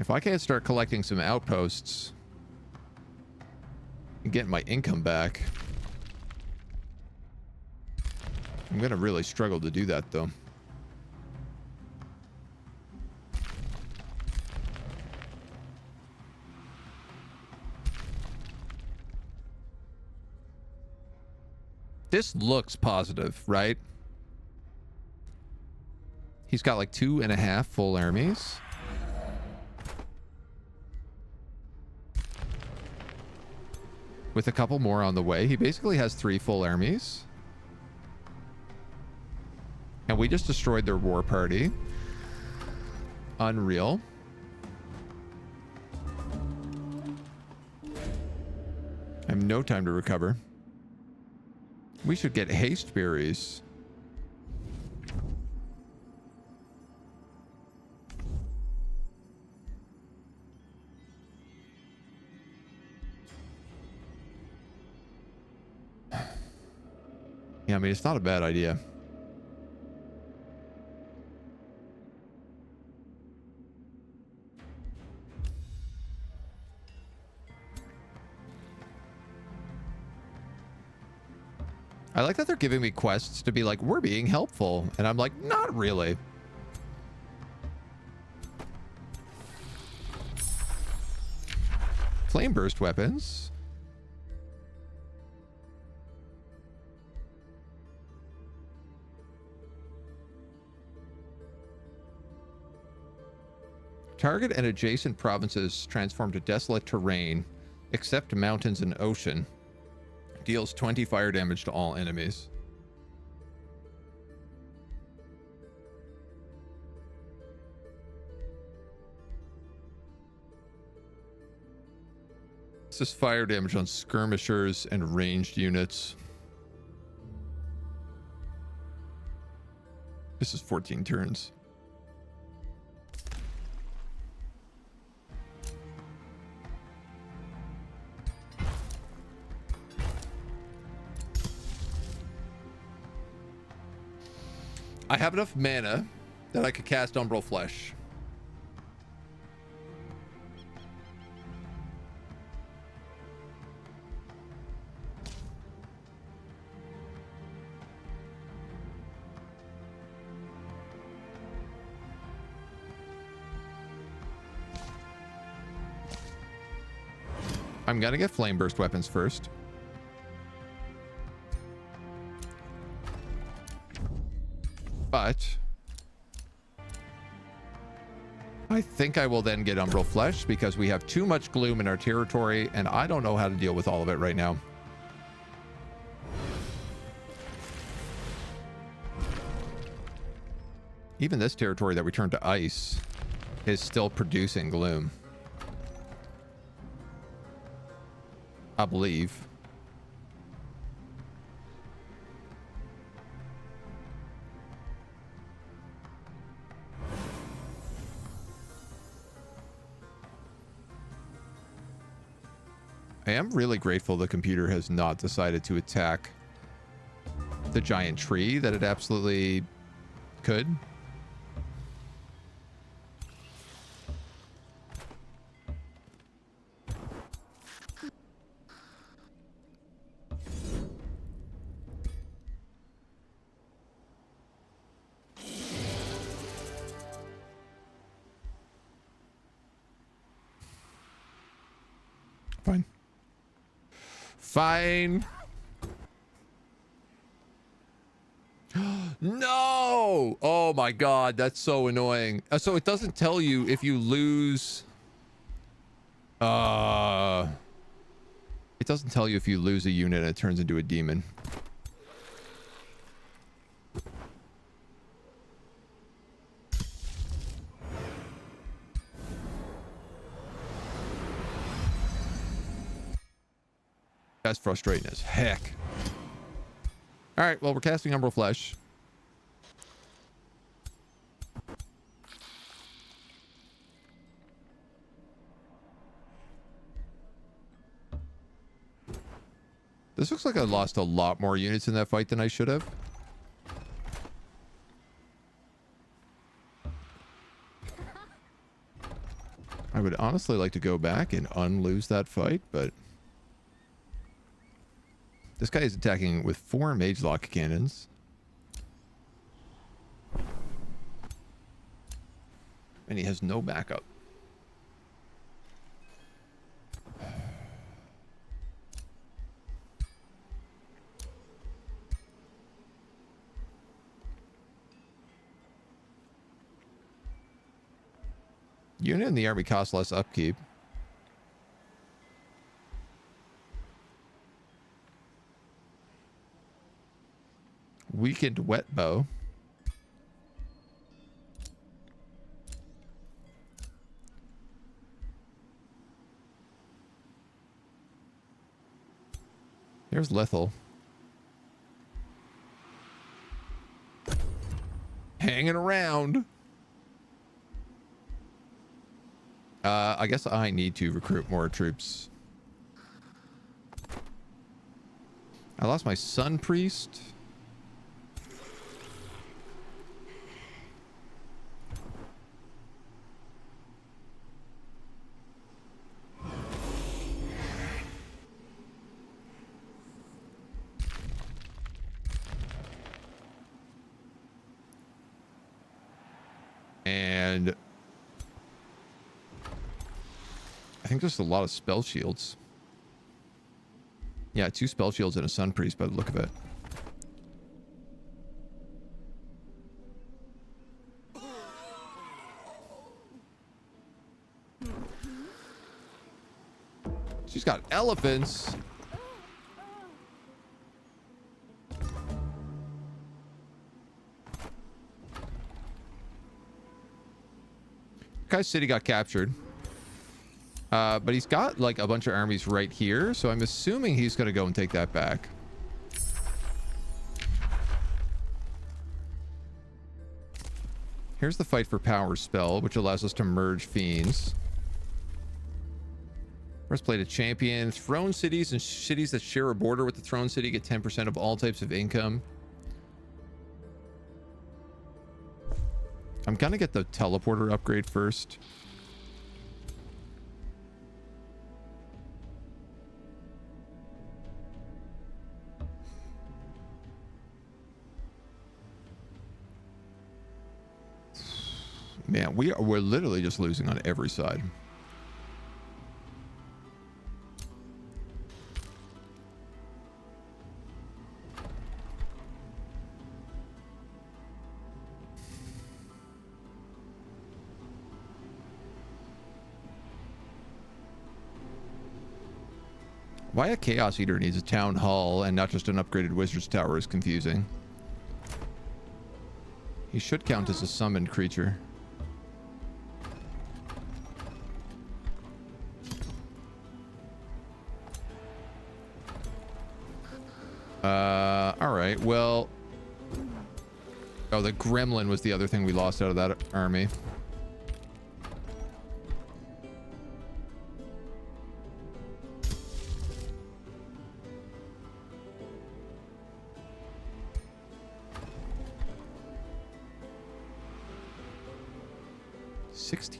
If I can't start collecting some outposts and getting my income back, I'm going to really struggle to do that, though. This looks positive, right? He's got like 2.5 full armies. With a couple more on the way. He basically has 3 full armies. And we just destroyed their war party. Unreal. I have no time to recover. We should get haste berries. Yeah, I mean, it's not a bad idea. I like that they're giving me quests to be like, we're being helpful. And I'm like, not really. Flame burst weapons. Target and adjacent provinces transform to desolate terrain, except mountains and ocean. Deals 20 fire damage to all enemies. This is fire damage on skirmishers and ranged units. This is 14 turns. I have enough mana that I could cast Umbral Flesh. I'm gonna get flame burst weapons first. But I think I will then get Umbral Flesh because we have too much gloom in our territory and I don't know how to deal with all of it right now. Even this territory that we turned to ice is still producing gloom, I believe. I am really grateful the computer has not decided to attack the giant tree that it absolutely could. Fine. Fine. No! Oh my god, that's so annoying. So it doesn't tell you if you lose... It doesn't tell you if you lose a unit and it turns into a demon. That's frustrating as heck. All right, well, we're casting Umbral Flesh. This looks like I lost a lot more units in that fight than I should have. I I would honestly like to go back and unlose that fight, but this guy is attacking with 4 mage lock cannons. And he has no backup. Unit in the army costs less upkeep. Weakened wet bow. Here's lethal. Hanging around. I guess I need to recruit more troops. I lost my sun priest. And I think there's a lot of spell shields. Yeah, 2 spell shields and a sun priest by the look of it. She's got elephants. Guy's city got captured. But he's got like a bunch of armies right here, so I'm assuming he's going to go and take that back. Here's the fight for power spell, which allows us to merge fiends. Breastplate of champion. Throne cities and cities that share a border with the throne city get 10% of all types of income. I'm gonna get the teleporter upgrade first. Man, we're literally just losing on every side. Why a Chaos Eater needs a town hall and not just an upgraded Wizard's Tower is confusing. He should count as a summoned creature. Alright, well... Oh, the Gremlin was the other thing we lost out of that army.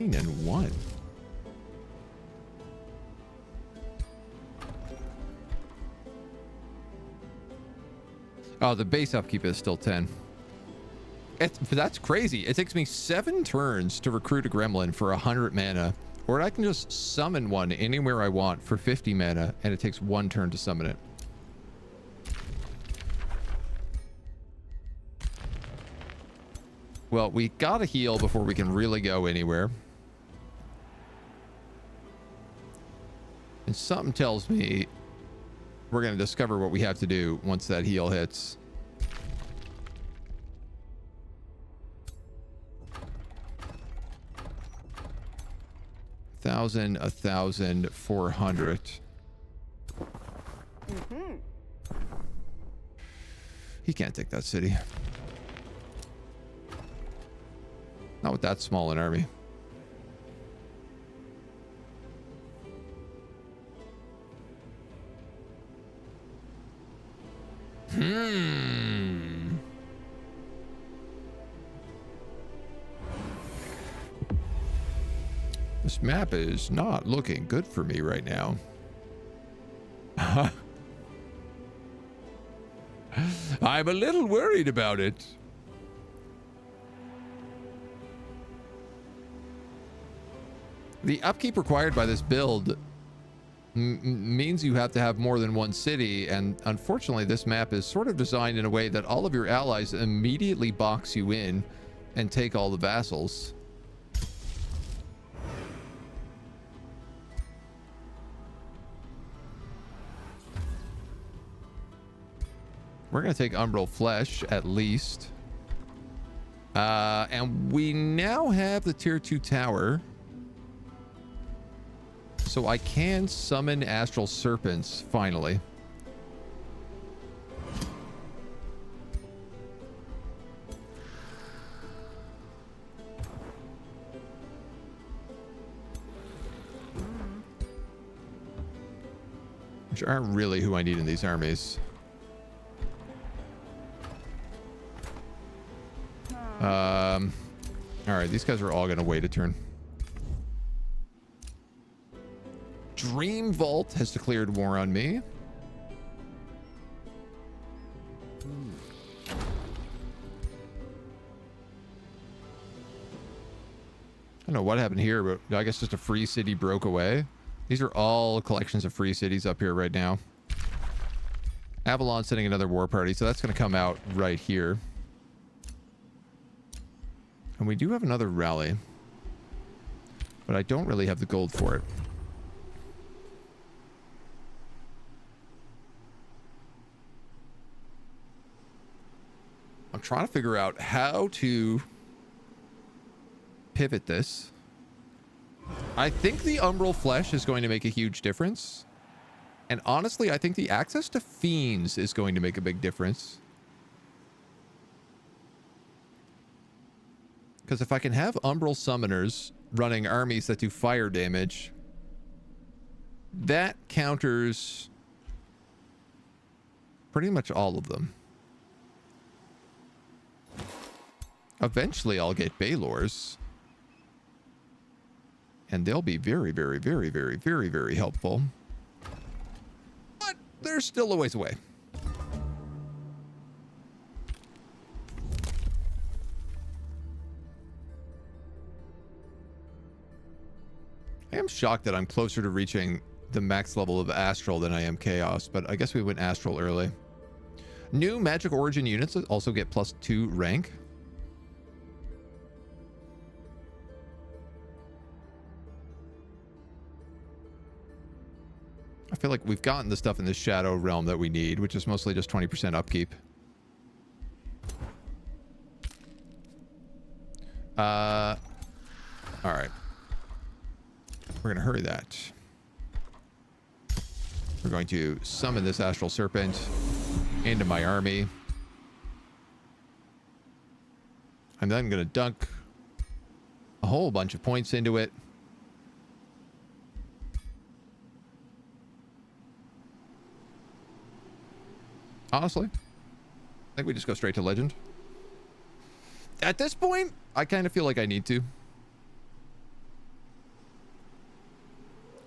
And 1. Oh, the base upkeep is still 10. That's crazy. It takes me 7 turns to recruit a gremlin for 100 mana, or I can just summon one anywhere I want for 50 mana, and it takes 1 turn to summon it. Well, we gotta heal before we can really go anywhere. And something tells me we're going to discover what we have to do once that heal hits. $1,000, $1,000, $400. He can't take that city. Not with that small an army. This map is not looking good for me right now. I'm a little worried about it. The upkeep required by this build means you have to have more than one city, and unfortunately this map is sort of designed in a way that all of your allies immediately box you in and take all the vassals. We're going to take Umbral Flesh, at least. And we now have the tier 2 tower. So I can summon Astral Serpents, finally. Which aren't really who I need in these armies. All right, these guys are all gonna wait a turn. Dream Vault has declared war on me. I don't know what happened here, but I guess just a free city broke away. These are all collections of free cities up here right now. Abalon sending another war party, so that's going to come out right here. And we do have another rally, but I don't really have the gold for it. I'm trying to figure out how to pivot this. I think the Umbral Flesh is going to make a huge difference. And honestly, I think the access to Fiends is going to make a big difference. Because if I can have Umbral Summoners running armies that do fire damage, that counters pretty much all of them. Eventually, I'll get Baylors. And they'll be very, very, very, very, very, very helpful. But they're still a ways away. I am shocked that I'm closer to reaching the max level of Astral than I am Chaos, but I guess we went Astral early. New Magic Origin units also get +2 rank. I feel like we've gotten the stuff in the Shadow Realm that we need, which is mostly just 20% upkeep. All right. We're going to hurry that. We're going to summon this Astral Serpent into my army. I'm then going to dunk a whole bunch of points into it. Honestly, I think we just go straight to Legend. At this point, I kind of feel like I need to.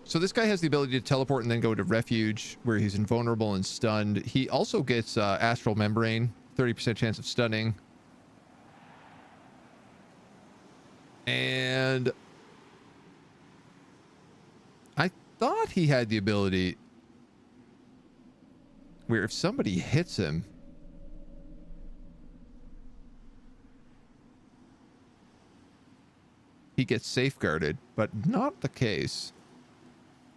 So this guy has the ability to teleport and then go to Refuge, where he's invulnerable and stunned. He also gets Astral Membrane, 30% chance of stunning. And I thought he had the ability where if somebody hits him, he gets safeguarded, but not the case.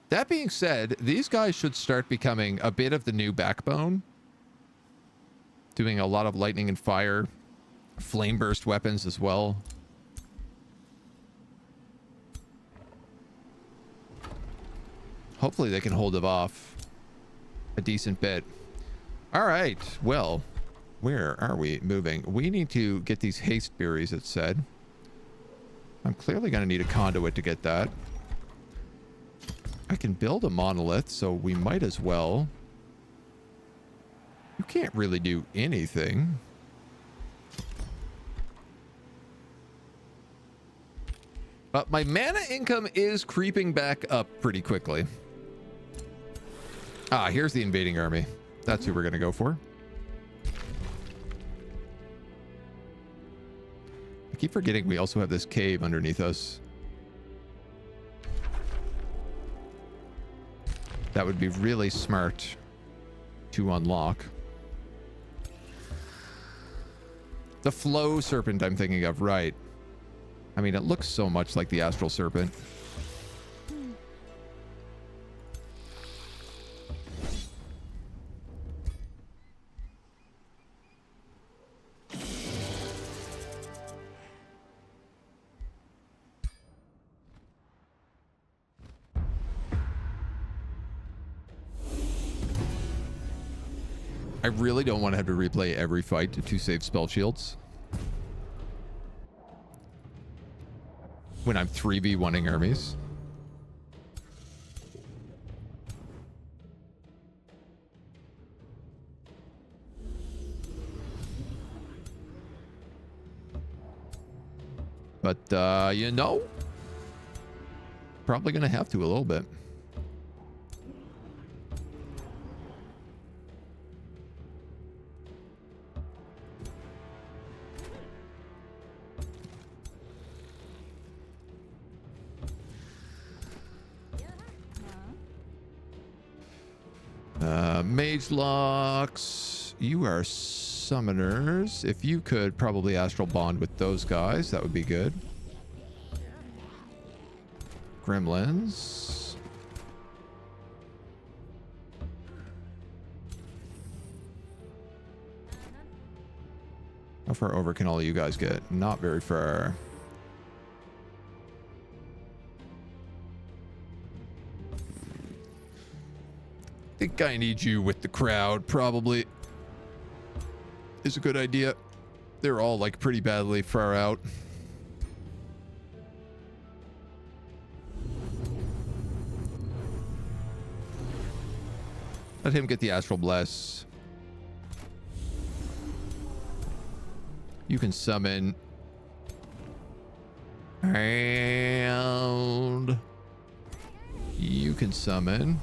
That being said, these guys should start becoming a bit of the new backbone, doing a lot of lightning and fire, flame burst weapons as well. Hopefully they can hold it off a decent bit. All right, well, where are we moving? We need to get these haste berries, it said. I'm clearly going to need a conduit to get that. I can build a monolith, so we might as well. You can't really do anything. But my mana income is creeping back up pretty quickly. Ah, here's the invading army. That's who we're going to go for. I keep forgetting we also have this cave underneath us. That would be really smart to unlock. The flow serpent I'm thinking of, right. I mean, it looks so much like the astral serpent. I really don't want to have to replay every fight to save spell shields when I'm 3v1ing armies. But, you know, probably going to have to a little bit. Mage locks. You are summoners. If you could probably astral bond with those guys, that would be good. Gremlins. How far over can all of you guys get? Not very far. I think I need you with the crowd, probably. Is a good idea. They're all like pretty badly far out. Let him get the astral bless. You can summon. And you can summon.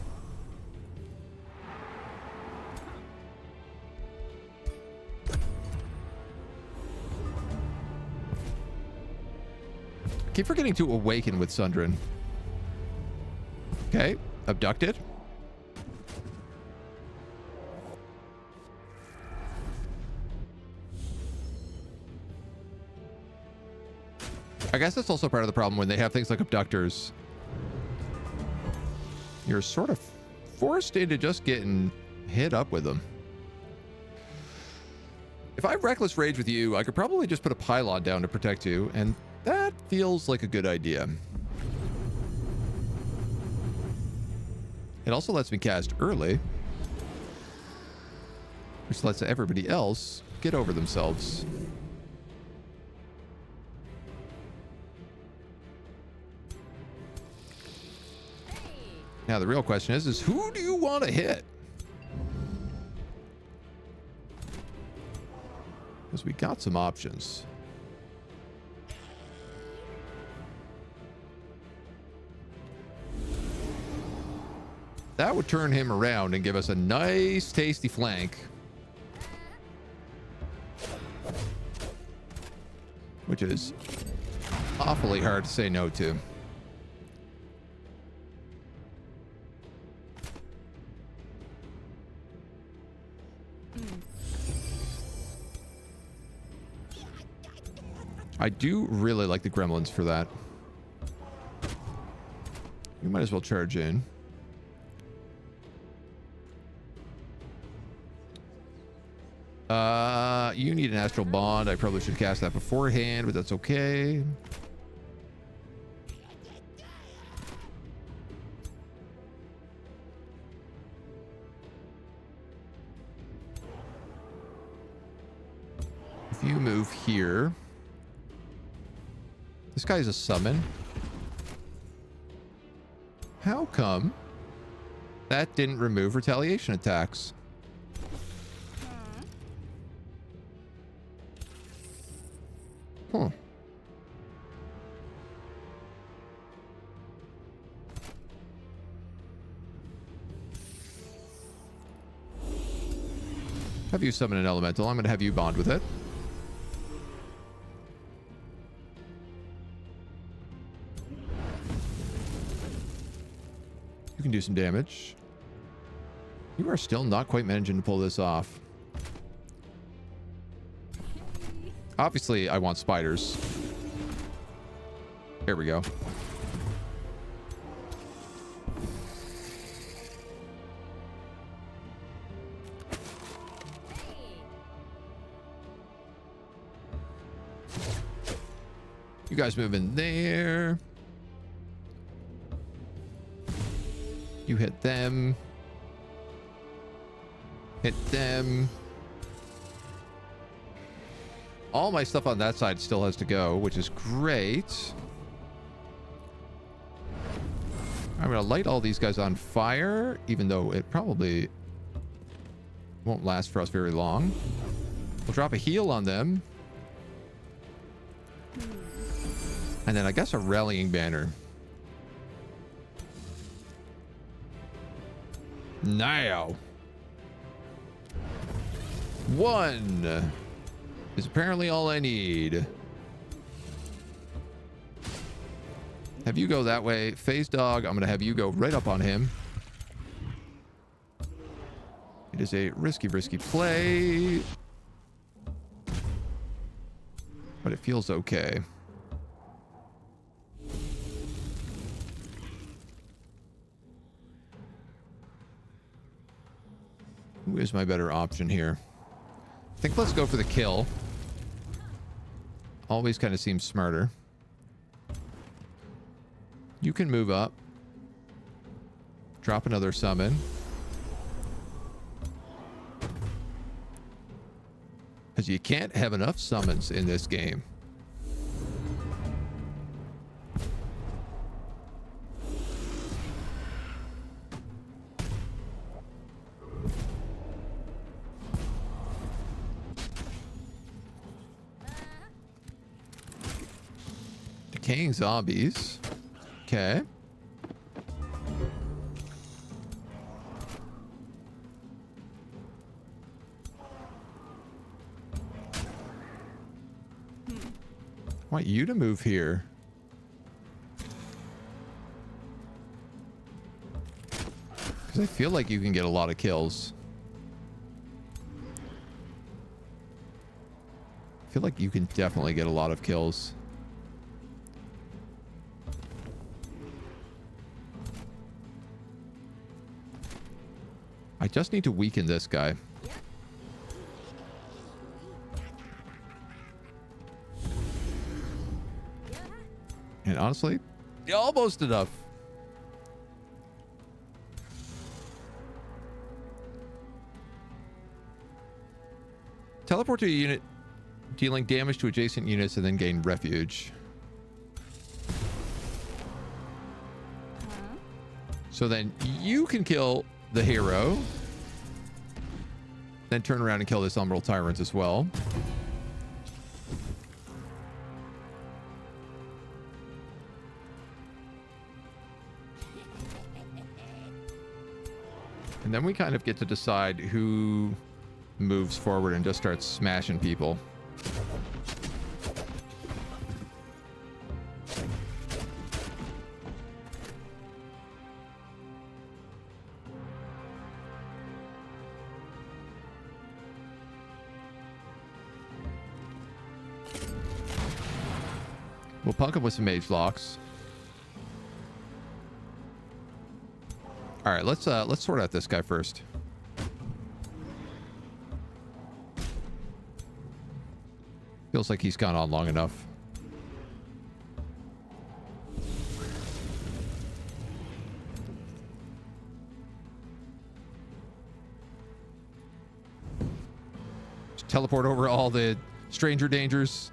Keep forgetting to awaken with Sundrin. Okay, abducted. I guess that's also part of the problem when they have things like abductors. You're sort of forced into just getting hit up with them. If I have Reckless Rage with you, I could probably just put a pylon down to protect you, and that feels like a good idea. It also lets me cast early, which lets everybody else get over themselves. Now the real question is who do you want to hit? Because we got some options. That would turn him around and give us a nice, tasty flank. Which is awfully hard to say no to. I do really like the gremlins for that. We might as well charge in. You need an astral bond. I probably should cast that beforehand, but that's okay. If you move here, this guy's a summon. How come that didn't remove retaliation attacks? Huh. Have you summon an elemental. I'm going to have you bond with it. You can do some damage. You are still not quite managing to pull this off. Obviously, I want spiders. There we go. You guys move in there. You hit them. Hit them. All my stuff on that side still has to go, which is great. I'm going to light all these guys on fire, even though it probably won't last for us very long. We'll drop a heal on them. And then I guess a rallying banner. Now. 1 is apparently all I need. Have you go that way. Phase Dog, I'm going to have you go right up on him. It is a risky play. But it feels okay. Who is my better option here? I think let's go for the kill. Always kind of seems smarter. You can move up. Drop another summon. Because you can't have enough summons in this game. Decaying zombies. Okay. I want you to move here. Because I feel like you can get a lot of kills. I feel like you can definitely get a lot of kills. I just need to weaken this guy. And honestly, almost enough. Teleport to a unit, dealing damage to adjacent units, and then gain refuge. So then you can kill the hero, then turn around and kill this Umbral tyrant as well. And then we kind of get to decide who moves forward and just starts smashing people. We'll punk him with some mage locks. All right, let's sort out this guy first. Feels like he's gone on long enough. Just teleport over all the stranger dangers.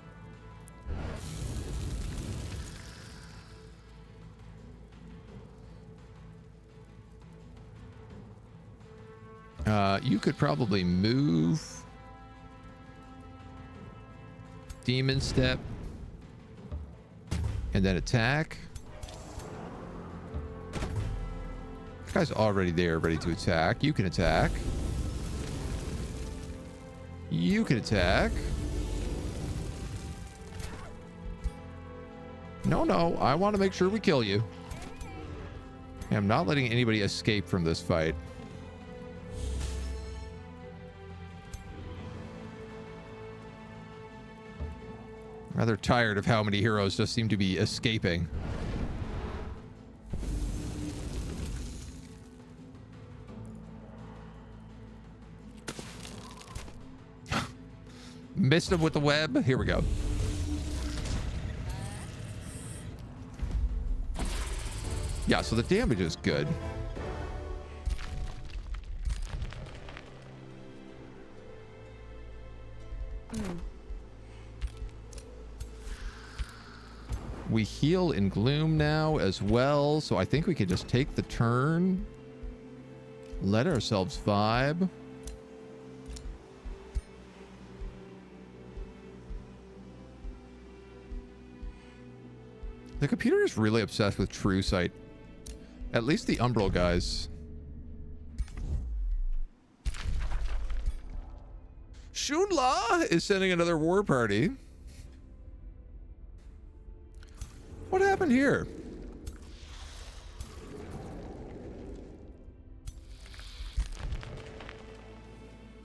You could probably move. Demon step. And then attack. This guy's already there, ready to attack. You can attack. You can attack. No, no, I want to make sure we kill you. I'm not letting anybody escape from this fight. Rather tired of how many heroes just seem to be escaping. Missed him with the web. Here we go. Yeah, so the damage is good. We heal in gloom now as well, so I think we could just take the turn. Let ourselves vibe. The computer is really obsessed with true sight. At least the Umbral guys. Shunla is sending another war party. What happened here?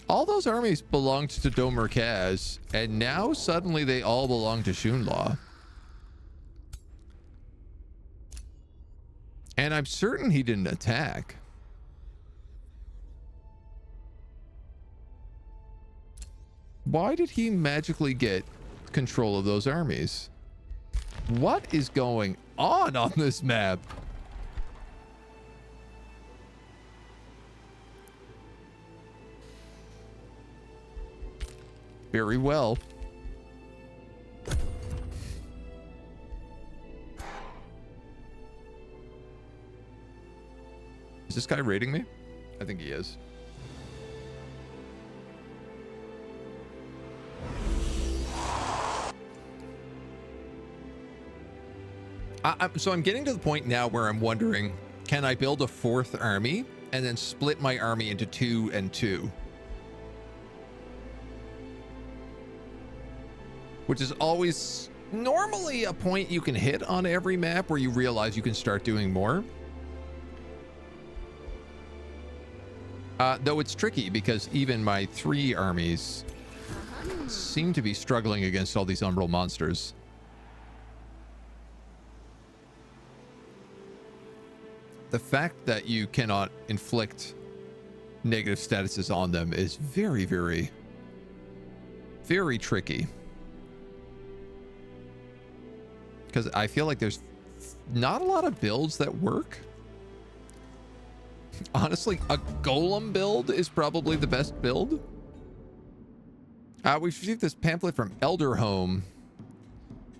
All those armies belonged to Tome, and now suddenly they all belong to Shunla. And I'm certain he didn't attack. Why did he magically get control of those armies? What is going on this map? Very well. Is this guy raiding me? I think he is. So I'm getting to the point now where I'm wondering, can I build a fourth army and then split my army into 2 and 2? Which is always normally a point you can hit on every map where you realize you can start doing more. Though it's tricky because even my 3 armies seem to be struggling against all these Umbral monsters. The fact that you cannot inflict negative statuses on them is very, very, very tricky. Because I feel like there's not a lot of builds that work. Honestly, a golem build is probably the best build. We received this pamphlet from Elderhome.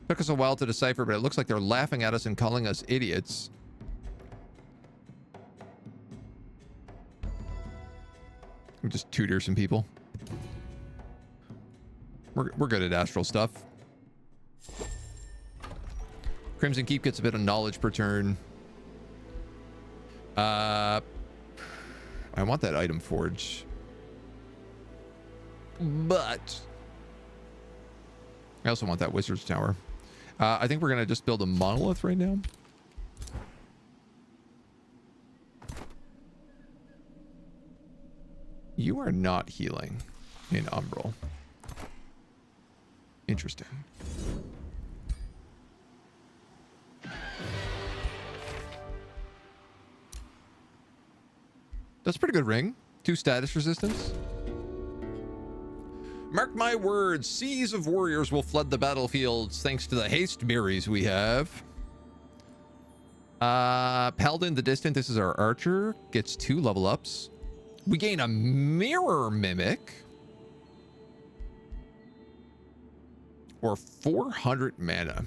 Took us a while to decipher, but it looks like they're laughing at us and calling us idiots. We just tutor some people. We're good at astral stuff. Crimson Keep gets a bit of knowledge per turn. I want that item forge. But I also want that wizard's tower. I think we're going to just build a monolith right now. You are not healing in Umbral. Interesting. That's a pretty good ring. 2 status resistance. Mark my words, seas of warriors will flood the battlefields thanks to the haste mirrors we have. Paladin the Distant, this is our archer, gets 2 level ups. We gain a mirror mimic. Or 400 mana.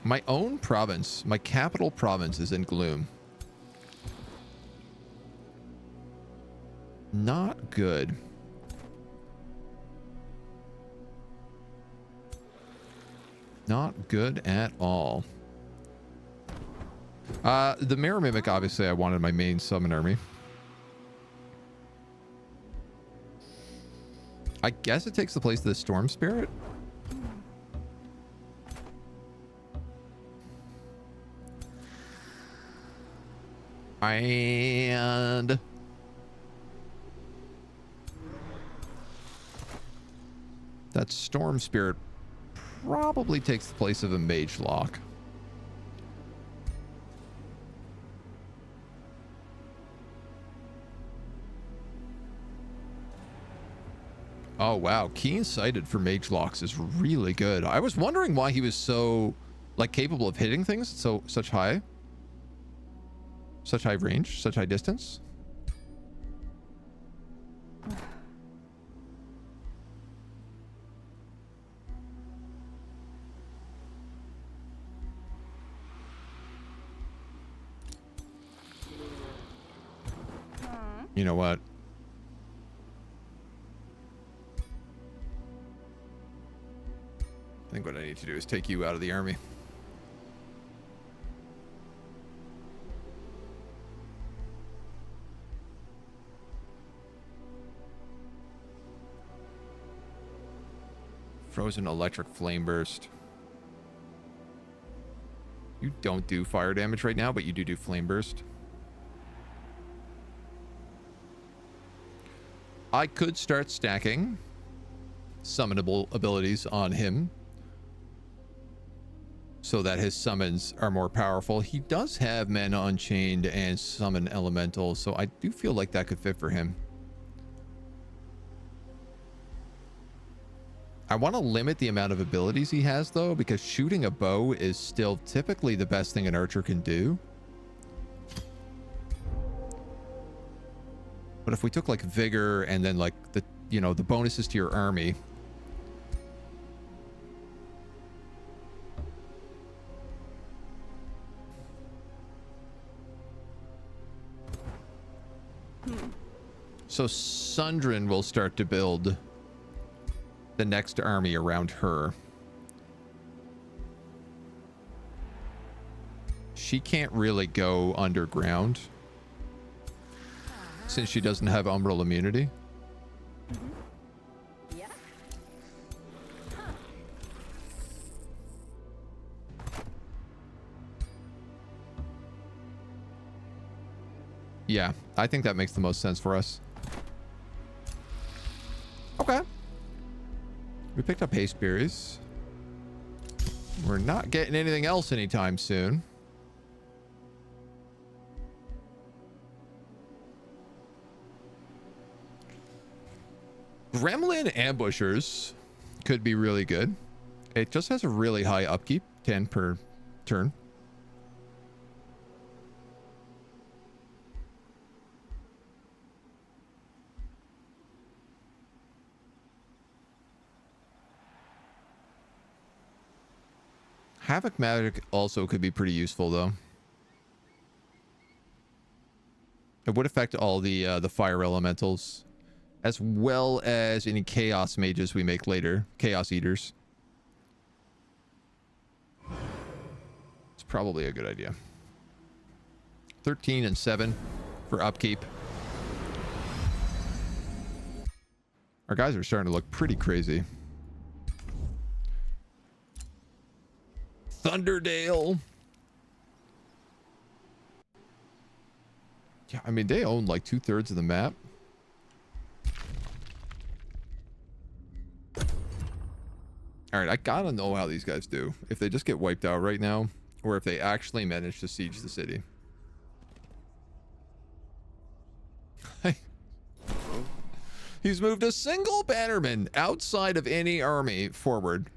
My own province, my capital province is in gloom. Not good. Not good at all. The Mirror Mimic, obviously, I wanted my main summon army. I guess it takes the place of the Storm Spirit. And that Storm Spirit probably takes the place of a Mage Lock. Oh, wow. Keen-sighted for Mage Locks is really good. I was wondering why he was so, like, capable of hitting things such high range, such high distance. You know what? I think what I need to do is take you out of the army. Frozen electric flame burst. You don't do fire damage right now, but you do flame burst. I could start stacking summonable abilities on him so that his summons are more powerful. He does have Mana Unchained and Summon Elemental, so I do feel like that could fit for him. I want to limit the amount of abilities he has, though, because shooting a bow is still typically the best thing an archer can do. But if we took like Vigor and then like the, you know, the bonuses to your army. So Sundrin will start to build the next army around her. She can't really go underground since she doesn't have Umbral immunity. Yeah. Yeah, I think that makes the most sense for us. Okay. We picked up haste berries. We're not getting anything else anytime soon. Gremlin ambushers could be really good. It just has a really high upkeep, 10 per turn. Havoc magic also could be pretty useful, though. It would affect all the fire elementals, as well as any chaos mages we make later, chaos eaters. It's probably a good idea. 13 and 7 for upkeep. Our guys are starting to look pretty crazy. Thunderdale. Yeah, I mean, they own like 2/3 of the map. All right, I gotta know how these guys do. If they just get wiped out right now, or if they actually manage to siege the city. He's moved a single bannerman outside of any army forward.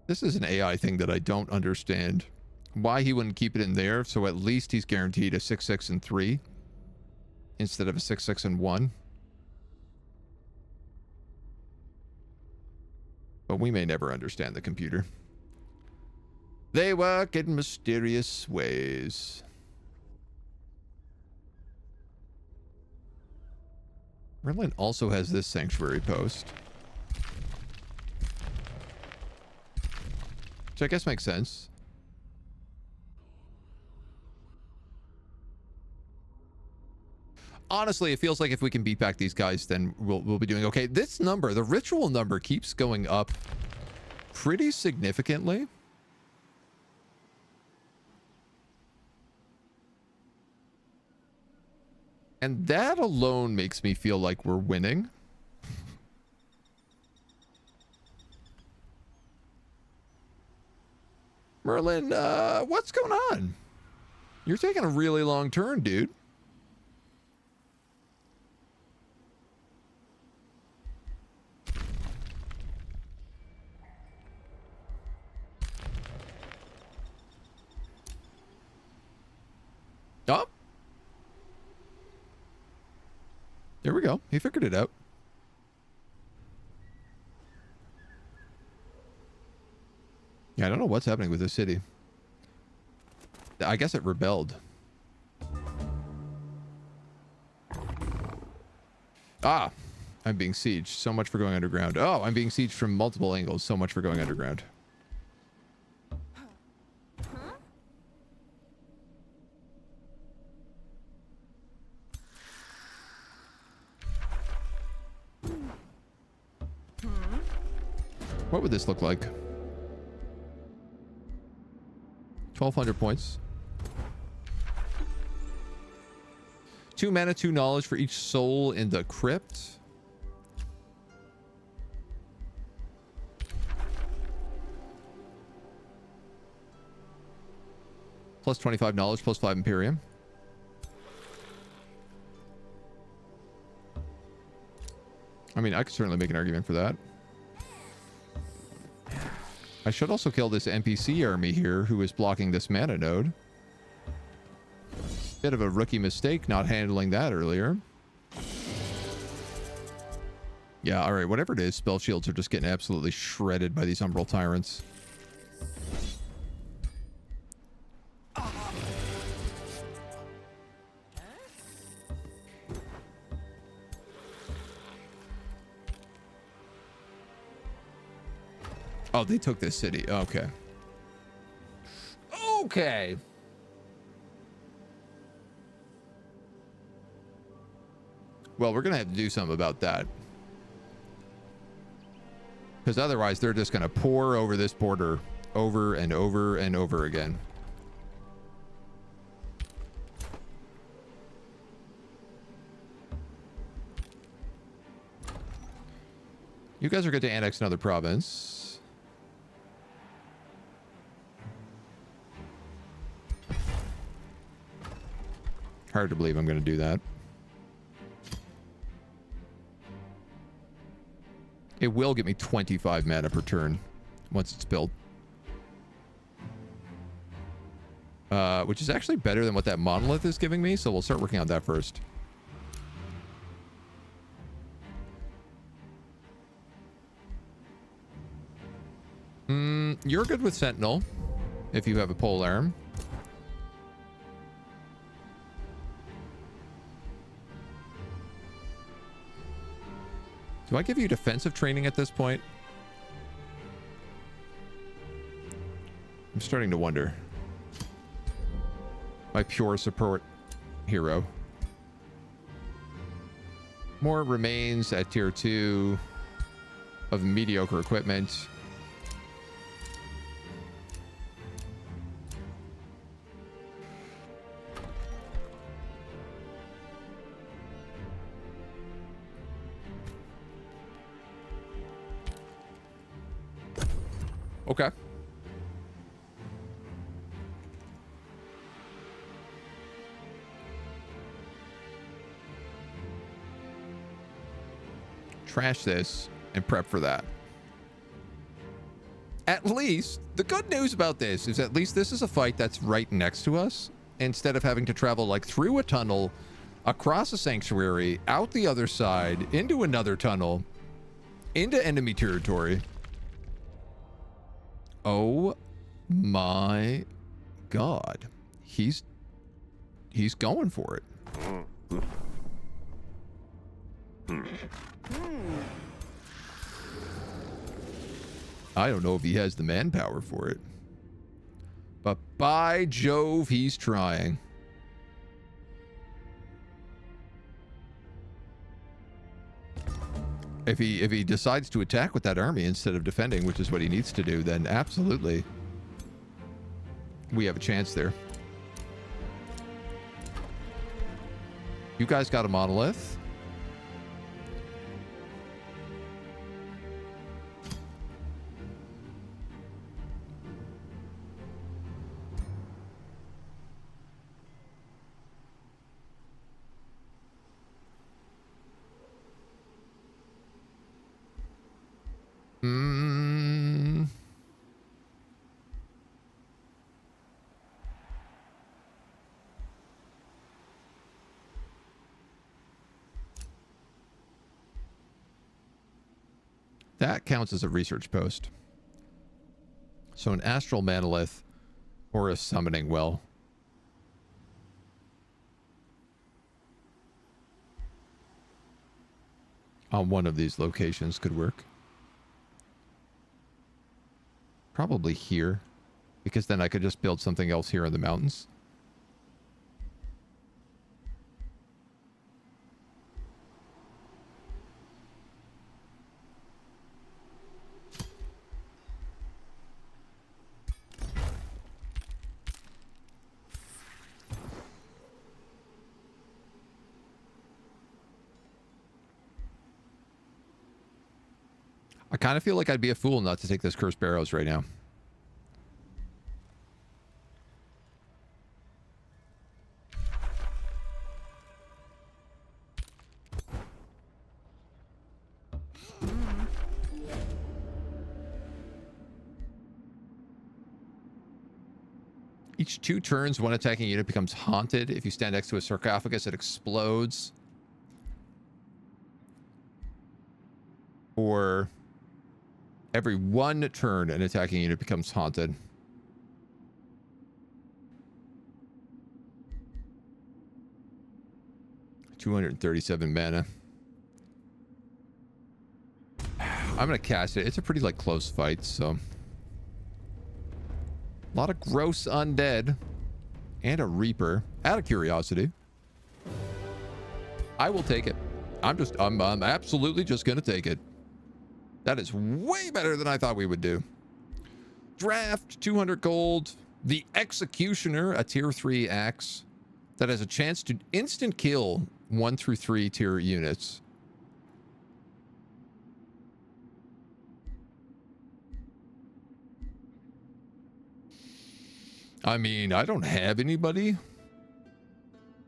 This is an AI thing that I don't understand. Why he wouldn't keep it in there, so at least he's guaranteed a 6/6 and 3 instead of a 6/6 and 1. But we may never understand the computer. They work in mysterious ways. Merlin also has this sanctuary post. Which I guess makes sense. Honestly, it feels like if we can beat back these guys, then we'll be doing okay. This number, the ritual number, keeps going up pretty significantly. And that alone makes me feel like we're winning. Merlin, what's going on? You're taking a really long turn, dude. Oh. There we go. He figured it out. Yeah, I don't know what's happening with this city. I guess it rebelled. Ah, I'm being sieged. So much for going underground. Oh, I'm being sieged from multiple angles. So much for going underground. What would this look like? 1,200 points. 2 mana, 2 knowledge for each soul in the crypt. Plus 25 knowledge, plus 5 Imperium. I mean, I could certainly make an argument for that. I should also kill this NPC army here who is blocking this mana node. Bit of a rookie mistake not handling that earlier. Yeah, alright, whatever it is, spell shields are just getting absolutely shredded by these Umbral tyrants. Oh, they took this city. Okay. Okay. Well, we're going to have to do something about that. Because otherwise, they're just going to pour over this border over and over and over again. You guys are good to annex another province. Hard to believe I'm going to do that. It will get me 25 mana per turn once it's built. Which is actually better than what that monolith is giving me, so we'll start working on that first. You're good with Sentinel, if you have a pole arm. Do I give you defensive training at this point? I'm starting to wonder. My pure support hero. More remains at tier 2 of mediocre equipment. Okay. Trash this and prep for that. At least, the good news about this is at least this is a fight that's right next to us, instead of having to travel like through a tunnel, across a sanctuary, out the other side, into another tunnel, into enemy territory. Oh my God. He's going for it. I don't know if he has the manpower for it. But by Jove, he's trying. If he decides to attack with that army instead of defending, which is what he needs to do, then absolutely we have a chance there. You guys got a monolith. That counts as a research post. So an astral monolith or a summoning well. On one of these locations could work. Probably here, because then I could just build something else here in the mountains. I kind of feel like I'd be a fool not to take this cursed barrows right now. Each 2 turns, one attacking unit becomes haunted. If you stand next to a sarcophagus, it explodes. Or every 1 turn, an attacking unit becomes haunted. $237 mana. I'm gonna cast it. It's a pretty like close fight, so a lot of gross undead and a reaper. Out of curiosity, I will take it. I'm absolutely just gonna take it. That is way better than I thought we would do. Draft, 200 gold. The Executioner, a tier 3 axe that has a chance to instant kill 1 through 3 tier units. I mean, I don't have anybody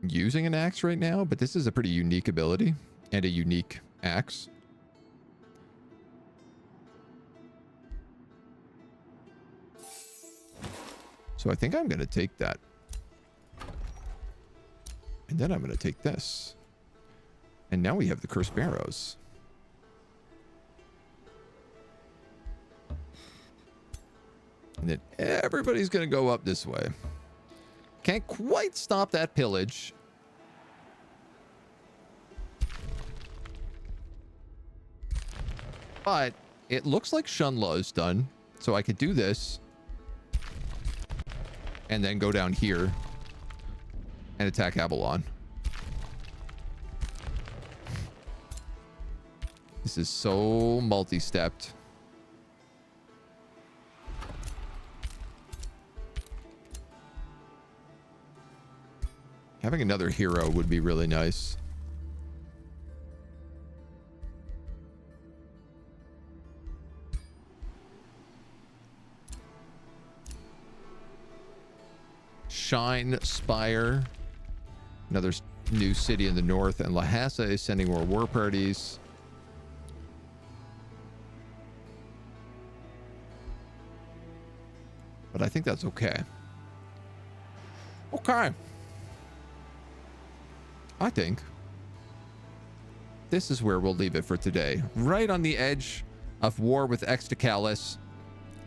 using an axe right now, but this is a pretty unique ability and a unique axe. So I think I'm going to take that. And then I'm going to take this. And now we have the cursed barrows. And then everybody's going to go up this way. Can't quite stop that pillage. But it looks like Shunla is done. So I could do this. And then go down here and attack Abalon. This is so multi-stepped. Having another hero would be really nice. Shine Spire, another new city in the north, and Lhasa is sending more war parties. But I think that's okay. Okay. I think this is where we'll leave it for today. Right on the edge of war with Exticalis,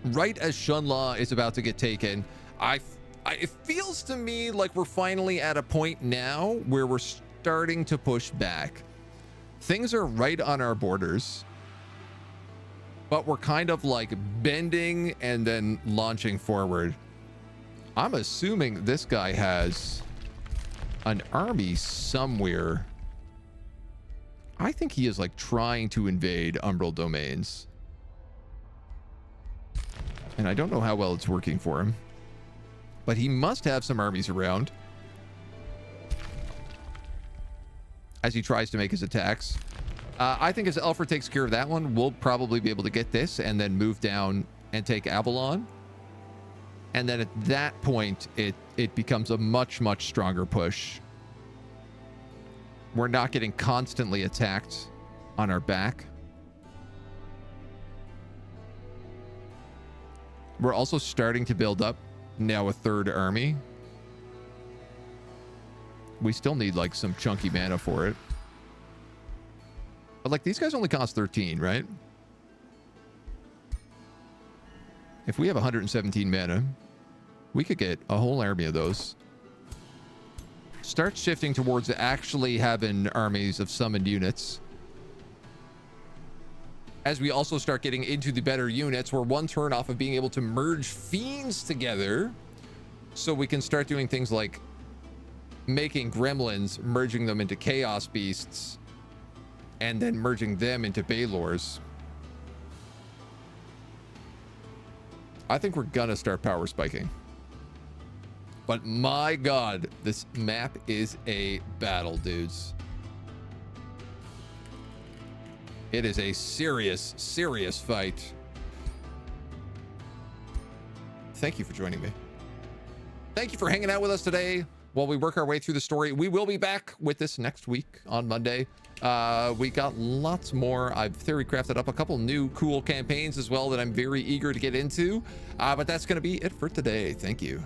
right as Shunla is about to get taken. It feels to me like we're finally at a point now where we're starting to push back. Things are right on our borders, but we're kind of like bending and then launching forward. I'm assuming this guy has an army somewhere. I think he is like trying to invade Umbral domains. And I don't know how well it's working for him. But he must have some armies around as he tries to make his attacks. I think as Alfred takes care of that one, we'll probably be able to get this and then move down and take Abalon. And then at that point, it becomes a much, much stronger push. We're not getting constantly attacked on our back. We're also starting to build up now a third army. We still need like some chunky mana for it. But like these guys only cost 13, right? If we have 117 mana, we could get a whole army of those. Start shifting towards actually having armies of summoned units. As we also start getting into the better units, we're one turn off of being able to merge fiends together. So we can start doing things like making gremlins, merging them into chaos beasts, and then merging them into Balors. I think we're gonna start power spiking. But my god, this map is a battle, dudes. It is a serious, serious fight. Thank you for joining me. Thank you for hanging out with us today while we work our way through the story. We will be back with this next week on Monday. We got lots more. I've theory crafted up a couple new cool campaigns as well that I'm very eager to get into. But that's going to be it for today. Thank you.